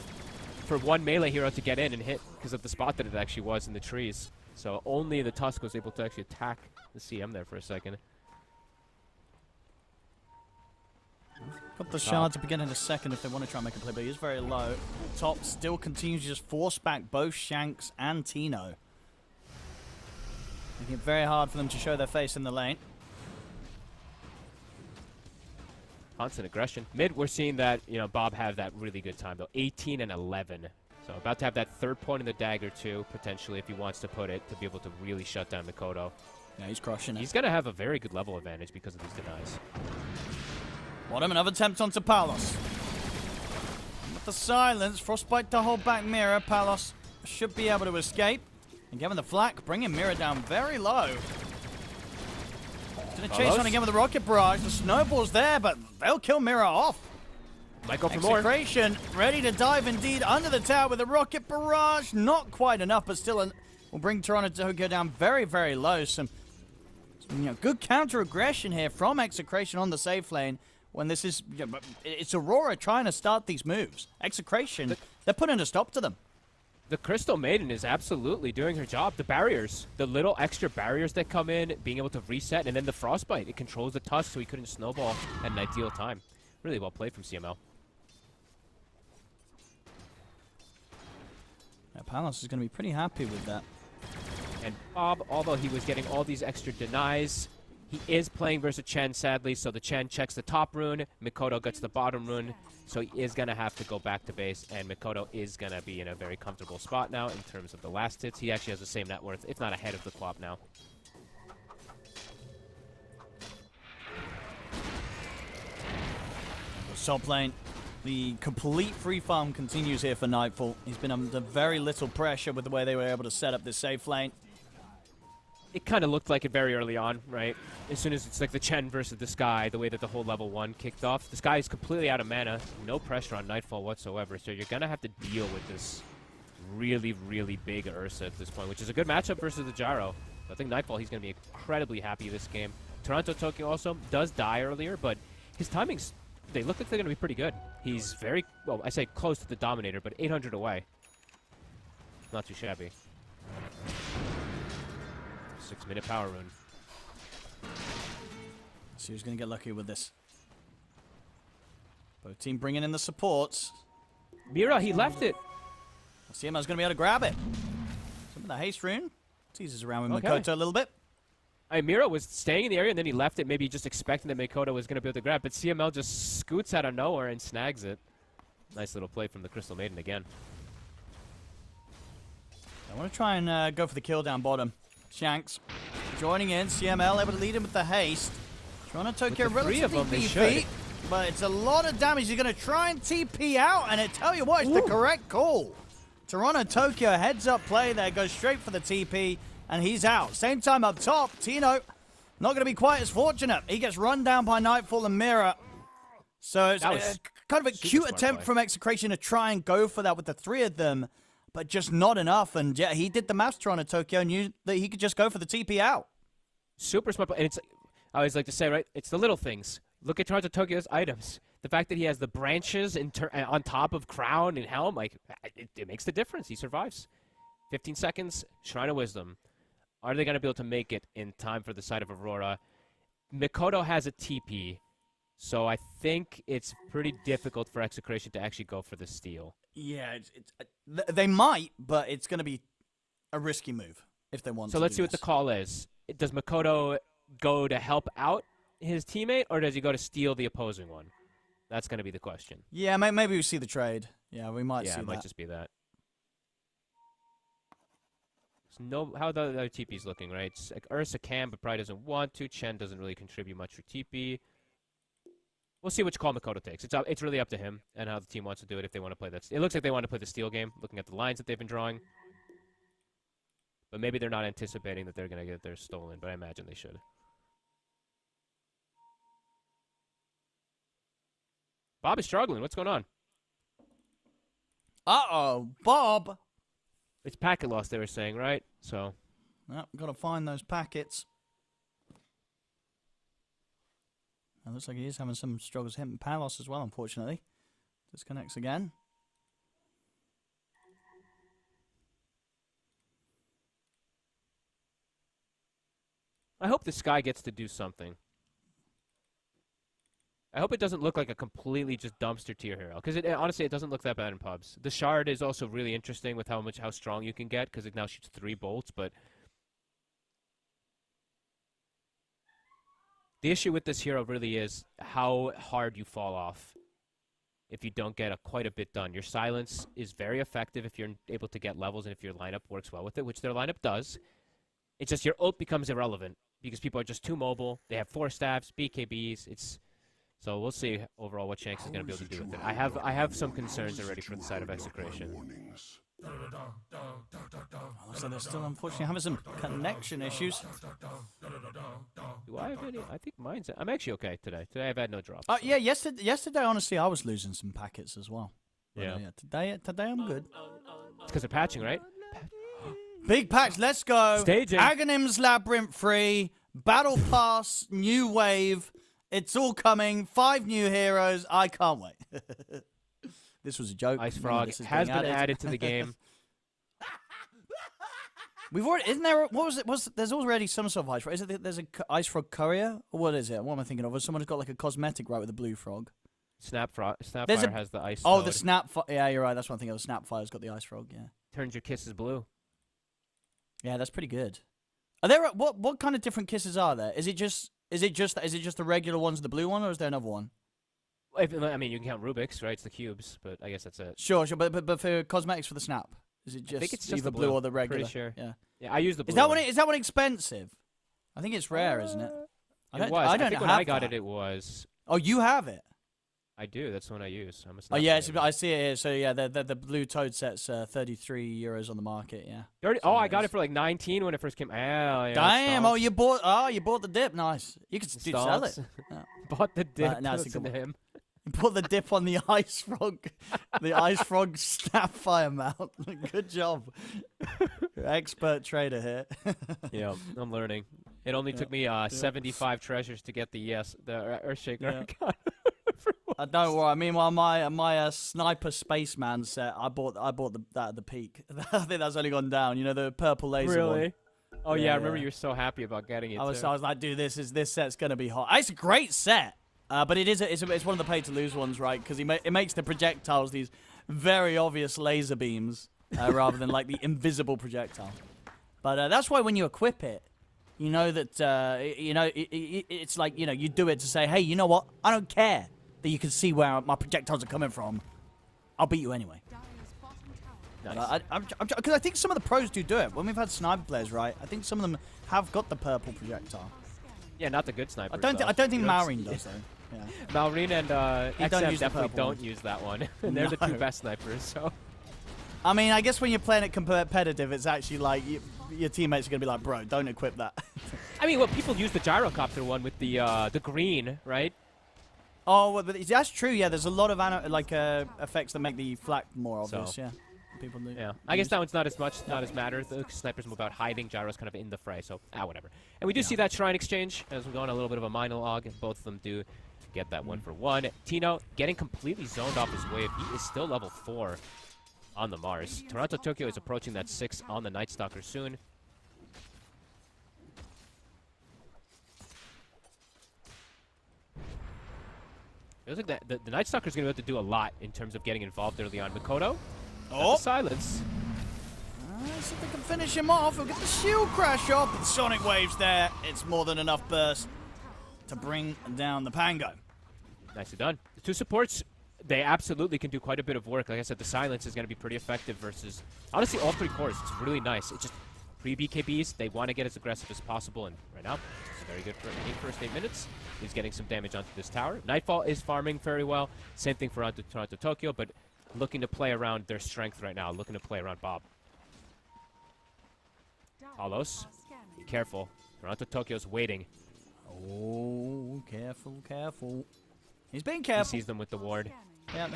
for one melee hero to get in and hit because of the spot that it actually was in the trees. So only the Tusk was able to actually attack the CM there for a second. Got the shard to begin in a second if they want to try and make a play, but he is very low. Top still continues to just force back both Shanks and Tino. Making it very hard for them to show their face in the lane. Constant aggression. Mid, we're seeing that, you know, Bob have that really good time, though. 18 and 11. So about to have that third point in the dagger, too, potentially, if he wants to put it, to be able to really shut down Mikoto. Yeah, he's crushing it. He's going to have a very good level advantage because of these denies. Bottom, another attempt onto Palos. With the silence, Frostbite to hold back Mira. Palos should be able to escape. And given the flak, bringing Mira down very low. Gonna chase on again with the rocket barrage. The snowball's there, but they'll kill Mira off. Might go for more. Execration ready to dive indeed under the tower with the rocket barrage. Not quite enough, but still will bring Toronto Tokyo down very, very low. Some good counter aggression here from Execration on the safe lane. When this is, it's Aurora trying to start these moves. Execration, they're putting a stop to them. The Crystal Maiden is absolutely doing her job. The barriers, the little extra barriers that come in, being able to reset, and then the Frostbite. It controls the Tusk so he couldn't snowball at an ideal time. Really well played from CML. Yeah, Palos is going to be pretty happy with that. And Bob, although he was getting all these extra denies, he is playing versus Chen, sadly, so the Chen checks the top rune, Mikoto gets the bottom rune, so he is going to have to go back to base, and Mikoto is going to be in a very comfortable spot now in terms of the last hits. He actually has the same net worth, if not ahead of the Quap now. Top lane, the complete free farm continues here for Nightfall. He's been under very little pressure with the way they were able to set up this safe lane. It kind of looked like it very early on, right? As soon as it's like the Chen versus the Sky, the way that the whole level 1 kicked off. The Sky is completely out of mana, no pressure on Nightfall whatsoever, so you're going to have to deal with this really, really big Ursa at this point, which is a good matchup versus the Gyro. I think Nightfall, he's going to be incredibly happy this game. Toronto Tokyo also does die earlier, but his timings, they look like they're going to be pretty good. He's very, well, I say close to the Dominator, but 800 away. Not too shabby. 6-minute power rune. See who's going to get lucky with this. Both team bringing in the supports. Mira, he left it. CML's going to be able to grab it. Some of the haste rune. Teases around with Mikoto a little bit. Mira was staying in the area and then he left it, maybe just expecting that Mikoto was going to be able to grab, but CML just scoots out of nowhere and snags it. Nice little play from the Crystal Maiden again. I want to try and go for the kill down bottom. Shanks joining in. CML able to lead him with the haste. Toronto Tokyo relatively beefy, but it's a lot of damage. You're going to try and TP out, and I tell you what, it's the correct call. Toronto Tokyo heads up play there, goes straight for the TP, and he's out. Same time up top, Tino not going to be quite as fortunate. He gets run down by Nightfall and Mira. So it's kind of a cute attempt from Execration to try and go for that with the three of them, but just not enough. And yeah, he did the maths, Toronto Tokyo, and knew that he could just go for the TP out. Super smart, and it's, I always like to say, right, it's the little things. Look at Toronto Tokyo's items. The fact that he has the branches on top of crown and helm, like, it makes the difference. He survives. 15 seconds, Shrine of Wisdom. Are they going to be able to make it in time for the side of Aurora? Mikoto has a TP, so I think it's pretty difficult for Execration to actually go for the steal. Yeah, they might, but it's going to be a risky move if they want to. So let's see what the call is. Does Mikoto go to help out his teammate, or does he go to steal the opposing one? That's going to be the question. Yeah, maybe we see the trade. Yeah, we might see that. Yeah, it might just be that. So how the other TP's looking, right? It's like Ursa can, but probably doesn't want to. Chen doesn't really contribute much for TP. We'll see which call Mikoto takes. It's really up to him and how the team wants to do it if they want to play that. It looks like they want to play the steal game, looking at the lines that they've been drawing. But maybe they're not anticipating that they're going to get theirs stolen, but I imagine they should. Bob is struggling. What's going on? Uh-oh, Bob. It's packet loss, they were saying, right? So. Yep, got to find those packets. It looks like he is having some struggles hitting Palos as well, unfortunately. Disconnects again. I hope this guy gets to do something. I hope it doesn't look like a completely just dumpster tier hero, because honestly, it doesn't look that bad in pubs. The shard is also really interesting with how strong you can get, because it now shoots 3 bolts, but the issue with this hero really is how hard you fall off if you don't get quite a bit done. Your silence is very effective if you're able to get levels and if your lineup works well with it, which their lineup does. It's just your ult becomes irrelevant because people are just too mobile. They have 4 staffs, BKBs. So we'll see overall what Shanks is going to be able to do with it. I have some concerns already for the side of Execration. So they're still unfortunately having some connection issues. Do I have any? I think mine's... I'm actually okay today. Today I've had no drops. Oh, yeah, yesterday, honestly, I was losing some packets as well. But, yeah. Today I'm good. It's because they're patching, right? Big patch, let's go. Staging. Aghanim's Labyrinth 3, Battle Pass, new wave. It's all coming. 5 new heroes. I can't wait. This was a joke. Ice Frog has been added to the game. We've already, isn't there, what was it, there's already some sort of Ice Frog. Is it, there's a Ice Frog courier? Or what is it? What am I thinking of? Or someone's got like a cosmetic right with a blue frog. Snapfire has the ice. Oh, node. the Snapfire. Yeah, you're right. That's what I'm thinking of. Snapfire's got the Ice Frog, yeah. Turns your kisses blue. Yeah, that's pretty good. Are there, what kind of different kisses are there? Is it just the regular ones, the blue one, or is there another one? I mean, you can count Rubik's, right? It's the cubes, but I guess that's it. Sure, but for cosmetics for the Snap, is it just, I think it's just either the blue or the regular? Pretty sure. Yeah. Yeah, I use the blue. Is that one expensive? I think it's rare, isn't it? I think when I got it, it was. Oh, you have it. I do. That's the one I use. I'm a Oh yeah, I see it here. So yeah, the blue Toad set's €33 on the market. Yeah. I got it for like 19 when it first came. Yeah, damn! stonks. Oh, you bought the dip. Nice. You could sell it. Yeah. Bought the dip. Listen to him. Put the dip on the Ice Frog, the Ice Frog Snapfire mount. Good job. Expert trader here. Yeah, I'm learning. It only took me 75 treasures to get the Earthshaker. Yeah. Don't worry. Meanwhile, my Sniper Spaceman set, I bought that at the peak. I think that's only gone down. You know, the purple laser one. Really? Oh yeah, I remember you were so happy about getting it. I was like, dude, this set's gonna be hot. It's a great set. But it's one of the pay-to-lose ones, right? Because it makes the projectiles these very obvious laser beams rather than like the invisible projectile. But that's why when you equip it, you know that it's like you do it to say, hey, you know what? I don't care that you can see where my projectiles are coming from. I'll beat you anyway. Nice. Because I think some of the pros do it. When we've had sniper players, right? I think some of them have got the purple projectile. Yeah, not the good snipers. I don't think Maureen does though. Yeah. Maureen and XM definitely don't one. use that one. And they're the 2 best snipers, so. I mean, I guess when you're playing it competitive, it's actually like your teammates are going to be like, bro, don't equip that. I mean, people use the gyrocopter one with the green, right? Oh, well, but that's true, yeah. There's a lot of effects that make the flak more obvious, yeah. People do. Yeah, I guess that one's not as matter. The snipers about hiding, gyros kind of in the fray, so whatever. And we do see that shrine exchange as we go on a little bit of a monologue, and both of them do get that 1-for-1. Tino getting completely zoned off his wave. He is still level 4 on the Mars. Toronto Tokyo is approaching that 6 on the Night Stalker soon. It looks like the Night Stalker is going to be able to do a lot in terms of getting involved early on. Mikoto, the silence. See if they can finish him off. We'll get the shield crash up. The Sonic Wave's there. It's more than enough burst to bring down the Pango. Nicely done. The 2 supports, they absolutely can do quite a bit of work. Like I said, the silence is going to be pretty effective versus, honestly, all 3 cores. It's really nice. It's just pre-BKBs. They want to get as aggressive as possible, and right now, it's very good for the first 8 minutes. He's getting some damage onto this tower. Nightfall is farming very well. Same thing for Toronto Tokyo, but looking to play around their strength right now, looking to play around Bob. Palos, be careful. Toronto Tokyo's waiting. Oh, careful, careful. He's being careful. He sees them with the ward. Yeah,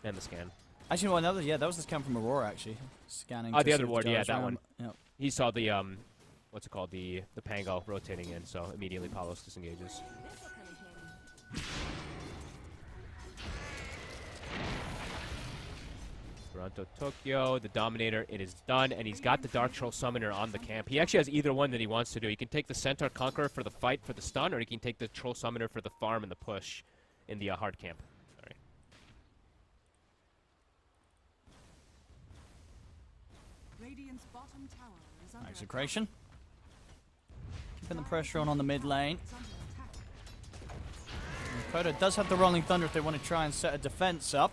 and the scan. Actually, well, another, yeah, that was the scan from Aurora, actually. Scanning. Oh, to the see other if ward, yeah, gyro's that around. one. Yep. He saw the what's it called, the Pango rotating in, so immediately Palos disengages. Toronto Tokyo, the Dominator, it is done, and he's got the Dark Troll Summoner on the camp. He actually has either one that he wants to do. He can take the Centaur Conqueror for the fight, for the stun, or he can take the Troll Summoner for the farm and the push in the hard camp. Sorry. Radiant's bottom tower is under Execration. Keeping the pressure on the mid lane. Dakota does have the Rolling Thunder if they want to try and set a defense up.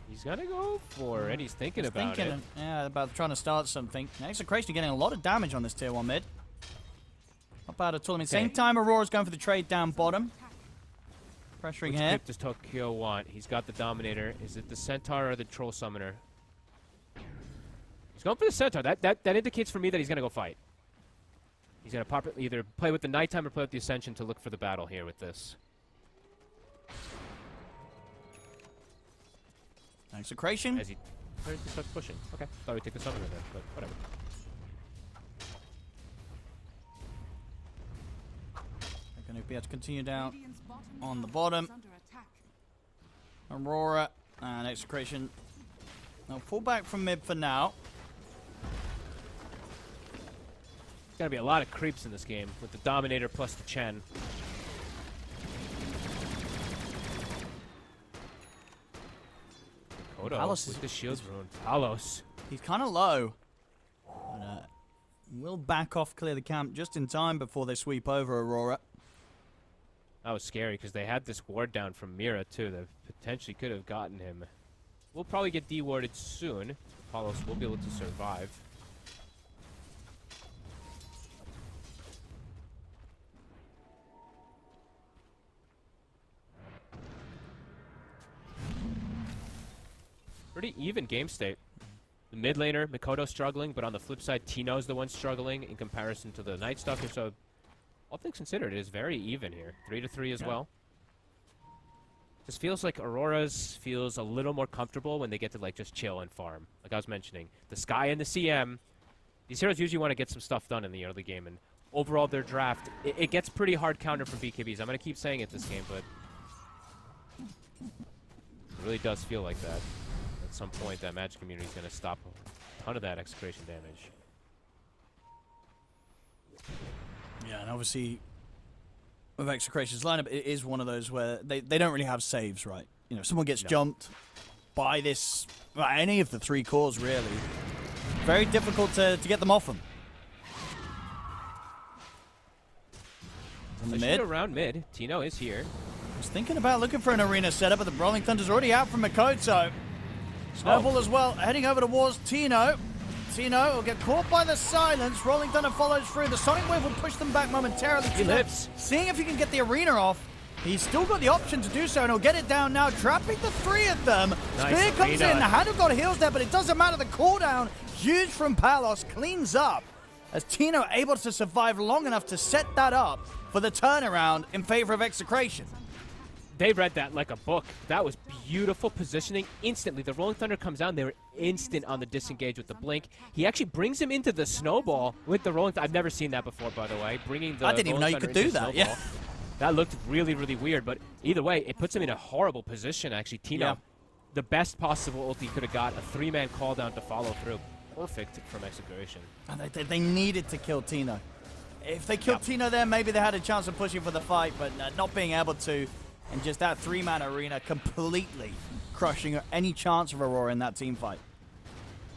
He's gonna go for it. He's thinking about it. Yeah, about trying to start something. Execration getting a lot of damage on this tier 1 mid. Not bad at all. I mean, same time Aurora's going for the trade down bottom. Pressuring Which here. clip does Tokyo want? He's got the Dominator. Is it the Centaur or the Troll Summoner? He's going for the Centaur. That indicates for me that he's gonna go fight. He's gonna pop it, either play with the Nighttime or play with the Ascension to look for the battle here with this. Execration. As he starts pushing. Okay, thought we'd take the Summoner there, but whatever. They're going to be able to continue down Radiant's bottom on the tower bottom. is under attack. Aurora and Execration. They'll pull back from mid for now. There's gonna be a lot of creeps in this game with the Dominator plus the Chen. Kodo Palos with is- the shield rune. Palos. He's kind of low. But, will back off, clear the camp just in time before they sweep over Aurora. That was scary because they had this ward down from Mira too that potentially could have gotten him. We'll probably get dewarded soon. Palos will be able to survive. Pretty even game state. The mid laner, Mikoto struggling, but on the flip side, Tino's the one struggling in comparison to the Night Stalker. So, all things considered, it is very even here. 3-3 as well. Just feels like Aurora's feels a little more comfortable when they get to like just chill and farm. Like I was mentioning, the Sky and the CM, these heroes usually want to get some stuff done in the early game. And overall, their draft, it gets pretty hard counter from BKBs. I'm going to keep saying it this game, but it really does feel like that. At some point, that Magic community is going to stop a ton of that Execration damage. Yeah, and obviously, with Execration's lineup, it is one of those where they don't really have saves, right? You know, if someone gets jumped by this, well, any of the 3 cores, really. Very difficult to get them off them. In the mid. Around mid, Tino is here. I was thinking about looking for an arena setup, but the Rolling Thunder's already out from Mikoto. Snowball as well, heading over towards Tino. Tino will get caught by the silence. Rolling Thunder follows through. The Sonic Wave will push them back momentarily. He Tino lives. seeing if he can get the arena off. He's still got the option to do so, and he'll get it down now, trapping the 3 of them. Nice Spear comes arena. in. The Handle got heals there, but it doesn't matter. The cooldown, huge from Palos, cleans up. As Tino able to survive long enough to set that up for the turnaround in favor of Execration. They read that like a book. That was beautiful positioning. Instantly, the Rolling Thunder comes down. They were instant on the disengage with the blink. He actually brings him into the snowball with the Rolling Thunder. I've never seen that before, by the way. Bringing the I didn't even know Rolling you could Thunder do into that, yeah. snowball. That looked really, really weird. But either way, it puts him in a horrible position, actually. Tino, Yeah. the best possible ult he could have got. A 3-man call down to follow through. Perfect from Execration. And they needed to kill Tino. If they killed Tino there, maybe they had a chance of pushing for the fight, but not being able to. And just that 3-man arena completely crushing any chance of Aurora in that team fight.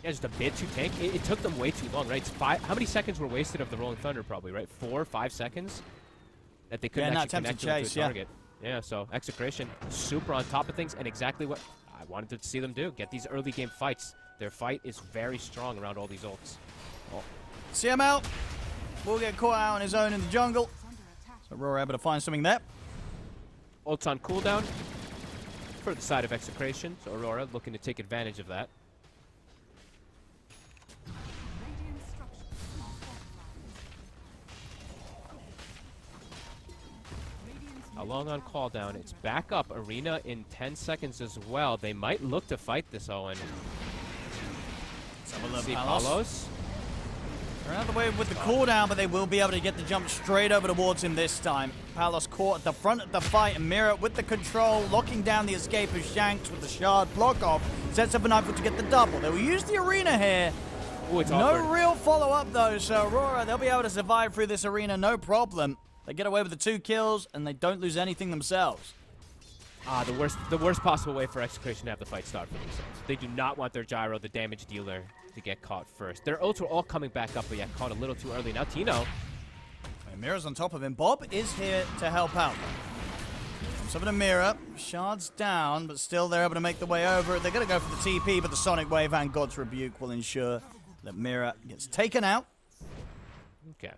Yeah, just a bit too tank. It took them way too long, right? It's how many seconds were wasted of the Rolling Thunder, probably, right? 4 or 5 seconds that they couldn't actually connect to a target. Yeah, so Execration super on top of things, and exactly what I wanted to see them do. Get these early game fights. Their fight is very strong around all these ults. Oh. CML will get caught out on his own in the jungle. So Aurora able to find something there. Ults on cooldown for the side of Execration. So Aurora looking to take advantage of that. Radiant structures are fortified. Radiant's How long on call down. It's back up. Arena in 10 seconds as well. They might look to fight this, Owen. Let's have a look, See Palos. Palos. They're out of the way with the cooldown, but they will be able to get the jump straight over towards him this time. Palos caught at the front of the fight, and Mira with the control, locking down the escape of Shanks with the shard block off. Sets up a knife to get the double. They will use the arena here. Ooh, it's No awkward. real follow-up, though, so Aurora, they'll be able to survive through this arena, no problem. They get away with the 2 kills, and they don't lose anything themselves. The worst possible way for Execration to have the fight start for themselves. They do not want their gyro, the damage dealer, to get caught first. Their ults were all coming back up, but yeah, caught a little too early. Now Tino. And Mira's on top of him. Bob is here to help out. Comes over to Mira. Shards down, but still they're able to make the way over. They're going to go for the TP, but the Sonic Wave and God's Rebuke will ensure that Mira gets taken out. Okay.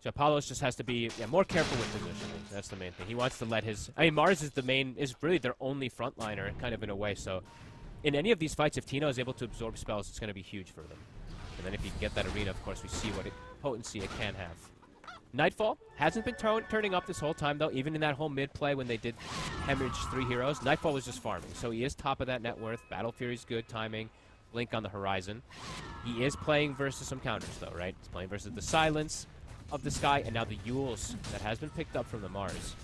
So Palos just has to be more careful with positioning. That's the main thing. He wants to let his... I mean, Mars is really their only frontliner, kind of in a way, so... In any of these fights, if Tino is able to absorb spells, it's going to be huge for them. And then if he can get that arena, of course, we see what potency it can have. Nightfall hasn't been turning up this whole time, though. Even in that whole mid-play when they did hemorrhage 3 heroes, Nightfall was just farming. So he is top of that net worth. Battle Fury's good timing. Blink on the horizon. He is playing versus some counters, though, right? He's playing versus the Silence of the Sky, and now the Yules that has been picked up from the Mars.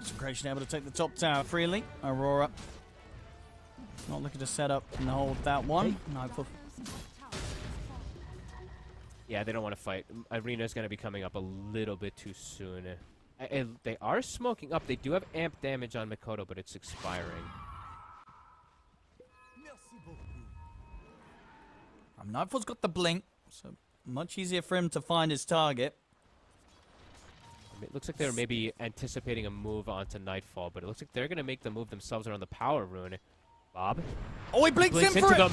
Execration able to take the top tower freely. Aurora not looking to set up and hold that one. Nightfall. Yeah, they don't want to fight. Arena's going to be coming up a little bit too soon. They are smoking up. They do have amp damage on Mikoto, but it's expiring. Nightfall's got the blink, so much easier for him to find his target. It looks like they're maybe anticipating a move onto Nightfall, but it looks like they're going to make the move themselves around the power rune. Bob? Oh, he blinks in for into it! them.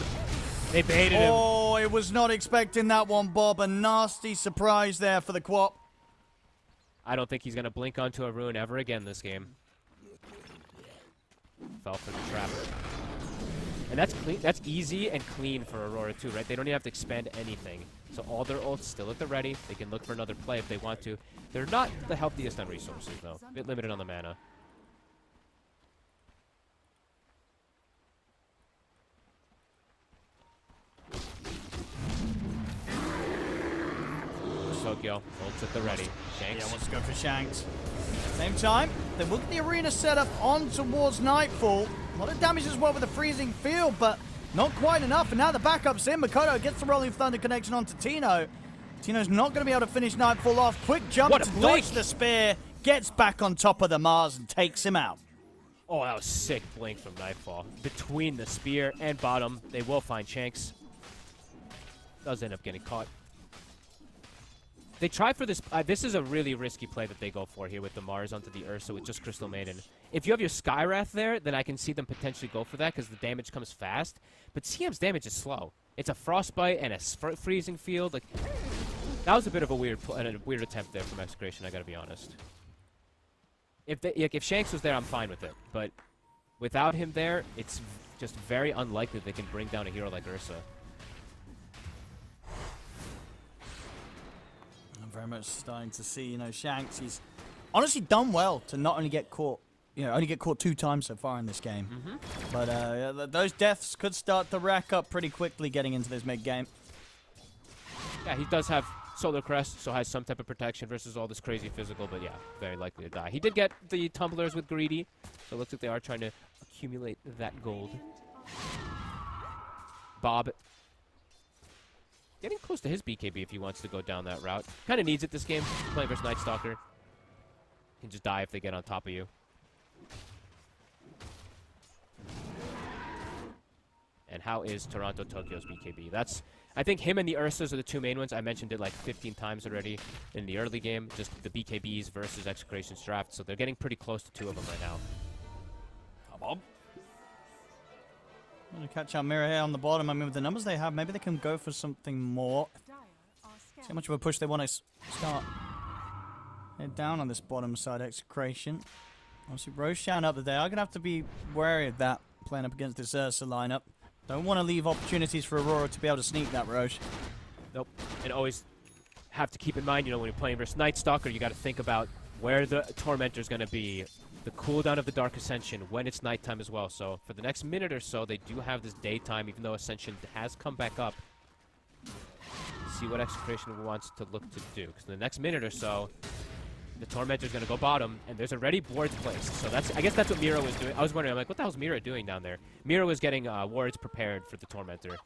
They baited him. Oh, I was not expecting that one, Bob. A nasty surprise there for the Quap. I don't think he's going to blink onto a rune ever again this game. Fell for the trap. And that's clean. That's easy and clean for Aurora too, right? They don't even have to expend anything. So all their ults still at the ready. They can look for another play if they want to. They're not the healthiest on resources, though. A bit limited on the mana. Tokyo, ults at the ready. Shanks. Yeah, wants to go for Shanks. Same time, they will get the arena set up on towards Nightfall. A lot of damage as well with the freezing field, but not quite enough. And now the backup's in. Makoto gets the Rolling Thunder connection onto Tino. Tino's not going to be able to finish Nightfall off. Quick jump to dodge the spear. Gets back on top of the Mars and takes him out. Oh, that was sick blink from Nightfall. Between the spear and bottom, they will find Shanks. Does end up getting caught. They try for this. This is a really risky play that they go for here with the Mars onto the Ursa with just Crystal Maiden. If you have your Skywrath there, then I can see them potentially go for that because the damage comes fast. But CM's damage is slow. It's a Frostbite and a freezing field. Like that was a bit of a weird attempt there from Execration, I gotta be honest. If Shanks was there, I'm fine with it. But without him there, it's just very unlikely they can bring down a hero like Ursa. I'm very much starting to see, Shanks, he's honestly done well to not only get caught, only get caught 2 times so far in this game. But those deaths could start to rack up pretty quickly getting into this mid-game. Yeah, he does have Solar Crest, so has some type of protection versus all this crazy physical, but yeah, very likely to die. He did get the tumblers with Greedy, so it looks like they are trying to accumulate that gold. Bob getting close to his BKB if he wants to go down that route. Kind of needs it this game. Playing versus Night Stalker. Can just die if they get on top of you. And how is Toronto Tokyo's BKB? That's, I think him and the Ursas are the 2 main ones. I mentioned it like 15 times already in the early game. Just the BKBs versus Execration's draft. So they're getting pretty close to 2 of them right now. Bob. I'm going to catch out Mirror here on the bottom. I mean, with the numbers they have, maybe they can go for something more. See how much of a push they want to start. Head down on this bottom side, Execration. Obviously, Roshan up there. I'm going to have to be wary of that, playing up against this Ursa lineup. Don't want to leave opportunities for Aurora to be able to sneak that, Roche. Nope. And always have to keep in mind, you know, when you're playing versus Night Stalker, you got to think about where the Tormentor's going to be, the cooldown of the Dark Ascension, when it's nighttime as well. So for the next minute or so, they do have this daytime, even though Ascension has come back up. See what Execration wants to look to do. Because in the next minute or so, the Tormentor's going to go bottom, and there's already wards placed. So that's, I guess that's what Mira was doing. I was wondering, I'm like, what the hell's Mira doing down there? Mira was getting wards prepared for the Tormentor.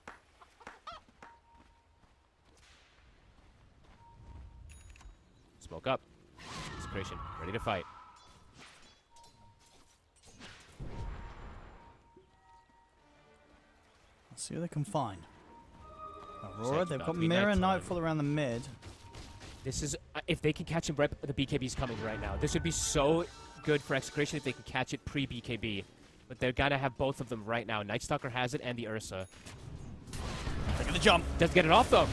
Smoke up. Execration, ready to fight. Let's see what they can find. Aurora, Said they've about got to be Mira and nighttime. Nightfall around the mid. This is, if they can catch him right, the BKB's coming right now. This would be so good for Execration if they can catch it pre-BKB. But they're gonna have both of them right now. Night Stalker has it and the Ursa. They're going to jump. Does get it off though.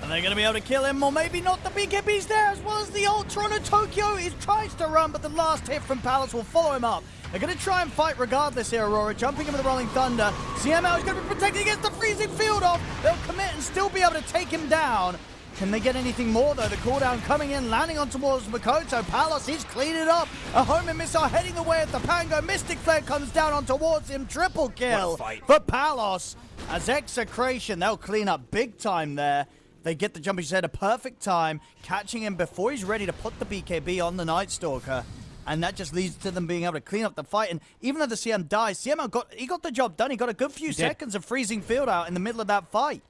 And they're going to be able to kill him, or maybe not. The BKB's there, as well as the old Toronto Tokyo. He tries to run, but the last hit from Palace will follow him up. They're going to try and fight regardless here, Aurora. Jumping in with the Rolling Thunder. CML is going to be protected against the freezing field off. They'll commit and still be able to take him down. Can they get anything more, though? The cooldown coming in, landing on towards Makoto. Palos, he's cleaned it up. A homing missile heading the way at the Pango. Mystic Flare comes down on towards him. Triple kill for Palos. As Execration, they'll clean up big time there. They get the jump, he said, a perfect time, catching him before he's ready to put the BKB on the Night Stalker. And that just leads to them being able to clean up the fight. And even though the CM dies, CM got the job done. He got a good few seconds of freezing field out in the middle of that fight.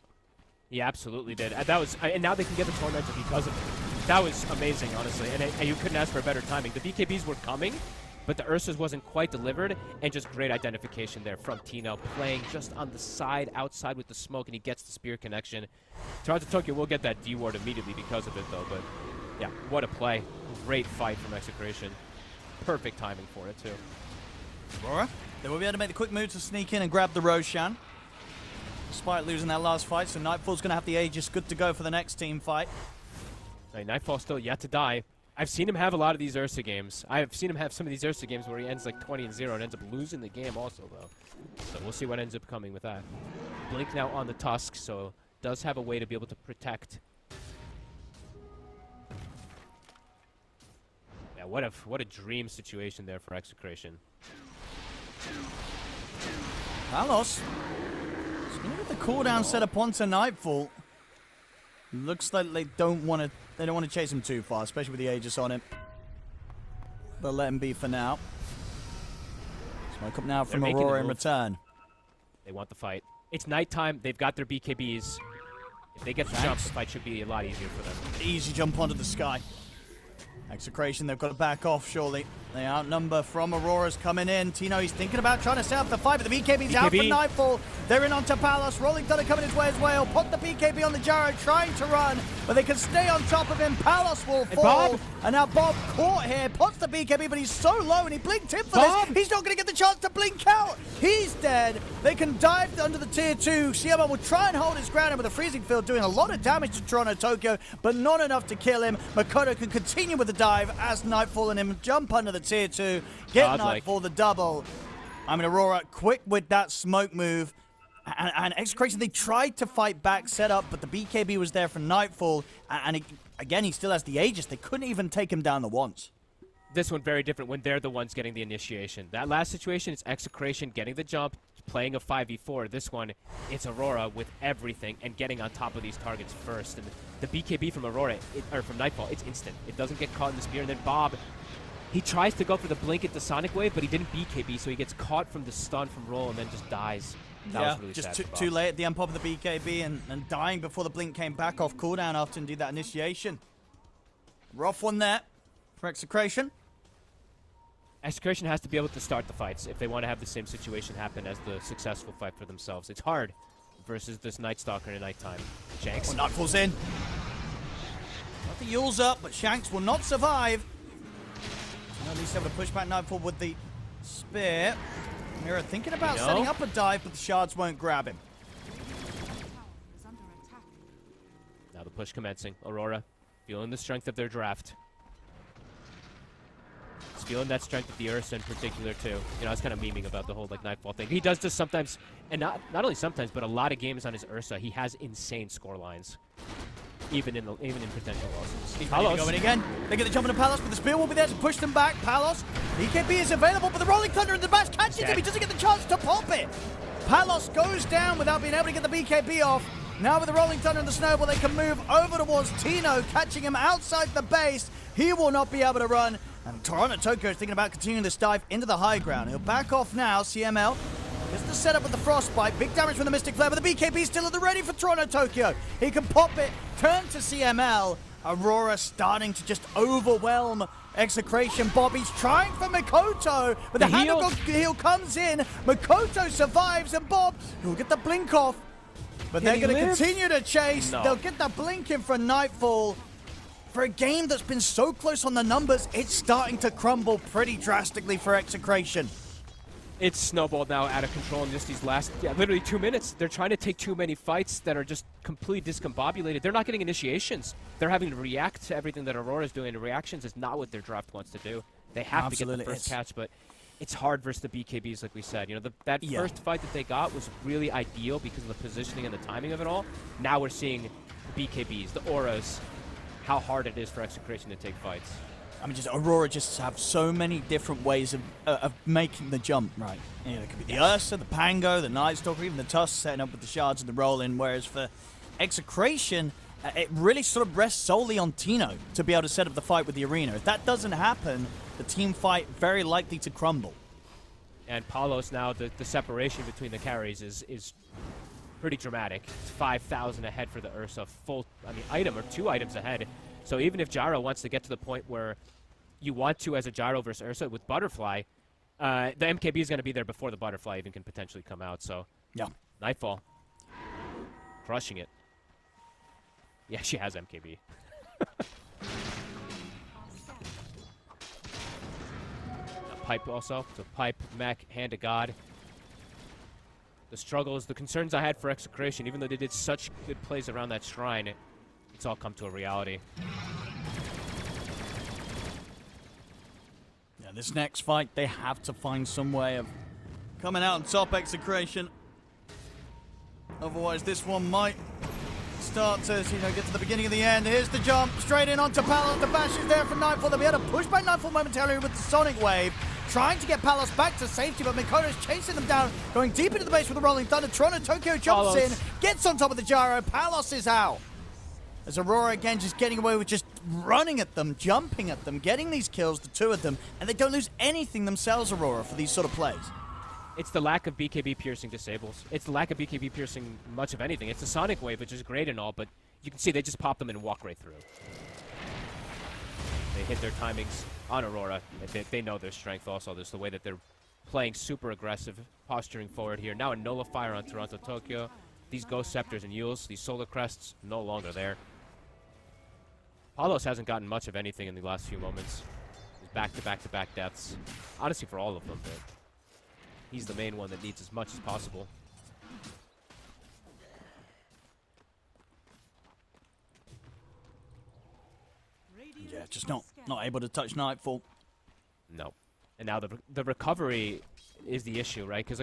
He absolutely did. That was, and now they can get the Tormentor because of it. That was amazing, honestly. And you couldn't ask for better timing. The BKBs were coming, but the Ursa's wasn't quite delivered, and just great identification there from Tino, playing just on the side, outside with the smoke, and he gets the spear connection. Toronto Tokyo will get that D-ward immediately because of it, though, but yeah, what a play. Great fight from Execration. Perfect timing for it, too. Aurora, they will be able to make the quick move to sneak in and grab the Roshan. Despite losing that last fight, so Nightfall's going to have the Aegis good to go for the next team fight. Nightfall still yet to die. I've seen him have a lot of these Ursa games. I've seen him have some of these Ursa games where he ends like 20-0 and ends up losing the game also, though. So we'll see what ends up coming with that. Blink now on the Tusk, so does have a way to be able to protect. Yeah, what a dream situation there for Execration. Palos. He's going to get the cooldown set up onto Nightfall. Looks like they don't want to chase him too far, especially with the Aegis on him. They'll let him be for now. Smoke up now from Aurora in return. They want the fight. It's nighttime. They've got their BKBs. If they get the jump, the fight should be a lot easier for them. Easy jump onto the sky. Execration, they've got to back off, surely. They outnumber from Aurora's coming in. Tino, he's thinking about trying to set up the fight, but the BKB's out for Nightfall. They're in onto Palos. Rolling Thunder coming his way as well. Put the BKB on the gyro, trying to run, but they can stay on top of him. Palos will fall. And now Bob caught here, puts the BKB, but he's so low, and he blinked in for this. He's not going to get the chance to blink out. He's dead. They can dive under the tier 2. CMO will try and hold his ground with a freezing field, doing a lot of damage to Toronto Tokyo, but not enough to kill him. Makoto can continue with the dive as Nightfall and him jump under the tier 2. Get Nightfall the double. I mean, Aurora quick with that smoke move. And Execration, they tried to fight back setup, but the BKB was there for Nightfall. And again, he still has the Aegis. They couldn't even take him down the once. This one very different when they're the ones getting the initiation. That last situation is Execration getting the jump, playing a 5v4. This one, it's Aurora with everything and getting on top of these targets first. And the BKB from Aurora, or from Nightfall, it's instant. It doesn't get caught in the spear. And then Bob, he tries to go for the blink at the Sonic Wave, but he didn't BKB, so he gets caught from the stun from roll and then just dies. That was really just sad too late at the unpop of the BKB and dying before the blink came back off cooldown after indeed that initiation. Rough one there for Execration. Execration has to be able to start the fights if they want to have the same situation happen as the successful fight for themselves. It's hard versus this Night Stalker in nighttime. Shanks. Well, Nightfall's in. Got the Yule's up, but Shanks will not survive. At least able to push back Nightfall with the spear. Mira thinking about setting up a dive, but the shards won't grab him. Now the push commencing. Aurora feeling the strength of their draft. feeling that strength of the Ursa in particular too. You know, I was kind of memeing about the whole like Nightfall thing. He does just sometimes, and not only sometimes, but a lot of games on his Ursa, he has insane score lines. Even in potential losses. He's ready to go in again. They get the jump into Palos, but the spear will be there to push them back. Palos, BKB is available, but the Rolling Thunder in the bash catches him. He doesn't get the chance to pop it. Palos goes down without being able to get the BKB off. Now with the Rolling Thunder and the Snowball, they can move over towards Tino, catching him outside the base. He will not be able to run. And Toronto Tokyo is thinking about continuing this dive into the high ground. He'll back off now. CML gets the setup with the Frostbite. Big damage from the Mystic Flare, but the BKB still at the ready for Toronto Tokyo. He can pop it, turn to CML. Aurora starting to just overwhelm Execration. Bobby's trying for Mikoto, but the hand of heal comes in. Mikoto survives, and Bob will get the blink off. But they're going to continue to chase. No. They'll get the blink in for Nightfall. For a game that's been so close on the numbers, it's starting to crumble pretty drastically for Execration. It's snowballed now out of control in just these last, literally 2 minutes. They're trying to take too many fights that are just completely discombobulated. They're not getting initiations. They're having to react to everything that Aurora's doing, and reactions is not what their draft wants to do. They have to get the first catch, but it's hard versus the BKBs, like we said. You know, that first fight that they got was really ideal because of the positioning and the timing of it all. Now we're seeing the BKBs, the auras, how hard it is for Execration to take fights. I mean, Aurora just have so many different ways of making the jump, right? You know, it could be the Ursa, the Pango, the Night Stalker, even the Tusk setting up with the shards and the roll-in, whereas for Execration, it really sort of rests solely on Tino to be able to set up the fight with the arena. If that doesn't happen, the team fight very likely to crumble. And Palos now, the separation between the carries is pretty dramatic. It's 5,000 ahead for the Ursa, full, item or 2 items ahead. So even if Gyro wants to get to the point where you want to as a Gyro versus Ursa with Butterfly, the MKB is going to be there before the Butterfly even can potentially come out. So yeah, Nightfall, crushing it. Yeah, she has MKB. Pipe also, so Pipe, Mech, Hand to God. The struggles, the concerns I had for Execration, even though they did such good plays around that shrine, it's all come to a reality. Yeah, this next fight, they have to find some way of coming out on top, Execration. Otherwise, this one might start to, get to the beginning of the end. Here's the jump, straight in onto Palos. The bash is there for Nightfall. They'll be able to push back Nightfall momentarily with the Sonic Wave. Trying to get Palos back to safety, but Mikoto's chasing them down, going deep into the base with the Rolling Thunder. Toronto Tokyo jumps in, gets on top of the gyro. Palos is out. As Aurora again just getting away with just running at them, jumping at them, getting these kills, the 2 of them, and they don't lose anything themselves, Aurora, for these sort of plays. It's the lack of BKB piercing disables. It's the lack of BKB piercing much of anything. It's the Sonic Wave, which is great and all, but you can see they just pop them and walk right through. They hit their timings on Aurora. They know their strength also. There's the way that they're playing super aggressive, posturing forward here. Now a Nullifier on Toronto Tokyo. These Ghost Scepters and Yules, these Solar Crests, no longer there. Palos hasn't gotten much of anything in the last few moments. He's back-to-back-to-back deaths. Honestly, for all of them, but he's the main one that needs as much as possible. Yeah, just not able to touch Nightfall. No. And now the recovery is the issue, right? Because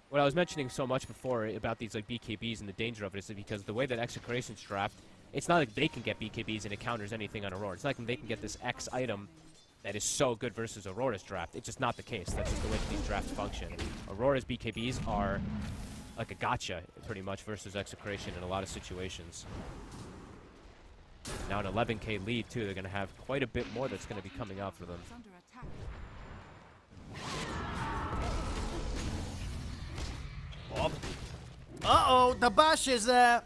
what I was mentioning so much before about these like BKBs and the danger of it is because the way that Execration's draft, it's not like they can get BKBs and it counters anything on Aurora. It's not like they can get this X item that is so good versus Aurora's draft. It's just not the case. That's just the way that these drafts function. Aurora's BKBs are like a gotcha, pretty much, versus Execration in a lot of situations. Now an 11k lead, too. They're going to have quite a bit more that's going to be coming out for them. Under attack. Bob. Uh-oh, the bash is there.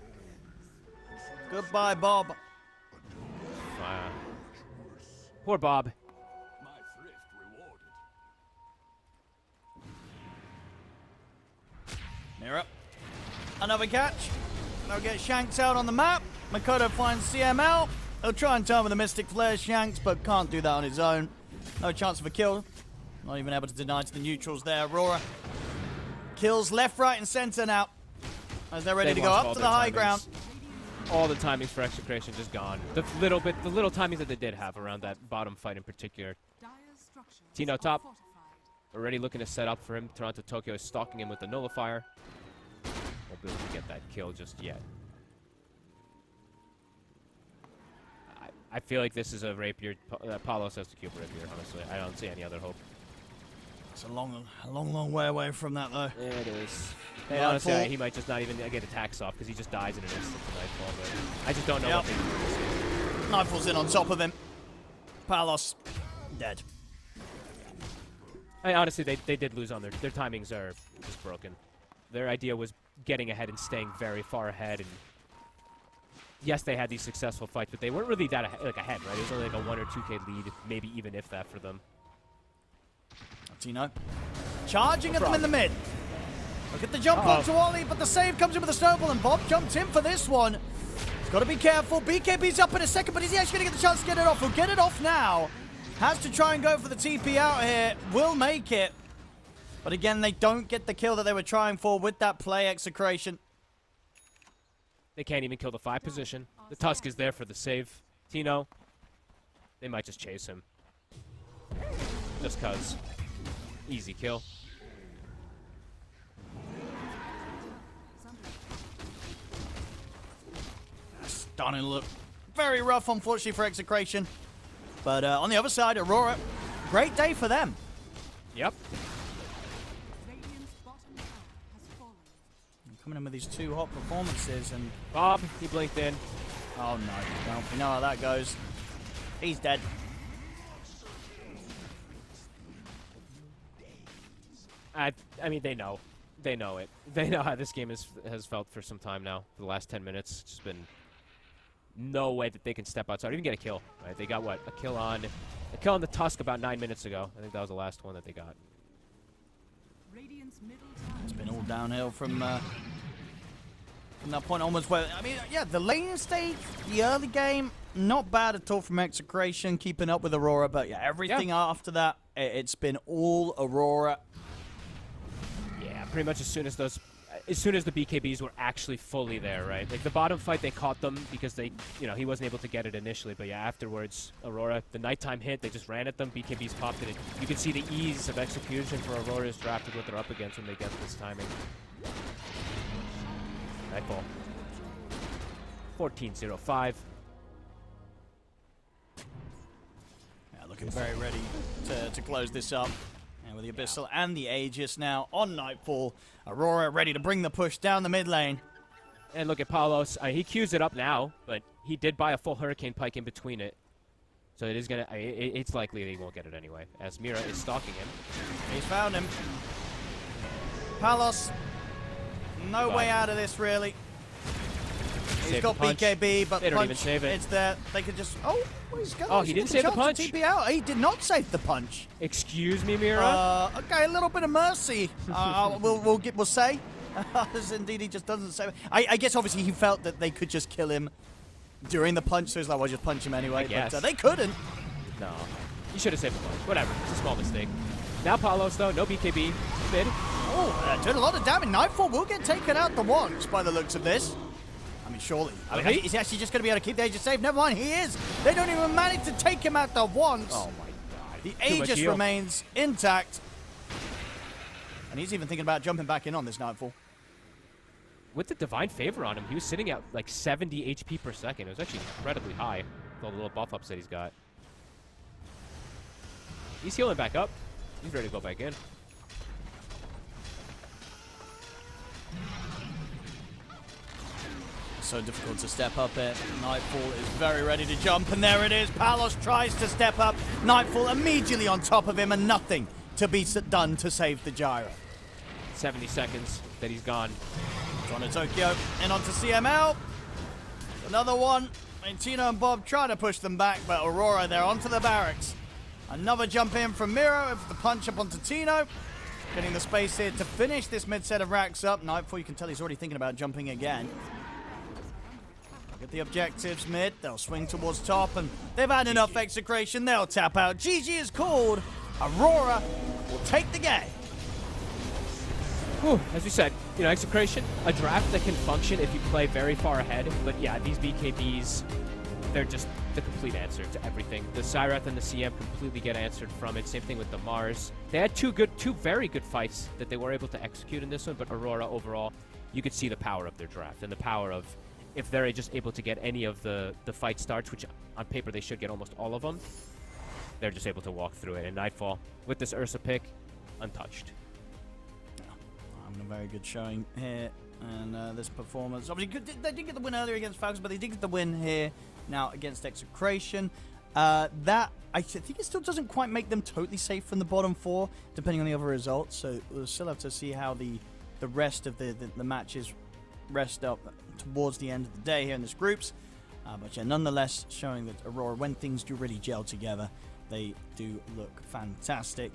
Goodbye, Bob. Poor Bob. My thrift rewarded. Mirror. Another catch. They'll get Shanks out on the map. Mikoto finds CML. He'll try and turn with the Mystic Flare Shanks, but can't do that on his own. No chance of a kill. Not even able to deny to the neutrals there. Aurora kills left, right, and center now. As they're ready to go up to the high ground. All the timings for Execration just gone. The little timings that they did have around that bottom fight in particular. Dyer's structures Tino are top. fortified. Already looking to set up for him. Toronto Tokyo is stalking him with the nullifier. Won't be able to get that kill just yet. I feel like this is a rapier. Palos has to keep rapier, honestly. I don't see any other hope. It's a long way away from that, though. Yeah, it is. And Nightfall. honestly, he might just not even get attacks off because he just dies in an instant to Nightfall. But I just don't know Yep. what they can do this game. Nightfall's in on top of him. Palos, dead. Honestly, they did lose on their timings are just broken. Their idea was getting ahead and staying very far ahead. And yes, they had these successful fights, but they weren't really that ahead, right? It was only like a 1 or 2K lead, maybe even if that for them. Tino charging at them in the mid. Look at the jump on to Ollie, but the save comes in with a snowball, and Bob jumps in for this one. He's got to be careful. BKB's up in a second, but is he actually going to get the chance to get it off? He'll get it off now. Has to try and go for the TP out here. Will make it. But again, they don't get the kill that they were trying for with that play execration. They can't even kill the 5 position. The Tusk is there for the save. Tino, they might just chase him. Just cause. Easy kill. Starting to look very rough, unfortunately, for execration. But on the other side, Aurora, great day for them. Yep. Radiant's bottom tower has fallen. Coming in with these 2 hot performances, and Bob, he blinked in. oh no, we know how that goes. He's dead. I mean, they know. They know it. They know how this game has felt for some time now. For the last 10 minutes, it's just been no way that they can step outside or even get a kill. Right? They got what? A kill on the Tusk about 9 minutes ago. I think that was the last one that they got. Radiant's middle tower It's been all downhill from that point onwards. Where I mean, yeah, the lane stage, the early game, not bad at all from execration, keeping up with Aurora. But yeah, everything after that, it's been all Aurora. Yeah, pretty much as soon as the BKBs were actually fully there, right? Like the bottom fight, they caught them because he wasn't able to get it initially. But yeah, afterwards, Aurora, the nighttime hit, they just ran at them. BKBs popped it. You can see the ease of execution for Aurora's drafted what they're up against when they get this timing. Nightfall. 14-0-5. Yeah, looking very ready to close this up. And with the Abyssal and the Aegis now on Nightfall, Aurora ready to bring the push down the mid lane. And look at Palos. He queues it up now, but he did buy a full Hurricane Pike in between it. So it is gonna. It's likely that he won't get it anyway, as Mira is stalking him. He's found him. Palos, no way out of this really. He's Save got the punch. BKB, but They don't punch, even save it. it's there. They could just. Oh, he's got. Oh, he didn't save the punch? TP out. He did not save the punch. Excuse me, Mira. Okay, a little bit of mercy. We'll say, as indeed he just doesn't save it. I guess obviously he felt that they could just kill him during the punch, so he's like, well, just punch him anyway. guess. But they couldn't. No, you should have saved the punch. Whatever, it's a small mistake. Now Palos though, no BKB, mid. Oh, doing a lot of damage. Nightfall will get taken out the once by the looks of this. I mean, surely. Is he actually just going to be able to keep the Aegis safe? Never mind, he is. They don't even manage to take him out the once. Oh my god. The Too much Aegis heal. remains intact. And he's even thinking about jumping back in on this Nightfall. With the Divine Favor on him, he was sitting at like 70 HP per second. It was actually incredibly high with all the little buff ups that he's got. He's healing back up. He's ready to go back in. So difficult to step up it. Nightfall is very ready to jump, and there it is. Palos tries to step up. Nightfall immediately on top of him, and nothing to be done to save the gyro. 70 seconds that he's gone. Toronto Tokyo in onto CML. Another one. And Tino and Bob trying to push them back, but Aurora there onto the barracks. Another jump in from Miro with the punch up onto Tino. Getting the space here to finish this mid set of racks up. Nightfall, you can tell he's already thinking about jumping again. Get the objectives mid. They'll swing towards top, and they've had enough execration. They'll tap out. GG is called. Aurora will take the game. Whew, as we said, Execration, a draft that can function if you play very far ahead. But yeah, these BKBs, they're just the complete answer to everything. The Cyrath and the CM completely get answered from it. Same thing with the Mars. They had two very good fights that they were able to execute in this one, but Aurora overall, you could see the power of their draft and the power of if they're just able to get any of the fight starts, which on paper they should get almost all of them, they're just able to walk through it. And Nightfall, with this Ursa pick, untouched. Having a very good showing here. And this performance, obviously, they did get the win earlier against Falcons, but they did get the win here now against Execration. That, I think it still doesn't quite make them totally safe from the bottom 4, depending on the other results. So we'll still have to see how the rest of the matches rest up towards the end of the day here in this groups. But yeah, nonetheless, showing that Aurora, when things do really gel together, they do look fantastic.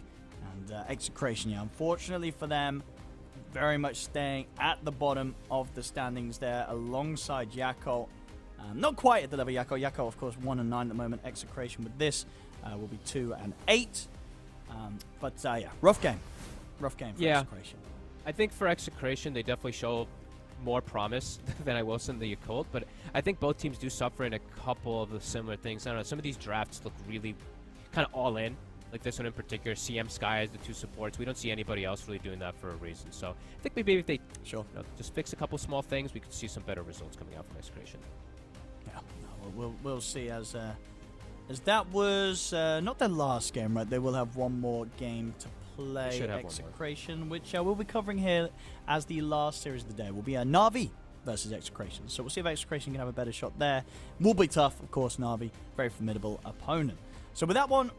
And Execration, yeah, unfortunately for them, very much staying at the bottom of the standings there alongside Yakult. Not quite at the level of Yakult. Yakult, of course, 1 and 9 at the moment. Execration with this will be 2 and 8. But yeah, rough game. Rough game for Execration. I think for Execration, they definitely show more promise than I will send the Yakult. But I think both teams do suffer in a couple of the similar things. I don't know, some of these drafts look really kind of all in. Like this one in particular, CM Sky as the 2 supports. We don't see anybody else really doing that for a reason. So I think maybe if they just fix a couple small things, we could see some better results coming out from Execration. Yeah, no, we'll see as that was not their last game, right? They will have one more game to play. Execration, which we'll be covering here as the last series of the day. Will be Na'Vi versus Execration. So we'll see if Execration can have a better shot there. Will be tough, of course. Na'Vi, very formidable opponent. So with that one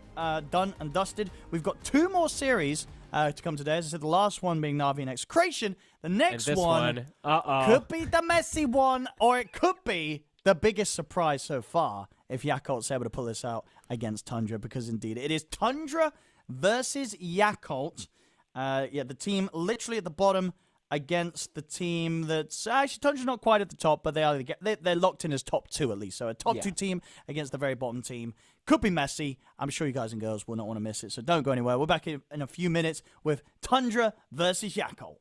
done and dusted, we've got 2 more series to come today. As I said, the last one being Na'Vi and Execration. The next one could be the messy one, or it could be the biggest surprise so far if Yakult's able to pull this out against Tundra, because indeed it is Tundra versus Yakult. Yeah, the team literally at the bottom against the team that's actually Tundra's not quite at the top, but they're locked in as top 2 at least. So a top 2 team against the very bottom team. Could be messy. I'm sure you guys and girls will not want to miss it, so don't go anywhere. We're back in a few minutes with Tundra versus Yakult.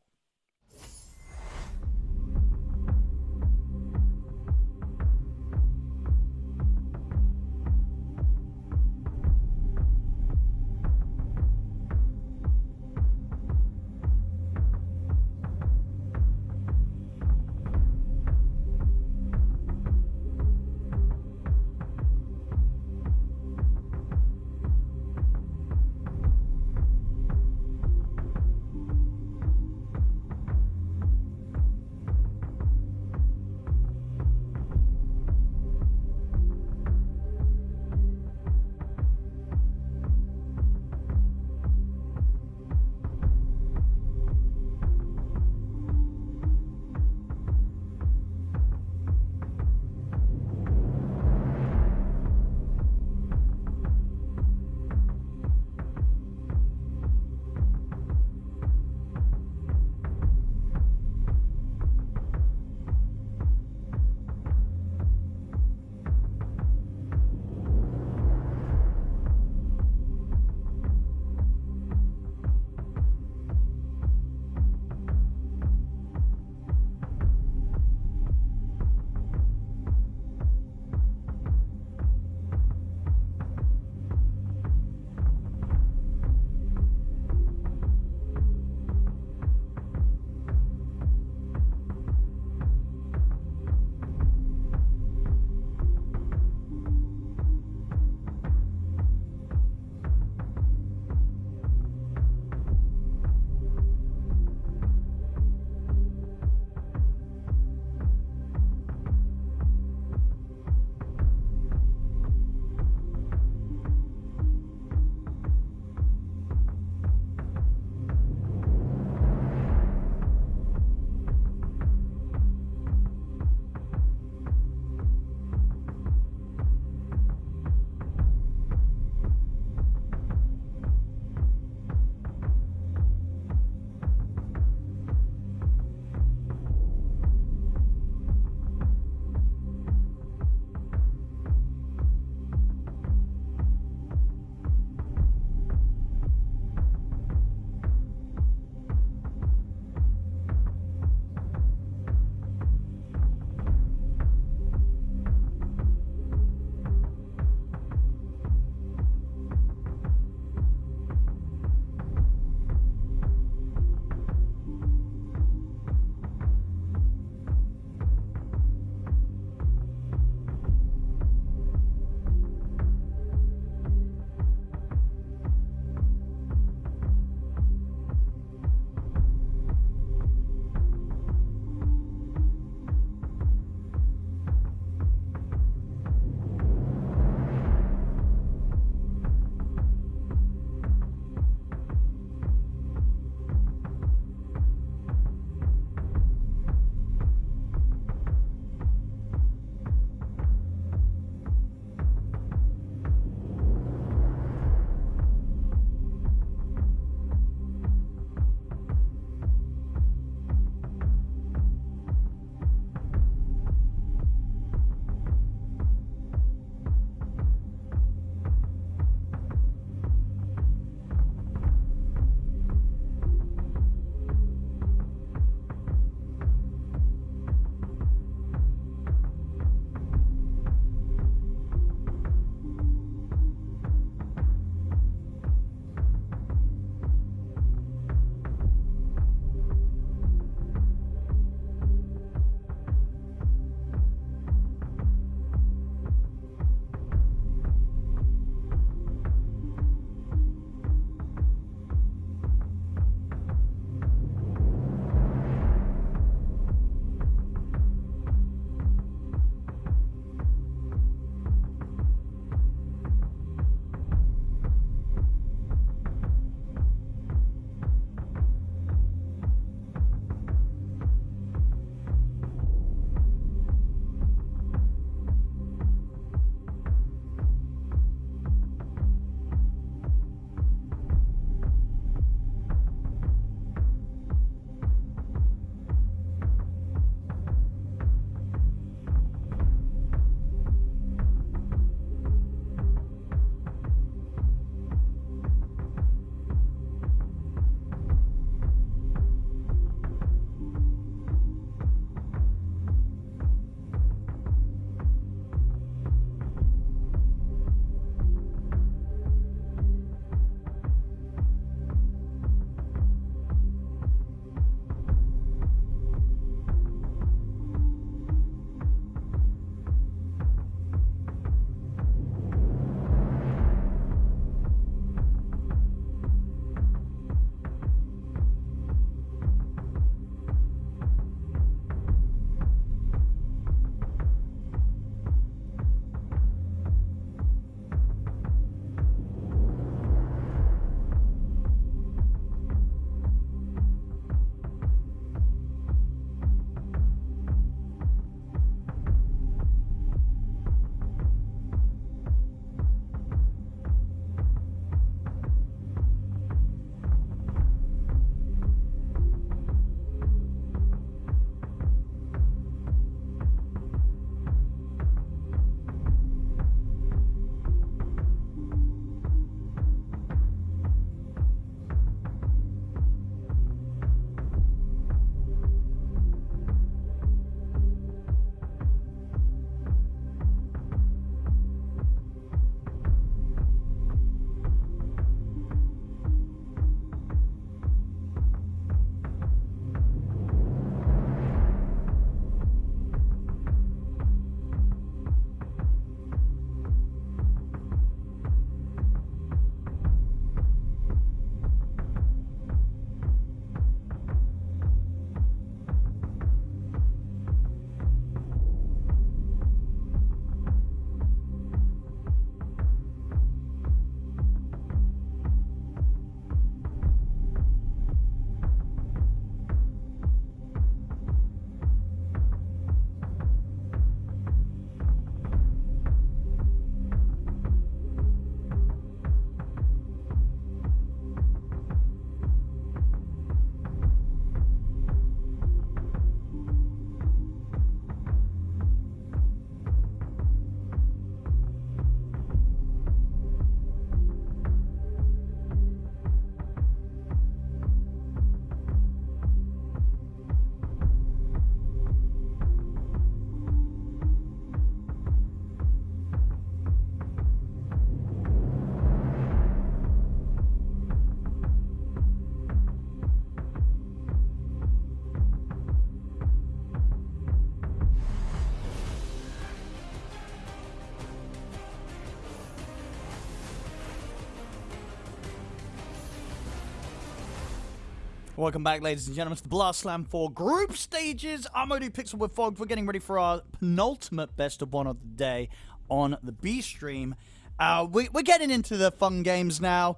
Welcome back, ladies and gentlemen, to the Blast Slam 4 group stages. I'm OD Pixel with Fog. We're getting ready for our penultimate best of one of the day on the B stream. We're getting into the fun games now.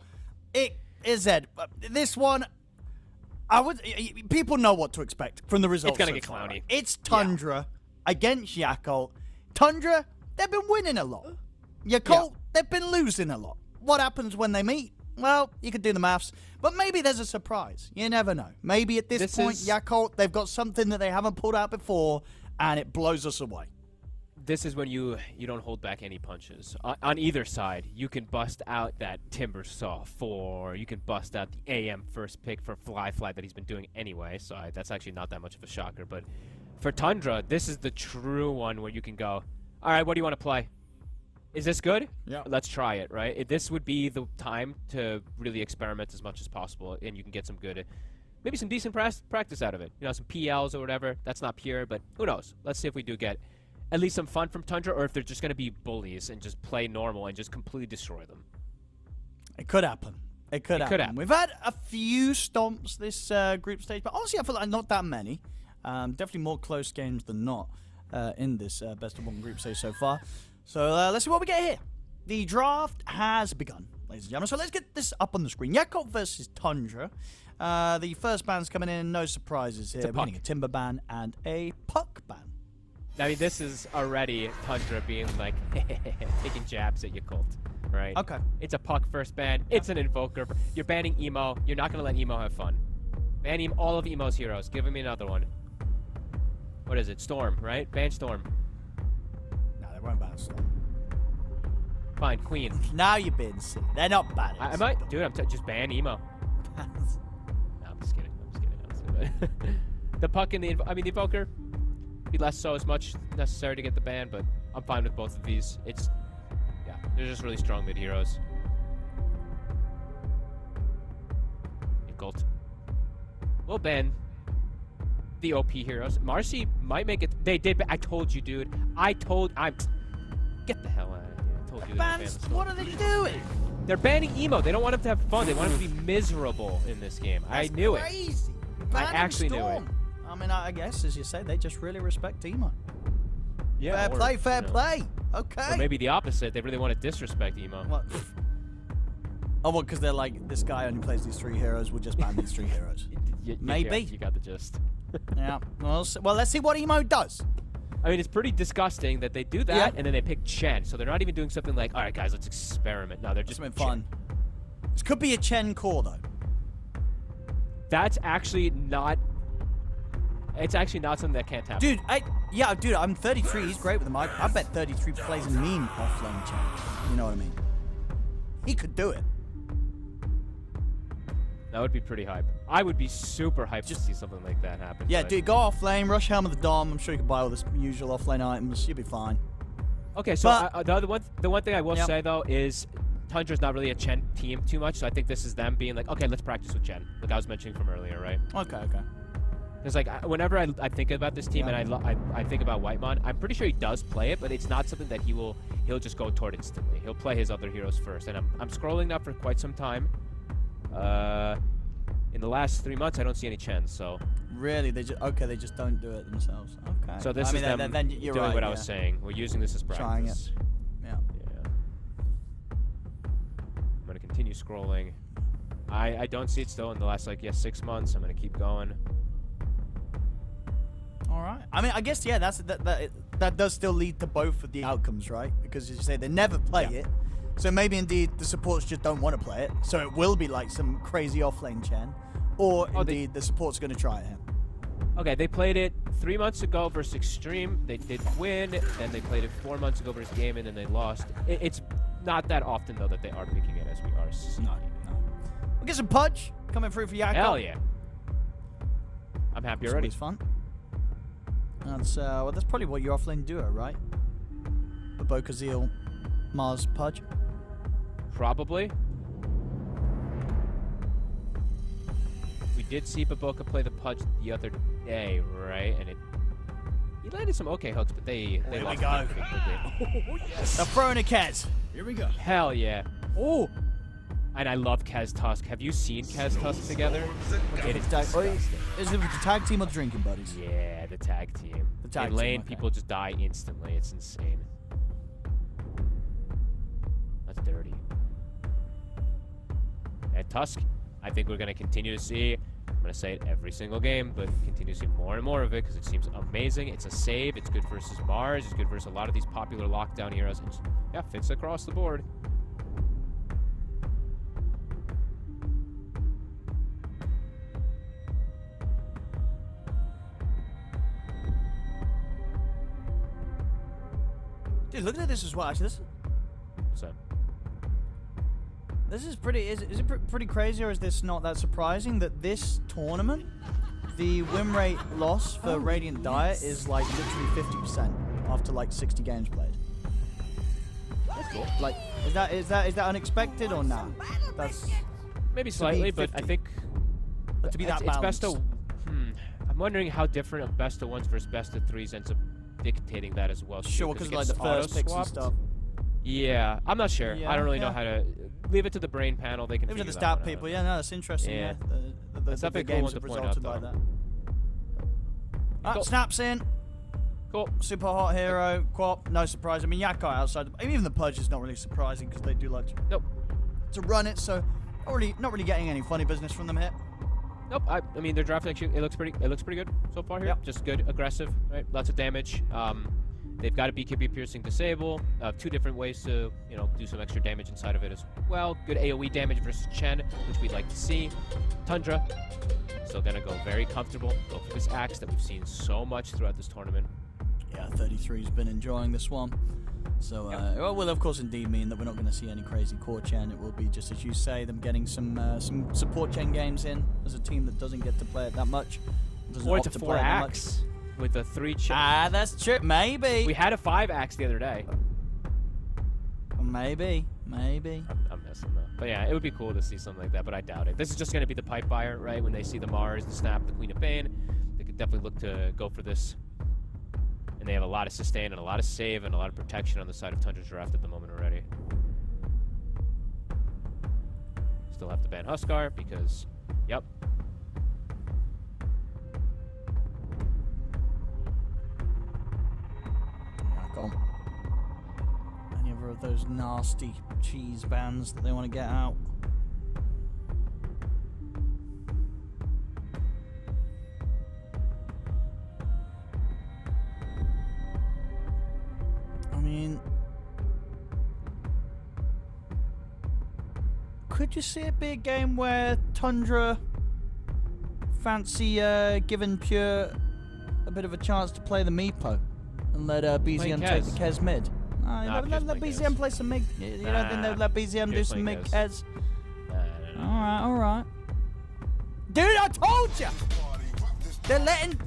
It is Ed. This one, people know what to expect from the results. It's gonna so get far. clowny. It's Tundra against Yakult. Tundra, they've been winning a lot. Yakult, they've been losing a lot. What happens when they meet? Well, you could do the maths, but maybe there's a surprise. You never know. Maybe at this point, Yakult, they've got something that they haven't pulled out before, and it blows us away. This is when you don't hold back any punches. On either side, you can bust out that Timber Saw 4. You can bust out the AM first pick for Fly that he's been doing anyway, so that's actually not that much of a shocker. But for Tundra, this is the true one where you can go, all right, what do you want to play? Is this good? Yeah. Let's try it, right? This would be the time to really experiment as much as possible, and you can get some good, maybe some decent practice out of it. You know, some PLs or whatever. That's not pure, but who knows? Let's see if we do get at least some fun from Tundra, or if they're just going to be bullies and just play normal and just completely destroy them. It could happen. It could happen. We've had a few stomps this group stage, but honestly, I feel like not that many. Definitely more close games than not in this best of one group stage so far. So let's see what we get here. The draft has begun, ladies and gentlemen. So let's get this up on the screen. Yakult versus Tundra. The first ban's coming in. No surprises here. We're getting a Timber ban and a Puck ban. I mean, this is already Tundra being like, taking jabs at Yakult, right? Okay. It's a Puck first ban. It's an Invoker. You're banning Emo. You're not going to let Emo have fun. Ban him all of Emo's heroes. Give him another one. What is it? Storm, right? Ban Storm. No, they won't ban Storm. Fine, Queen. Now you're being silly. They're not bad. I might, dude. Just ban Emo. No, I'm just kidding. The Puck and the Invoker. Be less so as much necessary to get the ban, but I'm fine with both of these. They're just really strong mid heroes. Yakult. We'll ban the OP heroes. Marcy might make it. They did. I told you, dude. Get the hell out of here. I told you. Bans, what are they doing? They're banning Emo. They don't want him to have fun. They want him to be miserable in this game. I knew it. I actually knew it. I mean, I guess, as you say, they just really respect Emo. Yeah. Fair play. Okay. Or maybe the opposite. They really want to disrespect Emo. What? Oh, well, because they're like, this guy only plays these 3 heroes. We'll just ban these 3 heroes. Maybe. You got the gist. Yeah. Well, let's see what Emo does. I mean, it's pretty disgusting that they do that, and then they pick Chen. So they're not even doing something like, all right, guys, let's experiment. No, they're just something fun. This could be a Chen core, though. That's actually not... It's actually not something that can't happen. Dude, I'm 33. He's great with the mic. I bet 33 plays a mean offlane Chen. You know what I mean? He could do it. That would be pretty hype. I would be super hyped to see something like that happen. Yeah, dude, go offlane, rush Helm of the Dom. I'm sure you can buy all the usual offlane items. You'll be fine. Okay, so the one thing I will say, though, is Tundra's not really a Chen team too much, so I think this is them being like, okay, let's practice with Chen, like I was mentioning from earlier, right? Okay. Because like whenever I think about this team and I think about Whitemon, I'm pretty sure he does play it, but it's not something that he'll just go toward instantly. He'll play his other heroes first, and I'm scrolling now for quite some time. In the last 3 months, I don't see any Chens, so... Really? They just don't do it themselves. Okay. So this is them then you're doing right, what I was saying. We're using this as practice. Trying it. Yeah. I'm going to continue scrolling. I don't see it still in the last, 6 months. I'm going to keep going. All right. I mean, I guess, yeah, that does still lead to both of the outcomes, right? Because, as you say, they never play it. So maybe indeed the supports just don't want to play it. So it will be like some crazy offlane Chen. Or indeed the support's going to try it here. Okay, they played it 3 months ago versus Extreme. They did win. Then they played it 4 months ago versus Game, and then they lost. It's not that often, though, that they are picking it as we are. No. We'll get some Pudge coming through for Yakult. Hell yeah. I'm happy already. It's fun. That's probably what your offlane duo, right? The Bokazil, Mars, Pudge. Probably. We did see Baboka play the Pudge the other day, right? And he landed some okay hooks, but they lost him pretty quickly. Oh, yes. The Fronikez. Here we go. Hell yeah. Oh! And I love Kez Tusk. Have you seen Kez Tusk together? It is disgusting. Is it with the tag team or the drinking buddies? Yeah, the tag team. The tag In lane, team, okay. people just die instantly. It's insane. That's dirty. At Tusk, I think we're going to continue to see, I'm going to say it every single game, but continue to see more and more of it because it seems amazing. It's a save. It's good versus Mars. It's good versus a lot of these popular lockdown heroes. It just, yeah, fits across the board. Dude, look at this as well. Actually, So, this is pretty. Is it pretty crazy, or is this not that surprising that this tournament, the win rate loss for Radiant Dire is like literally 50% after like 60 games played. that's cool. Like, is that unexpected or not? That's Maybe slightly, but 50. I think to be that it's best balanced. of. I'm wondering how different a best of ones versus best of threes ends up dictating that as well. Sure, because like the first picks and stuff. Yeah, I'm not sure. Yeah, I don't really know yeah. how to leave it to the brain panel. They can Even figure the that stat one people, out. yeah, no, that's interesting. Yeah. The That's definitely a cool games one have to point resulted out, like though. that. Ah, Cool. snaps in. Cool. Super hot hero. Quap, no surprise. I mean, Yakult outside. Even the Purge is not really surprising because they do like Nope. to run it. So not really getting any funny business from them here. Nope. I mean, their draft actually it looks pretty good so far here. Yep. Just good, aggressive, right? Lots of damage. They've got a BKB piercing disable. Two different ways to do some extra damage inside of it as well. Good AOE damage versus Chen, which we'd like to see. Tundra still gonna go very comfortable. Go for this axe that we've seen so much throughout this tournament. Yeah, 33's been enjoying this one. So, well, will of course indeed mean that we're not going to see any crazy core Chen. It will be just as you say, them getting some support Chen games in as a team that doesn't get to play it that much. Doesn't Or opt it's a to 4 play it that much. axe with a 3 Chen. Ah, that's true. Maybe. We had a 5 axe the other day. Maybe. I'm messing though. But yeah, it would be cool to see something like that, but I doubt it. This is just going to be the pipe buyer, right? When they see the Mars, the Snap, the Queen of Pain, they could definitely look to go for this. And they have a lot of sustain and a lot of save and a lot of protection on the side of Tundra's draft at the moment already. Still have to ban Huskar because, yep. Any other of those nasty cheese bands that they want to get out? I mean, could you see it be a game where Tundra fancy giving Pure a bit of a chance to play the Meepo and let BZM take the Kez mid? Let BZM play some mid. You don't think they'll let BZM do some mid Kez? Alright. Dude, I told you!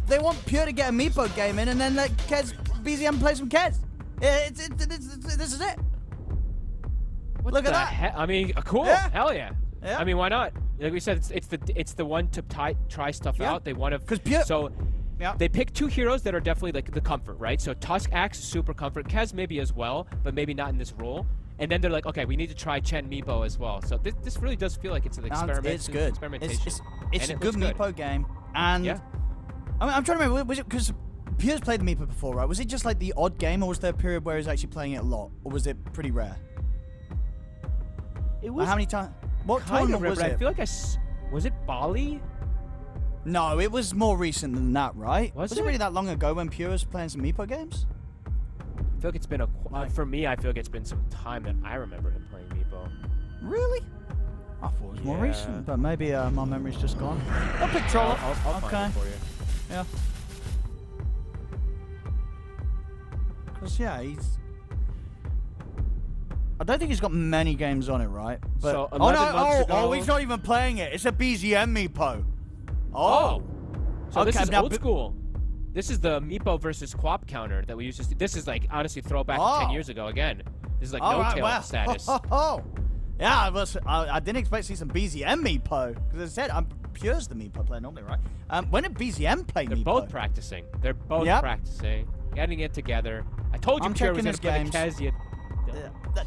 They want Pure to get a Meepo game in and then let BZM play some Kez. This is it. Look at that. I mean, cool. Yeah. Hell yeah. Yeah. I mean, why not? Like we said, it's the one to try stuff Yeah. out. They want to. 'Cause Pure- So Yeah. they pick 2 heroes that are definitely like the comfort, right? So Tusk Axe, super comfort. Kez maybe as well, but maybe not in this role. And then they're like, okay, we need to try Chen Meepo as well. So this really does feel like it's an experiment. It's good. Experimentation. It's And a good looks Meepo game. And Yeah. I mean, I'm trying to remember, was it because Pure's played the Meepo before, right? Was it just like the odd game, or was there a period where he was actually playing it a lot, or was it pretty rare? It Like, was how many times? What kind of tournament rare, was but it? I feel like was it Bali? No, it was more recent than that, right? Was it it? really that long ago when Pure was playing some Meepo games? I feel like it's been Like- for me. I feel like it's been some time that I remember him playing Meepo. Really? I thought it was more Yeah. recent, but maybe my memory's just gone. I'll pick Troll. I'll find Okay. it for you. Yeah. Because, yeah, I don't think he's got many games on it, right? But So, oh 11 months no! ago- He's not even playing it. It's a BZM Meepo. So this Okay, is now old school. This is the Meepo versus Quap counter that we used to see. This is like honestly throwback to 10 years ago again. This is like no-tail status. Yeah, I didn't expect to see some BZM Meepo. Because as I said, I'm Pure's the Meepo player normally, right? When did BZM play They're Meepo? both practicing. They're both Yep. practicing, getting it together. I told you I'm Pure was checking going his to play the games. Kez.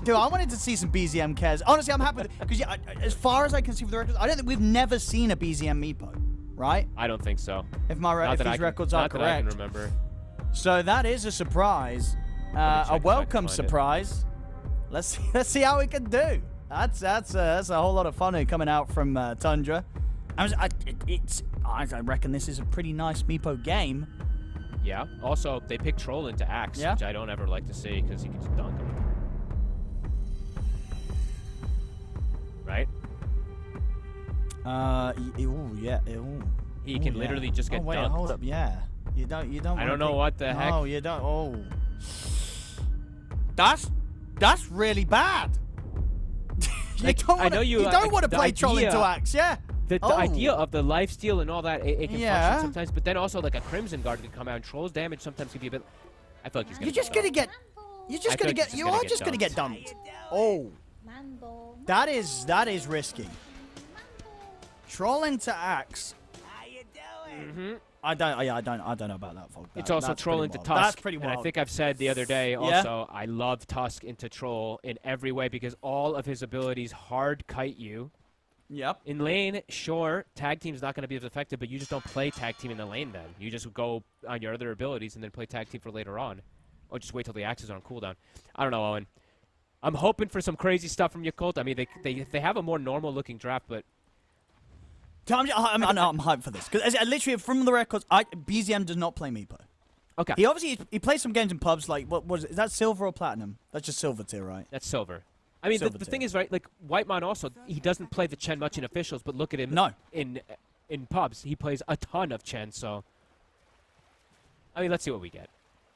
Dude, I wanted to see some BZM cares. Honestly, I'm happy because as far as I can see from the records, I don't think we've never seen a BZM Meepo, right? I don't think so. If these records are not that I can correct. remember. So that is a surprise, a welcome surprise. Let's see how we can do. That's a whole lot of fun coming out from Tundra. I reckon this is a pretty nice Meepo game. Yeah. Also, they pick Troll into Axe, which I don't ever like to see because he can just dunk him. Right? He can literally just get dunked. Hold up, yeah. You don't. I don't know what the heck. No, you don't. Oh, that's really bad. I know you don't want to play Troll into Axe, yeah. The idea of the lifesteal and all that, it can function sometimes, but then also like a Crimson Guard can come out and Troll's damage sometimes can be a bit. I feel like he's gonna. You're just gonna get. You are just gonna get dunked. Oh, that is risky. Troll into Axe. How you doing? I don't know about that, folks. It's also Troll into Tusk. That's pretty wild. And I think I've said the other day also, I love Tusk into Troll in every way because all of his abilities hard kite you. Yep. In lane, sure, tag team's not going to be as effective, but you just don't play tag team in the lane then. You just go on your other abilities and then play tag team for later on. Or just wait till the axes are on cooldown. I don't know, Owen. I'm hoping for some crazy stuff from Yakult. I mean, they have a more normal-looking draft, but... I'm hyped for this. Because literally, from the records, BZM does not play Meepo. Okay. He plays some games in pubs, like, is that silver or platinum? That's just silver tier, right? That's silver. I mean, the thing is, right, like, Whitemon also, he doesn't play the Chen much in officials, but look at him in pubs. He plays a ton of Chen, so... I mean, let's see what we get.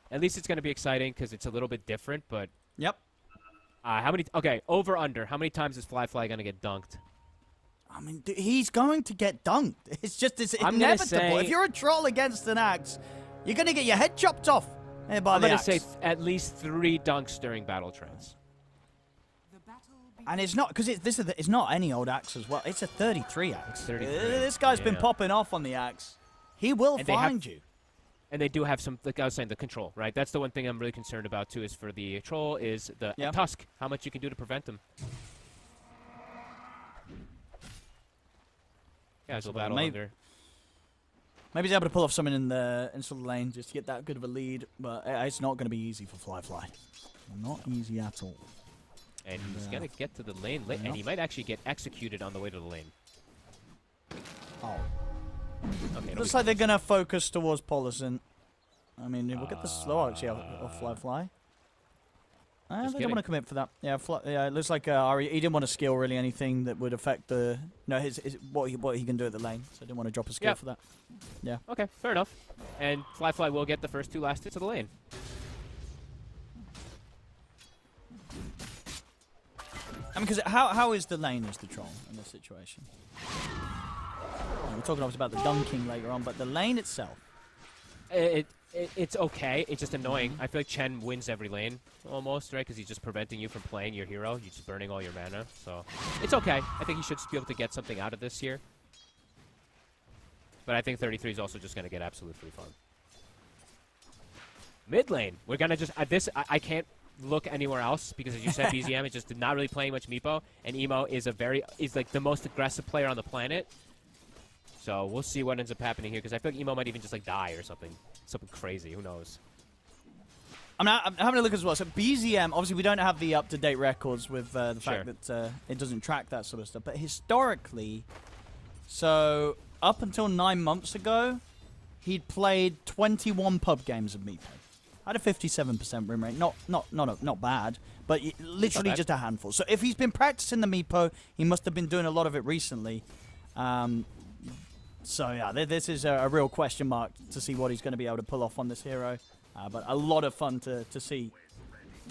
At least it's going to be exciting, because it's a little bit different, but... Yep. Okay, over-under. How many times is Fly going to get dunked? I mean, dude, he's going to get dunked. It's I'm inevitable. If you're a Troll against an Axe, you're going to get your head chopped off by I'm the going to Axe. say at least 3 dunks during battle trends. And it's not, because it's not any old Axe as well. It's a 33 Axe. 33. This guy's been popping off on the Axe. He will find you. And they do have some, like I was saying, the control, right? That's the one thing I'm really concerned about, too, is for the Troll, is the Tusk. How much you can do to prevent them. Casual battle under. Maybe he's able to pull off something in the lane just to get that good of a lead, but it's not going to be easy for Fly. Not easy at all. And he's going to get to the lane, and he might actually get executed on the way to the lane. Oh. Okay, Looks like they're going to focus towards Polison. I mean, look at the slow actually of Fly. They don't want to commit for that. Yeah, it looks like Ari, he didn't want to skill really anything that would affect the what he can do at the lane. So I didn't want to drop a skill for that. Yeah. Okay, fair enough. And Fly will get the first 2 last hits of the lane. I mean, because how is the lane as the Troll in this situation? We're talking obviously about the dunking later on, but the lane itself. It's okay. It's just annoying. I feel like Chen wins every lane almost, right? Because he's just preventing you from playing your hero. You're just burning all your mana. So it's okay. I think he should just be able to get something out of this here. But I think 33 is also just going to get absolute free farm. Mid lane. We're going to just... I can't look anywhere else because, as you said, BZM is just not really playing much Meepo. And Emo is like the most aggressive player on the planet. So we'll see what ends up happening here, because I feel like Emo might even just like die or something crazy. Who knows? I'm having a look as well. So BZM, obviously we don't have the up-to-date records with the fact that it doesn't track that sort of stuff. But historically, so up until 9 months ago, he'd played 21 pub games of Meepo. Had a 57% win rate. Not bad, but literally just a handful. So if he's been practicing the Meepo, he must have been doing a lot of it recently. So yeah, this is a real question mark to see what he's going to be able to pull off on this hero. But a lot of fun to see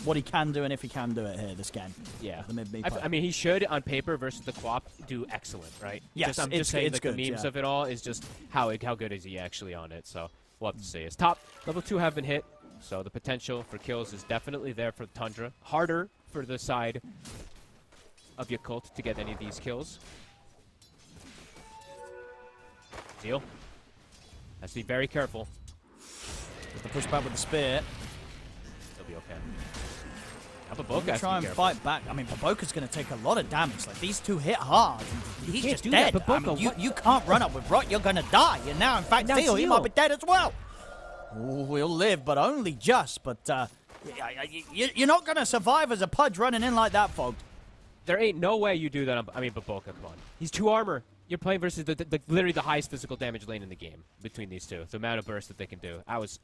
what he can do and if he can do it here this game. Yeah. The mid I mean, he should, on paper versus the Quap, do excellent, right? Yes, I'm just saying it's the good, memes of it all is just how good is he actually on it. So we'll have to see. His top level 2 have been hit, so the potential for kills is definitely there for Tundra. Harder for the side of Yakult to get any of these kills. Deal. Has to be very careful. With the pushback with the spear. He'll be okay. Baboka Try and fight back. I mean, Baboka's going to take a lot of damage. Like, these two hit hard. He's just dead. That, I mean, you can't run up with Rot. You're going to die. And now, in fact, Zeal, he might be dead as well. Ooh, he'll live, but only just. But you're not going to survive as a Pudge running in like that, folks. There ain't no way you do that on, I mean, Baboka, come on. He's 2 armor. You're playing versus literally the highest physical damage lane in the game between these two. The amount of burst that they can do. I was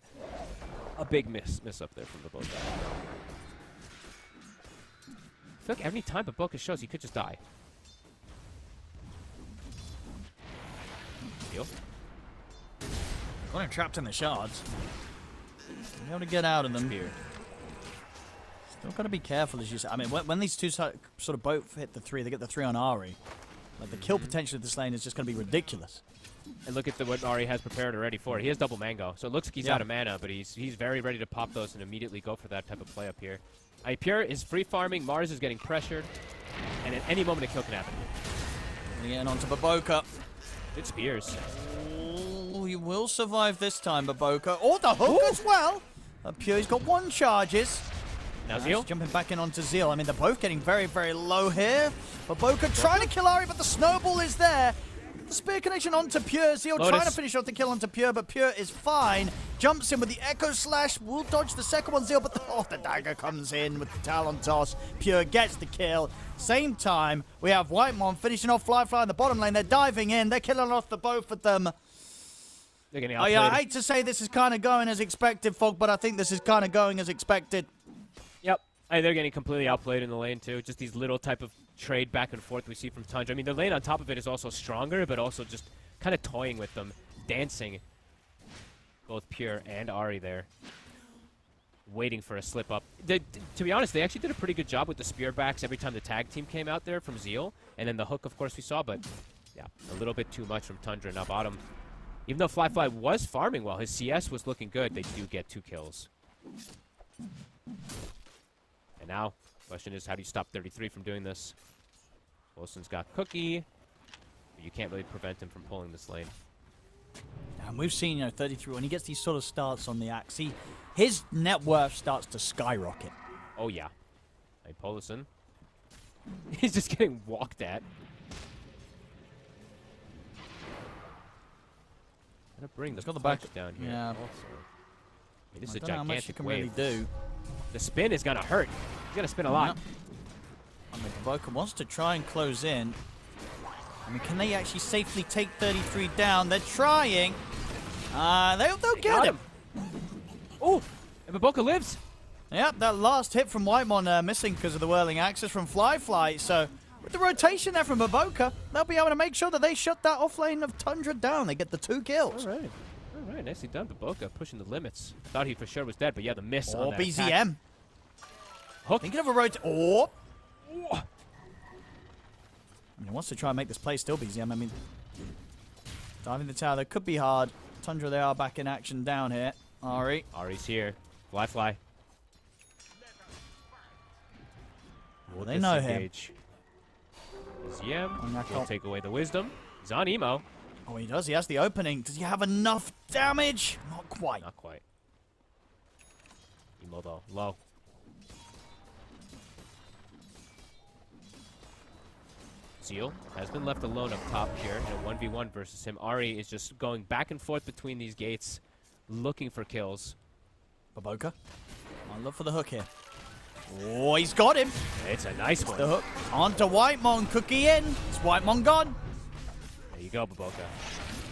a big miss up there from Baboka. I feel like every time Baboka shows, he could just die. Deal. Got him trapped in the shards. Be able to get out of them. Spear. Still got to be careful, as you say. I mean, when these two sort of both hit the 3, they get the 3 on Ari. Like, the kill potential of this lane is just going to be ridiculous. And look at what Ari has prepared already for it. He has double mango, so it looks like he's out of mana, but he's very ready to pop those and immediately go for that type of play up here. Pure is free farming, Mars is getting pressured, and at any moment a kill can happen. Getting onto Baboka. Good spears. Oh, he will survive this time, Baboka. Oh, the hook as well. Pure's got 1 charges. Now Zeal. Jumping back in onto Zeal. I mean, they're both getting very, very low here. Baboka trying to kill Ari, but the snowball is there. The spear connection onto Pure. Zeal trying to finish off the kill onto Pure, but Pure is fine. Jumps in with the Echo Slash. Will dodge the second one, Zeal, but the dagger comes in with the Talon Toss. Pure gets the kill. Same time, we have Whitemon finishing off Fly in the bottom lane. They're diving in. They're killing off the both of them. They're getting outplayed. I hate to say this is kind of going as expected, Fog, but I think this is kind of going as expected. Yep. They're getting completely outplayed in the lane, too. Just these little type of trade back and forth we see from Tundra. I mean, the lane on top of it is also stronger, but also just kind of toying with them, dancing. Both Pure and Ari there, waiting for a slip up. To be honest, they actually did a pretty good job with the spear backs every time the tag team came out there from Zeal. And then the hook, of course, we saw, but yeah, a little bit too much from Tundra. Now bottom, even though Fly was farming well, his CS was looking good, they do get 2 kills. And now, question is, how do you stop 33 from doing this? Wilson's got Cookie, but you can't really prevent him from pulling this lane. And we've seen, 33, when he gets these sort of starts on the axe, his net worth starts to skyrocket. Oh, yeah. Hey, Polison. He's just getting walked at. Gonna bring the back down here. Yeah. Also. I mean, this is a I don't know how much you gigantic can wave. really do. The spin is gonna hurt. He's gonna spin a lot. Yep. I mean, Baboka wants to try and close in. I mean, can they actually safely take 33 down? They're trying. They'll get him. Oh, and Baboka lives. Yep, that last hit from Whitemon missing because of the whirling axis from Fly. So, with the rotation there from Baboka, they'll be able to make sure that they shut that offlane of Tundra down. They get the 2 kills. All right, nicely done, Baboka, pushing the limits. Thought he for sure was dead, but yeah, the miss on that BZM. attack. Hook. Thinking of a rotate. Oh. I mean, he wants to try and make this play still, BZM. I mean, diving the tower, that could be hard. Tundra, they are back in action down here. Ari's here. Fly. Well, they know him. BZM will take away the wisdom. He's on emo. Oh, he does. He has the opening. Does he have enough damage? Not quite. Not quite. Emo, though. Low. Zeal has been left alone up top here in a 1v1 versus him. Ari is just going back and forth between these gates, looking for kills. Baboka. I'll look for the hook here. Oh, he's got him. It's a nice one. The hook. Onto Whitemon. Cookie in. Is Whitemon gone? There you go, Baboka.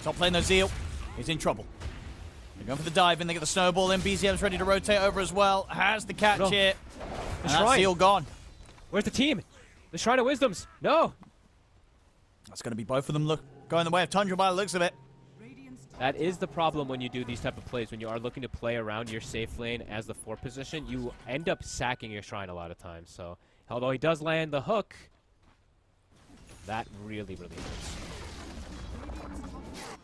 Top playing the Zeal. He's in trouble. They're going for the dive in. They get the snowball in. BZM's ready to rotate over as well. Has the catch here. And that's Zeal gone. Where's the team? The Shrine of Wisdoms. No. That's going to be both of them going the way of Tundra by the looks of it. That is the problem when you do these type of plays. When you are looking to play around your safe lane as the 4 position, you end up sacking your Shrine a lot of times. So, although he does land the hook, that really, really hurts.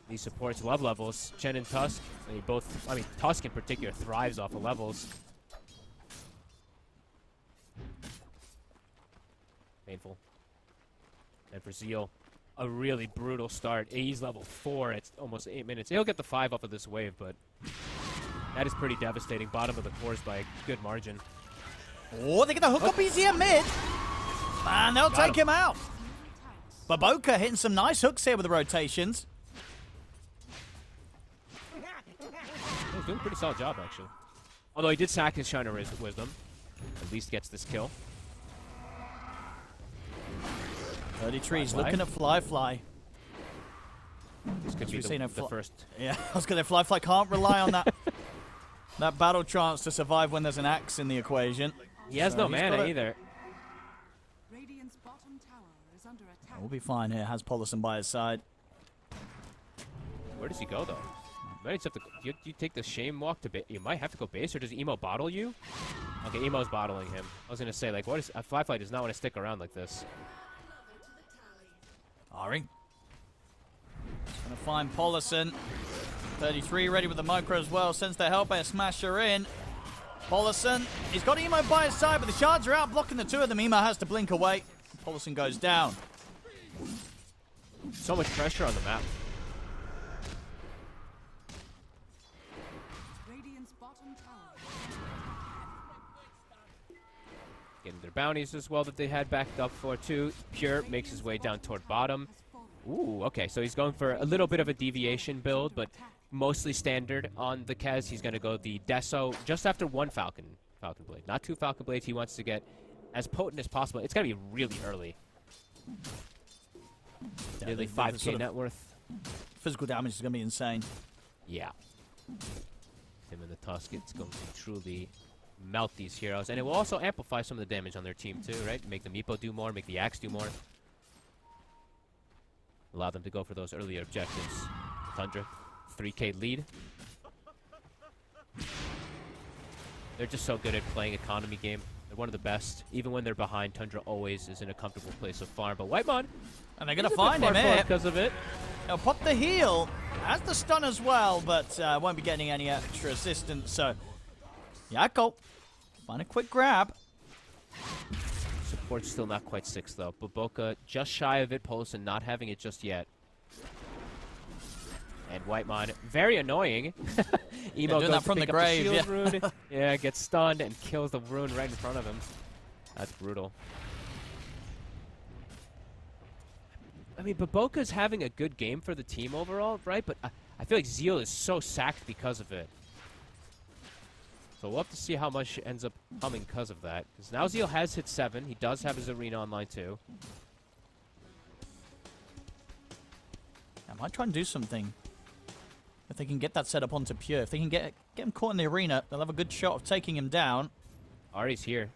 These supports love levels. Chen and Tusk, Tusk in particular thrives off of levels. Painful. And for Zeal, a really brutal start. He's level 4. It's almost 8 minutes. He'll get the 5 off of this wave, but that is pretty devastating. Bottom of the cores by a good margin. Oh, they get the hook up easier mid. And they'll take him out. Baboka hitting some nice hooks here with the rotations. He's doing a pretty solid job, actually. Although he did sack his Shiner Wisdom. At least gets this kill. 33 is looking at Fly. This could be the first. Yeah, I was going to say Fly can't rely on that that battle chance to survive when there's an axe in the equation. He has no mana either. Radiant's bottom tower is under attack. We'll be fine here. Has Polison by his side. Where does he go, though? You might have to, you take the shame walk to base. You might have to go base, or does Emo bottle you? Okay, Emo's bottling him. I was going to say, like, what is... Fly does not want to stick around like this. Ari. Gonna find Polison. 33 ready with the micro as well. Sends the Hellbear Smasher in. Polison. He's got Emo by his side, but the shards are out blocking the two of them. Emo has to blink away. Polison goes down. So much pressure on the map. Radiant's bottom tower. Getting their bounties as well that they had backed up for, too. Pure makes his way down toward bottom. Ooh, okay, so he's going for a little bit of a deviation build, but mostly standard on the Kez. He's going to go the Deso just after one Falcon Blade. Not two Falcon Blades. He wants to get as potent as possible. It's got to be really early. Yeah, Nearly 5k net worth. Physical damage is going to be insane. Yeah. Him and the Tusk, it's going to truly melt these heroes. And it will also amplify some of the damage on their team, too, right? Make the Meepo do more, make the Axe do more. Allow them to go for those earlier objectives. Tundra, 3k lead. They're just so good at playing economy game. They're one of the best. Even when they're behind, Tundra always is in a comfortable place of farm. But Whitemon, and they're going to find him here because of it. He'll put the heal, has the stun as well, but won't be getting any extra assistance. So, Yakult, find a quick grab. Support's still not quite 6, though. Baboka just shy of it. Polison not having it just yet. And Whitemon, very annoying. Emo doing goes that from to the pick up grave, shield yeah. rune. Yeah, gets stunned and kills the rune right in front of him. That's brutal. I mean, Baboka's having a good game for the team overall, right? But I feel like Zeal is so sacked because of it. So we'll have to see how much ends up coming because of that. Because now Zeal has hit 7. He does have his arena online too. I might try and do something. If they can get that set up onto Pure. If they can get him caught in the arena, they'll have a good shot of taking him down. Ari's here.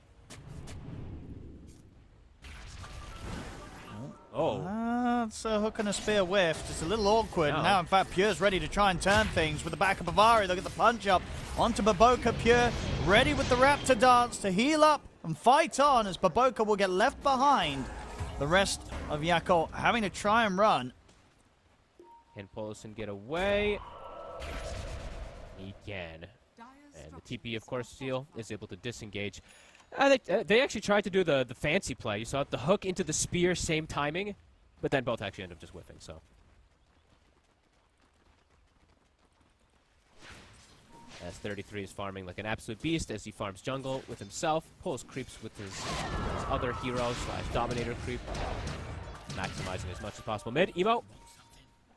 Oh. It's a hook and a spear whiffed. It's a little awkward. No. Now, in fact, Pure's ready to try and turn things with the backup of Ari. They'll get the punch up onto Baboka. Pure ready with the Raptor dance to heal up and fight on as Baboka will get left behind. The rest of Yakult having to try and run. Can Polison get away? He can. And the TP, of course, Zeal is able to disengage. They actually tried to do the fancy play. You saw the hook into the spear, same timing, but then both actually end up just whiffing, so. As 33 is farming like an absolute beast as he farms jungle with himself, pulls creeps with his other hero / dominator creep, maximizing as much as possible. Mid, Emo.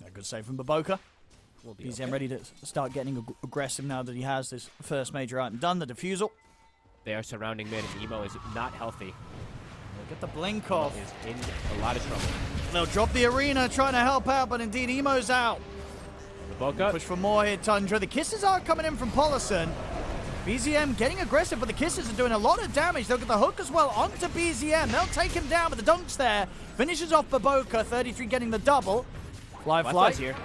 A good save from Baboka. We'll be BZM okay. ready to start getting aggressive now that he has this first major item done, the defusal. They are surrounding mid, and Emo is not healthy. They'll get the blink off. Is in a lot of trouble. They'll drop the arena trying to help out, but indeed Emo's out. Baboka. Push for more here, Tundra. The kisses are coming in from Polison. BZM getting aggressive, but the kisses are doing a lot of damage. They'll get the hook as well onto BZM. They'll take him down, but the dunk's there. Finishes off Baboka. 33 getting the double. Fly. Here.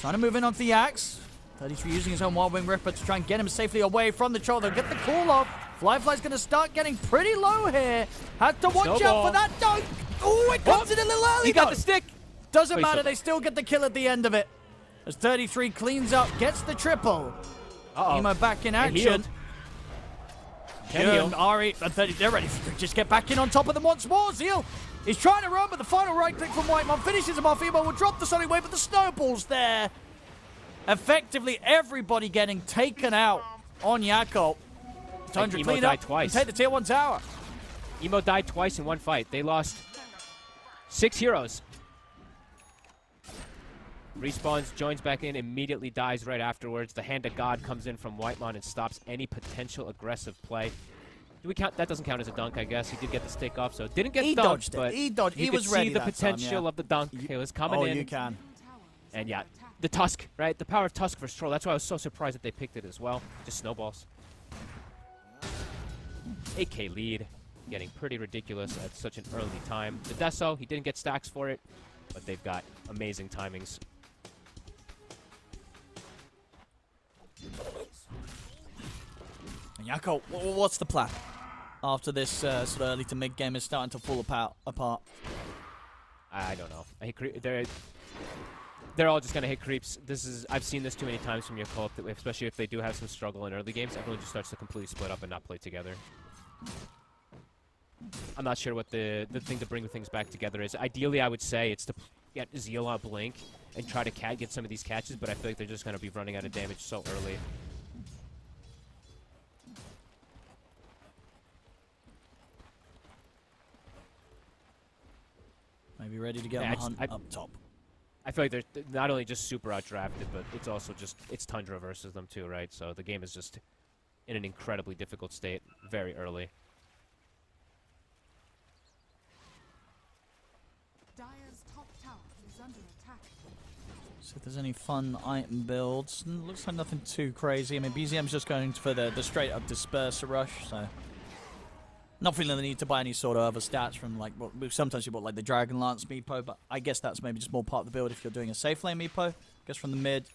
Trying to move in onto the axe. 33 using his own Wild Wing Ripper to try and get him safely away from the troll. They'll get the call off. Fly's going to start getting pretty low here. Had to watch out for that dunk. Oh, it comes in a little early. He got the stick. Doesn't matter. They still get the kill at the end of it. As 33 cleans up, gets the triple. Emo back in action. Heal. Ari, and 30, they're ready to just get back in on top of them once more. Zeal is trying to run, but the final right click from Whitemon finishes him off. Emo will drop the Sonic Wave, but the snowball's there. Effectively, everybody getting taken out on Yakult. Tundra, Emo clean died up. twice. Take the tier 1 tower. Emo died twice in one fight. They lost 6 heroes. Respawns, joins back in, immediately dies right afterwards. The Hand of God comes in from Whitemon and stops any potential aggressive play. Do we count? That doesn't count as a dunk, I guess. He did get the stick off, so it didn't get He dunked, dodged it. but He dodged. He was could ready see the that time, potential yeah. of the dunk. It was coming in. You can. And yeah, the Tusk, right? The power of Tusk versus Troll. That's why I was so surprised that they picked it as well. Just snowballs. 8k lead. Getting pretty ridiculous at such an early time. The Deso, he didn't get stacks for it, but they've got amazing timings. Yakult, what's the plan after this sort of early to mid game is starting to fall apart? I don't know. They're all just gonna hit creeps. I've seen this too many times from Yakult, especially if they do have some struggle in early games. Everyone just starts to completely split up and not play together. I'm not sure what the thing to bring things back together is. Ideally, I would say it's to get Zeal on Blink and try to get some of these catches, but I feel like they're just gonna be running out of damage so early. Maybe ready to get on the hunt up top. I feel like they're not only just super outdrafted, but it's also just, it's Tundra versus them too, right? So the game is just in an incredibly difficult state very early. Dire's top tower is under attack. So if there's any fun item builds, looks like nothing too crazy. I mean, BZM's just going for the straight up disperser rush, so not feeling the need to buy any sort of other stats from like, well, sometimes you bought like the Dragon Lance meepo, but I guess that's maybe just more part of the build if you're doing a safe lane meepo. I guess from the mid,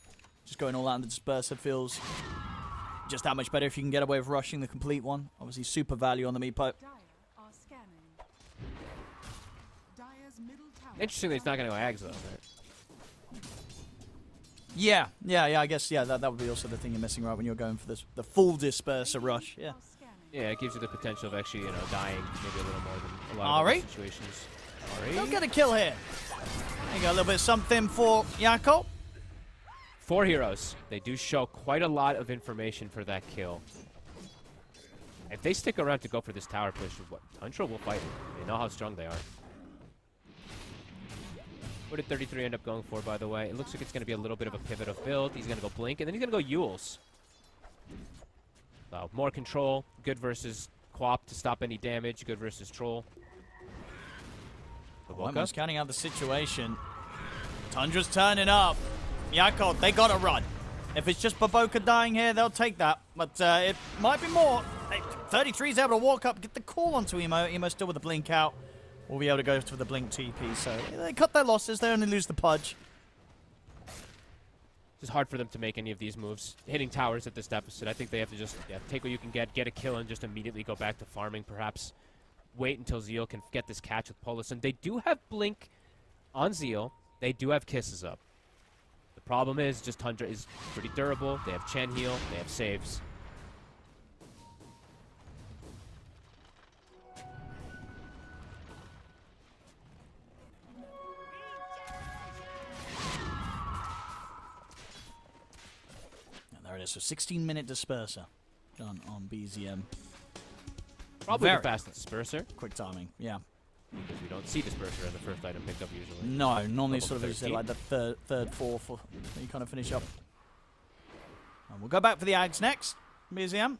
just going all out in the disperser feels just that much better if you can get away with rushing the complete one. Obviously super value on the meepo. Dire are scanning. Dire's middle tower. Interestingly, it's not going to go Ags though, right? Yeah, I guess, yeah, that would be also the thing you're missing, right, when you're going for this, the full disperser rush, yeah. Yeah, it gives you the potential of actually, dying maybe a little more than a lot of other situations. Don't get a kill here. There you go, a little bit of something for Yakult. 4 heroes. They do show quite a lot of information for that kill. If they stick around to go for this tower push, Tundra will fight. They know how strong they are. What did 33 end up going for, by the way? It looks like it's going to be a little bit of a pivot of build. He's going to go Blink, and then he's going to go Yules. So, more control. Good versus Quap to stop any damage. Good versus Troll. Almost counting out the situation. Tundra's turning up. Yakult, they got to run. If it's just Baboka dying here, they'll take that. But it might be more. 33's able to walk up, get the call onto Emo. Emo still with the Blink out. We'll be able to go for the Blink TP. So they cut their losses. They only lose the Pudge. It's hard for them to make any of these moves. Hitting towers at this deficit, I think they have to just take what you can get a kill, and just immediately go back to farming, perhaps. Wait until Zeal can get this catch with Polison. They do have Blink on Zeal. They do have Kisses up. The problem is just Tundra is pretty durable. They have Chen heal. They have saves. There it is. So 16-minute disperser done on BZM. Probably the fastest disperser. Quick timing, yeah. Because we don't see disperser as the first item picked up usually. No, normally Level sort of as you say, 13. like the third, fourth, or you kind of finish up. And we'll go back for the Ags next. BZM.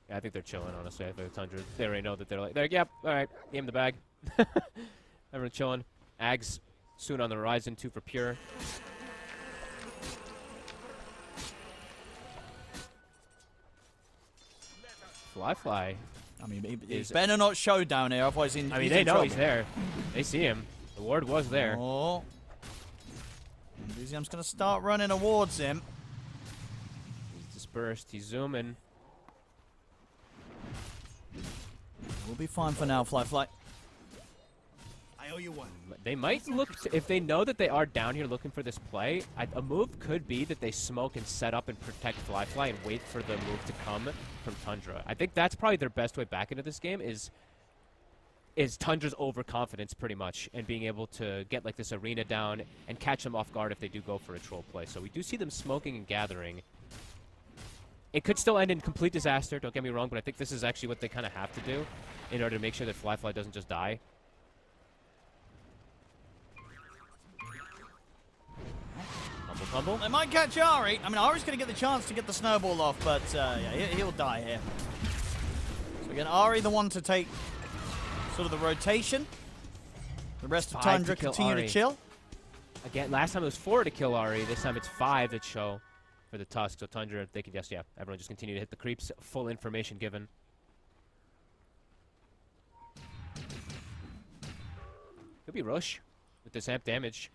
Yeah, I think they're chilling, honestly. I think the Tundra, they already know that they're like, yep, all right, game the bag. Everyone chilling. Ags soon on the horizon, 2 for Pure. Fly. I mean, he's better not show down here, otherwise he's I mean, they know he's there. They see him. The ward was there. Oh. BZM's going to start running towards him. He's dispersed. He's zooming. We'll be fine for now, Fly. I owe you one. They might look, if they know that they are down here looking for this play, a move could be that they smoke and set up and protect Fly and wait for the move to come from Tundra. I think that's probably their best way back into this game is Tundra's overconfidence pretty much, and being able to get like this arena down and catch them off guard if they do go for a troll play. So we do see them smoking and gathering. It could still end in complete disaster, don't get me wrong, but I think this is actually what they kind of have to do in order to make sure that Fly doesn't just die. Humble, humble. They might catch Ari. I mean, Ari's going to get the chance to get the snowball off, but yeah, he'll die here. So again, Ari the one to take sort of the rotation. The rest of Tundra continue to chill. Again, last time it was 4 to kill Ari. This time it's 5 that show for the Tusk. So Tundra, they could just, yeah, everyone just continue to hit the creeps. Full information given. Could be Rush with this amp damage.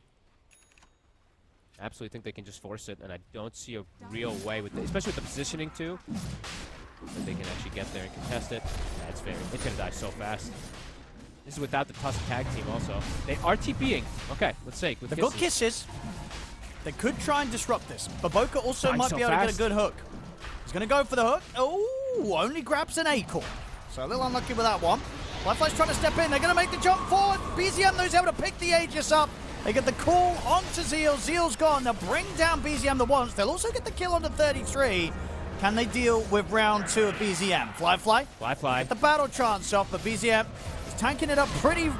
Absolutely think they can just force it, and I don't see a real way with especially with the positioning too, that they can actually get there and contest it. That's fair. It's gonna die so fast. This is without the Tusk tag team also. They are TPing. Okay, let's see. With They've got kisses. They could try and disrupt this. Baboka also Dying might so be able to get a fast. good hook. He's going to go for the hook. Oh, only grabs an acorn. So a little unlucky with that one. Firefly's trying to step in. They're going to make the jump forward. BZM knows able to pick the Aegis up. They get the call onto Zeal. Zeal's gone. They'll bring down BZM the once. They'll also get the kill onto 33. Can they deal with round 2 of BZM? Fly. Fly. Get the battle chance off, but BZM is tanking it up pretty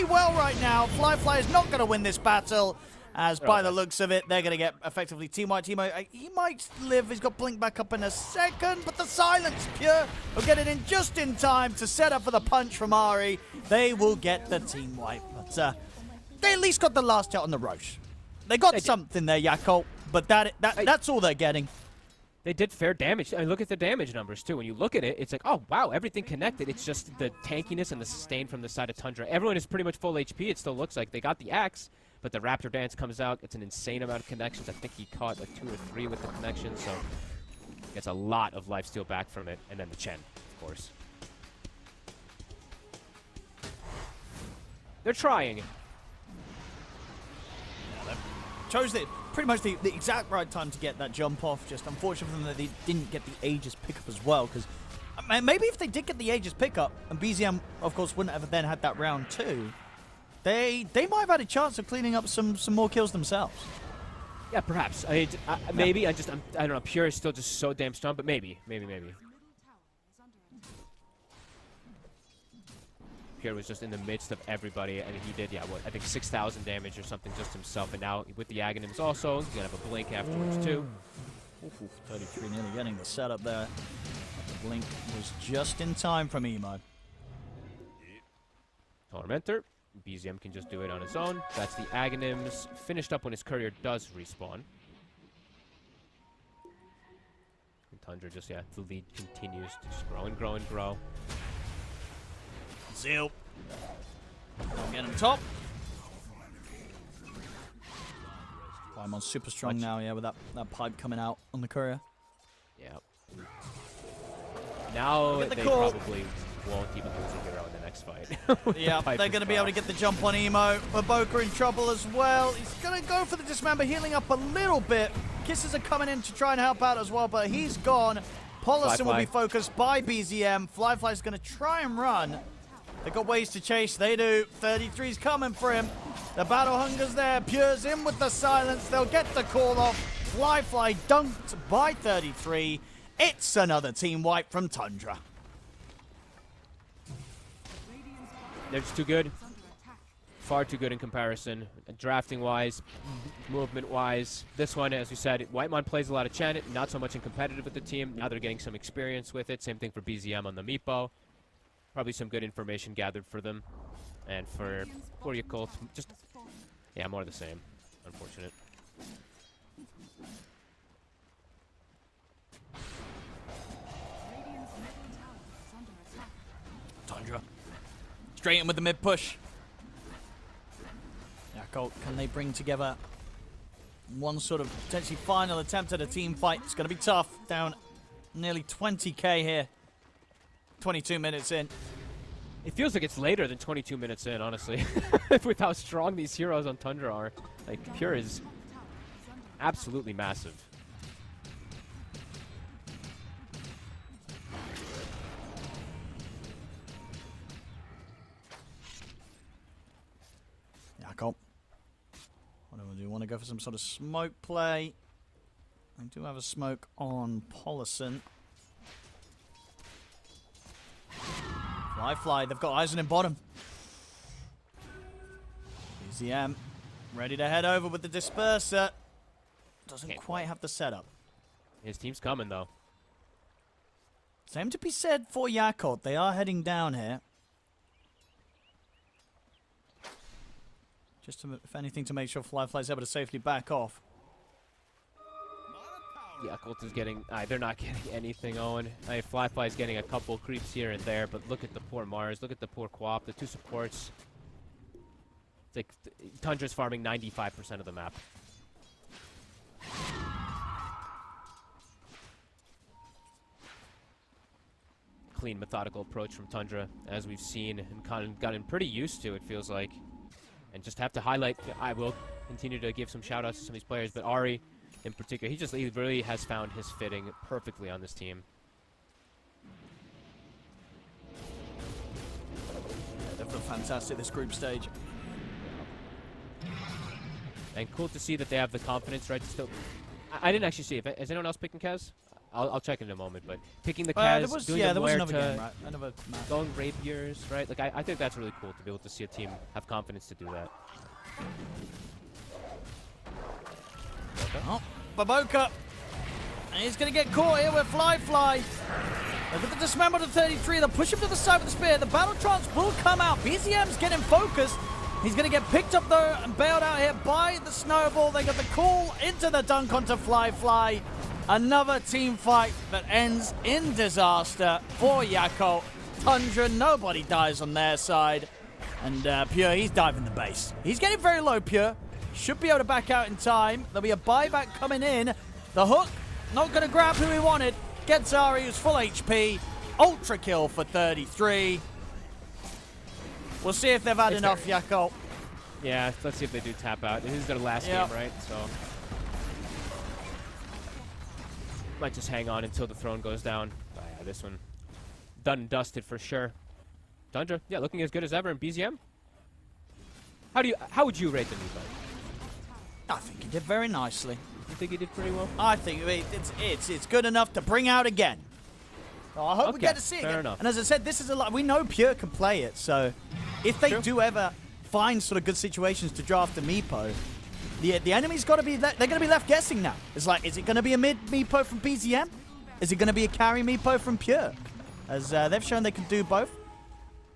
well right now. Fly is not going to win this battle, as by the looks of it, they're going to get effectively team white. He might live. He's got blink back up in a second, but the silence Pure will get it in just in time to set up for the punch from Ari. They will get the team wipe, but they at least got the last shot on the Roche. They got something there, Yakult, but that's all they're getting. They did fair damage. I mean, look at the damage numbers, too. When you look at it, it's like, oh, wow, everything connected. It's just the tankiness and the sustain from the side of Tundra. Everyone is pretty much full HP, it still looks like. They got the axe, but the Raptor Dance comes out. It's an insane amount of connections. I think he caught like 2 or 3 with the connection, so gets a lot of lifesteal back from it. And then the Chen, of course. They're trying. Chose pretty much the exact right time to get that jump off. Just unfortunate for them that they didn't get the Aegis pickup as well, because maybe if they did get the Aegis pickup, and BZM, of course, wouldn't have then had that round 2, they might have had a chance of cleaning up some more kills themselves. Yeah, perhaps. Maybe. I don't know. Pure is still just so damn strong, but maybe. Pure was just in the midst of everybody, and he did, I think 6,000 damage or something just himself, and now with the Aghanims also, he's going to have a blink afterwards too. 33 nearly getting the setup there. The blink was just in time from Emo. Tormentor. BZM can just do it on his own. That's the Aghanims. Finished up when his courier does respawn. And Tundra just, the lead continues to just grow and grow. Zeal. Get him top. Plymon's super strong now, with that pipe coming out on the courier. Yeah. Now they call. probably won't even lose a hero in the next fight. Yeah, they're going to be able to get the jump on Emo. Baboka in trouble as well. He's going to go for the dismember, healing up a little bit. Kisses are coming in to try and help out as well, but he's gone. Paulison will be focused by BZM. Fly's going to try and run. They've got ways to chase. They do. 33's coming for him. The battle hunger's there. Pure's in with the silence. They'll get the call off. Fly dunked by 33. It's another team wipe from Tundra. They're just too good. Far too good in comparison. Drafting-wise, movement-wise. This one, as we said, Whitemon plays a lot of Chen, not so much in competitive with the team. Now they're getting some experience with it. Same thing for BZM on the Meepo. Probably some good information gathered for them. And for Yakult, just, more of the same. Unfortunate. Tundra. Straight in with the mid push. Yakult, can they bring together one sort of potentially final attempt at a team fight? It's going to be tough. Down nearly 20k here. 22 minutes in. It feels like it's later than 22 minutes in, honestly. With how strong these heroes on Tundra are. Like, Pure is absolutely massive. Yakult. What do we do? Want to go for some sort of smoke play? I do have a smoke on Polison. Fly. They've got eyes on him bottom. BZM ready to head over with the disperser. Doesn't quite have the setup. His team's coming, though. Same to be said for Yakult. They are heading down here. Just to, if anything, to make sure Fly's able to safely back off. Yakult is getting... they're not getting anything, Owen. Fly's getting a couple creeps here and there, but look at the poor Mars. Look at the poor Quap, the 2 supports. It's like Tundra's farming 95% of the map. Clean, methodical approach from Tundra, as we've seen and gotten pretty used to, it feels like. And just have to highlight, I will continue to give some shout-outs to some of these players, but Ari, in particular, he really has found his fitting perfectly on this team. They've looked fantastic this group stage. And cool to see that they have the confidence, right, to still... I didn't actually see it. Is anyone else picking Kaz? I'll check in a moment, but picking the Kaz, doing the was another Muerta, game, right? Another match. going rapiers, right? Like, I think that's really cool to be able to see a team have confidence to do that. Oh, Baboka. And he's going to get caught here with Fly. Look at the dismember to 33. They'll push him to the side with the spear. The battle trance will come out. BZM's getting focused. He's going to get picked up, though, and bailed out here by the snowball. They got the call into the dunk onto Fly. Another team fight that ends in disaster for Yakult. Tundra, nobody dies on their side. And Pure, he's diving the base. He's getting very low, Pure. Should be able to back out in time. There'll be a buyback coming in. The hook, not going to grab who he wanted. Gets Ari, who's full HP. Ultra kill for 33. We'll see if they've had enough, Yakult. Yeah, let's see if they do tap out. This is their last game, right? So might just hang on until the throne goes down. Oh, yeah, this one done and dusted for sure. Tundra, yeah, looking as good as ever in BZM. How would you rate the new fight? I think he did very nicely. You think he did pretty well? I think it's good enough to bring out again. So I hope we get to see it fair again. enough. And as I said, this is a lot. We know Pure can play it, so if they True. do ever find sort of good situations to draft a Meepo, the enemy's got to be. They're going to be left guessing now. It's like, is it going to be a mid Meepo from BZM? Is it going to be a carry Meepo from Pure? As they've shown they can do both.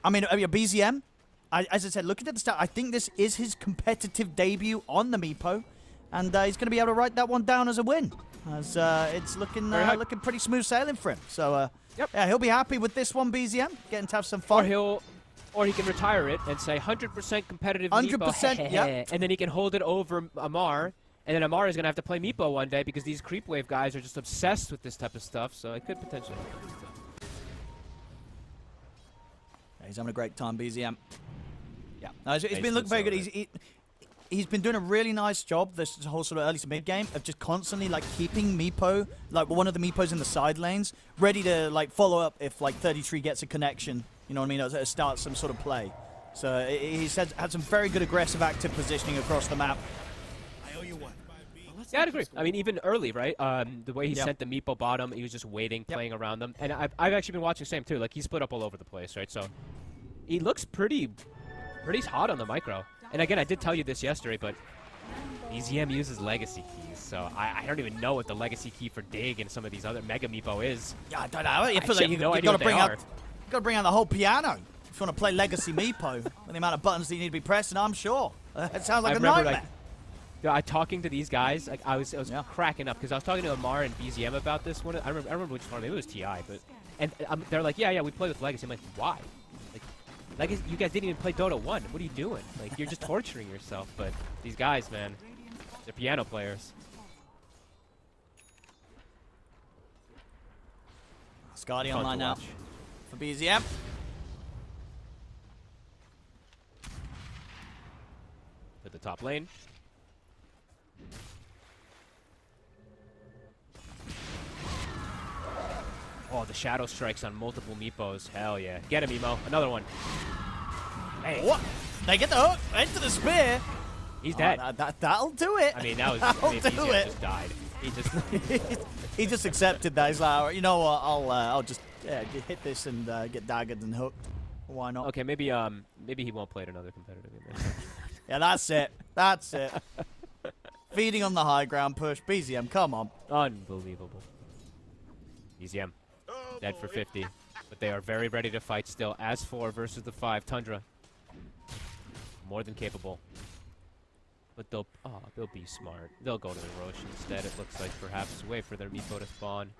I mean, BZM. As I said, looking at the start, I think this is his competitive debut on the Meepo, and he's going to be able to write that one down as a win. As it's looking pretty smooth sailing for him. So yeah, he'll be happy with this one, BZM, getting to have some fun. Or he can retire it and say 100% competitive 100%, yeah. And then he can hold it over Amar, and then Amar is going to have to play Meepo one day because these creep wave guys are just obsessed with this type of stuff, so it could potentially happen. Yeah, he's having a great time, BZM. Yeah, no, it's been looking very good. He's been doing a really nice job this whole sort of early to mid game of just constantly like keeping Meepo, like one of the Meepos in the side lanes, ready to like follow up if like 33 gets a connection. You know what I mean? Or start some sort of play. So he's had some very good aggressive active positioning across the map. Yeah, I'd agree. I mean, even early, right? The way he sent the Meepo bottom, he was just waiting, playing around them. And I've actually been watching Sam too. Like, he split up all over the place, right? So he looks pretty hot on the micro. And again, I did tell you this yesterday, but BZM uses legacy keys, so I don't even know what the legacy key for Dig and some of these other Mega Meepo is. Yeah, I don't know. I feel like you got to bring out the whole piano if you want to play legacy Meepo. With the amount of buttons that you need to be pressing, I'm sure. It sounds like a nightmare. Talking to these guys, like I was cracking up because I was talking to Amar and BZM about this one. I remember which one. Maybe it was TI, but they're like, yeah, we play with legacy. I'm like, why? Like, you guys didn't even play Dota 1. What are you doing? Like, you're just torturing yourself. But these guys, man, they're piano players. Scotty online now for BZM. At the top lane. Oh, the shadow strikes on multiple Meepos. Hell yeah. Get him, Emo. Another one. Hey. What? They get the hook into the spear. He's dead. That'll do it. I mean, that was... That'll do it. just died. He just he just accepted that. He's like, you know what? I'll just hit this and get daggered and hooked. Why not? okay. Maybe he won't play at another competitive game. Yeah, that's it. That's it. Feeding on the high ground push. BZM, come on. Unbelievable. BZM dead for 50, but they are very ready to fight still. As 4 versus the 5, Tundra more than capable. But they'll be smart. They'll go to the Roche instead. It looks like perhaps wait for their Meepo to spawn.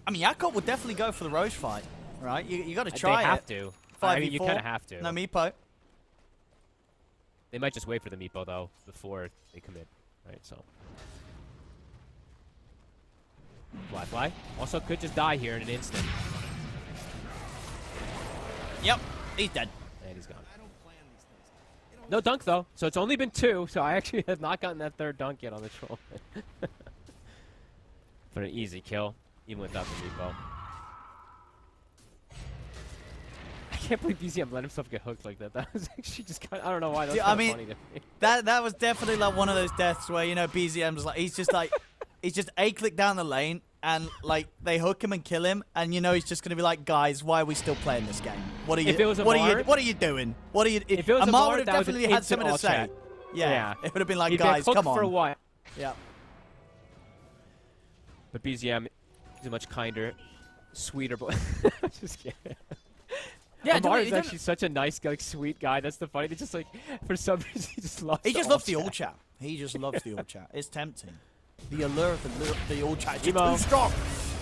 I mean, Yakult would definitely go for the Roche fight, right? You got to try it. They have to. I mean, you kind of have to. No Meepo. They might just wait for the Meepo though before they commit, right? So. Fly. Also could just die here in an instant. Yep, he's dead. And he's gone. No dunk though, so it's only been 2, so I actually have not gotten that 3rd dunk yet on the troll. But an easy kill, even without the Meepo. I can't believe BZM let himself get hooked like that. That was actually just kind of, I don't know why, that was funny to me. That was definitely like one of those deaths where, you know, BZM's like, he's just A-click down the lane, and like they hook him and kill him, and you know he's just gonna be like, guys, why are we still playing this game? What are you? If it was what are you doing? What are you? If it was Amar Amar, would have that was definitely an had something to instant say. all chat. Yeah, it would have been like, He'd guys, been come hooked for a on. while. Yeah. But BZM is a much kinder, sweeter boy. Just kidding. Yeah, Amar is actually such a nice, like, sweet guy. That's the funny. They just like, for some reason, he just loves. He just loves the all chat. He just loves the all chat. It's tempting. The allure of the all chat is just too strong.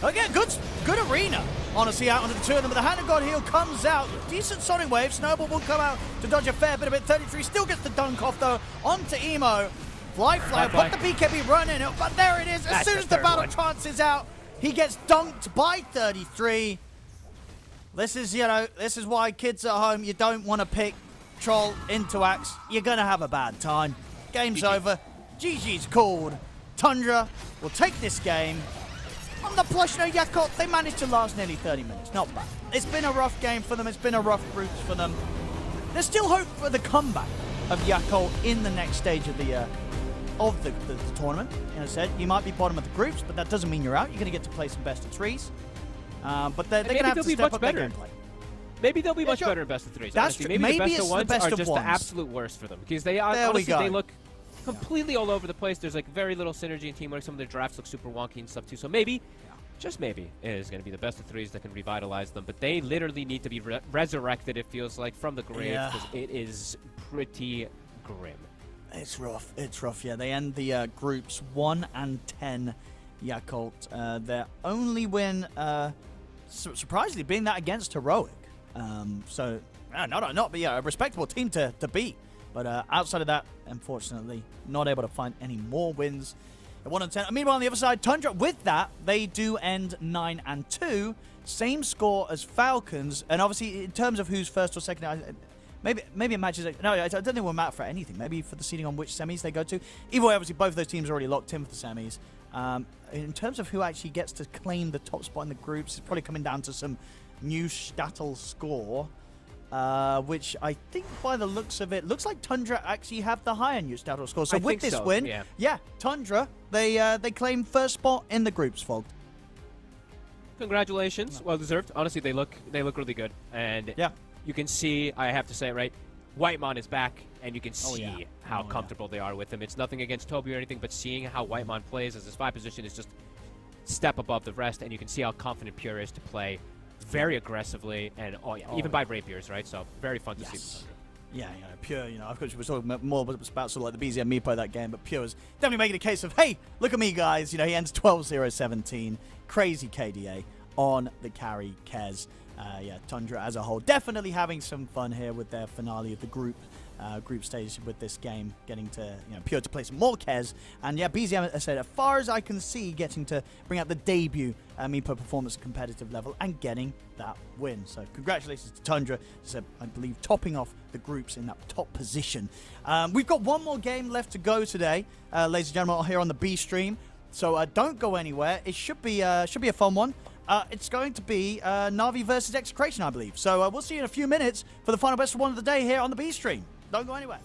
Again, good arena. Honestly, out onto the 2 of them, but the Hand of God heal comes out. Decent Sonic Wave. Snowball will come out to dodge a fair bit of it. 33 still gets the dunk off, though. Onto Emo. Fly, put the BKB run in it, but there it is. As soon as the battle trance is out, he gets dunked by 33. This is, you know, this is why kids at home, you don't want to pick Troll into Axe. You're going to have a bad time. Game's over. GG's called. Tundra will take this game. On the plush, no Yakult, they managed to last nearly 30 minutes. Not bad. It's been a rough game for them. It's been a rough groups for them. There's still hope for the comeback of Yakult in the next stage of the tournament. As I said, you might be bottom of the groups, but that doesn't mean you're out. You're going to get to play some best of 3s. But they're going to have to step up their gameplay. Maybe they'll be much better in best of 3s. That's true. Maybe the best of 1s are just the ones. absolute worst for them. Because they honestly, they look completely all over the place. There's like very little synergy and teamwork. Some of their drafts look super wonky and stuff too. So maybe, just maybe, it is going to be the best of 3s that can revitalize them. But they literally need to be resurrected, it feels like, from the grave. Because it is pretty grim. It's rough. It's rough, yeah. They end the groups 1 and 10, Yakult. Their only win, surprisingly, being that against Heroic. So, but yeah, a respectable team to beat. But outside of that, unfortunately, not able to find any more wins. At 1 and 10. Meanwhile, on the other side, Tundra, with that, they do end 9 and 2. Same score as Falcons. And obviously, in terms of who's first or second, maybe it matches. No, I don't think it will matter for anything. Maybe for the seeding on which semis they go to. Either way, obviously, both of those teams are already locked in for the semis. In terms of who actually gets to claim the top spot in the groups, it's probably coming down to some new Stattel score. Which I think by the looks of it, looks like Tundra actually have the higher new Stattel score. So with this win, Tundra, they claim first spot in the groups, Fog. Congratulations. Well deserved. Honestly, they look really good. And you can see, I have to say it right, Whitemon is back, and you can see how comfortable they are with him. It's nothing against Toby or anything, but seeing how Whitemon plays as his 5 position is just step above the rest, and you can see how confident Pure is to play very aggressively, and even by rapiers, right? So very fun to see. Yeah, Pure, of course, we were talking more about sort of like the BZM Meepo that game, but Pure is definitely making a case of, hey, look at me, guys. He ends 12-0-17. Crazy KDA on the carry Kez. Tundra as a whole definitely having some fun here with their finale of the group stage with this game, getting to Pure to play some more Kez, and BZM, I said, as far as I can see, getting to bring out the debut Meepo performance at competitive level and getting that win. So congratulations to Tundra, I believe topping off the groups in that top position. We've got one more game left to go today, ladies and gentlemen, here on the B stream. So don't go anywhere. It should be a fun one. It's going to be Na'Vi versus Execration, I believe. So we'll see you in a few minutes for the final best of 1 of the day here on the B stream. Don't go anywhere.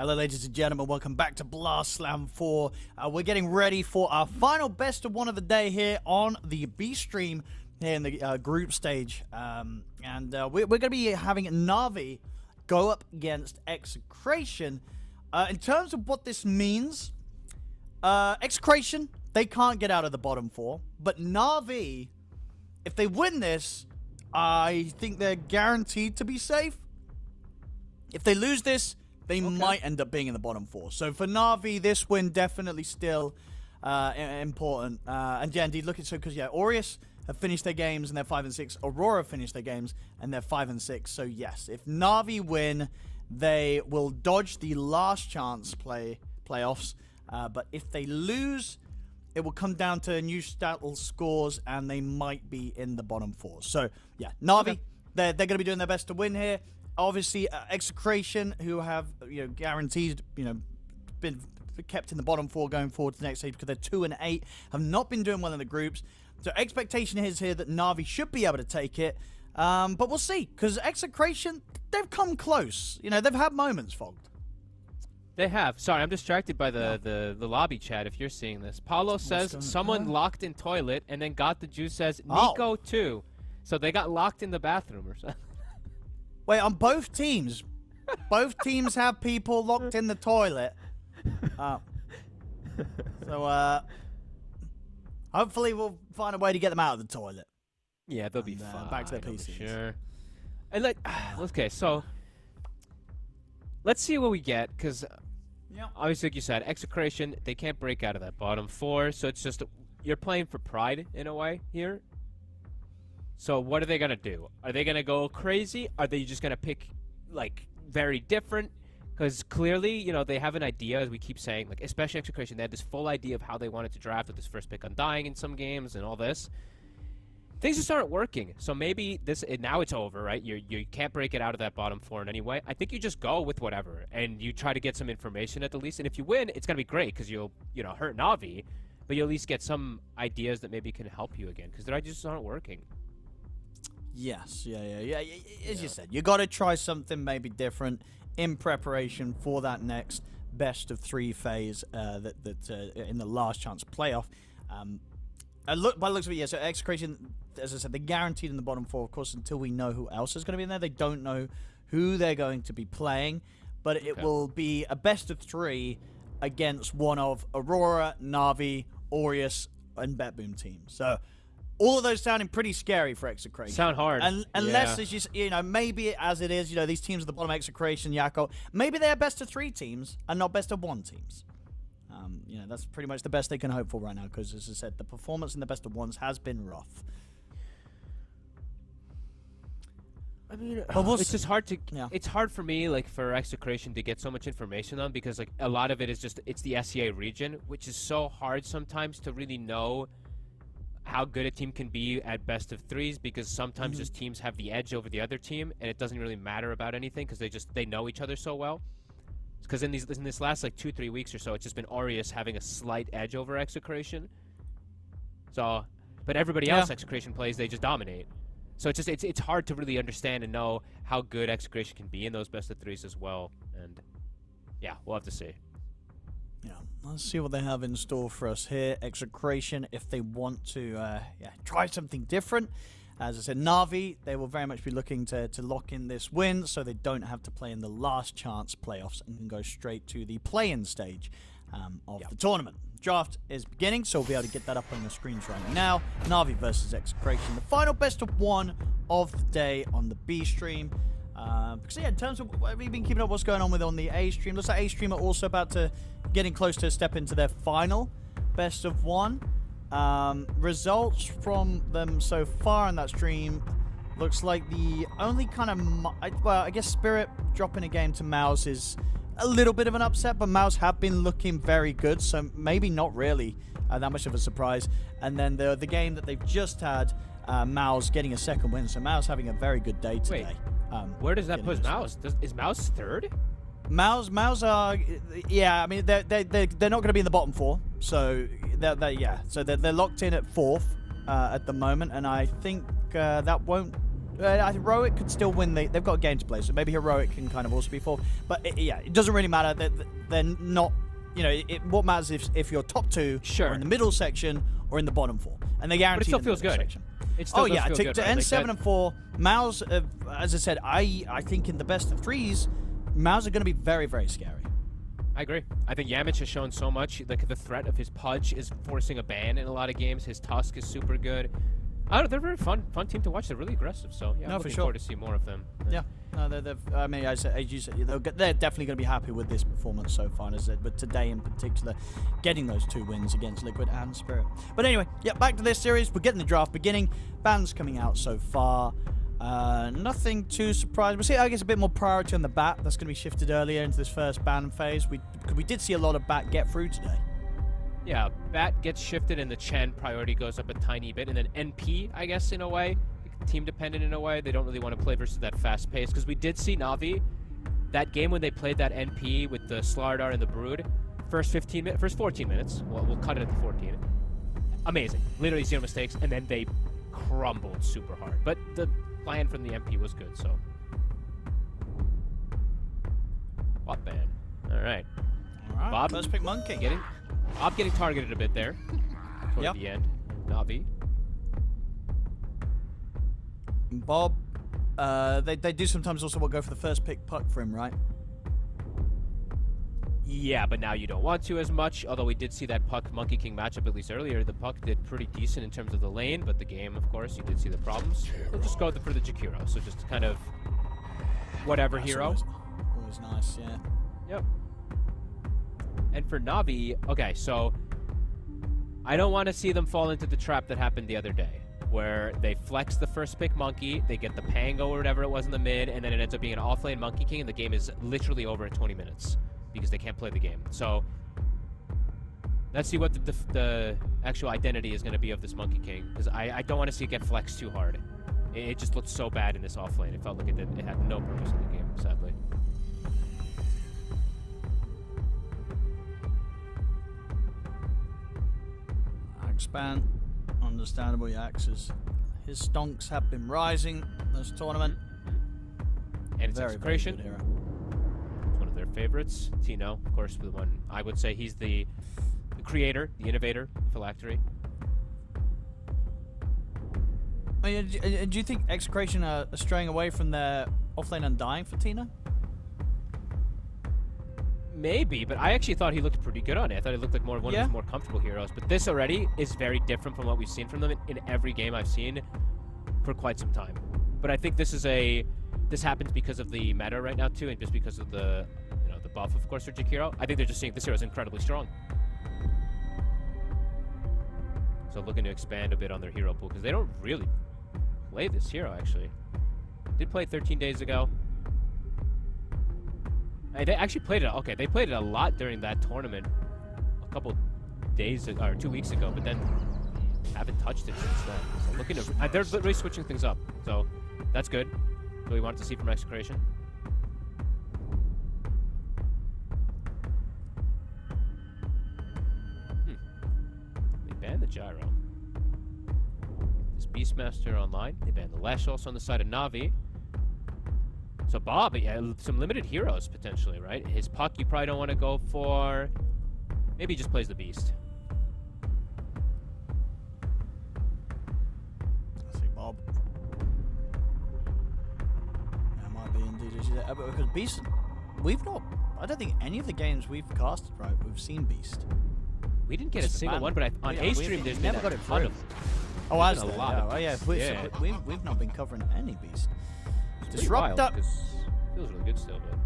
Hello, ladies and gentlemen. Welcome back to Blast Slam 4. We're getting ready for our final best of one of the day here on the B stream here in the group stage. We're going to be having Na'Vi go up against Execration. In terms of what this means, Execration, they can't get out of the bottom 4. But Na'Vi, if they win this, I think they're guaranteed to be safe. If they lose this, they might end up being in the bottom 4. So for Na'Vi, this win definitely still important. And yeah, indeed, look at so because yeah, Aureus have finished their games and they're 5 and 6. Aurora finished their games and they're 5 and 6. So yes, if Na'Vi win, they will dodge the last chance playoffs. But if they lose, it will come down to new Untitled scores, and they might be in the bottom 4. So yeah, Na'Vi, they're going to be doing their best to win here. Obviously, Execration, who have guaranteed been kept in the bottom 4 going forward to the next stage because they're 2 and 8, have not been doing well in the groups. So expectation is here that Na'Vi should be able to take it, but we'll see because Execration, they've come close. They've had moments, Fogged. They have. Sorry, I'm distracted by the lobby chat if you're seeing this. Paulo says someone locked in toilet and then got the juice says Nico too. So they got locked in the bathroom or something. Wait, on both teams? Both teams have people locked in the toilet. Hopefully we'll find a way to get them out of the toilet. Yeah, they'll be fine. Back to their PCs. Sure. And okay, so let's see what we get, because obviously, like you said, Execration, they can't break out of that bottom 4, so it's just you're playing for pride in a way here. So what are they going to do? Are they going to go crazy? Are they just going to pick, very different? Because clearly, they have an idea, as we keep saying, especially Execration, they had this full idea of how they wanted to draft with this first pick Undying in some games and all this. Things just aren't working. So maybe now it's over, right? You can't break it out of that bottom 4 in any way. I think you just go with whatever, and you try to get some information at the least. And if you win, it's going to be great because you'll, hurt Na'Vi, but you'll at least get some ideas that maybe can help you again because their ideas just aren't working. Yes, yeah. As you said, you got to try something maybe different in preparation for that next best of 3 phase in the last chance playoff. By the looks of it, so Execration, as I said, they're guaranteed in the bottom 4, of course, until we know who else is going to be in there. They don't know who they're going to be playing, but it will be a best of 3 against one of Aurora, Na'Vi, Aureus, and BetBoom teams. So all of those sounding pretty scary for Execration. Sound hard. Unless it's just, maybe as it is, these teams at the bottom, Execration, Yakult, maybe they're best of 3 teams and not best of 1 teams. That's pretty much the best they can hope for right now because, as I said, the performance in the best of 1s has been rough. I mean, it's just hard to. Yeah. It's hard for me, for Execration to get so much information on because, a lot of it is it's the SEA region, which is so hard sometimes to really know how good a team can be at best of 3s because sometimes just teams have the edge over the other team and it doesn't really matter about anything because they know each other so well. Because in this last 2-3 weeks or so, it's just been Aureus having a slight edge over Execration. So, but everybody else Execration plays, they just dominate. So it's hard to really understand and know how good Execration can be in those best of 3s as well. And yeah, we'll have to see. Yeah, let's see what they have in store for us here. Execration, if they want to try something different. As I said, Na'Vi, they will very much be looking to lock in this win so they don't have to play in the last chance playoffs and can go straight to the play-in stage of the tournament. Draft is beginning, so we'll be able to get that up on the screens right now. Na'Vi versus Execration, the final best of 1 of the day on the B stream. Because in terms of what we've been keeping up what's going on with on the A stream, looks like A stream are also about to getting close to step into their final best of 1. Results from them so far in that stream looks like the only kind of I guess Spirit dropping a game to MOUZ is a little bit of an upset, but MOUZ have been looking very good, so maybe not really that much of a surprise. And then the game that they've just had, MOUZ getting a second win, so MOUZ having a very good day today. Wait, where does that put MOUZ? Is MOUZ 3rd? MOUZ are, I mean, they're not going to be in the bottom 4, so they're locked in at 4th at the moment, and I think that won't I think Heroic could still win. They've got a game to play, so maybe Heroic can kind of also be fourth. But yeah, it doesn't really matter. They're not. You know, what matters if you're top 2 or in the middle section or in the bottom 4, and they guarantee. But it still feels good. Section. It still does feel good, to right? end Like 7-4, MOUZ. As I said, I think in the best of 3s, MOUZ are going to be very, very scary. I agree. I think Yamich has shown so much. Like the threat of his Pudge is forcing a ban in a lot of games. His Tusk is super good. I don't know, they're a very fun team to watch. They're really aggressive. So yeah, I'm looking forward to see more of them. Yeah. No, I mean, as you said, they're definitely going to be happy with this performance so far, as I said, but today in particular, getting those 2 wins against Liquid and Spirit. But anyway, yeah, back to this series. We're getting the draft beginning. Bans coming out so far. Nothing too surprising. We'll see, I guess, a bit more priority on the bat. That's going to be shifted earlier into this first ban phase. We did see a lot of bat get through today. Yeah, bat gets shifted and the Chen priority goes up a tiny bit, and then NP, I guess, in a way, team dependent in a way. They don't really want to play versus that fast pace, because we did see Na'Vi that game when they played that NP with the Slardar and the Brood. First 14 minutes. Well, we'll cut it at the 14. Amazing, literally 0 mistakes, and then they crumbled super hard. But the plan from the MP was good, so. What ban? All right. Bob, first pick Monkey. Bob getting targeted a bit there toward the end. Na'Vi. Bob, they do sometimes also go for the first pick puck for him, right? Yeah, but now you don't want to as much. Although we did see that puck Monkey King matchup at least earlier. The puck did pretty decent in terms of the lane, but the game, of course, you did see the problems. We'll just go for the Jakiro. So just kind of whatever hero. Always nice, yeah. Yep. And for Na'Vi, okay, so I don't want to see them fall into the trap that happened the other day, where they flex the first pick Monkey, they get the Pango or whatever it was in the mid, and then it ends up being an offlane Monkey King, and the game is literally over in 20 minutes because they can't play the game. So let's see what the actual identity is going to be of this Monkey King, because I don't want to see it get flexed too hard. It just looked so bad in this offlane. It felt like it had no purpose in the game, sadly. Span, understandable. Yax's his stonks have been rising this tournament. And it's Execration. Very good It's one of their favorites. Tino, of course, the one I would say he's the creator, the innovator, Phylactery. Do you think Execration are straying away from their offlane Undying for Tina? Maybe, but I actually thought he looked pretty good on it. I thought he looked like one of his more comfortable heroes. But this already is very different from what we've seen from them in every game I've seen for quite some time. But I think this happens because of the meta right now too, and just because of the the buff, of course, for Jakiro. I think they're just seeing this hero is incredibly strong. So looking to expand a bit on their hero pool, because they don't really play this hero actually. Did play 13 days ago. They actually played it. Okay, they played it a lot during that tournament, a couple days or 2 weeks ago, but then haven't touched it since then. So looking to, they're really switching things up. So that's good. What we wanted to see from Execration. They banned the Gyro. This Beastmaster online. They banned the Lash also on the side of Na'Vi. So Bob, yeah, some limited heroes potentially, right? His puck you probably don't want to go for. Maybe he just plays the Beast. I see Bob. That might be indeed. Because Beast, I don't think any of the games we've casted, right, we've seen Beast. We didn't get a single one, but on A-Stream there's never got it through. Oh, has there? a lot. Oh, yeah. We've not been covering any Beast. Disruptor feels really good still, but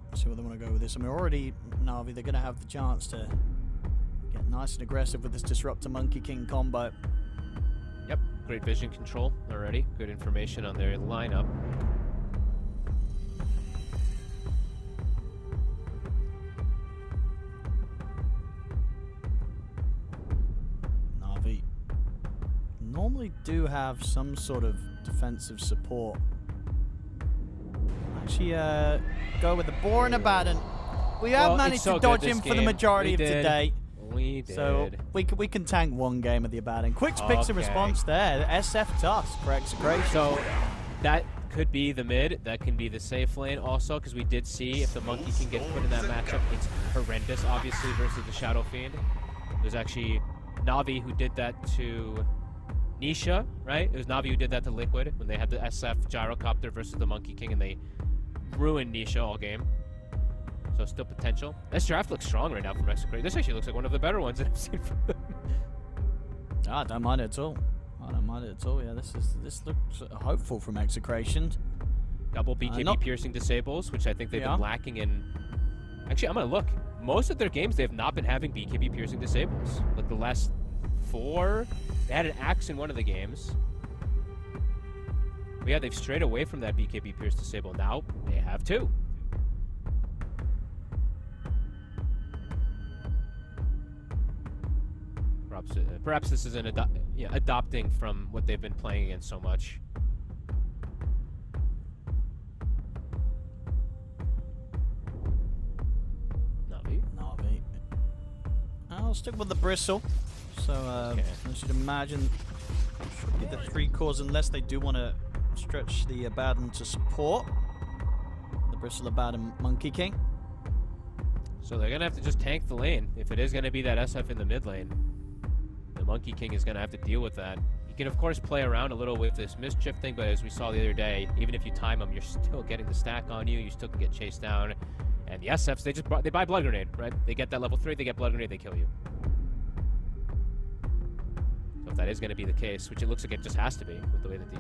let's see where they want to go with this. I mean, already Na'Vi, they're going to have the chance to get nice and aggressive with this Disruptor Monkey King combo. Yep, great vision control already. Good information on their lineup. Na'Vi normally do have some sort of defensive support. Actually, go with the Boar and Abaddon. We have managed to dodge him for the majority of today. We So we can tank one game of the Abaddon. Quick picks in response there. SF Tusk for Execration. So that could be the mid. That can be the safe lane also, because we did see if the Monkey can get put in that matchup, it's horrendous, obviously, versus the Shadow Fiend. There's actually Navi who did that to Nisha, right? It was Navi who did that to Liquid when they had the SF Gyrocopter versus the Monkey King, and they ruined Nisha all game. So still potential. This draft looks strong right now from Execration. This actually looks like one of the better ones that I've seen from them. I don't mind it at all. I don't mind it at all. Yeah, this looks hopeful from Execration. Double BKB piercing disables, which I think they've been lacking in. Actually, I'm gonna look. Most of their games they have not been having BKB piercing disables. Like the last 4, they had an axe in one of the games. But yeah, they've strayed away from that BKB pierce disable. Now they have 2. Perhaps this is an adopting from what they've been playing against so much. Navi. I'll stick with the bristle. So as you'd imagine, should be the 3 cores unless they do want to stretch the Abaddon to support the bristle Abaddon Monkey King. So they're gonna have to just tank the lane if it is gonna be that SF in the mid lane. The Monkey King is going to have to deal with that. You can, of course, play around a little with this mischief thing, but as we saw the other day, even if you time them, you're still getting the stack on you. You still can get chased down. And the SFs, they buy Blood Grenade, right? They get that level 3, they get Blood Grenade, they kill you. So if that is going to be the case, which it looks like it just has to be, with the way that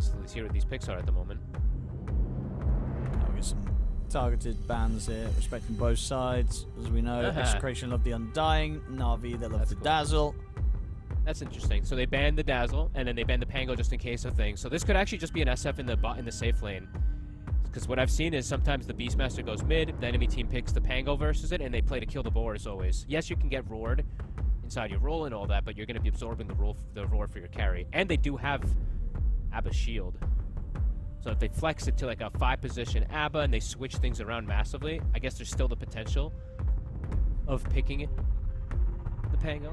these picks are at the moment. I'll get some targeted bans here, respecting both sides. As we know, Execration love the Undying, Navi, they love the Dazzle. That's interesting. So they banned the Dazzle, and then they banned the Pango just in case of things. So this could actually just be an SF in the safe lane. Because what I've seen is sometimes the Beastmaster goes mid, the enemy team picks the Pango versus it, and they play to kill the boars always. Yes, you can get roared inside your roll and all that, but you're going to be absorbing the roar for your carry. And they do have Abba's shield. So if they flex it to like a 5-position Abba and they switch things around massively, I guess there's still the potential of picking the Pango.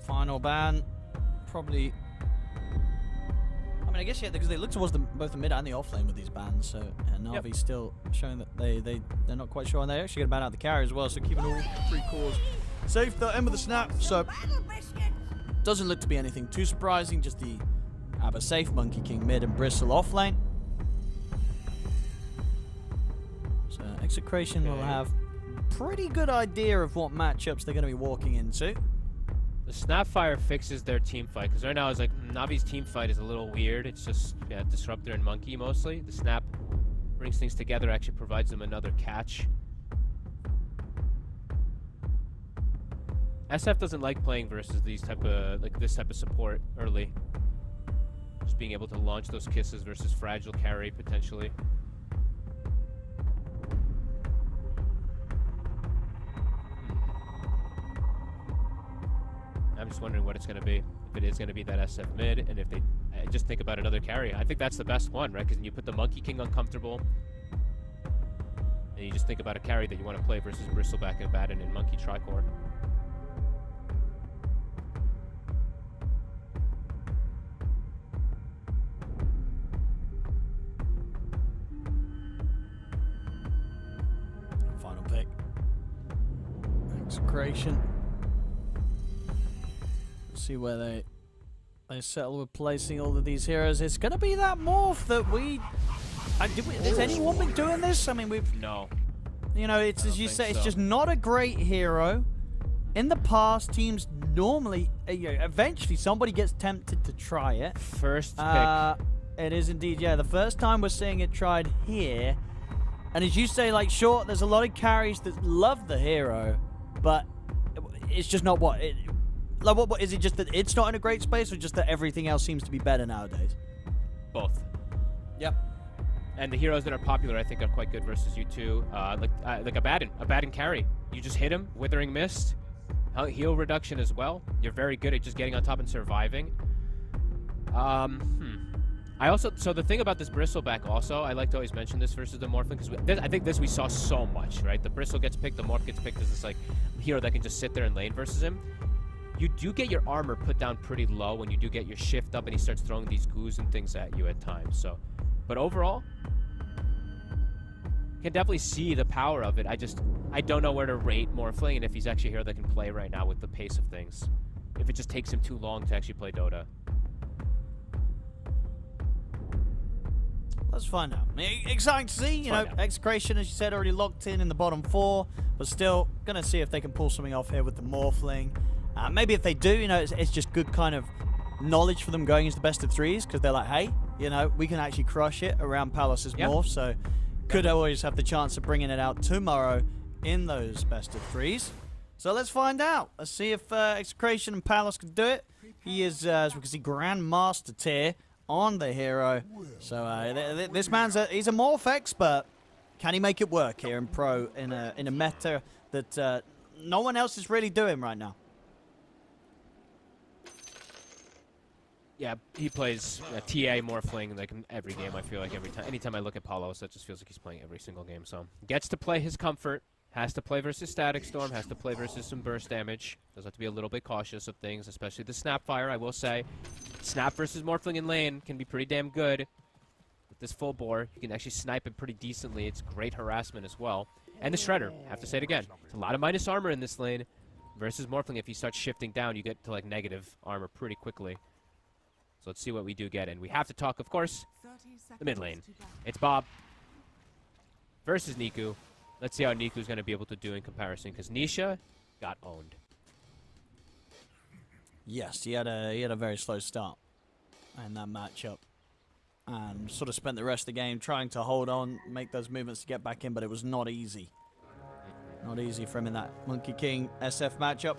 Final ban, probably. I mean, I guess because they look towards both the mid and the off lane with these bans. So Navi's still showing that they're not quite sure, and they actually get a ban out the carry as well. So keeping all 3 cores safe. The end of the snap. So doesn't look to be anything too surprising. Just the Abba safe, Monkey King mid, and Bristle off lane. So Execration will have pretty good idea of what matchups they're going to be walking into. The Snapfire fixes their team fight, because right now it's like Navi's team fight is a little weird. It's just Disruptor and Monkey mostly. The Snap brings things together, actually provides them another catch. SF doesn't like playing versus this type of support early. Just being able to launch those kisses versus fragile carry potentially. I'm just wondering what it's going to be. If it is going to be that SF mid, and if they just think about another carry. I think that's the best one, right? Because then you put the Monkey King uncomfortable, and you just think about a carry that you want to play versus Bristleback and Abaddon and Monkey Tricore. Final pick. Execration. See where they settle with placing all of these heroes. It's gonna be that morph that has anyone been doing this? I mean, no. You know, it's as you say, it's just not a great hero. In the past, teams normally, eventually somebody gets tempted to try it. First pick. It is indeed, yeah. The first time we're seeing it tried here, and as you say, like, sure, there's a lot of carries that love the hero, but it's just not what it. Like, what is it? Just that it's not in a great space, or just that everything else seems to be better nowadays? Both. Yep. And the heroes that are popular, I think, are quite good versus you two. Like Abaddon carry. You just hit him, Withering Mist, heal reduction as well. You're very good at just getting on top and surviving. I also, so the thing about this bristleback also, I like to always mention this versus the Morphling, because I think this we saw so much, right? The bristle gets picked, the morph gets picked as this like hero that can just sit there and lane versus him. You do get your armor put down pretty low when you do get your shift up and he starts throwing these goos and things at you at times. So, but overall, can definitely see the power of it. I don't know where to rate Morphling and if he's actually a hero that can play right now with the pace of things. If it just takes him too long to actually play Dota. Let's find out. Exciting to see, you know, Execration, as you said, already locked in the bottom 4, but still gonna see if they can pull something off here with the Morphling. Maybe if they do, you know, it's just good kind of knowledge for them going into the best of 3s, because they're like, hey, you know, we can actually crush it around Palos' morph, so could always have the chance of bringing it out tomorrow in those best of 3s. So let's find out. Let's see if Execration and Palos can do it. He is, as we can see, Grandmaster tier on the hero. So this man's he's a morph expert. Can he make it work here in pro in a meta that no one else is really doing right now? Yeah, he plays TA Morphling like in every game. I feel like anytime I look at Palos, that just feels like he's playing every single game. So gets to play his comfort. Has to play versus Static Storm, has to play versus some burst damage. Does have to be a little bit cautious of things, especially the Snapfire, I will say. Snap versus Morphling in lane can be pretty damn good. With this full bore, you can actually snipe it pretty decently. It's great harassment as well. And the Shredder, have to say it again. It's a lot of minus armor in this lane. Versus Morphling, if you start shifting down, you get to like negative armor pretty quickly. So let's see what we do get. And we have to talk, of course, the mid lane. It's Bob versus Niku. Let's see how Niku's going to be able to do in comparison, because Nisha got owned. Yes, he had a very slow start in that matchup, and sort of spent the rest of the game trying to hold on, make those movements to get back in, but it was not easy. Not easy for him in that Monkey King SF matchup.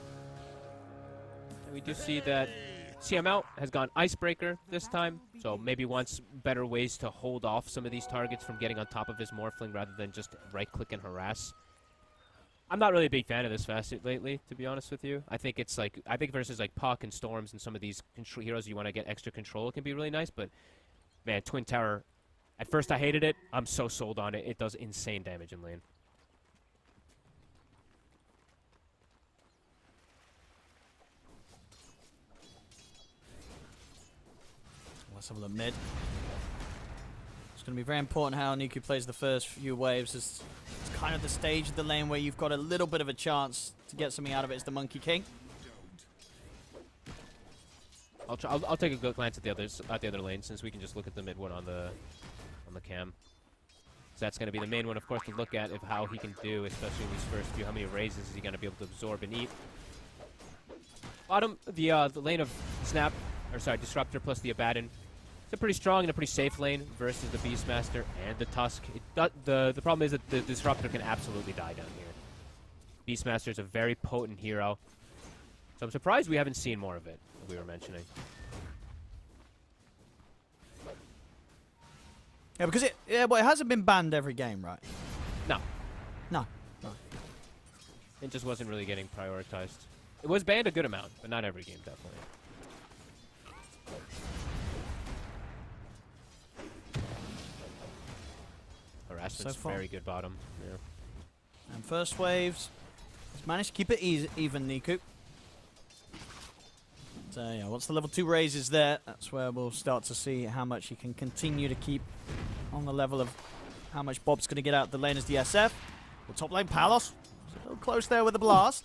And we do see that CM out has gone Icebreaker this time, so maybe wants better ways to hold off some of these targets from getting on top of his Morphling rather than just right-click and harass. I'm not really a big fan of this facet lately, to be honest with you. I think it's like, I think versus like Puck and Storms and some of these heroes you want to get extra control, it can be really nice, but man, Twin Tower, at first I hated it. I'm so sold on it. It does insane damage in lane. Let's have a look mid. It's going to be very important how Niku plays the first few waves. It's kind of the stage of the lane where you've got a little bit of a chance to get something out of it. It's the Monkey King. I'll take a good glance at the other lane, since we can just look at the mid one on the cam. So that's going to be the main one, of course, to look at of how he can do, especially in these first few. How many raises is he going to be able to absorb and eat? Bottom, the lane of Snap, or sorry, Disruptor plus the Abaddon. It's a pretty strong and a pretty safe lane versus the Beastmaster and the Tusk. The problem is that the Disruptor can absolutely die down here. Beastmaster is a very potent hero, so I'm surprised we haven't seen more of it, like we were mentioning. Yeah, because it hasn't been banned every game, right? No. No. It just wasn't really getting prioritized. It was banned a good amount, but not every game, definitely. Harassment's very good bottom. Yeah. And first waves, he's managed to keep it even, Niku. So yeah, once the level 2 raises there, that's where we'll start to see how much he can continue to keep on the level of how much Bob's going to get out the lane as the SF. The top lane, Palos. A little close there with the blast.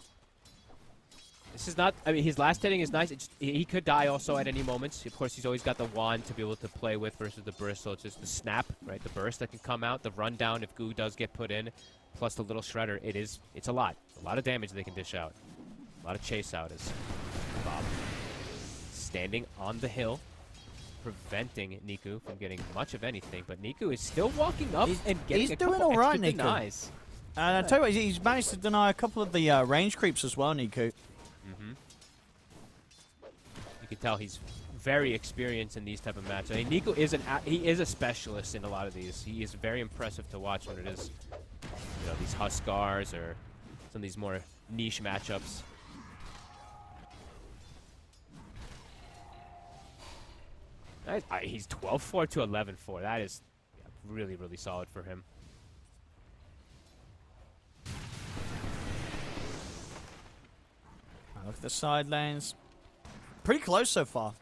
This is not, I mean, his last hitting is nice. He could die also at any moment. Of course, he's always got the wand to be able to play with versus the burst, so it's just the snap, right? The burst that can come out, the rundown if goo does get put in, plus the little shredder. It's a lot of damage they can dish out. A lot of chase out as Bob standing on the hill, preventing Niku from getting much of anything, but Niku is still walking up and getting a couple doing all right, extra Niku. denies. And I tell you what, he's managed to deny a couple of the range creeps as well, Niku. You can tell he's very experienced in these type of matches. I mean, Niku is he is a specialist in a lot of these. He is very impressive to watch when it is, you know, these Huskars or some of these more niche matchups. He's 12-4 to 11-4. That is really, really solid for him. Look at the side lanes. Pretty close so far.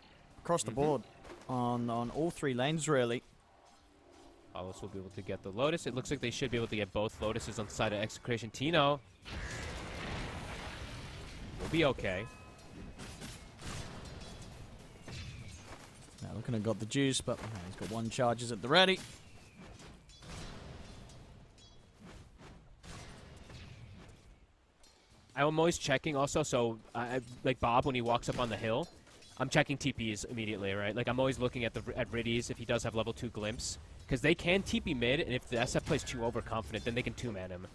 Across the board. On all 3 lanes, really. Palos will be able to get the Lotus. It looks like they should be able to get both Lotuses on the side of Execration. Tino will be okay. Now looking to got the juice, but he's got 1 charges at the ready. I'm always checking also, so like Bob, when he walks up on the hill, I'm checking TPs immediately, right? Like I'm always looking at Riddies if he does have level 2 glimpse, because they can TP mid, and if the SF plays too overconfident, then they can 2-man him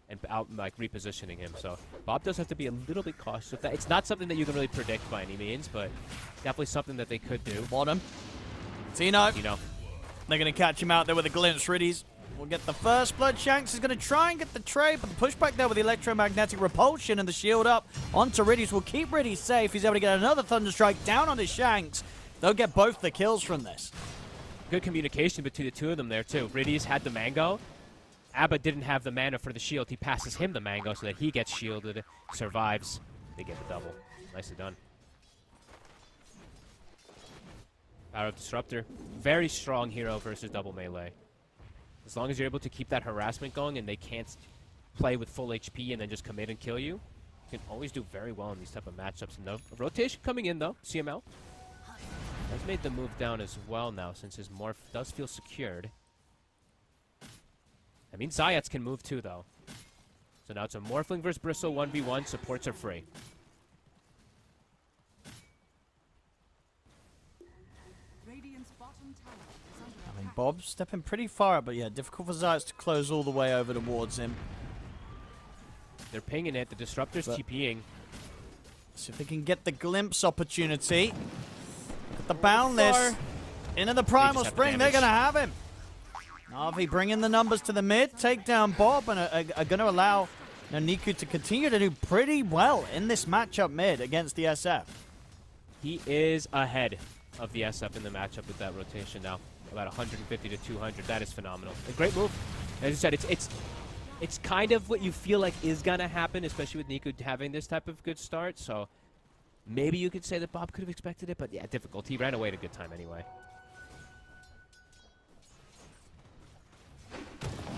and out like repositioning him. So Bob does have to be a little bit cautious with that. It's not something that you can really predict by any means, but definitely something that they could do. Bottom. Tino. Tino. They're going to catch him out there with a glimpse. Riddies will get the first blood. Shanks is going to try and get the trade, but the pushback there with the electromagnetic repulsion and the shield up onto Riddies will keep Riddies safe. He's able to get another Thunder Strike down onto Shanks. They'll get both the kills from this. Good communication between the 2 of them there, too. Riddies had the Mango. Abba didn't have the mana for the shield. He passes him the Mango so that he gets shielded, survives. They get the double. Nicely done. Power of Disruptor. Very strong hero versus double melee. As long as you're able to keep that harassment going and they can't play with full HP and then just come in and kill you, you can always do very well in these type of matchups. And the rotation coming in, though. CML has made the move down as well now since his morph does feel secured. I mean, Zayats can move too, though. So now it's a Morphling versus Bristle 1v1. Supports are free. Radiant's bottom tower is under I mean, attack. Bob stepping pretty far up, but yeah, difficult for Zayats to close all the way over towards him. They're pinging it. The Disruptor's But- TPing. See if they can get the glimpse opportunity. At the Boundless. Into the Primal have the Spring, they're damage. going to have him. Na'Vi bringing the numbers to the mid, take down Bob, and are going to allow Niku to continue to do pretty well in this matchup mid against the SF. He is ahead of the SF in the matchup with that rotation now. About 150 to 200. That is phenomenal. A great move. As I said, it's kind of what you feel like is going to happen, especially with Niku having this type of good start. So maybe you could say that Bob could have expected it, but yeah, difficult. He ran away at a good time anyway.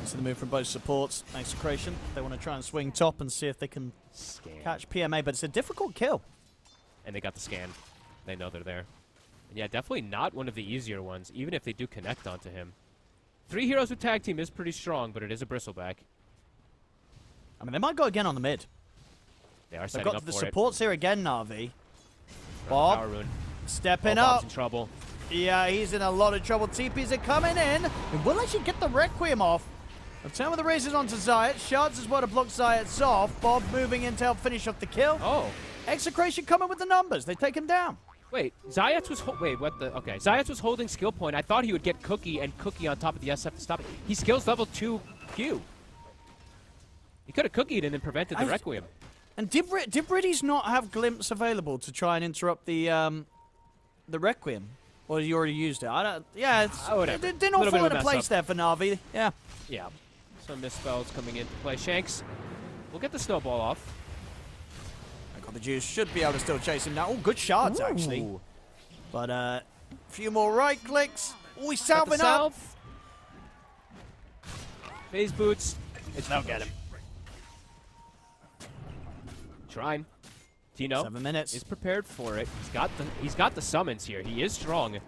So the move from both supports. Execration. They want to try and swing top and see if they can Scan. catch PMA, but it's a difficult kill. And they got the scan. They know they're there. And yeah, definitely not one of the easier ones, even if they do connect onto him. 3 heroes with tag team is pretty strong, but it is a bristleback. I mean, they might go again on the mid. They are They've setting got up the for supports here again, Na'Vi. it. Bob Power rune. stepping Oh, up. Bob's in trouble. Yeah, he's in a lot of trouble. TPs are coming in. And will actually get the Requiem off. A turn with the razors onto Zayat. Shards as well to block Zayat's off. Bob moving in to help finish off the kill. Oh. Execration coming with the numbers. They take him down. Wait, Zayats was wait, what the? Okay, Zayats was holding skill point. I thought he would get Cookie and Cookie on top of the SF to stop it. He skills level 2 Q. He could have Cookied and then prevented the Requiem. And did Riddies not have Glimpse available to try and interrupt the Requiem? Or you already used it? I don't. Yeah, it's, whatever. it did not Little bit fall of a into mess place up. there for Na'Vi. Yeah. Yeah. Some misspells coming into play. Shanks will get the snowball off. I got the juice. Should be able to still chase him now. Oh, good shards actually. Ooh. But a few more right clicks. Oh, he's Got the salving up. salve. Phase boots. They'll get him. Shrine. Tino 7 minutes. is prepared for it. He's got the summons here. He is strong. It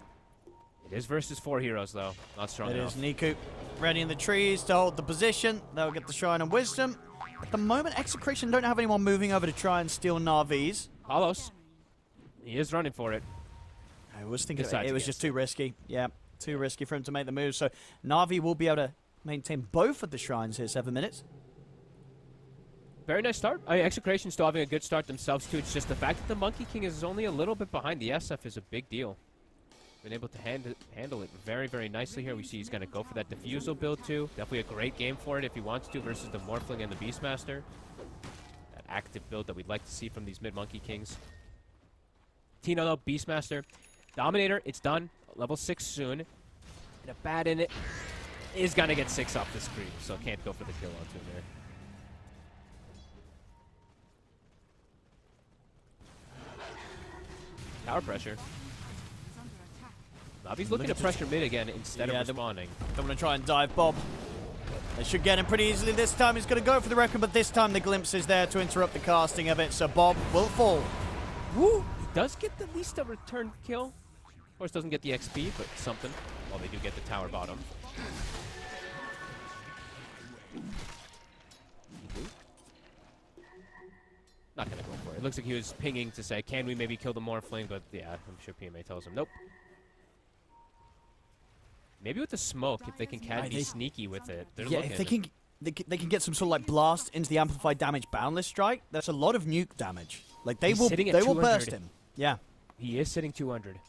is versus 4 heroes though. Not strong It enough. is Niku ready in the trees to hold the position. They'll get the Shrine of Wisdom. At the moment, Execration don't have anyone moving over to try and steal Na'Vi's. Palos. He is running for it. I was thinking Decides it was against just too risky. Yeah, too risky for him to make the move. So Na'Vi will be able to maintain both of the shrines here. 7 minutes. Very nice start. I mean, Execration still having a good start themselves too. It's just the fact that the Monkey King is only a little bit behind the SF is a big deal. Been able to handle it very, very nicely here. We see he's going to go for that Diffusal build too. Definitely a great game for it if he wants to versus the Morphling and the Beastmaster. That active build that we'd like to see from these mid Monkey Kings. Tino though, Beastmaster. Dominator, it's done. level 6 soon. And a bat in it is going to get 6 off the screen, so can't go for the kill onto him there. Tower pressure. Navi's looking to pressure mid again instead of responding. Don't want to try and dive Bob. They should get him pretty easily this time. He's going to go for the record, but this time the glimpse is there to interrupt the casting of it, so Bob will fall. Woo! He does get at least a return kill. Of course, doesn't get the XP, but something. Well, they do get the tower bottom. Not going to go for it. It looks like he was pinging to say, can we maybe kill the Morphling? But yeah, I'm sure PMA tells him, nope. Maybe with the smoke, if they can be sneaky with it. They're looking. If they can get some sort of like blast into the amplified damage boundless strike. That's a lot of nuke damage. Like they will burst him. Yeah. He is sitting 200.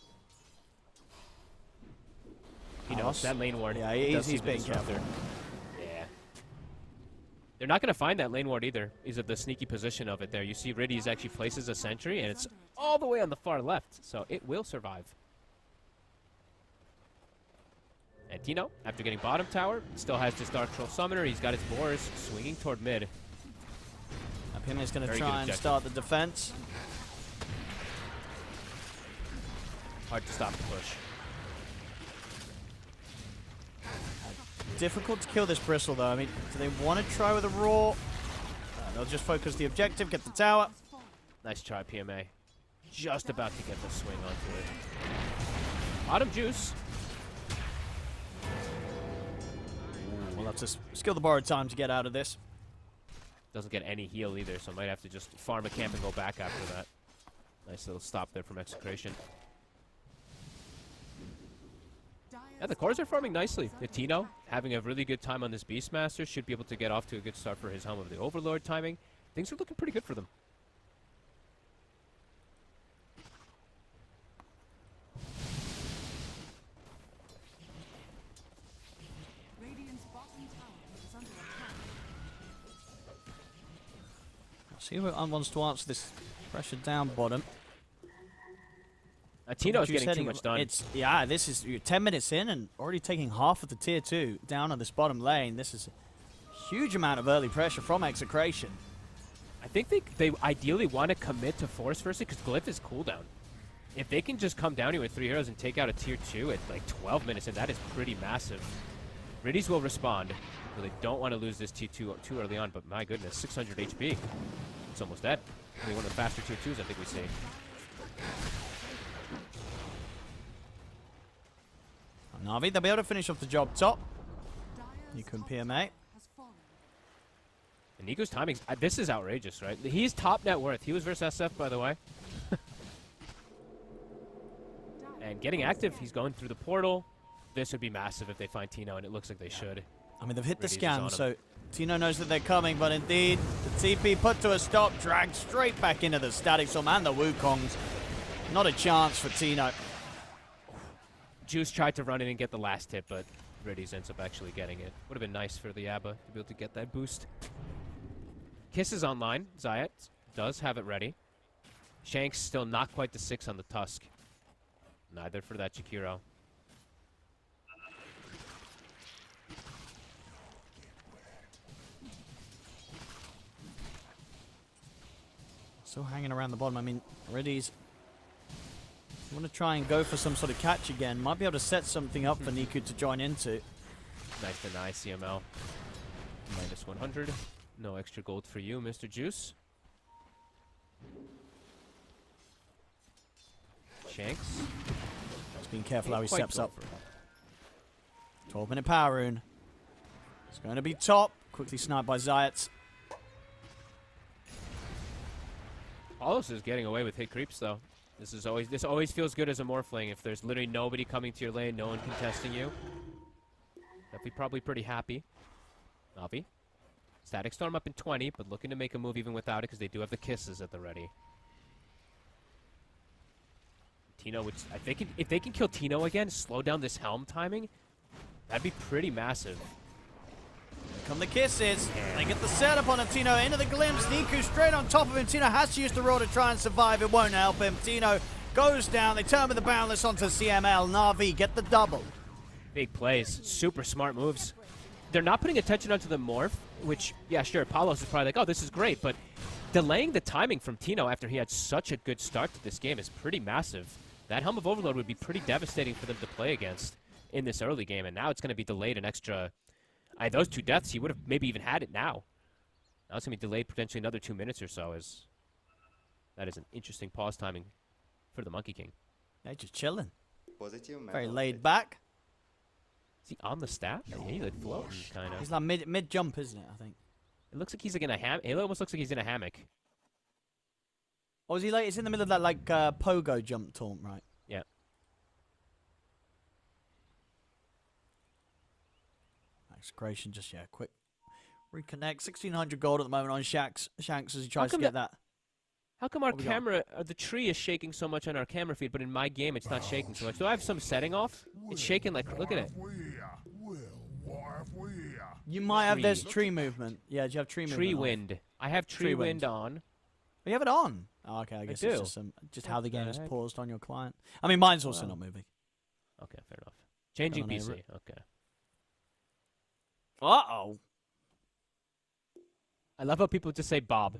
He knows that lane ward. Yeah, he's being careful. Yeah. They're not going to find that lane ward either. Is it the sneaky position of it there? You see Riddies actually places a sentry, and it's all the way on the far left, so it will survive. And Tino, after getting bottom tower, still has this Dark Troll Summoner. He's got his Boars swinging toward mid. Pim's going to try and start the defense. Hard to stop the push. Difficult to kill this Bristle, though. I mean, do they want to try with a Raw? They'll just focus the objective, get the tower. Nice try, PMA. Just about to get the swing onto it. Bottom juice. We'll have to skill the borrowed time to get out of this. Doesn't get any heal either, so might have to just farm a camp and go back after that. Nice little stop there from Execration. Yeah, the cores are farming nicely. Tino, having a really good time on this Beastmaster, should be able to get off to a good start for his Helm of the Overlord timing. Things are looking pretty good for them. See who wants to answer this pressure down bottom. Tino's getting too much done. This is you're 10 minutes in and already taking half of the tier 2 down on this bottom lane. This is a huge amount of early pressure from Execration. I think they ideally want to commit to Force first because Glyph is cooldown. If they can just come down here with 3 heroes and take out a tier 2 at like 12 minutes, and that is pretty massive. Riddies will respond. So they don't want to lose this tier 2 too early on, but my goodness, 600 HP. It's almost dead. Maybe one of the faster tier 2s I think we see. Na'Vi, they'll be able to finish off the job top. Niku and PMA. And Niku's timing, this is outrageous, right? He's top net worth. He was versus SF, by the way. And getting active, he's going through the portal. This would be massive if they find Tino, and it looks like they should. I mean, they've hit the scan, so Tino knows that they're coming, but indeed, the TP put to a stop, dragged straight back into the Static Storm and the Wukongs. Not a chance for Tino. Juice tried to run in and get the last hit, but Riddies ends up actually getting it. Would have been nice for the Abba to be able to get that boost. Kiss is online. Zayat does have it ready. Shanks still not quite the 6 on the Tusk. Neither for that Jakiro. Still hanging around the bottom. I mean, Riddies want to try and go for some sort of catch again. Might be able to set something up for Niku to join into. Nice deny CML. Minus 100. No extra gold for you, Mr. Juice. Shanks. Just being careful how he steps up. 12-minute power rune. It's going to be top. Quickly sniped by Zayat. Paulus is getting away with hit creeps, though. This always feels good as a Morphling. If there's literally nobody coming to your lane, no one contesting you, that'd be probably pretty happy. Navi. Static Storm up in 20, but looking to make a move even without it because they do have the kisses at the ready. Tino, which if they can kill Tino again, slow down this Helm timing, that'd be pretty massive. Here come the kisses. They get the setup on Tino into the glimpse. Niku straight on top of him. Tino has to use the roll to try and survive. It won't help him. Tino Goes down. They turn with the boundless onto CML. Na'Vi get the double. Big plays. Super smart moves. They're not putting attention onto the morph, which, yeah, sure, Palos is probably like, oh, this is great, but delaying the timing from Tino after he had such a good start to this game is pretty massive. That Helm of Overload would be pretty devastating for them to play against in this early game, and now it's going to be delayed an extra... those 2 deaths, he would have maybe even had it now. Now it's going to be delayed potentially another 2 minutes or so, as that is an interesting pause timing for the Monkey King. They're just chilling. Positive. Very metal. laid back. Is he on the staff? Yeah, he's like floating, kind of. He's like mid jump, isn't it? I think. It looks like he's like in a hammock. It almost looks like he's in a hammock. Or is he like? It's in the middle of that like pogo jump taunt, right? Yeah. Execration, just quick reconnect. 1600 gold at the moment on Shanks as he tries to get that. How come our What we got? camera, the tree is shaking so much on our camera feed, but in my game it's not shaking so much? Do I have some setting off? It's shaking like, look at it. You might have this Tree. tree movement. Yeah, do you have tree movement? Tree on? wind. I have tree wind on. Oh, you have it on. Oh, okay, I guess do. it's just how the game is heck? paused on your client. I mean, mine's also Wow. not moving. Okay, fair enough. Changing on there, PC. Rick. Okay. Uh-oh. I love how people just say Bob.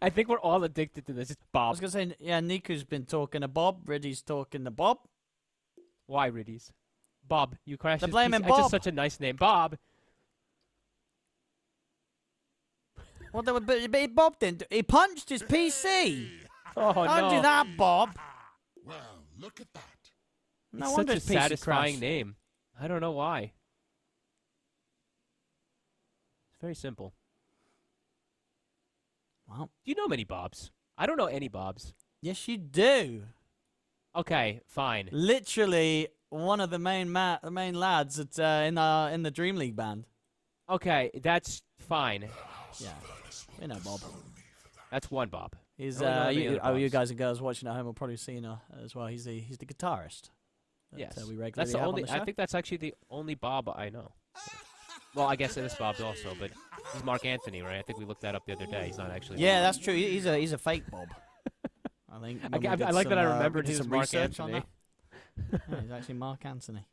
I think we're all addicted to this. It's I Bob. was going to say, yeah, Niku's been talking to Bob. Riddy's talking to Bob. Why, Riddies? Bob. You crashed They're his blaming PC. It's Bob. just such a nice name. Bob. Well, but Bob didn't. He punched his PC. Oh, Don't no. do that, Bob. Well, look at that. No It's wonder such a his PC satisfying crashed. name. I don't know why. It's very simple. Well, Do you know many Bobs? I don't know any Bobs. yes, you do. Okay, fine. Literally one of the main lads at, in the Dream League band. Okay, that's fine. Yeah, we know Bob. That's one Bob. He's I don't know any other you Bobs. guys and girls watching at home will probably seen as well. He's the guitarist. That, Yes. we regularly That's the have only. on the show. I think that's actually the only Bob I know. Well, I guess it is Bob's also, but he's Mark Anthony, right? I think we looked that up the other day. He's not actually. Yeah, Bob. that's true. He's a fake Bob. I think. when we I did like that I some, remembered we did he was some Mark research on Anthony. that. Yeah, he's actually Mark Anthony.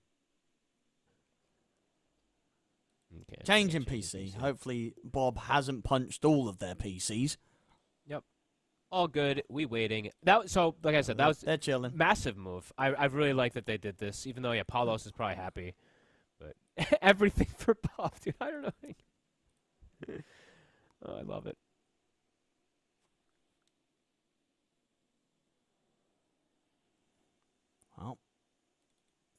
Okay, so Changing changing PC. Hopefully, Bob hasn't punched all of their PCs. Yep. All good. We waiting. So, like I said, that was They're chilling. massive move. I really like that they did this, even though, yeah, Paulos is probably happy. But everything for Bob, dude. I don't know. Oh, I love it. Well,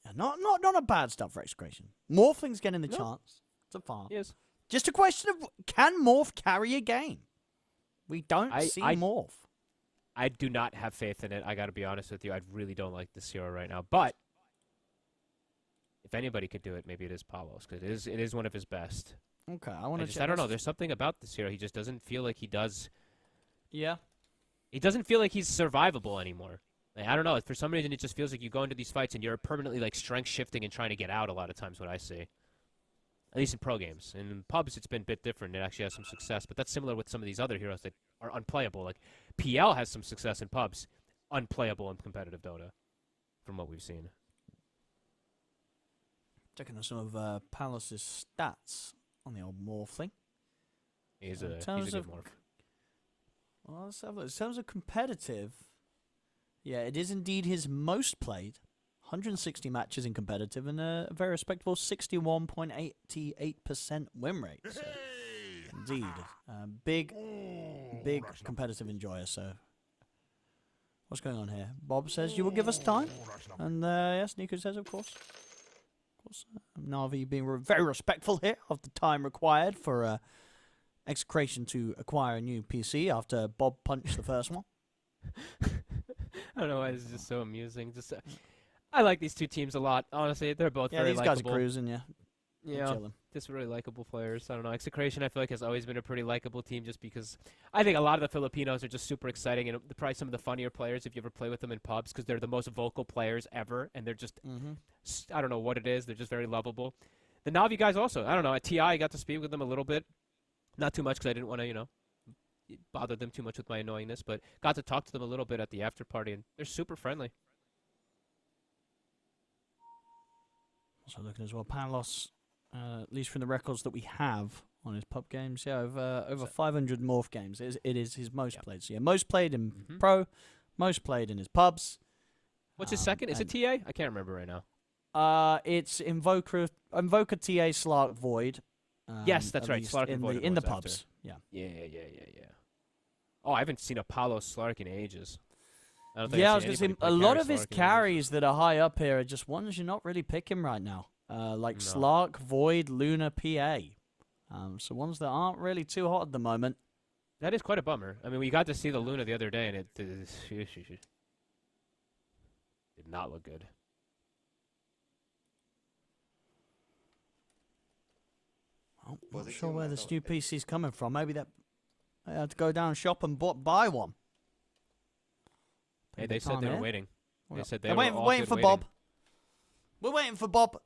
yeah, not a bad stuff for Execration. Morphling's getting the No. chance to farm. Yes. Just a question of can Morph carry a game? We don't see Morph. I do not have faith in it. I got to be honest with you. I really don't like this hero right now. But if anybody could do it, maybe it is Paulos, because it is one of his best. Okay, I want to check. I don't know. There's something about this hero. He just doesn't feel like he does. Yeah. He doesn't feel like he's survivable anymore. Like, I don't know. For some reason, it just feels like you go into these fights and you're permanently like strength shifting and trying to get out. A lot of times, what I see, at least in pro games. In pubs, it's been a bit different. It actually has some success, but that's similar with some of these other heroes that are unplayable. Like PL has some success in pubs, unplayable in competitive Dota, from what we've seen. Checking out some of Palos' stats on the old Morphling. He's In a terms good of- morph. Well, let's have a look. In terms of competitive, yeah, it is indeed his most played. 160 matches in competitive and a very respectable 61.88% win rate. So, indeed, big competitive enjoyer. So, what's going on here? Bob says you will give us time, and yes, Nico says of course. Na'Vi being very respectful here of the time required for Execration to acquire a new PC after Bob punched the first one. I don't know why this is just so amusing. Just I like these two teams a lot. Honestly, they're both Yeah, very these guys likable. are cruising, yeah. They're Yeah, chilling. just really likable players. I don't know. Execration, I feel like, has always been a pretty likable team just because I think a lot of the Filipinos are just super exciting and probably some of the funnier players if you ever play with them in pubs because they're the most vocal players ever and they're just, I don't know what it is, they're just very lovable. The Na'Vi guys also, I don't know, at TI I got to speak with them a little bit. Not too much because I didn't want to, bother them too much with my annoyingness, but got to talk to them a little bit at the after party, and they're super friendly. Also looking as well, Palos, at least from the records that we have on his pub games, yeah, over 500 morph games. It is his most played. So yeah, most played in pro, most played in his pubs. What's his second? Is it TA? I can't remember right now. It's Invoker TA Slark Void. Yes, that's right. Slark in Void the, in the after. pubs. Yeah. Yeah. Oh, I haven't seen a Palos Slark in ages. I don't think Yeah, I I've was going to seen say, anybody a play lot carry of his Slark in ages. carries that are high up here are just ones you're not really picking right now. Like Slark, Void, Luna, PA. So ones that aren't really too hot at the moment. That is quite a bummer. I mean, we got to see the Luna the other day, and it did not look good. Oh, not sure where this new PC's coming from. Maybe that I had to go down shop and buy one. Hey, they said they were waiting. They said they They're were waiting for Bob. We're waiting for Bob.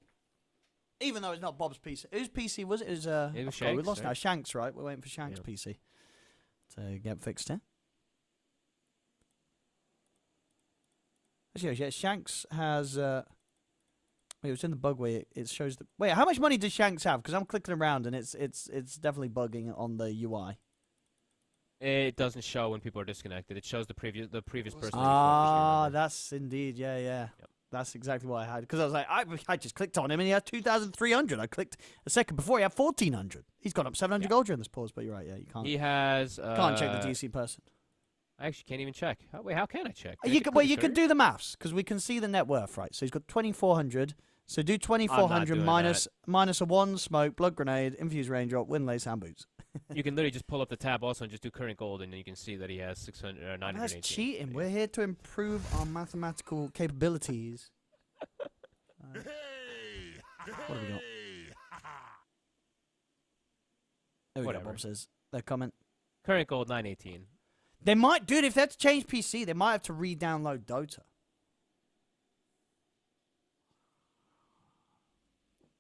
Even though it's not Bob's PC. Whose PC was it? It was Shanks, we lost right? now. Shanks, right? We're waiting for Shanks' PC to get fixed here. Actually, yeah, Shanks has... it was in the bug where it shows... Wait, how much money does Shanks have? Because I'm clicking around and it's definitely bugging on the UI. It doesn't show when people are disconnected. It shows the previous person. Ah, that's indeed, yeah. Yep. That's exactly what I had. Because I was like, I just clicked on him and he had 2,300. I clicked a second before, he had 1,400. He's got up 700 gold during this pause, but you're right, yeah, you can't. He has... can't check the DC person. I actually can't even check. Wait, how can I check? You can do the maths, because we can see the net worth, right? So he's got 2,400. So do 2,400 minus a 1 smoke, blood grenade, infused raindrop, wind lace, hand boots. You can literally just pull up the tab also and just do current gold, and then you can see that he has 600 or 918. That's cheating. We're here to improve our mathematical capabilities. What have we got? There we Whatever. go, Bob says. They're coming. Current gold 918. They might, dude, if they had to change PC, they might have to re-download Dota.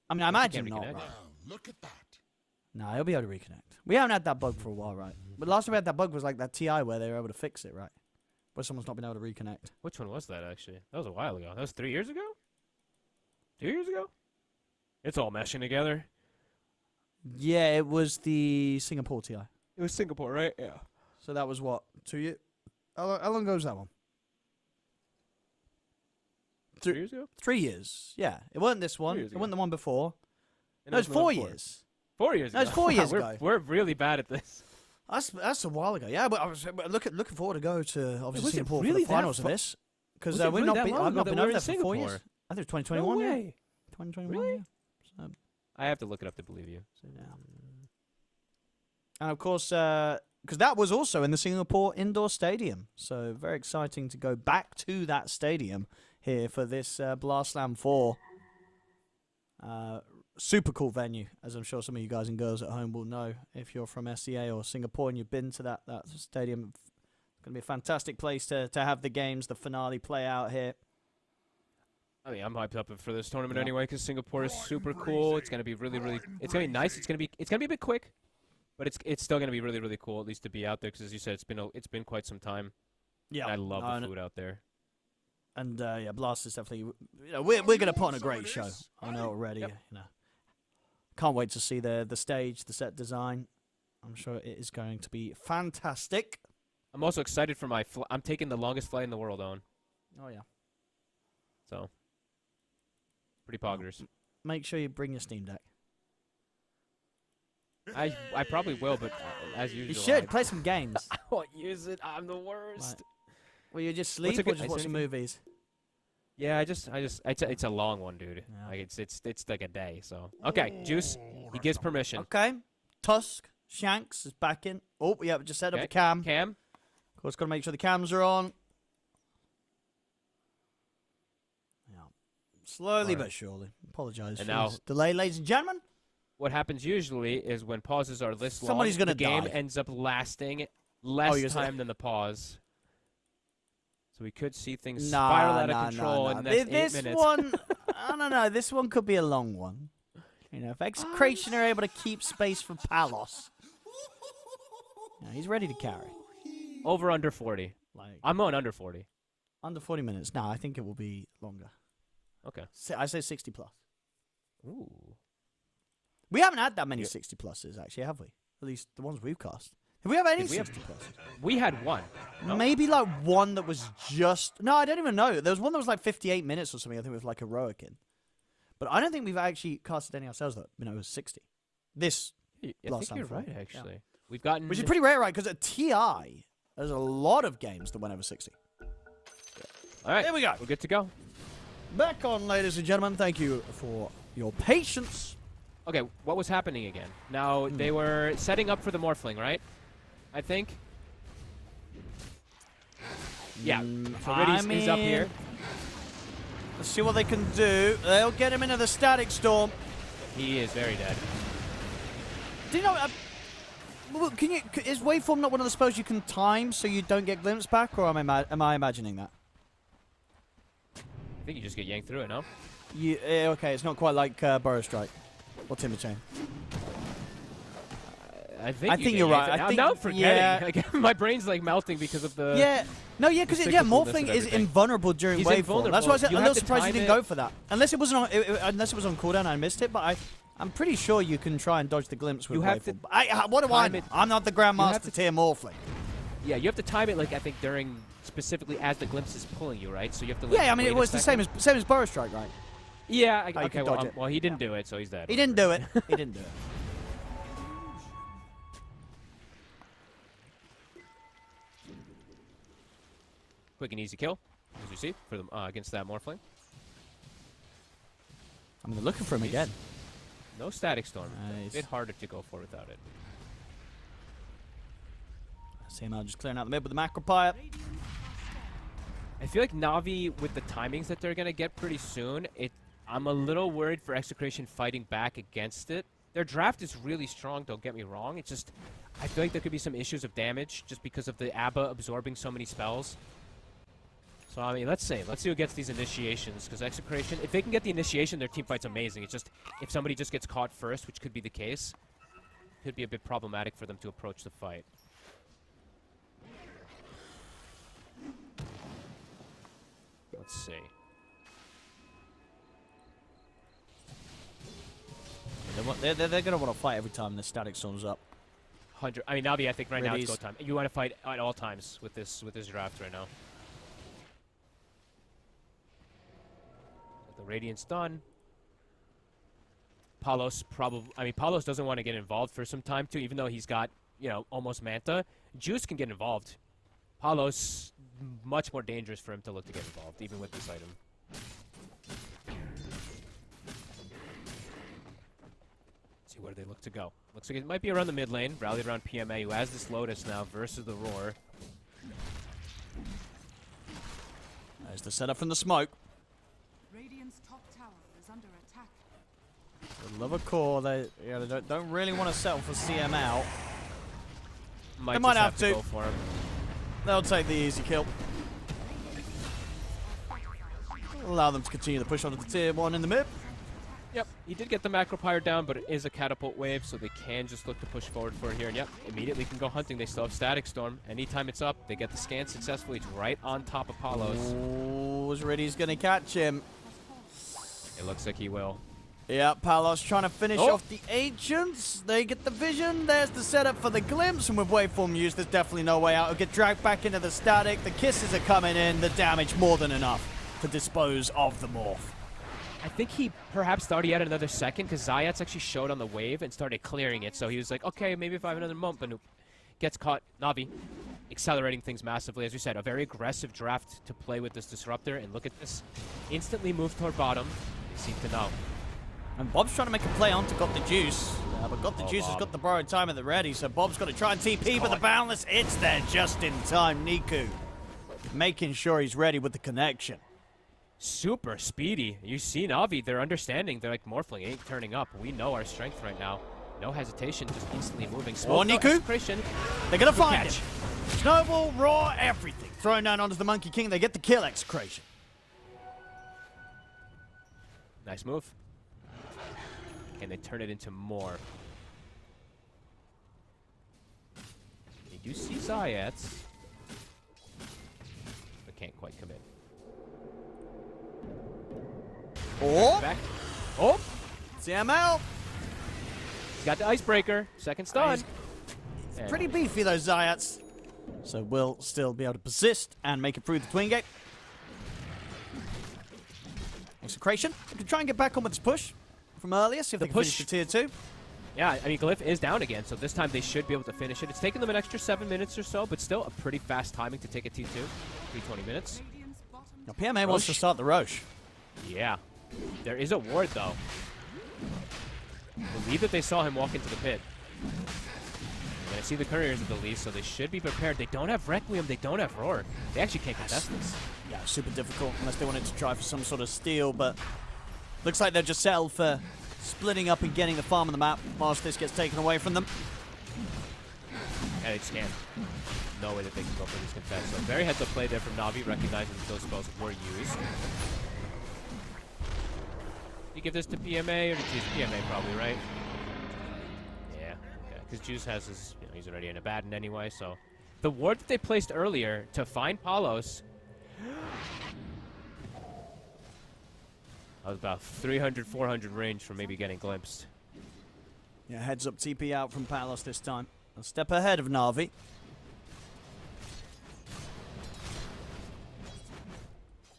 I mean, I imagine not. Right? Wow, look at that. No, he'll be able to reconnect. We haven't had that bug for a while, right? But last time we had that bug was like that TI where they were able to fix it, right? Where someone's not been able to reconnect. Which one was that, actually? That was a while ago. That was 3 years ago? 2 years ago? It's all meshing together. Yeah, it was the Singapore TI. It was Singapore, right? Yeah. So that was what? 2 years? How long ago was that one? 3 years ago? 3 years. Yeah. It wasn't this one. It wasn't the one before. No, it's 4 years. 4 years ago? No, it's 4 years ago. We're really bad at this. That's a while ago. Yeah, but I was looking forward to go to obviously Was it Singapore really for the finals of this. Because Was it we've really not that been, long I've ago not that been we were over in there for 4 years. Singapore? I think it was 2021. No yeah. way. 2021. Really? Yeah. So, I have to look it up to believe you. yeah. And of course, because that was also in the Singapore indoor stadium. So very exciting to go back to that stadium here for this Blast Slam 4. Super cool venue, as I'm sure some of you guys and girls at home will know if you're from SEA or Singapore and you've been to that stadium. It's going to be a fantastic place to have the games, the finale play out here. I mean, I'm hyped up for this tournament anyway because Singapore is super cool. It's gonna be really, it's gonna be nice. It's gonna be a bit quick, but it's still gonna be really, really cool at least to be out there because, as you said, it's been quite some time. Yeah, and I love the food out there. And yeah, Blast is definitely. We're gonna put on a great show. I know already. Yep. Can't wait to see the stage, the set design. I'm sure it is going to be fantastic. I'm also excited for my. I'm taking the longest flight in the world on. Oh yeah. So. Pretty poggers. Make sure you bring your Steam Deck. I probably will, but as usual. You should play some games. I won't use it. I'm the worst. Right. Will you just sleep or just watch some movies? Yeah, it's a long one, dude. Yeah. Like it's like a day. So okay, Juice, he gives permission. Okay, Tusk Shanks is back in. Oh yeah, just set up the cam. Cam. Of course, got to make sure the cams are on. Yeah, slowly but surely. Apologize for now this delay, ladies and gentlemen. What happens usually is when pauses are this long, Somebody's gonna the game die. ends up lasting less time than the pause. So we could see things spiral out of control in the next 8 minutes. This one, I don't know. This one could be a long one. You know, if Execration are able to keep space for Palos, Yeah, he's ready to carry. Over under 40. Like I'm going under 40. under 40 minutes. No, I think it will be longer. Okay. I say 60 plus. Ooh. We haven't had that many 60 pluses, actually, have we? At least the ones we've cast. Have we have any Did we have- 60 pluses? We had one. No? Maybe like one that was just. No, I don't even know. There was one that was like 58 minutes or something. I think with like heroic in. But I don't think we've actually casted any ourselves that it was 60. This I last think time you're for- right, yeah. actually. We've gotten... Which is pretty rare, right? Because at TI, there's a lot of games that went over 60. All right. There we go. We're good to go. Back on, ladies and gentlemen. Thank you for your patience. Okay, what was happening again? Now, they were setting up for the Morphling, right? I think. Yeah. So Riddy's is up here. Let's see what they can do. They'll get him into the static storm. He is very dead. Do you know? Can you? Is waveform not one of the spells you can time so you don't get glimpse back, or am I imagining that? I think you just get yanked through it, no? Okay, it's not quite like Burrow Strike or Timber Chain. I think you're get right. yanked. I I'm think- now forgetting. yeah. Like, my brain's like melting because of the... Yeah. No, yeah, because the yeah, cyclicalness Morphling of is everything. invulnerable during He's waveform. That's why I said. invulnerable. You I'm a have little to surprised you time didn't it. go for that. Unless it was on cooldown, and I missed it. But I'm pretty sure you can try and dodge the glimpse with You have to waveform. What do I time know? it- I'm not the you have Grandmaster to- tier Morphling. Yeah, you have to time it, like, I think during... Specifically as the glimpse is pulling you, right? So you have to, like, Yeah, I mean wait it a was the second. same as Burrow Strike, right? Yeah, you okay, can well, dodge it. well, he didn't do it, so he's dead. He didn't do it. He didn't do it. Quick and easy kill, as you see, for them against that Morphling. I mean, they're looking for him again. No static storm. Nice. A bit harder to go for without it. See him out just clearing out the mid with the macro pyre. I feel like Na'Vi, with the timings that they're gonna get pretty soon, I'm a little worried for Execration fighting back against it. Their draft is really strong, don't get me wrong. It's just, I feel like there could be some issues of damage just because of the ABBA absorbing so many spells. So, I mean, let's see who gets these initiations, because Execration, if they can get the initiation, their team fight's amazing. It's just, if somebody just gets caught first, which could be the case, could be a bit problematic for them to approach the fight. Let's see. They're going to want to fight every time the static storm's up. 100. I mean, Navi, I think right now it's go Riddy's. time. You want to fight at all times with this draft right now. The Radiant's done. Palos Palos doesn't want to get involved for some time too, even though he's got, almost Manta. Juice can get involved. Palos, much more dangerous for him to look to get involved, even with this item. See where they look to go. Looks like it might be around the mid lane, rallied around PMA, who has this Lotus now versus the Roar. There's the setup from the smoke. Radiant's top tower is under attack. They love a core. They don't really want to settle for CM out. Might might just have to. go for him. They'll take the easy kill. Allow them to continue the push onto the tier 1 in the mid. Yep, he did get the macro pyre down, but it is a catapult wave, so they can just look to push forward for it here. And yep, immediately can go hunting. They still have static storm. Anytime it's up, they get the scan successfully. It's right on top of Palos. Oh, Riddy's going to catch him. It looks like he will. Yeah, Palos trying to finish Oh. off the Ancients. They get the vision. There's the setup for the glimpse. And with waveform used, there's definitely no way out. It'll get dragged back into the static. The kisses are coming in. The damage more than enough to dispose of the morph. I think he perhaps thought he had another second, because Zayat's actually showed on the wave and started clearing it. So he was like, okay, maybe if I have another moment, but nope. Gets caught. Navi accelerating things massively. As we said, a very aggressive draft to play with this Disruptor. And look at this. Instantly move toward bottom. They seem to know. And Bob's trying to make a play onto Got the Juice. But Got the Juice has Bob. got the borrowed time at the ready. So Bob's got to try and TP, but the Boundless, it's there just in time. Niku making sure he's ready with the connection. Super speedy. You see Navi, they're understanding. They're like, Morphling ain't turning up. We know our strength right now. No hesitation, just instantly moving. Oh, no Niku. execration. They're going to find catch. him. Snowball, Raw, everything. Thrown down onto the Monkey King. They get the kill, Execration. Nice move. And they turn it into more. He do see Zayats, but can't quite commit. Oh, Back. Oh, CML. he's got the icebreaker. Second stun. And Pretty beefy, those Zayats. So we'll still be able to persist and make it through the twin gate. Execration. We can try and get back on with this push from earlier, see if The they can finish push- the tier 2. Yeah, I mean, Glyph is down again, so this time they should be able to finish it. It's taken them an extra 7 minutes or so, but still a pretty fast timing to take a T2. 320 minutes. Radiant's bottom Now, PMA wants to Roche. start the Roche. Yeah. There is a ward, though. I believe that they saw him walk into the pit. And I see the couriers at the least, so they should be prepared. They don't have Requiem, they don't have Roar. They actually can't contest this. Yeah, super difficult unless they wanted to try for some sort of steal, but looks like they've just settled for splitting up and getting the farm on the map whilst this gets taken away from them. Yeah, they just can't. No way that they can go for this contest. So very heads up play there from Na'Vi, recognizing that those spells were used. You give this to PMA, or did you use PMA probably, right? Yeah, because Juice has his, he's already in a Batten anyway, so. The ward that they placed earlier to find Palos, I was about 300, 400 range from maybe getting glimpsed. Yeah, heads up TP out from Palos this time. A step ahead of Na'Vi.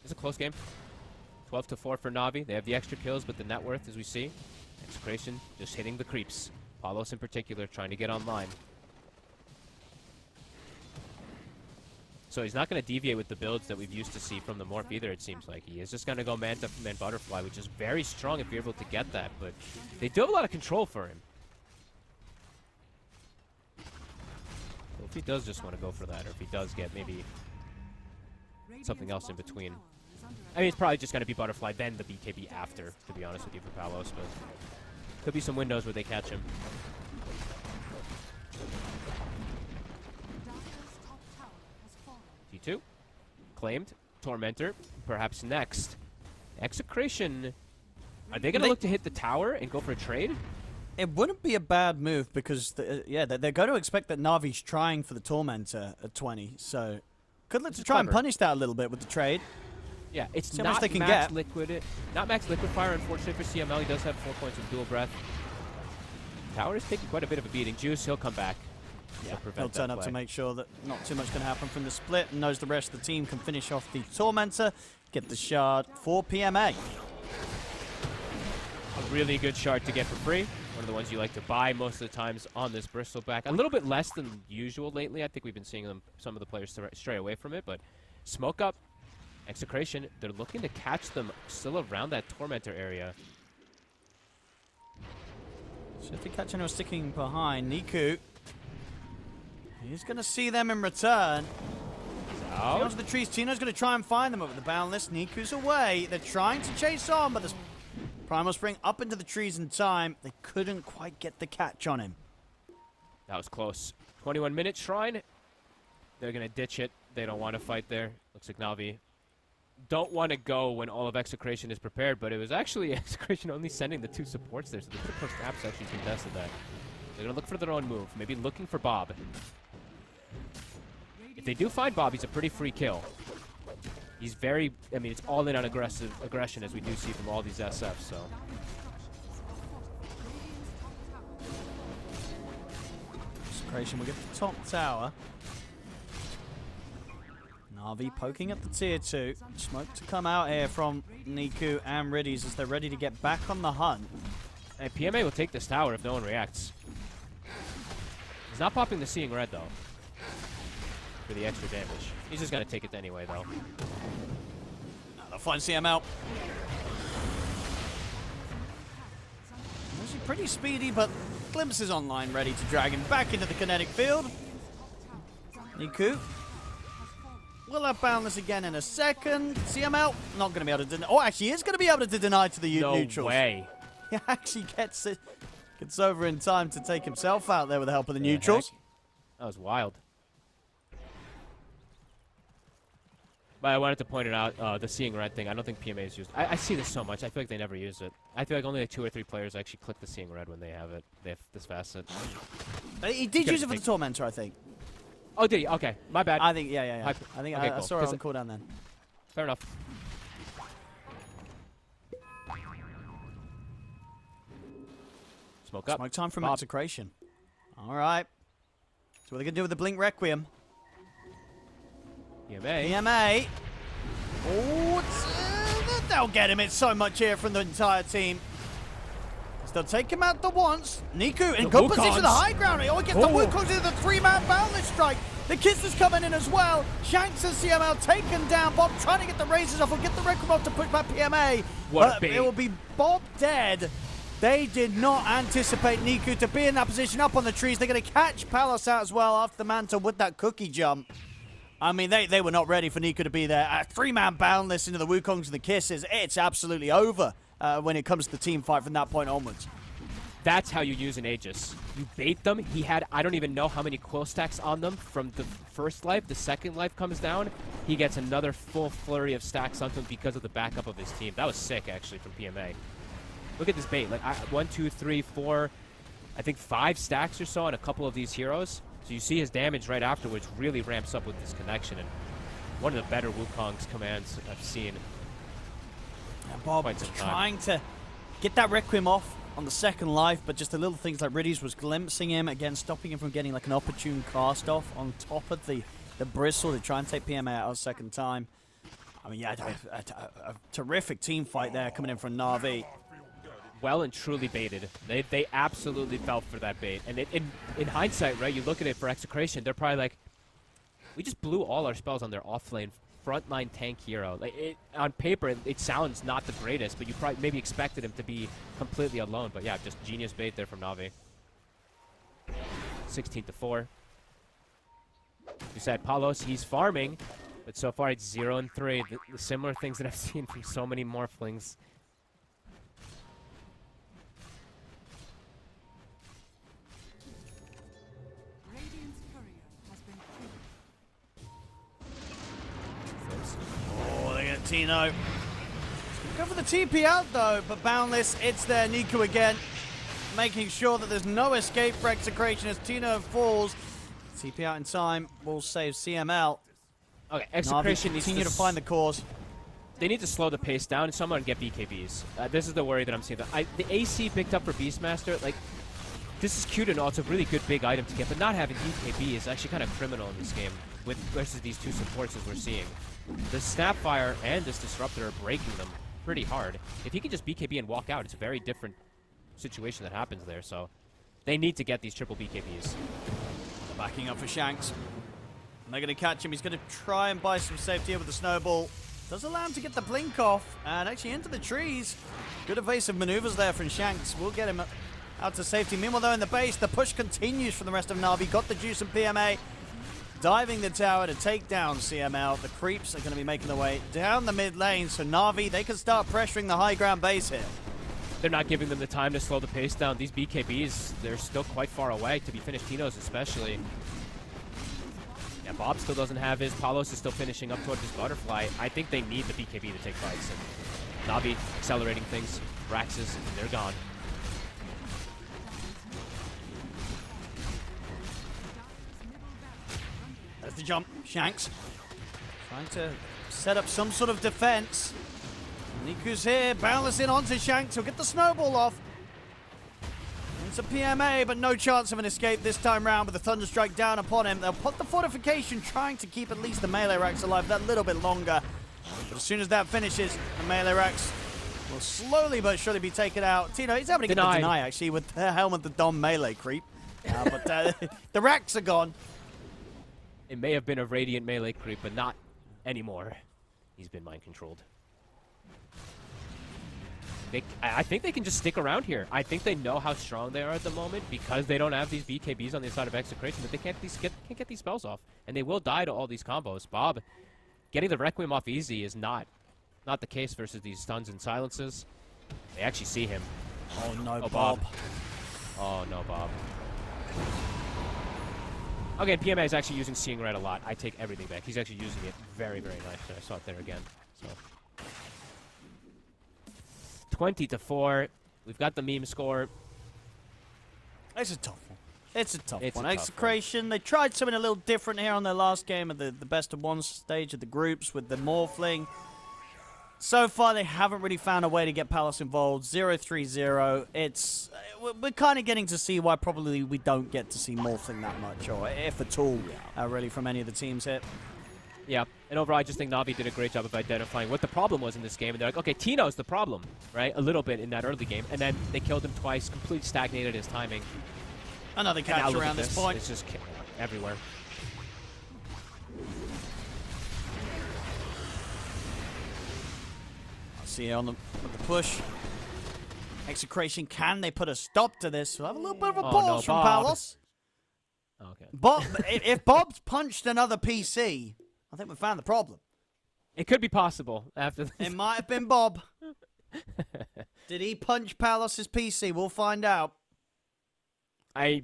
It's a close game. 12-4 for Na'Vi. They have the extra kills, but the net worth, as we see, Execration just hitting the creeps. Palos in particular trying to get online. So he's not going to deviate with the builds that we've used to see from the Morph either, it seems like. He is just going to go man-to-man butterfly, which is very strong if you're able to get that, but they do have a lot of control for him. So if he does just want to go for that, or if he does get maybe something else in between. I mean, it's probably just going to be butterfly, then the BKB after, to be honest with you, for Palos, but could be some windows where they catch him. Dire's top tower has fallen. T2. Claimed. Tormentor. Perhaps next. Execration. Are they going to look to hit the tower and go for a trade? It wouldn't be a bad move because, they're going to expect that Na'Vi's trying for the Tormentor at 20, so could look to try and clever. punish that a little bit with the trade. Yeah, it's See how much not they can max get. liquid. Not max liquid fire, unfortunately for CML. He does have 4 points of dual breath. Tower is taking quite a bit of a beating. Juice, he'll come back. Yeah, prevent he'll turn that up to play. make sure that not too much can happen from the split and knows the rest of the team can finish off the Tormentor, get the shard for PMA. A really good shard to get for free. One of the ones you like to buy most of the times on this Bristleback. A little bit less than usual lately. I think we've been seeing some of the players stray away from it, but smoke up. Execration, they're looking to catch them still around that Tormentor area. So if they catch anyone sticking behind, Niku, he's going to see them in return. Out. Onto the trees. Tino's going to try and find them over the boundless. Niku's away. They're trying to chase on, but there's Primal Spring up into the trees in time. They couldn't quite get the catch on him. That was close. 21-minute Shrine. They're going to ditch it. They don't want to fight there. Looks like Na'Vi don't want to go when all of Execration is prepared, but it was actually Execration only sending the 2 supports there, so they could have perhaps actually contested that. They're going to look for their own move, maybe looking for Bob. If they do find Bob, he's a pretty free kill. He's very, I mean, it's all in on aggression, as we do see from all these SFs, so. Execration will get the top tower. Na'Vi poking at the tier 2. Smoke to come out here from Niku and Riddies as they're ready to get back on the hunt. And PMA will take this tower if no one reacts. He's not popping the Seeing Red, though, for the extra damage. He's just going to take it anyway, though. They'll find CML. Actually pretty speedy, but Glimpse is online, ready to drag him back into the kinetic field. Niku will have Boundless again in a second. CML not going to be able to deny. Oh, actually, is going to be able to deny to the neutrals. No way. He actually gets over in time to take himself out there with the help of the neutrals. Heck? That was wild. But I wanted to point it out, the Seeing Red thing. I don't think PMA is used. I see this so much. I feel like they never use it. I feel like only like 2 or 3 players actually click the Seeing Red when they have it. They have this facet. He did use it for the Tormentor, I think. Oh, did he? Okay, my bad. I think, yeah. Hype. I think Okay, I cool. saw it 'Cause on cooldown then. Fair enough. Smoke up. Smoke time from Bob. Execration. All right. So what are they going to do with the Blink Requiem? EMA. EMA. Oh, they'll get him. It's so much here from the entire team. They'll take him out the once. Niku in The good Wukongs. position, the high ground. Oh, he gets the Oh. Wukongs into the 3-man boundless strike. The Kiss is coming in as well. Shanks and CML taken down. Bob trying to get the razors off or get the Requiem off to push back PMA. What a But bait. it will be Bob dead. They did not anticipate Niku to be in that position up on the trees. They're going to catch Palos out as well after the Manta with that cookie jump. I mean, they were not ready for Niku to be there. 3-man boundless into the Wukongs and the Kisses. It's absolutely over when it comes to the team fight from that point onwards. That's how you use an Aegis. You bait them. He had, I don't even know how many quill stacks on them from the first life. The second life comes down. He gets another full flurry of stacks onto him because of the backup of his team. That was sick, actually, from PMA. Look at this bait. Like, 1, 2, 3, 4, I think 5 stacks or so on a couple of these heroes. So you see his damage right afterwards really ramps up with this connection. And one of the better Wukong's commands I've seen. And Bob Quite some time. trying to get that Requiem off on the second life, but just the little things like Riddies was glimpsing him, again, stopping him from getting like an opportune cast off on top of the bristle to try and take PMA out a second time. I mean, yeah, a terrific team fight there coming in from Na'Vi. Well and truly baited. They absolutely fell for that bait. And in hindsight, right, you look at it for Execration, they're probably like, we just blew all our spells on their offlane frontline tank hero. Like on paper, it sounds not the greatest, but you probably maybe expected him to be completely alone. But yeah, just genius bait there from Na'Vi. 16-4. You said Palos, he's farming, but so far it's 0-3. The similar things that I've seen from so many Morphlings. Radiant's courier has been killed. Oh, they get Tino. Go for the TP out though, but Boundless, it's there. Niku again, making sure that there's no escape for Execration as Tino falls. TP out in time will save CML. Okay, Na'Vi Execration needs continue to find the cause. They need to slow the pace down and someone get BKBs. This is the worry that I'm seeing. The AC picked up for Beastmaster, like, this is cute and all. It's a really good big item to get, but not having BKB is actually kind of criminal in this game versus these two supports as we're seeing. The Snapfire and this Disruptor are breaking them pretty hard. If he can just BKB and walk out, it's a very different situation that happens there, so they need to get these triple BKBs. Backing up for Shanks. And they're going to catch him. He's going to try and buy some safety here with the snowball. Does allow him to get the blink off and actually into the trees. Good evasive maneuvers there from Shanks. We'll get him out to safety. Meanwhile, though, in the base, the push continues from the rest of Na'Vi. Got the juice and PMA. Diving the tower to take down CML. The creeps are going to be making their way down the mid lane. So Na'Vi, they can start pressuring the high ground base here. They're not giving them the time to slow the pace down. These BKBs, they're still quite far away, to be finished. Tinos especially. Yeah, Bob still doesn't have his. Palos is still finishing up towards his butterfly. I think they need the BKB to take fights. And Na'Vi accelerating things. Raxes, they're gone. There's the jump. Shanks trying to set up some sort of defense. Niku's here, boundless in onto Shanks. He'll get the snowball off. It's a PMA, but no chance of an escape this time round with the Thunder Strike down upon him. They'll put the fortification, trying to keep at least the melee racks alive that little bit longer. But as soon as that finishes, the melee racks will slowly but surely be taken out. Tino, he's able to get the deny, actually, with the Helmet the Dom melee creep. But the racks are gone. It may have been a Radiant melee creep, but not anymore. He's been mind-controlled. I think they can just stick around here. I think they know how strong they are at the moment because they don't have these BKBs on the side of Execration, but they can't get these spells off. And they will die to all these combos. Bob, getting the Requiem off easy is not the case versus these stuns and silences. They actually see him. Oh no, Oh, Bob. Oh no, Bob. Okay, PMA is actually using Seeing Red a lot. I take everything back. He's actually using it very, very nicely. I saw it there again. So 20-4. We've got the meme score. It's a tough one. It's a tough It's a one. tough one. Execration, they tried something a little different here on their last game of the best of one stage of the groups with the Morphling. So far, they haven't really found a way to get Palace involved. 0-3-0. It's we're kind of getting to see why probably we don't get to see Morphling that much, or if at all, really, from any of the teams here. Yeah, and overall, I just think Na'Vi did a great job of identifying what the problem was in this game. And they're like, okay, Tino's the problem, right? A little bit in that early game. And then they killed him twice, completely stagnated his timing. Another And now catch look around at this point. It's just everywhere. See on the push. Execration, can they put a stop to this? We'll have a little bit of a Oh, pause no, from Bob. Palace. Oh, okay. Bob, if Bob's punched another PC, I think we found the problem. It could be possible after this. It might have been Bob. Did he punch Palace's PC? We'll find out.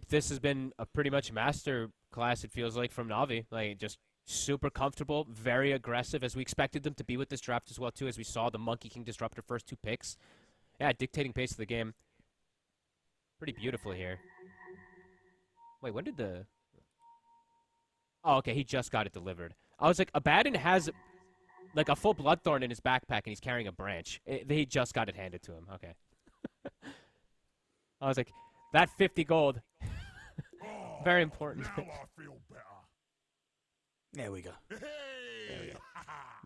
This has been a pretty much master class, it feels like, from Na'Vi. Like, just super comfortable, very aggressive, as we expected them to be with this draft as well, too, as we saw the Monkey King Disruptor first 2 picks. Yeah, dictating pace of the game. Pretty beautiful here. Wait, when did the... Oh, okay, he just got it delivered. I was like, Abaddon has, like, a full Bloodthorn in his backpack, and he's carrying a branch. He just got it handed to him. Okay. I was like, that 50 gold. Very important. Now I feel better. There we go. Hey!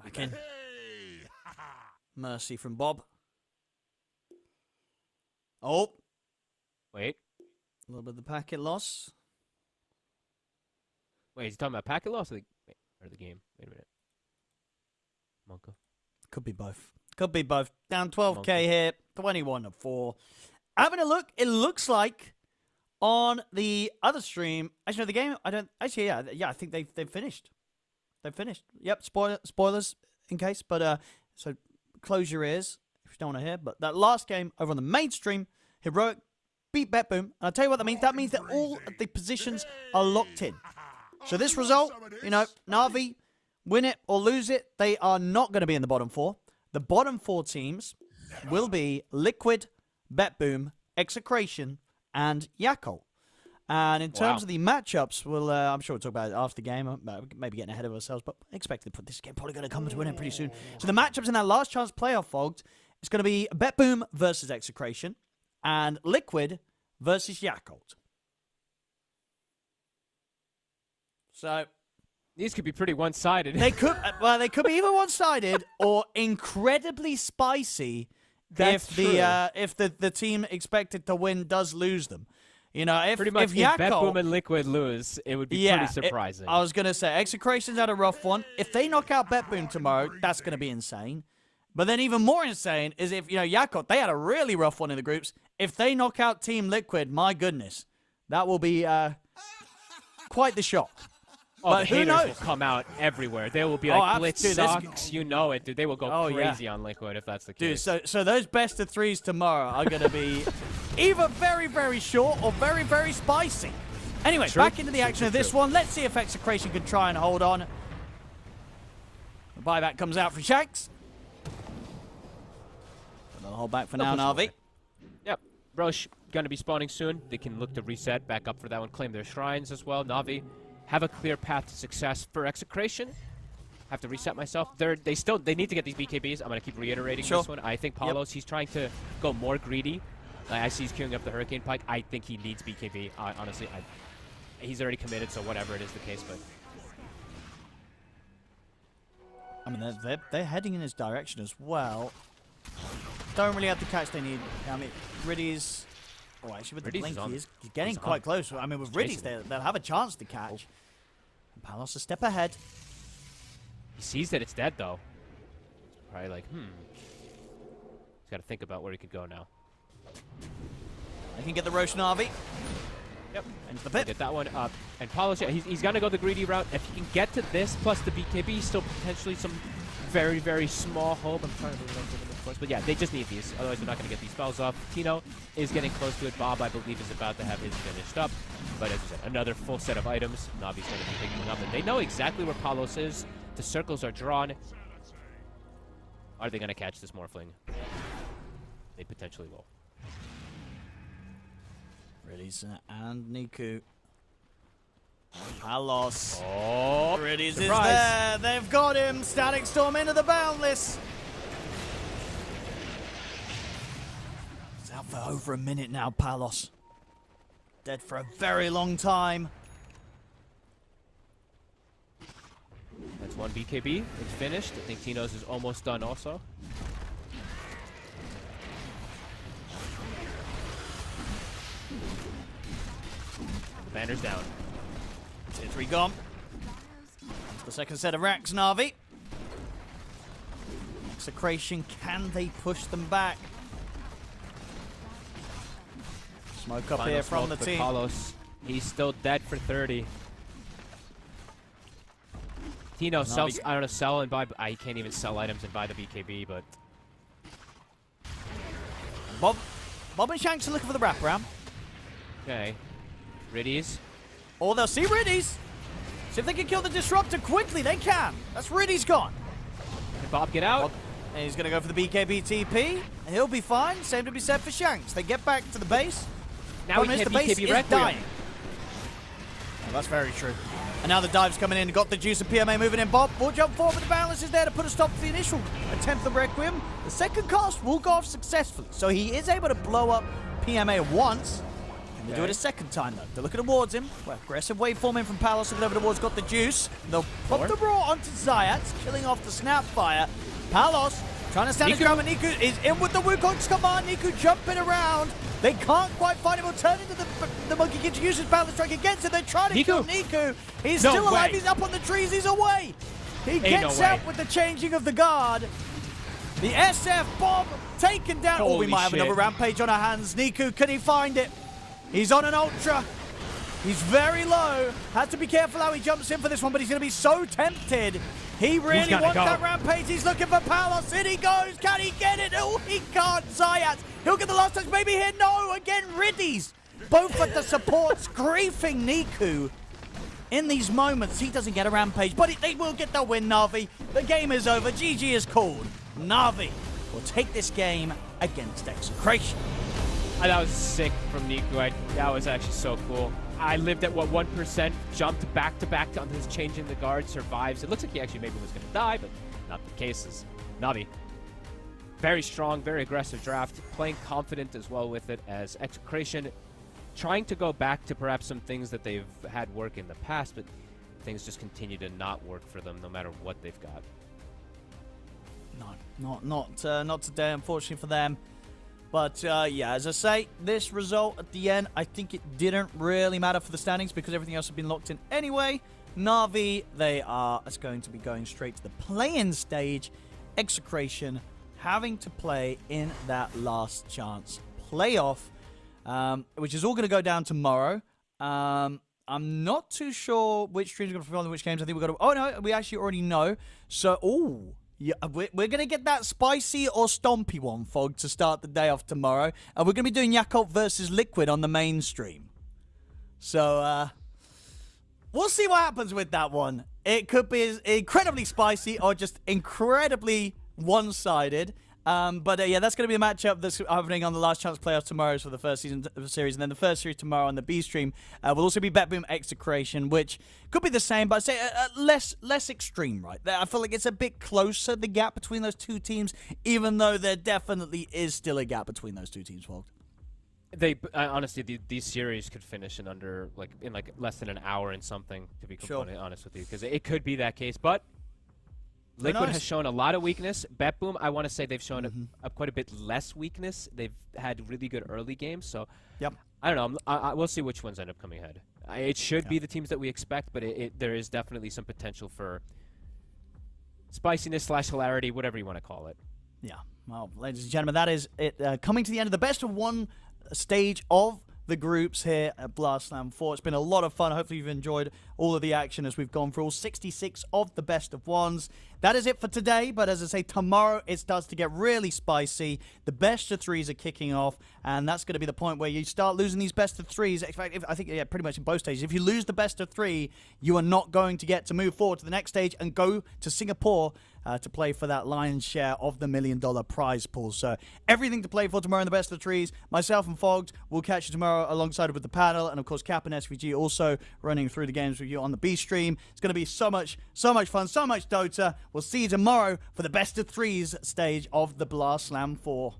Back in. Hey! Mercy from Bob. Oh, Wait. a little bit of the packet loss. Wait, is he talking about packet loss or the game? Wait a minute. Monka. Could be both. Could be both. Down 12k Monkey. here. 21-4. Having a look, it looks like on the other stream. Actually, no, the game. I don't. Actually, yeah. I think they've finished. They've finished. Yep. Spoilers in case. But so close your ears if you don't want to hear. But that last game over on the main stream, Heroic beat BetBoom. And I'll tell you what that means. That means that all of the positions are locked in. So this result, you know, Na'Vi, win it or lose it, they are not going to be in the bottom 4. The bottom 4 teams will be Liquid, BetBoom, Execration, and Yakult. And in terms of the matchups, we'll I'm sure we'll talk about it after the game. Maybe getting ahead of ourselves, but I expect this game probably going to come to an end pretty soon. So the matchups in that last chance playoff, Fogged, it's going to be BetBoom versus Execration, and Liquid versus Yakult. So These could be pretty one-sided. they could be either one-sided or incredibly spicy. That's if the team expected to win does lose them. You know, if pretty much if if Yakult, BetBoom and Liquid lose, it would be pretty surprising. I was gonna say Execration's had a rough one. If they knock out BetBoom tomorrow, that's gonna be insane. But then even more insane is if, you know, Yakult, they had a really rough one in the groups. If they knock out Team Liquid, my goodness, that will be quite the shock. Oh, but the who haters knows? will come out everywhere. They will be like, Blitz dude, sucks. You know it, dude. They will go yeah. crazy on Liquid if that's the Dude, case. so those best of 3s tomorrow are going to be either very, very short or very, very spicy. Anyway, back into the action of this one. Let's see if Execration can try and hold on. The buyback comes out for Shax. They'll hold back for now, Na'Vi. Yep. Roche going to be spawning soon. They can look to reset back up for that one, claim their shrines as well. Na'Vi have a clear path to success for Execration. Have to reset myself. They need to get these BKBs. I'm going to keep reiterating this one. I think Paulos, he's trying to go more greedy. I see he's queuing up the Hurricane Pike. I think he needs BKB. Honestly, he's already committed, so whatever it is the case. But I mean, they're heading in his direction as well. Don't really have the catch they need. I mean, Riddy's... Oh, actually, with the blink, he's getting quite close. I mean, with Riddy's, they'll have a chance to catch. And Palos a step ahead. he sees that it's dead, though. Probably like, He's got to think about where he could go now. They can get the Roche Na'Vi. Yep. Into the pit. Get that one up. And Paulos, yeah, he's going to go the greedy route. If he can get to this plus the BKB, still potentially some very, very small hope. I'm trying to move it over this course. But yeah, they just need these. Otherwise, they're not going to get these spells off. Tino is getting close to it. Bob, I believe, is about to have his finished up. But as I said, another full set of items. Navi's going to be picking up. And they know exactly where Paulos is. The circles are drawn. Are they going to catch this Morphling? They potentially will. Riddy's and Niku Palos. Oh, Riddies is surprise. there. They've got him. Static Storm into the Boundless. He's out for over a minute now, Palos. Dead for a very long time. That's one BKB. It's finished. I think Tino's is almost done also. The banner's down. Tier 3 gone. The second set of racks, Na'Vi. Execration, can they push them back? Smoke up Final here from smoke the for team. Carlos. He's still dead for 30. Tino sells, I don't know, sell and buy. He can't even sell items and buy the BKB, but. Bob and Shanks are looking for the wraparound. Okay. Riddies. Or they'll see Riddies. See if they can kill the Disruptor quickly. They can. That's Riddies gone. Can Bob get out? And he's going to go for the BKB TP. He'll be fine. Same to be said for Shanks. They get back to the base. Now we Problem is, can't the base BKB is Requiem. dying. Oh, that's very true. And now the dive's coming in. Got the juice of PMA moving in. Bob will jump forward, but the balance is there to put a stop to the initial attempt of the Requiem. The second cast will go off successfully. So he is able to blow up PMA once. Can they do it a second time, though? They're looking towards him. Well, aggressive waveform in from Palos. Looking over towards, got the juice. They'll pop the Raw onto Zayats, killing off the Snapfire. Palos trying to stand his ground, but Niku is in with the Wukong's command. Niku jumping around. They can't quite find him. Will turn into the Monkey Kid, uses Battle Strike against it. They're trying to kill Niku. He's No still alive. way. He's up on the trees. He's away. He gets no out way. with the changing of the guard. The SF Bob taken down. Oh, we Holy might have shit. another rampage on our hands. Niku, can he find it? He's on an Ultra. He's very low. Had to be careful how he jumps in for this one, but he's going to be so tempted. He really gotta wants go. that rampage. He's looking for Palos. In he goes. Can he get it? Oh, he can't. Zayat. He'll get the last touch. Maybe here. No. Again, Riddies. Both at the supports griefing Niku. In these moments, he doesn't get a rampage, but they will get the win, Na'Vi. The game is over. GG is called. Na'Vi will take this game against Execration. That was sick from Niku. That was actually so cool. I lived at, what, 1%, jumped back-to-back onto his changing the guard, survives. It looks like he actually maybe was going to die, but not the case. Na'Vi. Very strong, very aggressive draft, playing confident as well with it as Execration, trying to go back to perhaps some things that they've had work in the past, but things just continue to not work for them no matter what they've got. No, not today, unfortunately for them. But, yeah, as I say, this result at the end, I think it didn't really matter for the standings because everything else had been locked in anyway. Na'Vi, they are going to be going straight to the play-in stage. Execration having to play in that last chance playoff, which is all going to go down tomorrow. I'm not too sure which streams are going to fulfill which games. I think we've got to... Oh, no, we actually already know. So, ooh... Yeah, we're going to get that spicy or stompy one, Fog, to start the day off tomorrow. And we're going to be doing Yakult versus Liquid on the main stream. So, we'll see what happens with that one. It could be incredibly spicy or just incredibly one-sided. But yeah, that's going to be a matchup that's happening on the Last Chance playoffs tomorrow for the first season of the series. And then the first series tomorrow on the B stream will also be BetBoom Execration, which could be the same, but I'd say less extreme, right? I feel like it's a bit closer, the gap between those two teams, even though there definitely is still a gap between those two teams, Vogt. They honestly, these series could finish in under in less than an hour and something. To be completely honest with you, because it could be that case. But Liquid has shown a lot of weakness. BetBoom, I want to say they've shown quite a bit less weakness. They've had really good early games. So I don't know. We'll see which ones end up coming ahead. It should be the teams that we expect, but there is definitely some potential for spiciness / hilarity, whatever you want to call it. Yeah. Well, ladies and gentlemen, that is it. Coming to the end of the best of one stage of the groups here at Blast Slam 4. It's been a lot of fun. Hopefully you've enjoyed all of the action as we've gone through all 66 of the best of ones. That is it for today, but as I say, tomorrow it starts to get really spicy. The best of threes are kicking off, and that's going to be the point where you start losing these best of threes. In fact, I think pretty much in both stages. If you lose the best of three, you are not going to get to move forward to the next stage and go to Singapore to play for that lion's share of the $1 million prize pool. So everything to play for tomorrow in the Best of Trees. Myself and Fogged will catch you tomorrow alongside with the panel, and of course Cap and SVG also running through the games with you on the B stream. It's going to be so much fun, so much Dota. We'll see you tomorrow for the Best of Threes stage of the Blast Slam 4.